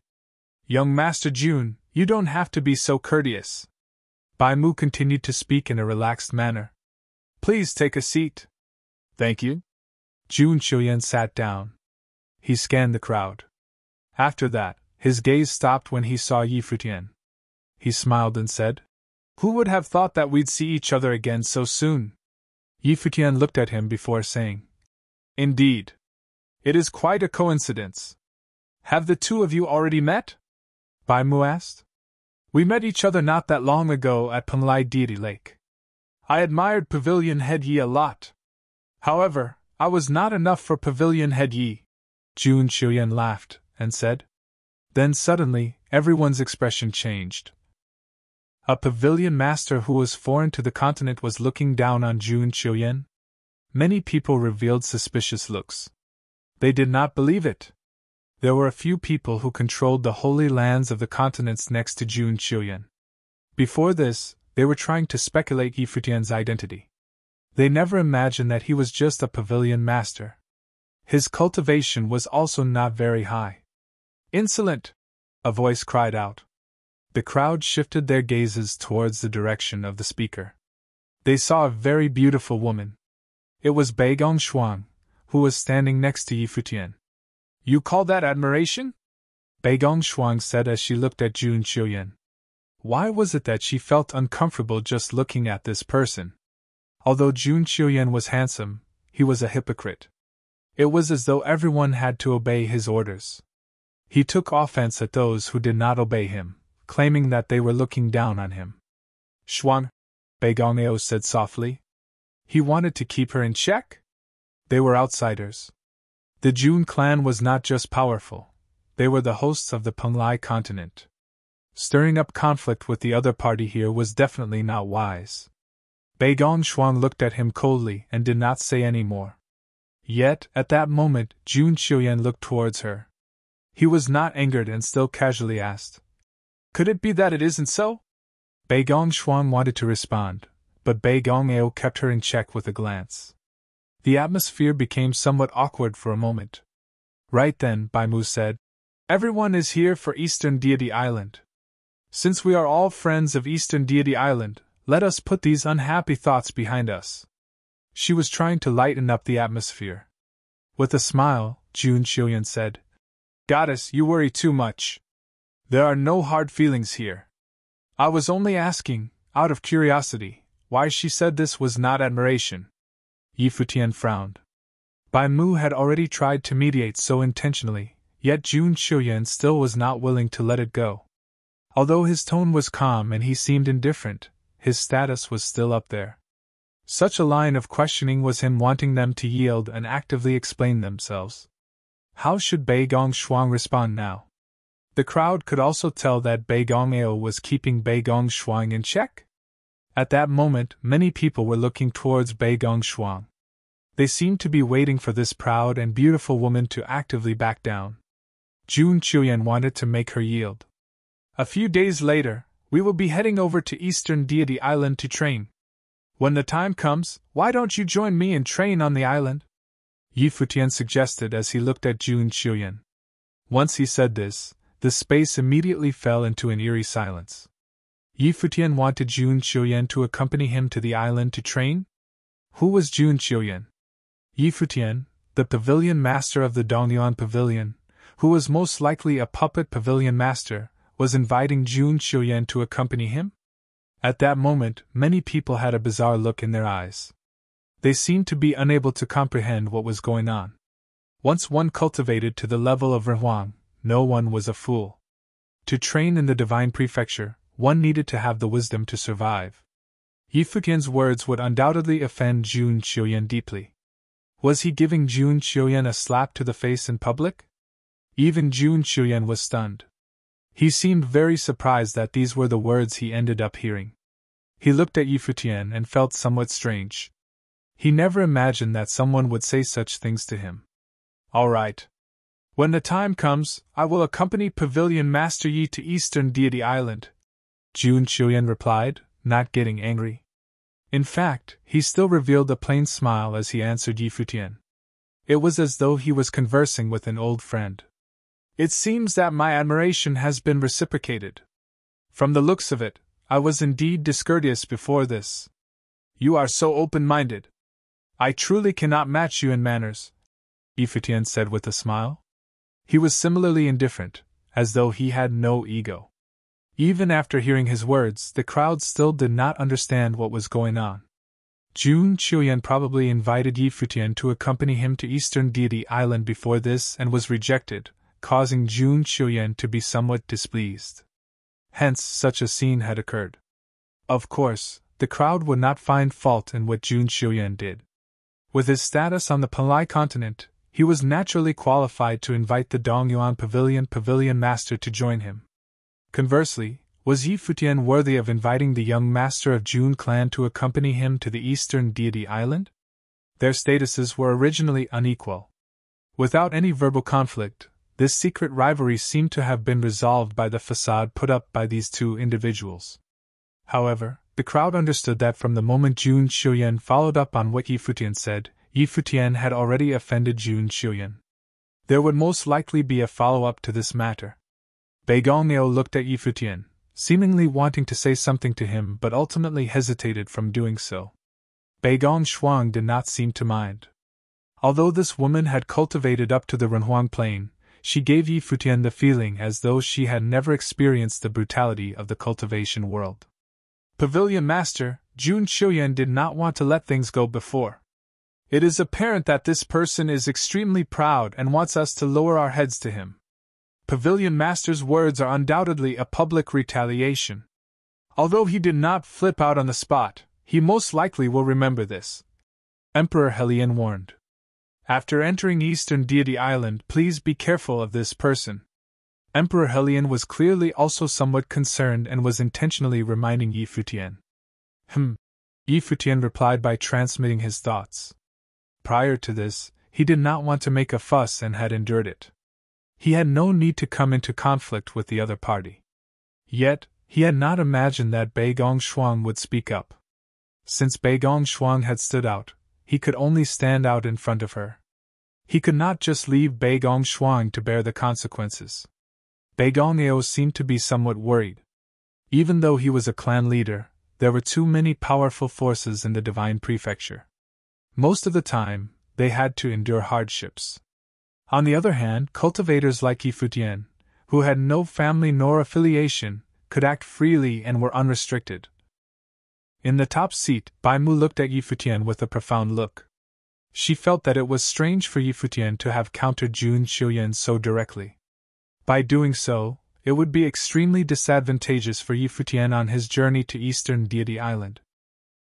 Young Master Jun, you don't have to be so courteous." Bai Mu continued to speak in a relaxed manner. "Please take a seat." "Thank you." Jun Qiuyan sat down. He scanned the crowd. After that, his gaze stopped when he saw Futian. He smiled and said, "Who would have thought that we'd see each other again so soon?" Futian looked at him before saying, "Indeed. It is quite a coincidence. Have the two of you already met?" Bai Mu asked. "We met each other not that long ago at Penglai Deity Lake. I admired Pavilion Head Yi a lot. However, I was not enough for Pavilion Head Yi." Jun Qiuyan laughed and said. Then suddenly, everyone's expression changed. A pavilion master who was foreign to the continent was looking down on Jun Qiuyan. Many people revealed suspicious looks. They did not believe it. There were a few people who controlled the holy lands of the continents next to Jun Qiuyan. Before this, they were trying to speculate Futian's identity. They never imagined that he was just a pavilion master. His cultivation was also not very high. "Insolent!" a voice cried out. The crowd shifted their gazes towards the direction of the speaker. They saw a very beautiful woman. It was Bai Gongshuang, who was standing next to Futian. "You call that admiration?" Bai Gongshuang said as she looked at Jun Qiuyan. Why was it that she felt uncomfortable just looking at this person? Although Jun Qiuyan was handsome, he was a hypocrite. It was as though everyone had to obey his orders. He took offense at those who did not obey him, claiming that they were looking down on him. "Shuang," Bai Gongao said softly. He wanted to keep her in check? They were outsiders. The Jun clan was not just powerful, they were the hosts of the Penglai continent. Stirring up conflict with the other party here was definitely not wise. Bai Gongshuang looked at him coldly and did not say any more. Yet, at that moment, Jun Qiuyan looked towards her. He was not angered and still casually asked, "Could it be that it isn't so?" Bai Gongshuang wanted to respond, but Bai Gongao kept her in check with a glance. The atmosphere became somewhat awkward for a moment. Right then, Bai Mu said, "Everyone is here for Eastern Deity Island. Since we are all friends of Eastern Deity Island, let us put these unhappy thoughts behind us." She was trying to lighten up the atmosphere. With a smile, Jun Qiuyan said, "Goddess, you worry too much. There are no hard feelings here. I was only asking, out of curiosity, why she said this was not admiration." Futian frowned. Bai Mu had already tried to mediate so intentionally, yet Jun Qiuyan still was not willing to let it go. Although his tone was calm and he seemed indifferent, his status was still up there. Such a line of questioning was him wanting them to yield and actively explain themselves. How should Bai Gongshuang respond now? The crowd could also tell that Bai Gongao was keeping Bai Gongshuang in check. At that moment, many people were looking towards Bai Gongshuang. They seemed to be waiting for this proud and beautiful woman to actively back down. Jun Qiuyan wanted to make her yield. "A few days later, we will be heading over to Eastern Deity Island to train. When the time comes, why don't you join me and train on the island?" Futian suggested as he looked at Jun Qiuyan. Once he said this, the space immediately fell into an eerie silence. Futian wanted Jun Qiuyan to accompany him to the island to train? Who was Jun Qiuyan? Futian, the pavilion master of the Dongyuan Pavilion, who was most likely a puppet pavilion master, was inviting Jun Qiuyan to accompany him? At that moment, many people had a bizarre look in their eyes. They seemed to be unable to comprehend what was going on. Once one cultivated to the level of Rehuang, no one was a fool. To train in the divine prefecture, one needed to have the wisdom to survive. Yi Futian's words would undoubtedly offend Jun Qiuyan deeply. Was he giving Jun Qiuyan a slap to the face in public? Even Jun Qiuyan was stunned. He seemed very surprised that these were the words he ended up hearing. He looked at Yi Futian and felt somewhat strange. He never imagined that someone would say such things to him. All right. When the time comes, I will accompany Pavilion Master Yi to Eastern Deity Island, Jun Qiuyan replied, not getting angry. In fact, he still revealed a plain smile as he answered Yi Futian. It was as though he was conversing with an old friend. It seems that my admiration has been reciprocated. From the looks of it, I was indeed discourteous before this. You are so open-minded. I truly cannot match you in manners, Yi Futian said with a smile. He was similarly indifferent, as though he had no ego. Even after hearing his words, the crowd still did not understand what was going on. Jun Qiuyan probably invited Yi Futian to accompany him to Eastern Deity Island before this and was rejected, causing Jun Qiuyan to be somewhat displeased. Hence, such a scene had occurred. Of course, the crowd would not find fault in what Jun Qiuyan did. With his status on the Palai continent, he was naturally qualified to invite the Dongyuan Pavilion Master to join him. Conversely, was Yi Futian worthy of inviting the young master of Jun clan to accompany him to the Eastern Deity Island? Their statuses were originally unequal. Without any verbal conflict, this secret rivalry seemed to have been resolved by the facade put up by these two individuals. However, the crowd understood that from the moment Jun Qiuyan followed up on what Yi Futian said, Yi Futian had already offended Jun Qiuyan. There would most likely be a follow-up to this matter. Bei Gongneo looked at Yi Futian, seemingly wanting to say something to him but ultimately hesitated from doing so. Bei Gongshuang did not seem to mind. Although this woman had cultivated up to the Renhuang plane, she gave Yi Futian the feeling as though she had never experienced the brutality of the cultivation world. Pavilion Master, Jun Qiuyan did not want to let things go before. It is apparent that this person is extremely proud and wants us to lower our heads to him. Pavilion Master's words are undoubtedly a public retaliation. Although he did not flip out on the spot, he most likely will remember this, Emperor Helian warned. After entering Eastern Deity Island, please be careful of this person. Emperor Helian was clearly also somewhat concerned and was intentionally reminding Yi Futian. Yi Futian replied by transmitting his thoughts. Prior to this, he did not want to make a fuss and had endured it. He had no need to come into conflict with the other party. Yet, he had not imagined that Bei Gongshuang would speak up. Since Bei Gongshuang had stood out, he could only stand out in front of her. He could not just leave Bei Gongshuang to bear the consequences. Bei Gongneo seemed to be somewhat worried. Even though he was a clan leader, there were too many powerful forces in the Divine Prefecture. Most of the time, they had to endure hardships. On the other hand, cultivators like Yi Futian, who had no family nor affiliation, could act freely and were unrestricted. In the top seat, Bai Mu looked at Yi Futian with a profound look. She felt that it was strange for Yi Futian to have countered Jun Qiuyan so directly. By doing so, it would be extremely disadvantageous for Yi Futian on his journey to Eastern Deity Island.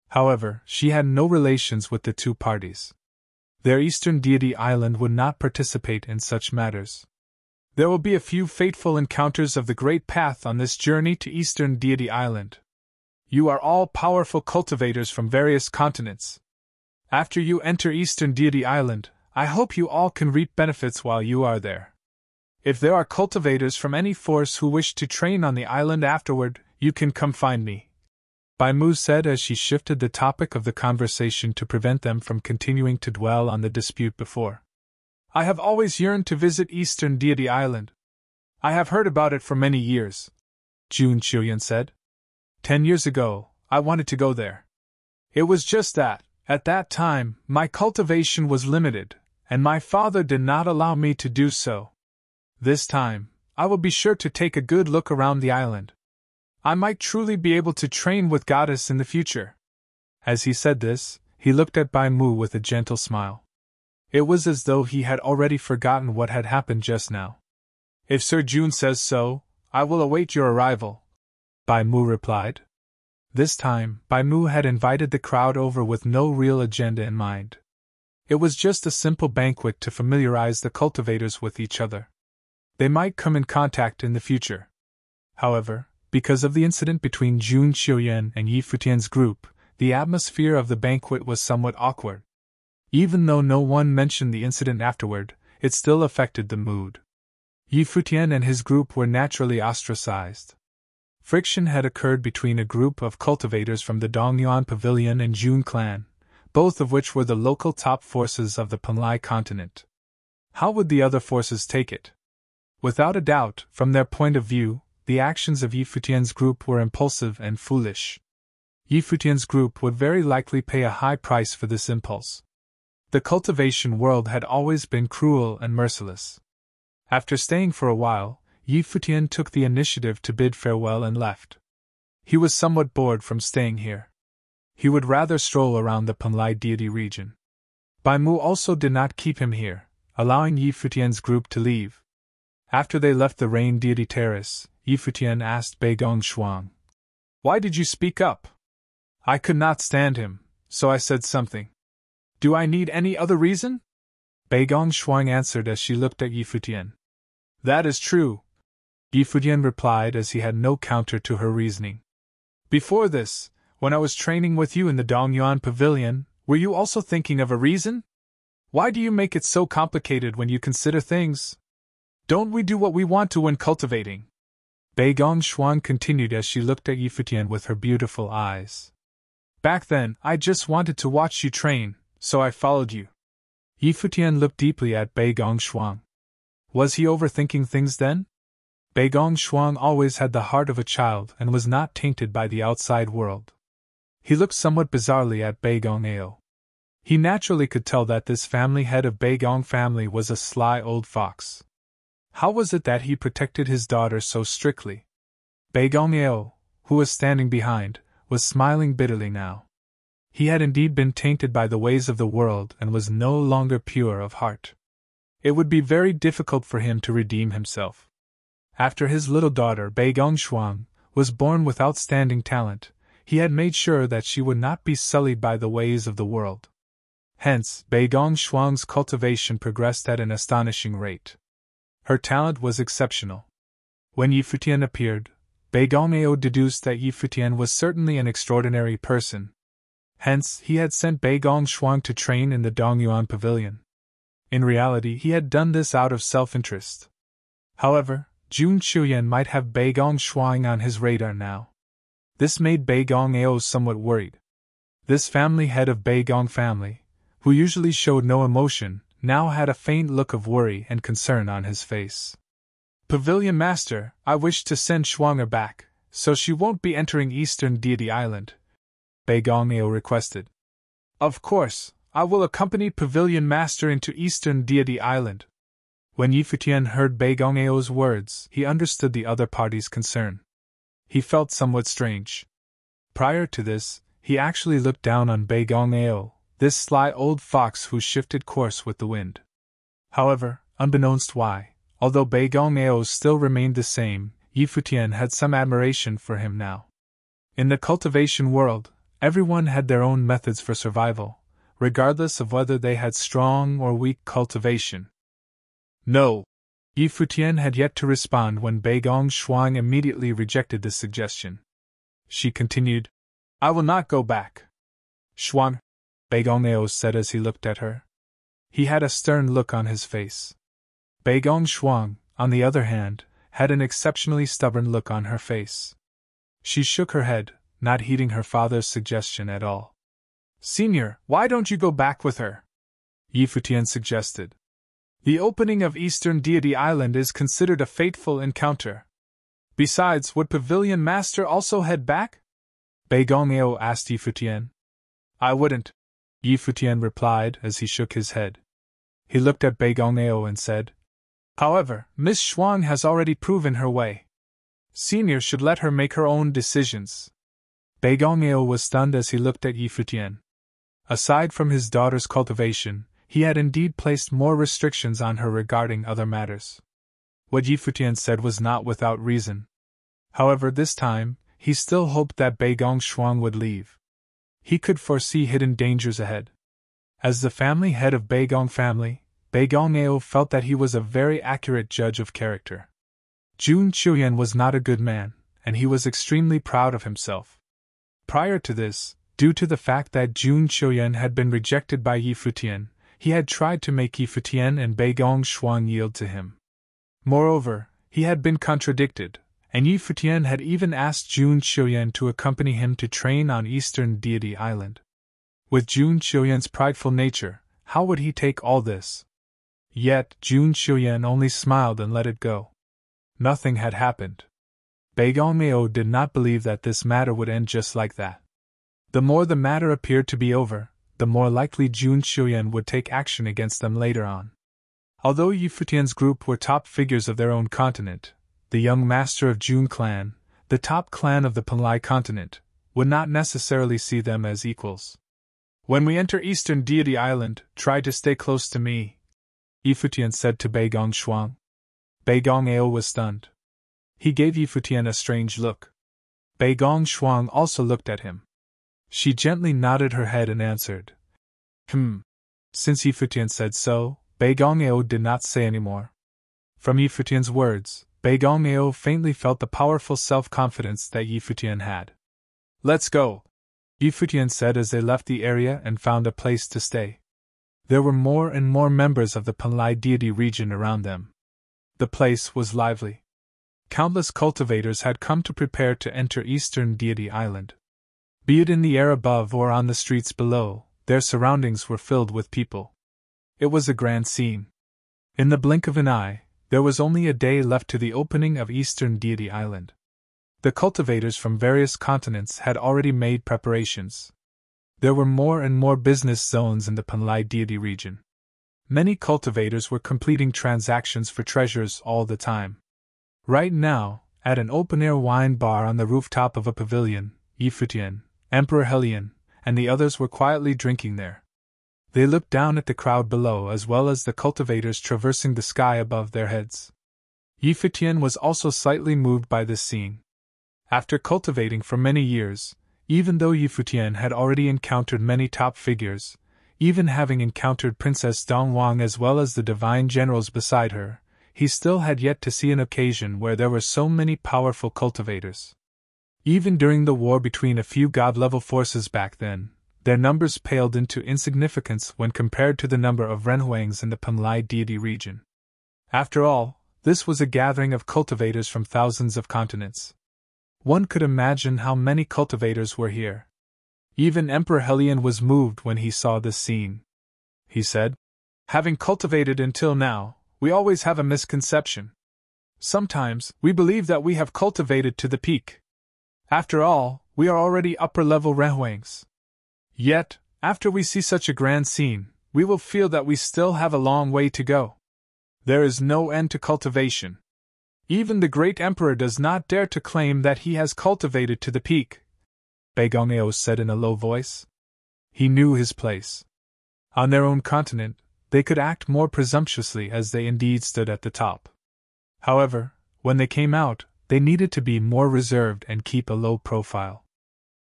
However, she had no relations with the two parties. Their Eastern Deity Island would not participate in such matters. There will be a few fateful encounters of the Great Path on this journey to Eastern Deity Island. You are all powerful cultivators from various continents. After you enter Eastern Deity Island, I hope you all can reap benefits while you are there. If there are cultivators from any force who wish to train on the island afterward, you can come find me, Bai Mu said as she shifted the topic of the conversation to prevent them from continuing to dwell on the dispute before. I have always yearned to visit Eastern Deity Island. I have heard about it for many years, Jun Qiuyan said. 10 years ago, I wanted to go there. It was just that, at that time, my cultivation was limited, and my father did not allow me to do so. This time, I will be sure to take a good look around the island. I might truly be able to train with Goddess in the future. As he said this, he looked at Bai Mu with a gentle smile. It was as though he had already forgotten what had happened just now. If Sir Jun says so, I will await your arrival, Bai Mu replied. This time, Bai Mu had invited the crowd over with no real agenda in mind. It was just a simple banquet to familiarize the cultivators with each other. They might come in contact in the future. However, because of the incident between Jun Qiuyan and Yi Futian's group, the atmosphere of the banquet was somewhat awkward. Even though no one mentioned the incident afterward, it still affected the mood. Yi Futian and his group were naturally ostracized. Friction had occurred between a group of cultivators from the Dongyuan Pavilion and Jun clan, both of which were the local top forces of the Panlai continent. How would the other forces take it? Without a doubt, from their point of view, the actions of Yi Futian's group were impulsive and foolish. Yi Futian's group would very likely pay a high price for this impulse. The cultivation world had always been cruel and merciless. After staying for a while, Yi Futian took the initiative to bid farewell and left. He was somewhat bored from staying here. He would rather stroll around the Panlai deity region. Bai Mu also did not keep him here, allowing Yi Futian's group to leave. After they left the Rain Deity Terrace, Yi Futian asked Bai Gongshuang, "Why did you speak up?" "I could not stand him, so I said something." "Do I need any other reason?" Bai Gongshuang answered as she looked at Yi Futian. "That is true," Yi Futian replied as he had no counter to her reasoning. "Before this, when I was training with you in the Dongyuan Pavilion, were you also thinking of a reason? Why do you make it so complicated when you consider things? Don't we do what we want to when cultivating?" Bai Gongshuang continued as she looked at Yi Futian with her beautiful eyes. "Back then, I just wanted to watch you train, so I followed you." Yi Futian looked deeply at Bai Gongshuang. Was he overthinking things then? Bai Gongshuang always had the heart of a child and was not tainted by the outside world. He looked somewhat bizarrely at Bai Gongao. He naturally could tell that this family head of Bai Gong family was a sly old fox. How was it that he protected his daughter so strictly? Bai Gongao, who was standing behind, was smiling bitterly now. He had indeed been tainted by the ways of the world and was no longer pure of heart. It would be very difficult for him to redeem himself. After his little daughter, Bai Gongshuang, was born with outstanding talent, he had made sure that she would not be sullied by the ways of the world. Hence, Bai Gongshuang's cultivation progressed at an astonishing rate. Her talent was exceptional. When Yi Futian appeared, Bai Gongao deduced that Yi Futian was certainly an extraordinary person. Hence, he had sent Bai Gongshuang to train in the Dongyuan Pavilion. In reality, he had done this out of self-interest. However, Jun Qiuyan might have Bai Gongshuang on his radar now. This made Bai Gongao somewhat worried. This family head of Bai Gong family, who usually showed no emotion, now had a faint look of worry and concern on his face. "Pavilion Master, I wish to send Shuanger back, so she won't be entering Eastern Deity Island," Bai Gongao requested. "Of course, I will accompany Pavilion Master into Eastern Deity Island." When Yi Futian heard Bai Gongao's words, he understood the other party's concern. He felt somewhat strange. Prior to this, he actually looked down on Bai Gongao, this sly old fox who shifted course with the wind. However, unbeknownst why, although Bai Gongao still remained the same, Yi Futian had some admiration for him now. In the cultivation world, everyone had their own methods for survival, regardless of whether they had strong or weak cultivation. "No." Yi Futian had yet to respond when Bai Gongshuang immediately rejected this suggestion. She continued, "I will not go back." "Shuang," Bai Gongao said as he looked at her. He had a stern look on his face. Bai Gongshuang, on the other hand, had an exceptionally stubborn look on her face. She shook her head, not heeding her father's suggestion at all. "Senior, why don't you go back with her?" Yi Futian suggested. "The opening of Eastern Deity Island is considered a fateful encounter. Besides, would Pavilion Master also head back?" Bai Gongao asked Yi Futian. "I wouldn't," Yi Futian replied as he shook his head. He looked at Bai Gongao and said, "However, Miss Shuang has already proven her way. Senior should let her make her own decisions." Bai Gongao was stunned as he looked at Yi Futian. Aside from his daughter's cultivation, he had indeed placed more restrictions on her regarding other matters. What Yi Futian said was not without reason. However, this time, he still hoped that Beigong Shuang would leave. He could foresee hidden dangers ahead. As the family head of Beigong family, Beigong Ao felt that he was a very accurate judge of character. Jun Chuyan was not a good man, and he was extremely proud of himself. Prior to this, due to the fact that Jun Chuyan had been rejected by Yi Futian, he had tried to make Yi Futian and Beigong Shuang yield to him. Moreover, he had been contradicted, and Yi Futian had even asked Jun Chuyan to accompany him to train on Eastern Deity Island. With Jun Chuyan's prideful nature, how would he take all this? Yet, Jun Chuyan only smiled and let it go. Nothing had happened. Beigong Ao did not believe that this matter would end just like that. The more the matter appeared to be over, the more likely Jun Chuyan would take action against them later on. Although Yi Futian's group were top figures of their own continent, the young master of Jun clan, the top clan of the Panlai continent, would not necessarily see them as equals. When we enter Eastern Deity Island, try to stay close to me, Yi Futian said to Beigong Shuang. Beigong Ao was stunned. He gave Yi Futian a strange look. Beigong Shuang also looked at him. She gently nodded her head and answered, Since Yi Futian said so, Beigong Ao did not say any more. From Yi Futian's words, Beigong Ao faintly felt the powerful self-confidence that Yi Futian had. Let's go, Yi Futian said as they left the area and found a place to stay. There were more and more members of the Panlai deity region around them. The place was lively. Countless cultivators had come to prepare to enter Eastern Deity Island. Be it in the air above or on the streets below, their surroundings were filled with people. It was a grand scene. In the blink of an eye, there was only a day left to the opening of Eastern Deity Island. The cultivators from various continents had already made preparations. There were more and more business zones in the Panlai deity region. Many cultivators were completing transactions for treasures all the time. Right now, at an open-air wine bar on the rooftop of a pavilion, Yi Futian, Emperor Helian, and the others were quietly drinking there. They looked down at the crowd below as well as the cultivators traversing the sky above their heads. Yi Futian was also slightly moved by this scene. After cultivating for many years, even though Yi Futian had already encountered many top figures, even having encountered Princess Dongwang as well as the divine generals beside her, he still had yet to see an occasion where there were so many powerful cultivators. Even during the war between a few god-level forces back then, their numbers paled into insignificance when compared to the number of Renhuangs in the Panlai deity region. After all, this was a gathering of cultivators from thousands of continents. One could imagine how many cultivators were here. Even Emperor Helian was moved when he saw this scene. He said, "Having cultivated until now, we always have a misconception. Sometimes, we believe that we have cultivated to the peak. After all, we are already upper-level Renhuangs. Yet, after we see such a grand scene, we will feel that we still have a long way to go. There is no end to cultivation. Even the great emperor does not dare to claim that he has cultivated to the peak," Beigong Ao said in a low voice. He knew his place. On their own continent, they could act more presumptuously as they indeed stood at the top. However, when they came out, they needed to be more reserved and keep a low profile.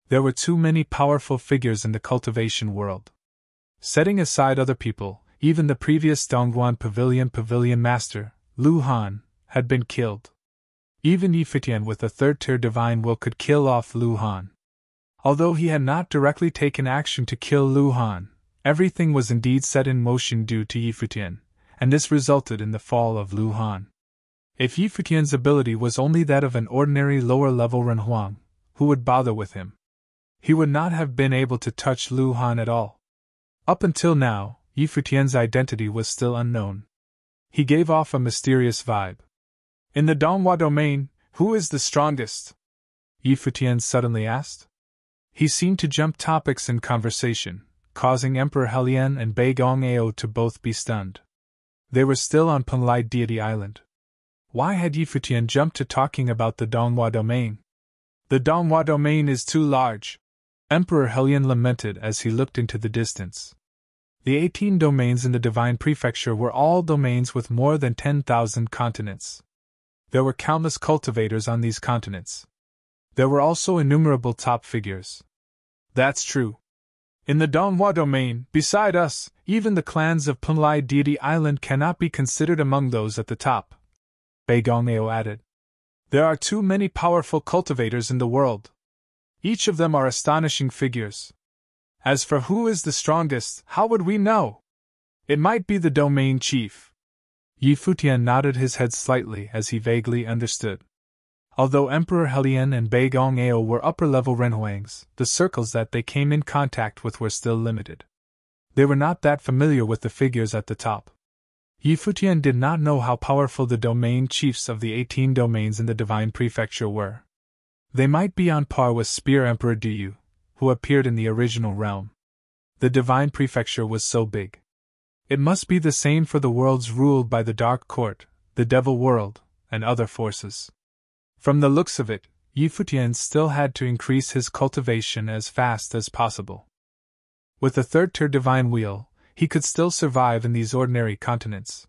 There were too many powerful figures in the cultivation world. Setting aside other people, even the previous Dongguan Pavilion Master, Lu Han, had been killed. Even Yi Futian with a third-tier divine will could kill off Lu Han. Although he had not directly taken action to kill Lu Han, everything was indeed set in motion due to Yi Futian, and this resulted in the fall of Lu Han. If Yi Futian's ability was only that of an ordinary lower-level Renhuang, who would bother with him? He would not have been able to touch Lu Han at all. Up until now, Yi Futian's identity was still unknown. He gave off a mysterious vibe. "In the Donghua domain, who is the strongest?" Yi Futian suddenly asked. He seemed to jump topics in conversation, causing Emperor Helian and Beigong Ao to both be stunned. They were still on Panlai Deity Island. Why had Yi Futian jumped to talking about the Donghua domain? "The Donghua domain is too large," Emperor Helian lamented as he looked into the distance. The 18 domains in the Divine Prefecture were all domains with more than 10,000 continents. There were countless cultivators on these continents. There were also innumerable top figures. That's true. In the Donghua domain, beside us, even the clans of Punlai Deity Island cannot be considered among those at the top, Beigongeo added. There are too many powerful cultivators in the world. Each of them are astonishing figures. As for who is the strongest, how would we know? It might be the domain chief. Yi Futian nodded his head slightly as he vaguely understood. Although Emperor Helian and Beigongeo were upper-level Renhuangs, the circles that they came in contact with were still limited. They were not that familiar with the figures at the top. Yi Futian did not know how powerful the domain chiefs of the 18 domains in the Divine Prefecture were. They might be on par with Spear Emperor Duyu, who appeared in the original realm. The Divine Prefecture was so big. It must be the same for the worlds ruled by the Dark Court, the Devil World, and other forces. From the looks of it, Yi Futian still had to increase his cultivation as fast as possible. With the third-tier divine wheel, he could still survive in these ordinary continents.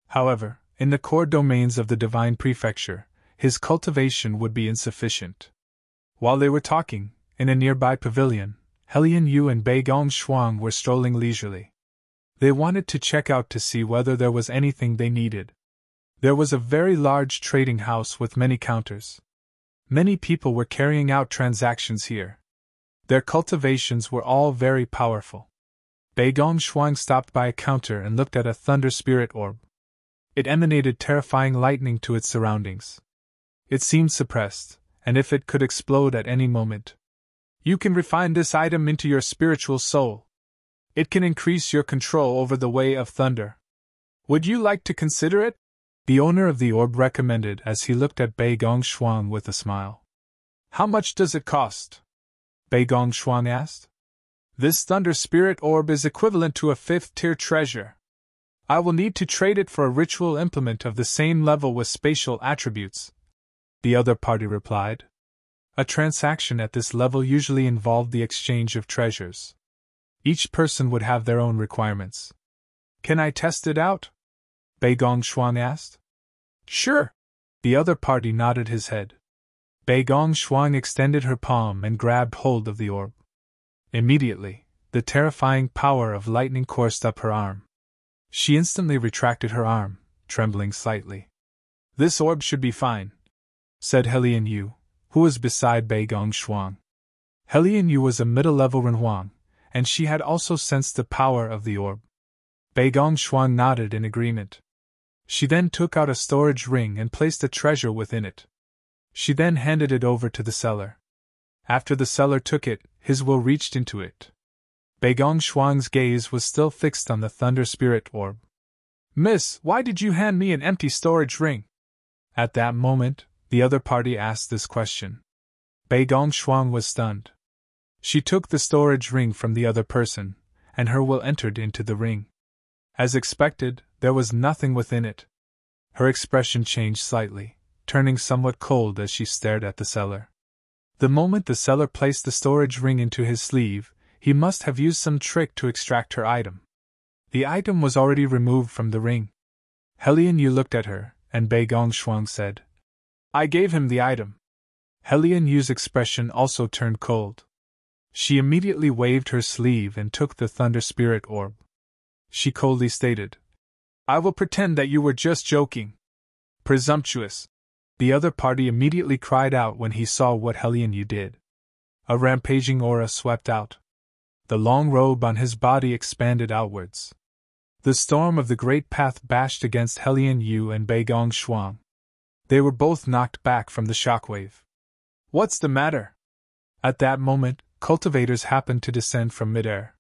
However, in the core domains of the Divine Prefecture, his cultivation would be insufficient. While they were talking, in a nearby pavilion, Helian Yu and Beigong Shuang were strolling leisurely. They wanted to check out to see whether there was anything they needed. There was a very large trading house with many counters. Many people were carrying out transactions here. Their cultivations were all very powerful. Beigong Shuang stopped by a counter and looked at a thunder spirit orb. It emanated terrifying lightning to its surroundings. It seemed suppressed, and if it could explode at any moment. You can refine this item into your spiritual soul. It can increase your control over the way of thunder. Would you like to consider it? The owner of the orb recommended as he looked at Beigong Shuang with a smile. How much does it cost? Beigong Shuang asked. This Thunder Spirit Orb is equivalent to a 5th-tier treasure. I will need to trade it for a ritual implement of the same level with spatial attributes, the other party replied. A transaction at this level usually involved the exchange of treasures. Each person would have their own requirements. Can I test it out? Beigong Shuang asked. Sure. The other party nodded his head. Beigong Shuang extended her palm and grabbed hold of the orb. Immediately, the terrifying power of lightning coursed up her arm. She instantly retracted her arm, trembling slightly. This orb should be fine, said Helian Yu, who was beside Beigong Shuang. Helian Yu was a middle-level Renhuang, and she had also sensed the power of the orb. Beigong Shuang nodded in agreement. She then took out a storage ring and placed a treasure within it. She then handed it over to the seller. After the seller took it, his will reached into it. Beigong Shuang's gaze was still fixed on the Thunder Spirit Orb. Miss, why did you hand me an empty storage ring? At that moment, the other party asked this question. Beigong Shuang was stunned. She took the storage ring from the other person, and her will entered into the ring. As expected, there was nothing within it. Her expression changed slightly, turning somewhat cold as she stared at the seller. The moment the seller placed the storage ring into his sleeve, he must have used some trick to extract her item. The item was already removed from the ring. Helian Yu looked at her, and Beigong Shuang said, I gave him the item. Helian Yu's expression also turned cold. She immediately waved her sleeve and took the Thunder Spirit Orb. She coldly stated, I will pretend that you were just joking. Presumptuous. The other party immediately cried out when he saw what Helian Yu did. A rampaging aura swept out. The long robe on his body expanded outwards. The storm of the Great Path bashed against Helian Yu and Beigong Shuang. They were both knocked back from the shockwave. What's the matter? At that moment, cultivators happened to descend from midair.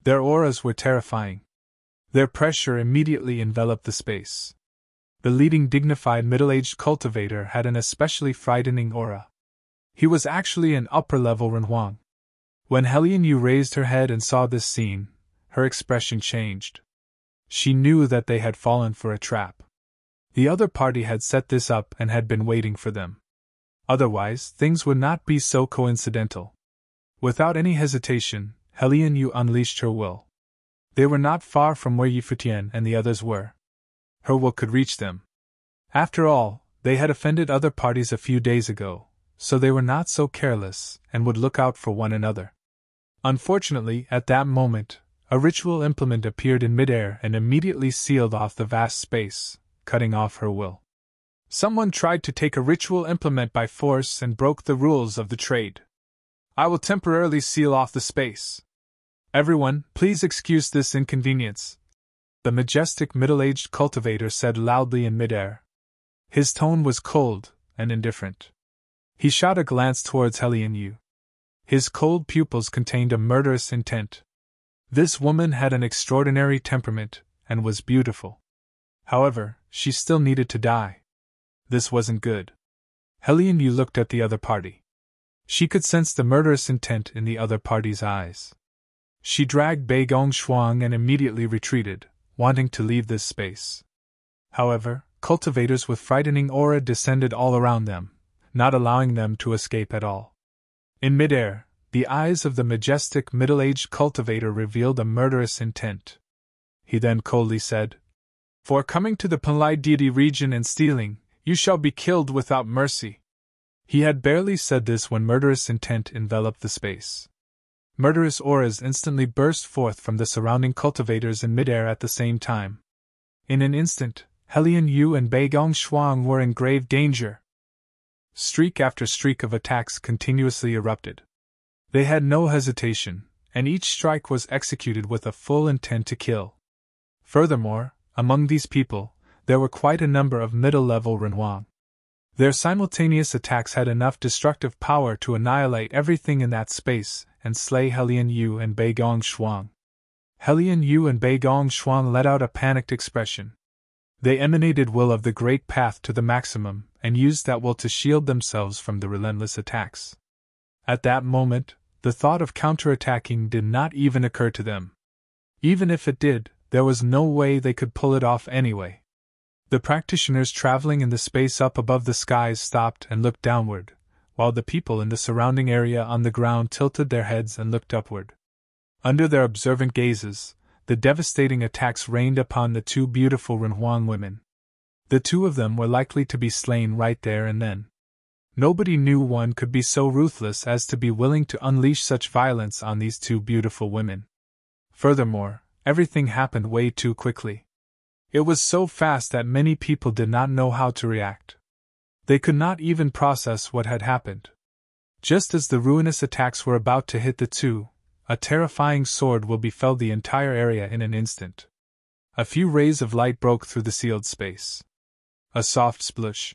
Their auras were terrifying. Their pressure immediately enveloped the space. The leading dignified middle-aged cultivator had an especially frightening aura. He was actually an upper-level Renhuang. When Helian Yu raised her head and saw this scene, her expression changed. She knew that they had fallen for a trap. The other party had set this up and had been waiting for them. Otherwise, things would not be so coincidental. Without any hesitation, Helian Yu unleashed her will. They were not far from where Yi Futian and the others were. Her will could reach them. After all, they had offended other parties a few days ago, so they were not so careless and would look out for one another. Unfortunately, at that moment, a ritual implement appeared in midair and immediately sealed off the vast space, cutting off her will. Someone tried to take a ritual implement by force and broke the rules of the trade. I will temporarily seal off the space. Everyone, please excuse this inconvenience, the majestic middle-aged cultivator said loudly in midair. His tone was cold and indifferent. He shot a glance towards Helian Yu. His cold pupils contained a murderous intent. This woman had an extraordinary temperament and was beautiful. However, she still needed to die. This wasn't good. Helian Yu looked at the other party. She could sense the murderous intent in the other party's eyes. She dragged Bei Gongxuang and immediately retreated, wanting to leave this space. However, cultivators with frightening aura descended all around them, not allowing them to escape at all. In midair, the eyes of the majestic middle-aged cultivator revealed a murderous intent. He then coldly said, "For coming to the Panlai deity region and stealing, you shall be killed without mercy." He had barely said this when murderous intent enveloped the space. Murderous auras instantly burst forth from the surrounding cultivators in midair at the same time. In an instant, Helian Yu and Bei Gongxuang were in grave danger. Streak after streak of attacks continuously erupted. They had no hesitation, and each strike was executed with a full intent to kill. Furthermore, among these people, there were quite a number of middle-level Renhuang. Their simultaneous attacks had enough destructive power to annihilate everything in that space and slay Helian Yu and Bei Gongxuang. Helian Yu and Bei Gongxuang let out a panicked expression. They emanated will of the great path to the maximum and used that will to shield themselves from the relentless attacks. At that moment, the thought of counterattacking did not even occur to them. Even if it did, there was no way they could pull it off anyway. The practitioners traveling in the space up above the skies stopped and looked downward, while the people in the surrounding area on the ground tilted their heads and looked upward. Under their observant gazes, the devastating attacks rained upon the two beautiful Renhuang women. The two of them were likely to be slain right there and then. Nobody knew one could be so ruthless as to be willing to unleash such violence on these two beautiful women. Furthermore, everything happened way too quickly. It was so fast that many people did not know how to react. They could not even process what had happened. Just as the ruinous attacks were about to hit the two, a terrifying sword will befell the entire area in an instant. A few rays of light broke through the sealed space. A soft splush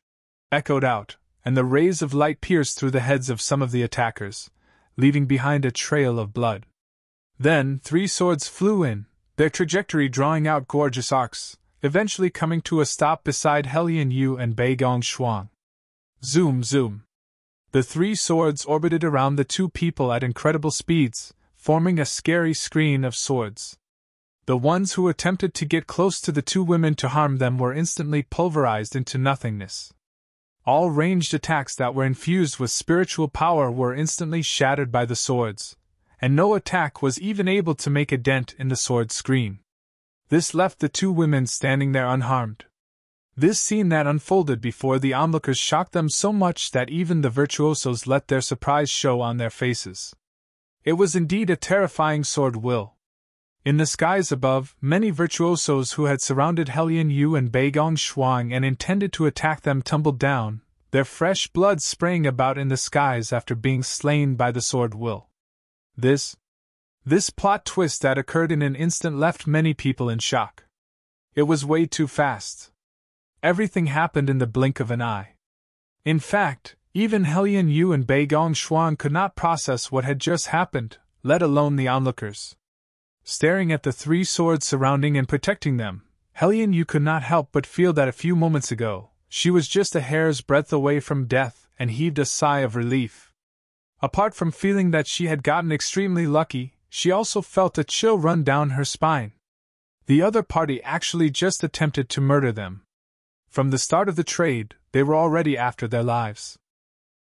echoed out, and the rays of light pierced through the heads of some of the attackers, leaving behind a trail of blood. Then 3 swords flew in, their trajectory drawing out gorgeous arcs, eventually coming to a stop beside Helian Yu and Bei Gongxuang. Zoom, zoom. The 3 swords orbited around the two people at incredible speeds, forming a scary screen of swords. The ones who attempted to get close to the two women to harm them were instantly pulverized into nothingness. All ranged attacks that were infused with spiritual power were instantly shattered by the swords, and no attack was even able to make a dent in the sword screen. This left the two women standing there unharmed. This scene that unfolded before the onlookers shocked them so much that even the virtuosos let their surprise show on their faces. It was indeed a terrifying sword will. In the skies above, many virtuosos who had surrounded Helian Yu and Bei Gongxuang and intended to attack them tumbled down, their fresh blood spraying about in the skies after being slain by the sword will. This plot twist that occurred in an instant left many people in shock. It was way too fast. Everything happened in the blink of an eye. In fact, even Helian Yu and Bei Gongxuang could not process what had just happened, let alone the onlookers. Staring at the 3 swords surrounding and protecting them, Helian Yu could not help but feel that a few moments ago, she was just a hair's breadth away from death and heaved a sigh of relief. Apart from feeling that she had gotten extremely lucky, she also felt a chill run down her spine. The other party actually just attempted to murder them. From the start of the trade, they were already after their lives.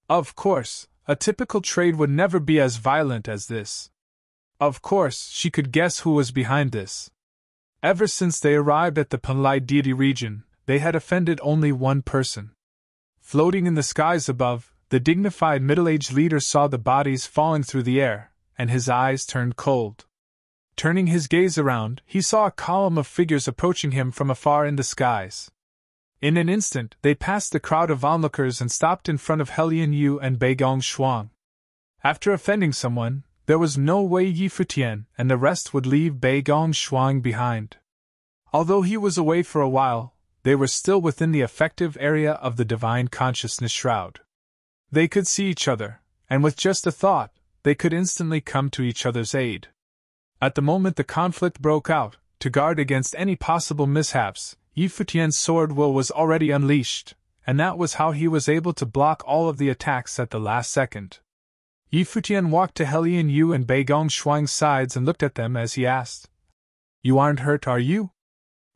Of course, a typical trade would never be as violent as this. Of course, she could guess who was behind this. Ever since they arrived at the Panlai deity region, they had offended only one person. Floating in the skies above, The dignified middle-aged leader saw the bodies falling through the air, and his eyes turned cold. Turning his gaze around, he saw a column of figures approaching him from afar in the skies. In an instant, they passed the crowd of onlookers and stopped in front of Helian Yu and Bei Gong Shuang. After offending someone, there was no way Yi Futian and the rest would leave Bei Gong Shuang behind. Although he was away for a while, they were still within the effective area of the divine consciousness shroud. They could see each other, and with just a thought, they could instantly come to each other's aid. At the moment the conflict broke out, to guard against any possible mishaps, Yi Futian's sword will was already unleashed, and that was how he was able to block all of the attacks at the last second. Yi Futian walked to Helian Yu and Bei Gong Shuang's sides and looked at them as he asked, "You aren't hurt, are you?"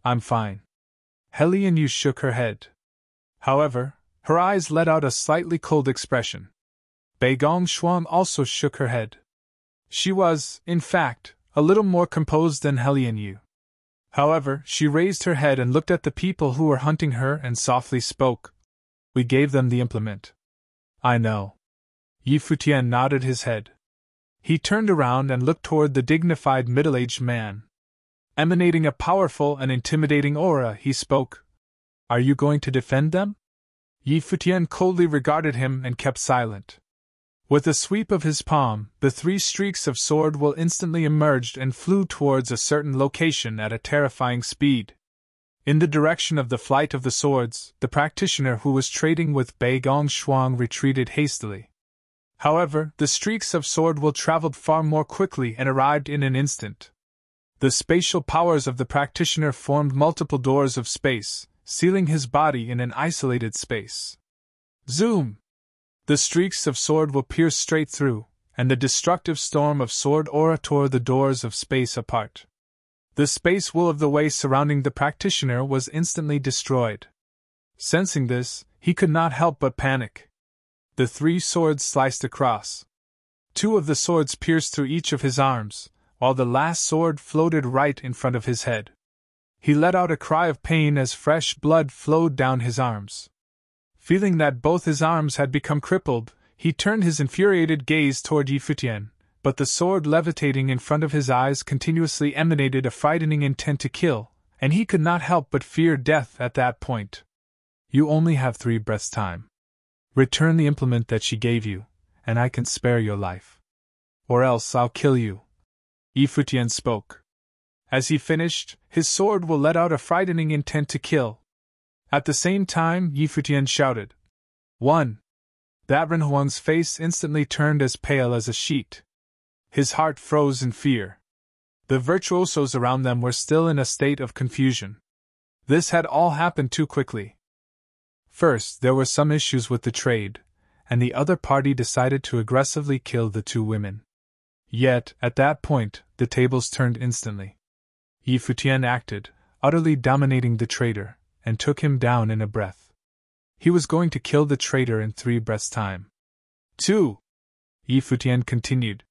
"I'm fine." Helian Yu shook her head. However, her eyes let out a slightly cold expression. Bei Gong Shuang also shook her head. She was, in fact, a little more composed than Helian Yu. However, she raised her head and looked at the people who were hunting her and softly spoke. "We gave them the implement." "I know." Yi Futian nodded his head. He turned around and looked toward the dignified middle-aged man. Emanating a powerful and intimidating aura, he spoke. "Are you going to defend them?" Yi Futian coldly regarded him and kept silent. With a sweep of his palm, the 3 streaks of sword will instantly emerged and flew towards a certain location at a terrifying speed. In the direction of the flight of the swords, the practitioner who was trading with Bei Gong Shuang retreated hastily. However, the streaks of sword will traveled far more quickly and arrived in an instant. The spatial powers of the practitioner formed multiple doors of space, sealing his body in an isolated space. Zoom! The streaks of sword will pierce straight through, and the destructive storm of sword aura tore the doors of space apart. The space wool of the way surrounding the practitioner was instantly destroyed. Sensing this, he could not help but panic. The 3 swords sliced across. 2 of the swords pierced through each of his arms, while the last sword floated right in front of his head. He let out a cry of pain as fresh blood flowed down his arms. Feeling that both his arms had become crippled, he turned his infuriated gaze toward Yi Futian, but the sword levitating in front of his eyes continuously emanated a frightening intent to kill, and he could not help but fear death at that point. "You only have 3 breaths' time. Return the implement that she gave you, and I can spare your life. Or else I'll kill you." Yi Futian spoke. As he finished, his sword will let out a frightening intent to kill. At the same time, Yi Futian shouted, "1!" That Renhuang's face instantly turned as pale as a sheet. His heart froze in fear. The virtuosos around them were still in a state of confusion. This had all happened too quickly. First, there were some issues with the trade, and the other party decided to aggressively kill the 2 women. Yet, at that point, the tables turned instantly. Yi Futian acted, utterly dominating the trader, and took him down in a breath. He was going to kill the traitor in 3 breaths' time. 2. Yi Futian continued.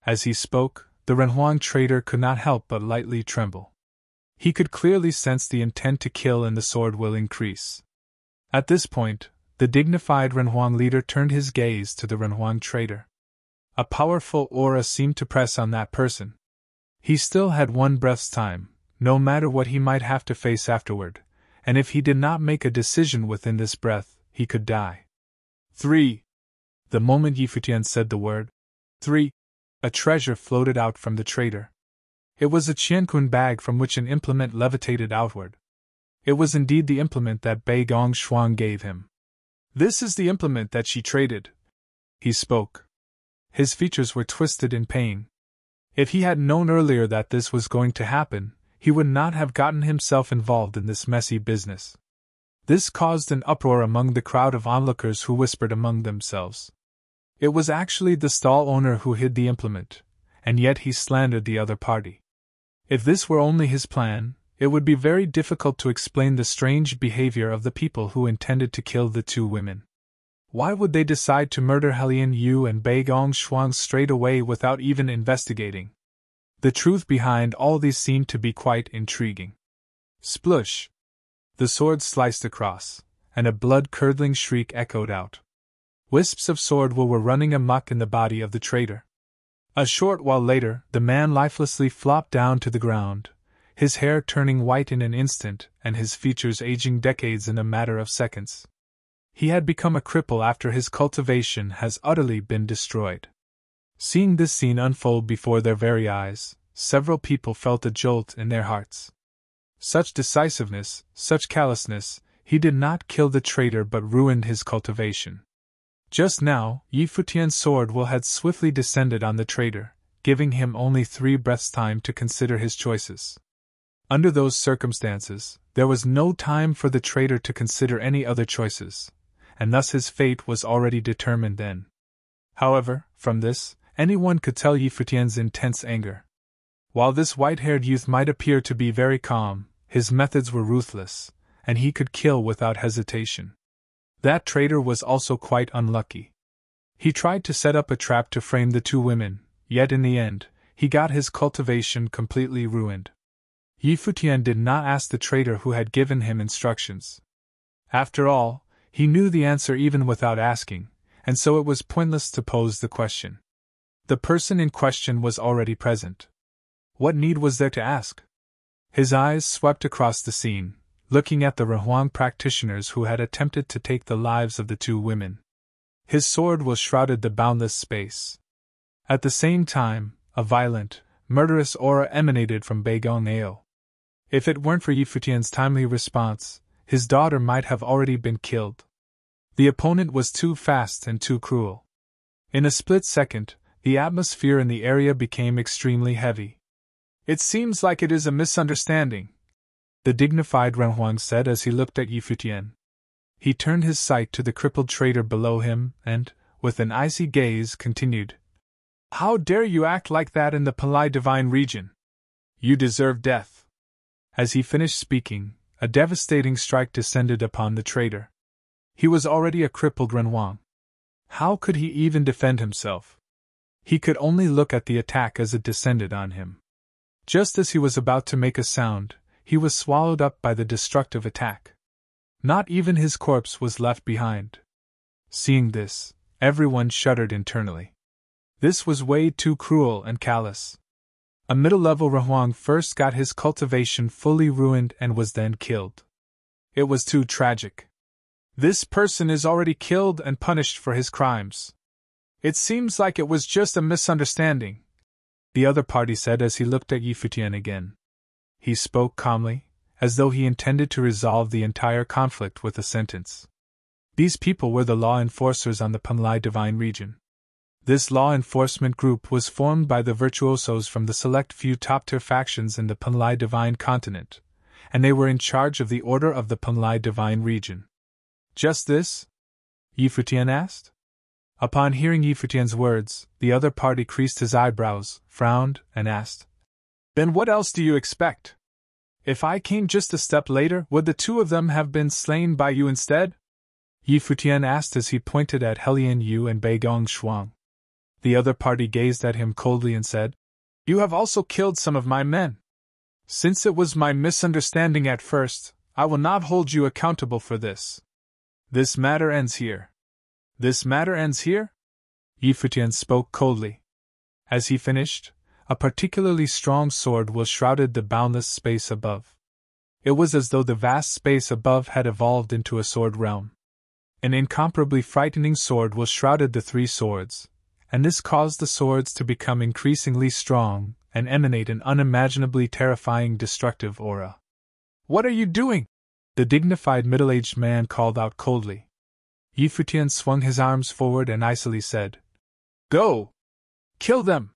As he spoke, the Renhuang traitor could not help but lightly tremble. He could clearly sense the intent to kill and the sword will increase. At this point, the dignified Renhuang leader turned his gaze to the Renhuang traitor. A powerful aura seemed to press on that person. He still had 1 breath's time, no matter what he might have to face afterward, and if he did not make a decision within this breath, he could die. 3. The moment Yi Futian said the word 3, a treasure floated out from the traitor. It was a qiankun bag from which an implement levitated outward. It was indeed the implement that Bei Gong Shuang gave him. "This is the implement that she traded," he spoke. His features were twisted in pain. If he had known earlier that this was going to happen, he would not have gotten himself involved in this messy business. This caused an uproar among the crowd of onlookers who whispered among themselves. It was actually the stall owner who hid the implement, and yet he slandered the other party. If this were only his plan, it would be very difficult to explain the strange behavior of the people who intended to kill the 2 women. Why would they decide to murder Helian Yu and Bei Gong Shuang straight away without even investigating? The truth behind all these seemed to be quite intriguing. Splush! The sword sliced across, and a blood-curdling shriek echoed out. Wisps of sword wool were running amok in the body of the traitor. A short while later, the man lifelessly flopped down to the ground, his hair turning white in an instant and his features aging decades in a matter of seconds. He had become a cripple after his cultivation has utterly been destroyed. Seeing this scene unfold before their very eyes, several people felt a jolt in their hearts. Such decisiveness, such callousness, he did not kill the traitor but ruined his cultivation. Just now, Futian's sword will had swiftly descended on the traitor, giving him only 3 breaths' time to consider his choices. Under those circumstances, there was no time for the traitor to consider any other choices, and thus his fate was already determined then. However, from this, anyone could tell Futian's intense anger. While this white-haired youth might appear to be very calm, his methods were ruthless, and he could kill without hesitation. That traitor was also quite unlucky. He tried to set up a trap to frame the 2 women, yet in the end, he got his cultivation completely ruined. Futian did not ask the traitor who had given him instructions. After all, he knew the answer even without asking, and so it was pointless to pose the question. The person in question was already present. What need was there to ask? His eyes swept across the scene, looking at the Renhuang practitioners who had attempted to take the lives of the 2 women. His sword was shrouded the boundless space. At the same time, a violent, murderous aura emanated from Beigong Ao. If it weren't for Futian's timely response, his daughter might have already been killed. The opponent was too fast and too cruel. In a split second, the atmosphere in the area became extremely heavy. "It seems like it is a misunderstanding," the dignified Renhuang said as he looked at Futian. He turned his sight to the crippled traitor below him and, with an icy gaze, continued, "How dare you act like that in the Palai Divine region? You deserve death." As he finished speaking, a devastating strike descended upon the traitor. He was already a crippled Renhuang. How could he even defend himself? He could only look at the attack as it descended on him. Just as he was about to make a sound, he was swallowed up by the destructive attack. Not even his corpse was left behind. Seeing this, everyone shuddered internally. This was way too cruel and callous. A middle-level Renhuang first got his cultivation fully ruined and was then killed. It was too tragic. This person is already killed and punished for his crimes. It seems like it was just a misunderstanding, the other party said as he looked at Futian again. He spoke calmly, as though he intended to resolve the entire conflict with a sentence. These people were the law enforcers on the Palai Divine region. This law enforcement group was formed by the virtuosos from the select few top-tier factions in the Palai Divine continent, and they were in charge of the order of the Palai Divine region. "Just this?" Futian asked. Upon hearing Futian's words, the other party creased his eyebrows, frowned, and asked, "Then what else do you expect? If I came just a step later, would the 2 of them have been slain by you instead?" Futian asked as he pointed at Helian Yu and Beigong Shuang. The other party gazed at him coldly and said, "You have also killed some of my men. Since it was my misunderstanding at first, I will not hold you accountable for this. This matter ends here." "This matter ends here?" Futian spoke coldly. As he finished, a particularly strong sword was shrouded the boundless space above. It was as though the vast space above had evolved into a sword realm. An incomparably frightening sword was shrouded the 3 swords, and this caused the swords to become increasingly strong and emanate an unimaginably terrifying destructive aura. "What are you doing?" the dignified middle-aged man called out coldly. Futian swung his arms forward and icily said, "Go! Kill them!"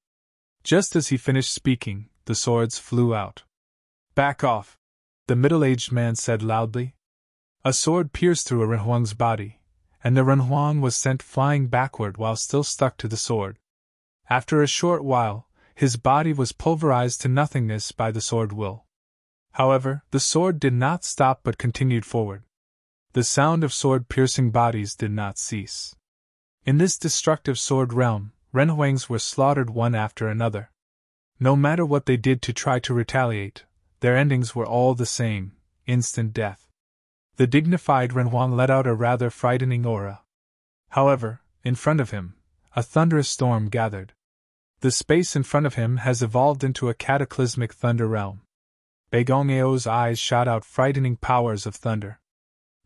Just as he finished speaking, the swords flew out. "Back off!" the middle-aged man said loudly. A sword pierced through a Renhuang's body, and the Renhuang was sent flying backward while still stuck to the sword. After a short while, his body was pulverized to nothingness by the sword will. However, the sword did not stop but continued forward. The sound of sword-piercing bodies did not cease. In this destructive sword realm, Renhuangs were slaughtered one after another. No matter what they did to try to retaliate, their endings were all the same: instant death. The dignified Renhuang let out a rather frightening aura. However, in front of him, a thunderous storm gathered. The space in front of him has evolved into a cataclysmic thunder realm. Baigong-Ao's eyes shot out frightening powers of thunder.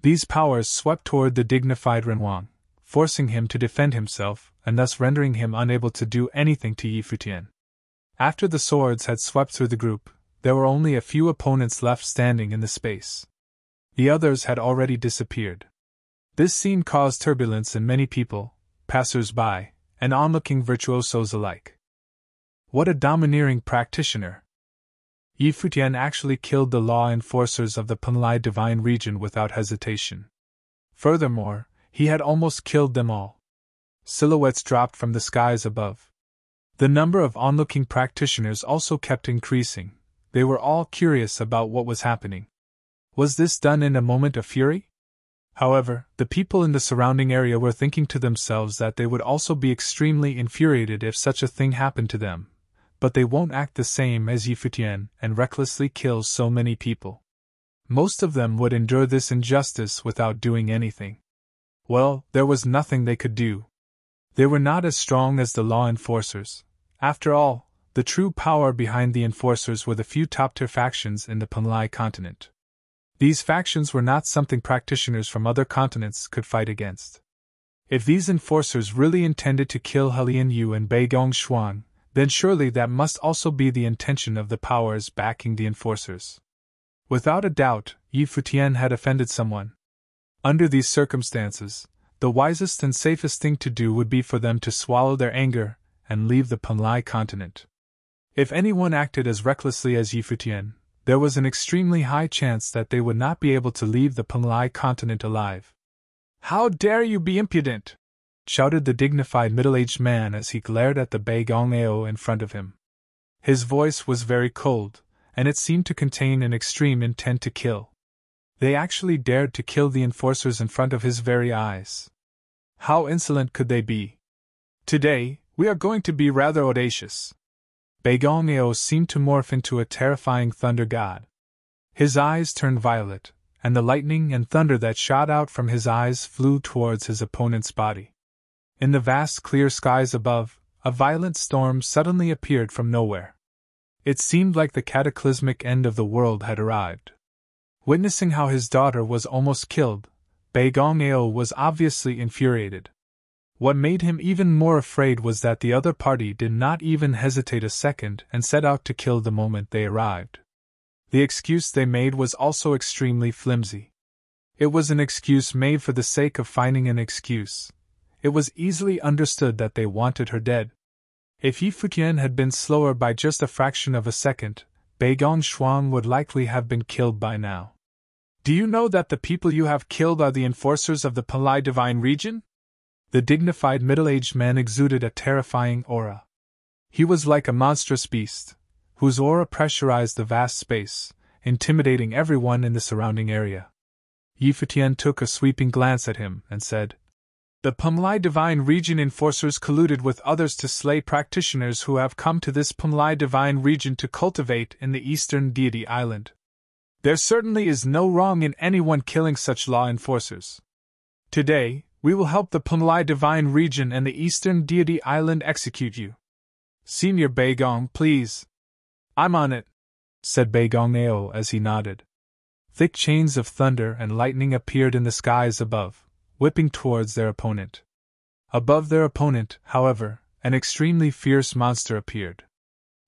These powers swept toward the dignified Renhuang, forcing him to defend himself and thus rendering him unable to do anything to Yi Futian. After the swords had swept through the group, there were only a few opponents left standing in the space. The others had already disappeared. This scene caused turbulence in many people, passers-by, and onlooking virtuosos alike. What a domineering practitioner! Yi Futian actually killed the law enforcers of the Penlai divine region without hesitation. Furthermore, he had almost killed them all. Silhouettes dropped from the skies above. The number of onlooking practitioners also kept increasing. They were all curious about what was happening. Was this done in a moment of fury? However, the people in the surrounding area were thinking to themselves that they would also be extremely infuriated if such a thing happened to them, but they won't act the same as Yi Futian and recklessly kill so many people. Most of them would endure this injustice without doing anything. Well, there was nothing they could do. They were not as strong as the law enforcers. After all, the true power behind the enforcers were the few top-tier factions in the Penlai continent. These factions were not something practitioners from other continents could fight against. If these enforcers really intended to kill Helian Yu and Baigong Xuan, then surely that must also be the intention of the powers backing the enforcers. Without a doubt, Yi Futian had offended someone. Under these circumstances, the wisest and safest thing to do would be for them to swallow their anger and leave the Penlai continent. If anyone acted as recklessly as Yi Futian, there was an extremely high chance that they would not be able to leave the Penlai continent alive. "How dare you be impudent!" shouted the dignified middle-aged man as he glared at the Baigong-Ao in front of him. His voice was very cold, and it seemed to contain an extreme intent to kill. They actually dared to kill the enforcers in front of his very eyes. How insolent could they be? "Today, we are going to be rather audacious." Baigong-Ao seemed to morph into a terrifying thunder god. His eyes turned violet, and the lightning and thunder that shot out from his eyes flew towards his opponent's body. In the vast clear skies above, a violent storm suddenly appeared from nowhere. It seemed like the cataclysmic end of the world had arrived. Witnessing how his daughter was almost killed, Baigong-Ao was obviously infuriated. What made him even more afraid was that the other party did not even hesitate a second and set out to kill the moment they arrived. The excuse they made was also extremely flimsy. It was an excuse made for the sake of finding an excuse. It was easily understood that they wanted her dead. If Yi Futian had been slower by just a fraction of a second, Baigong Xuan would likely have been killed by now. "Do you know that the people you have killed are the enforcers of the Penlai divine region?" The dignified middle-aged man exuded a terrifying aura. He was like a monstrous beast, whose aura pressurized the vast space, intimidating everyone in the surrounding area. Yi Futian took a sweeping glance at him and said, "The Penlai divine region enforcers colluded with others to slay practitioners who have come to this Penlai divine region to cultivate in the eastern deity island. There certainly is no wrong in anyone killing such law enforcers. Today, we will help the Penlai divine region and the eastern deity island execute you. Senior Baigong, please." "I'm on it," said Baigong-Ao as he nodded. Thick chains of thunder and lightning appeared in the skies above, whipping towards their opponent. Above their opponent, however, an extremely fierce monster appeared.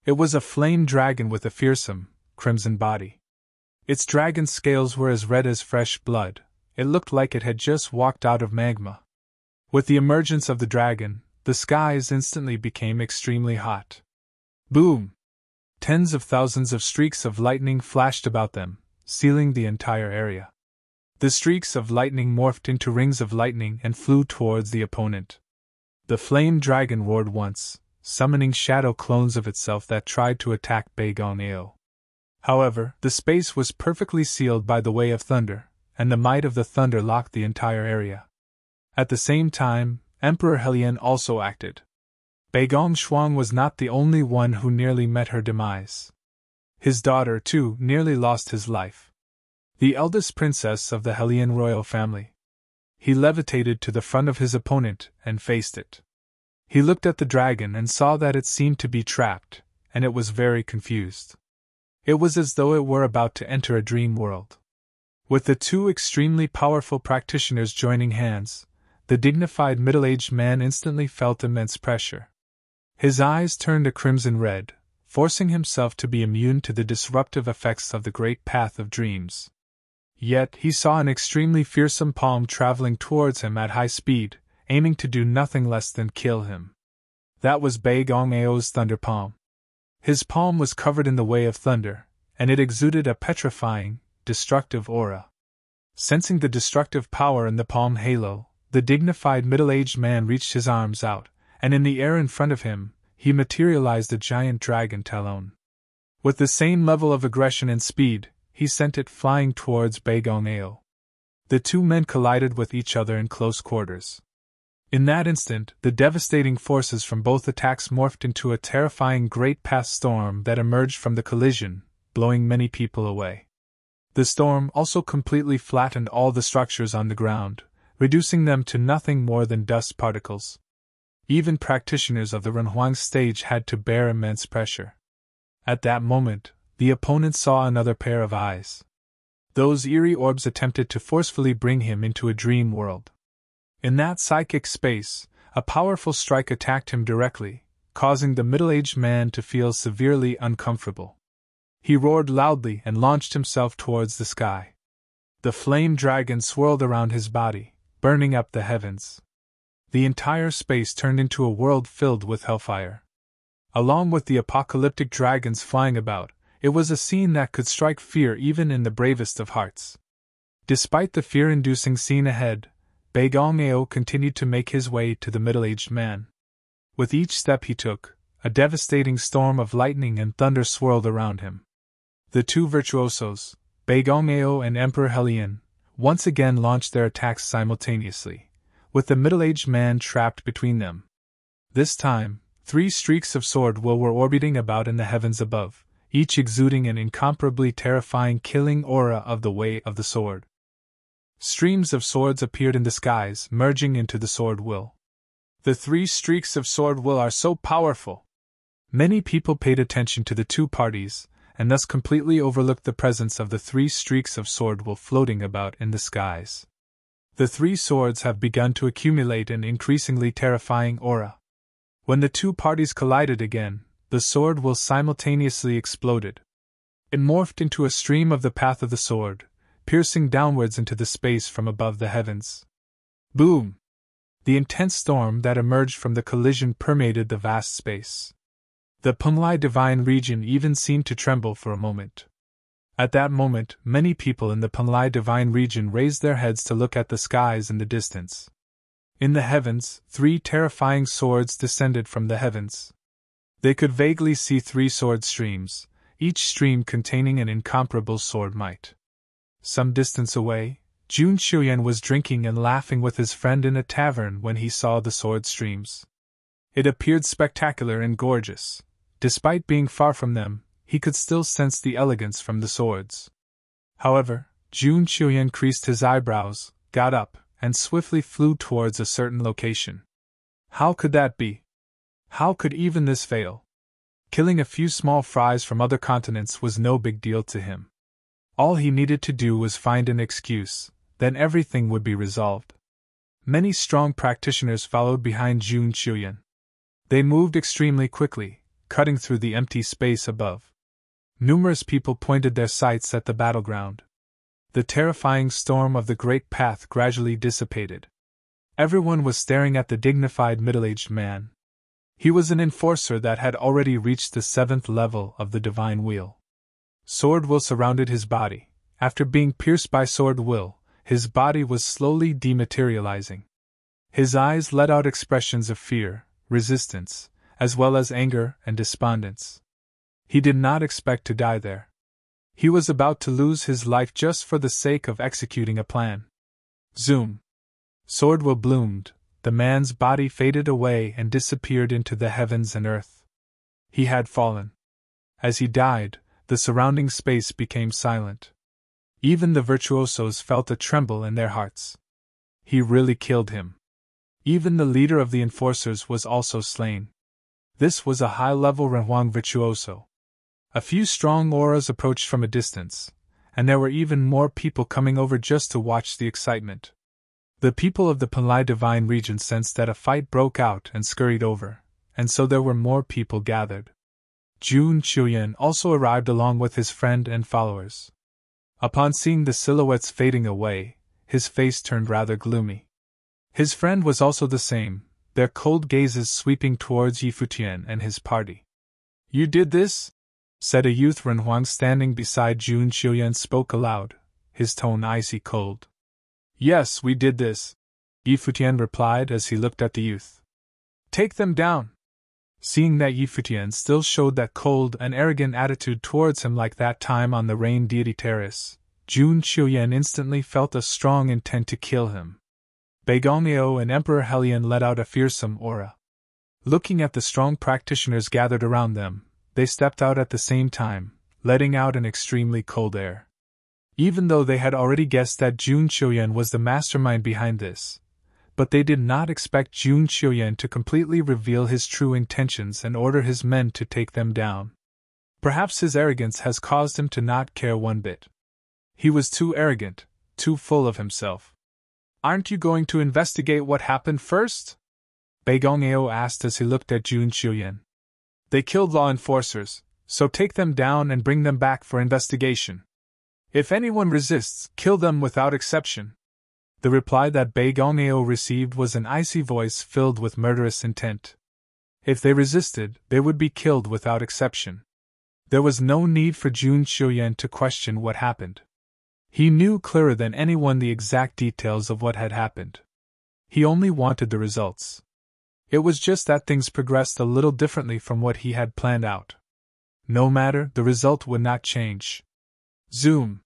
It was a flame dragon with a fearsome, crimson body. Its dragon scales were as red as fresh blood. It looked like it had just walked out of magma. With the emergence of the dragon, the skies instantly became extremely hot. Boom! Tens of thousands of streaks of lightning flashed about them, sealing the entire area. The streaks of lightning morphed into rings of lightning and flew towards the opponent. The flame dragon roared once, summoning shadow clones of itself that tried to attack Baigong-Ao. However, the space was perfectly sealed by the way of thunder, and the might of the thunder locked the entire area. At the same time, Emperor Helian also acted. Baigong Xuan was not the only one who nearly met her demise. His daughter, too, nearly lost his life. The eldest princess of the Helian royal family. he levitated to the front of his opponent and faced it. He looked at the dragon and saw that it seemed to be trapped, and it was very confused. It was as though it were about to enter a dream world. With the two extremely powerful practitioners joining hands, the dignified middle-aged man instantly felt immense pressure. His eyes turned a crimson red, forcing himself to be immune to the disruptive effects of the great path of dreams. Yet he saw an extremely fearsome palm traveling towards him at high speed, aiming to do nothing less than kill him. That was Bai Gong'ao's thunder palm. His palm was covered in the way of thunder, and it exuded a petrifying, destructive aura. Sensing the destructive power in the palm halo, the dignified middle-aged man reached his arms out, and in the air in front of him, he materialized a giant dragon talon. With the same level of aggression and speed, he sent it flying towards Bai Gong'ao. The two men collided with each other in close quarters. In that instant, the devastating forces from both attacks morphed into a terrifying great path storm that emerged from the collision, blowing many people away. The storm also completely flattened all the structures on the ground, reducing them to nothing more than dust particles. Even practitioners of the Renhuang stage had to bear immense pressure. At that moment, the opponent saw another pair of eyes. Those eerie orbs attempted to forcefully bring him into a dream world. In that psychic space, a powerful strike attacked him directly, causing the middle-aged man to feel severely uncomfortable. He roared loudly and launched himself towards the sky. The flame dragon swirled around his body, burning up the heavens. The entire space turned into a world filled with hellfire. Along with the apocalyptic dragons flying about, it was a scene that could strike fear even in the bravest of hearts. Despite the fear-inducing scene ahead, Bai Gong'ao continued to make his way to the middle-aged man. With each step he took, a devastating storm of lightning and thunder swirled around him. The two virtuosos, Bai Gong'ao and Emperor Helian, once again launched their attacks simultaneously, with the middle-aged man trapped between them. This time, 3 streaks of sword will were orbiting about in the heavens above, each exuding an incomparably terrifying killing aura of the way of the sword. Streams of swords appeared in the skies, merging into the sword will. The 3 streaks of sword will are so powerful. Many people paid attention to the two parties, and thus completely overlooked the presence of the 3 streaks of sword will floating about in the skies. The 3 swords have begun to accumulate an increasingly terrifying aura. When the two parties collided again, the sword will simultaneously exploded. It morphed into a stream of the path of the sword, piercing downwards into the space from above the heavens. Boom! The intense storm that emerged from the collision permeated the vast space. The Penglai divine region even seemed to tremble for a moment. At that moment, many people in the Penglai divine region raised their heads to look at the skies in the distance. In the heavens, 3 terrifying swords descended from the heavens. They could vaguely see 3 sword streams, each stream containing an incomparable sword might. Some distance away, Jun Qiuyan was drinking and laughing with his friend in a tavern when he saw the sword streams. It appeared spectacular and gorgeous. Despite being far from them, he could still sense the elegance from the swords. However, Jun Qiuyan creased his eyebrows, got up, and swiftly flew towards a certain location. How could that be? How could even this fail? Killing a few small fries from other continents was no big deal to him. All he needed to do was find an excuse, then everything would be resolved. Many strong practitioners followed behind Jun Qiuyan. They moved extremely quickly, cutting through the empty space above. Numerous people pointed their sights at the battleground. The terrifying storm of the great path gradually dissipated. Everyone was staring at the dignified middle-aged man. He was an enforcer that had already reached the 7th level of the divine wheel. Sword will surrounded his body. After being pierced by sword will, his body was slowly dematerializing. His eyes let out expressions of fear, resistance, as well as anger and despondence. He did not expect to die there. He was about to lose his life just for the sake of executing a plan. Zoom! Sword will bloomed, the man's body faded away and disappeared into the heavens and earth. He had fallen. As he died, the surrounding space became silent. Even the virtuosos felt a tremble in their hearts. He really killed him. Even the leader of the enforcers was also slain. This was a high-level Renhuang virtuoso. A few strong auras approached from a distance, and there were even more people coming over just to watch the excitement. The people of the Panlai Divine region sensed that a fight broke out and scurried over, and so there were more people gathered. Jun Qiuyan also arrived along with his friend and followers. Upon seeing the silhouettes fading away, his face turned rather gloomy. His friend was also the same, their cold gazes sweeping towards Yi Futian and his party. "You did this?" said a youth. Renhuang standing beside Jun Qiuyan spoke aloud, his tone icy cold. "Yes, we did this," Yi Futian replied as he looked at the youth. "Take them down." Seeing that Yi Futian still showed that cold and arrogant attitude towards him like that time on the Rain Deity Terrace, Jun Qiuyan instantly felt a strong intent to kill him. Beigongyo and Emperor Helion let out a fearsome aura. Looking at the strong practitioners gathered around them, they stepped out at the same time, letting out an extremely cold air. Even though they had already guessed that Jun Qiuyan was the mastermind behind this, but they did not expect Jun Qiuyan to completely reveal his true intentions and order his men to take them down. Perhaps his arrogance has caused him to not care one bit. He was too arrogant, too full of himself. "Aren't you going to investigate what happened first?" Beigongyo asked as he looked at Jun Qiuyan. "They killed law enforcers, so take them down and bring them back for investigation. If anyone resists, kill them without exception." The reply that Beigongyo received was an icy voice filled with murderous intent. If they resisted, they would be killed without exception. There was no need for Jun Qiuyan to question what happened. He knew clearer than anyone the exact details of what had happened. He only wanted the results. It was just that things progressed a little differently from what he had planned out. No matter, the result would not change. Zoom!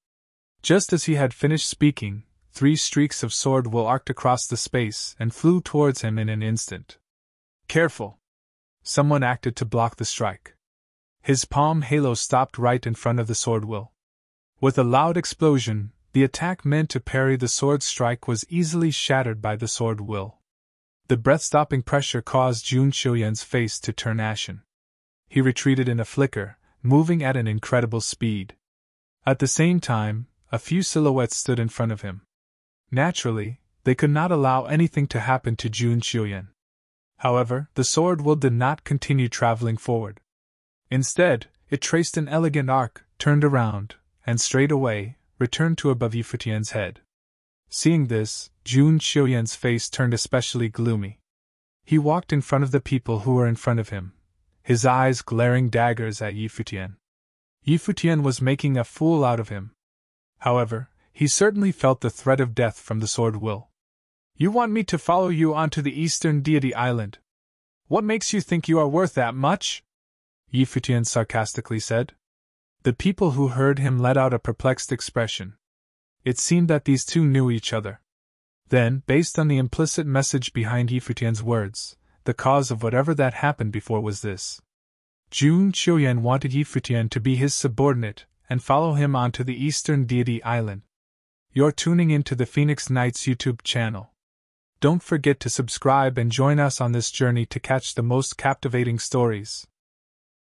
Just as he had finished speaking, 3 streaks of sword will arced across the space and flew towards him in an instant. "Careful!" Someone acted to block the strike. His palm halo stopped right in front of the sword will. With a loud explosion, the attack meant to parry the sword strike was easily shattered by the sword will. The breath-stopping pressure caused Jun Qiuyan's face to turn ashen. He retreated in a flicker, moving at an incredible speed. At the same time, a few silhouettes stood in front of him. Naturally, they could not allow anything to happen to Jun Qiuyan. However, the sword will did not continue traveling forward. Instead, it traced an elegant arc, turned around, and straight away, returned to above Yi Futian's head. Seeing this, Jun Qiuyan's face turned especially gloomy. He walked in front of the people who were in front of him, his eyes glaring daggers at Yi Futian. Yi Futian was making a fool out of him. However, he certainly felt the threat of death from the sword will. "You want me to follow you onto the Eastern Deity Island? What makes you think you are worth that much?" Yi Futian sarcastically said. The people who heard him let out a perplexed expression. It seemed that these two knew each other. Then, based on the implicit message behind Yi Futian's words, the cause of whatever that happened before was this. Jun Qiuyan wanted Yi Futian to be his subordinate and follow him onto the Eastern Deity Island. You're tuning into the Phoenix Knights YouTube channel. Don't forget to subscribe and join us on this journey to catch the most captivating stories.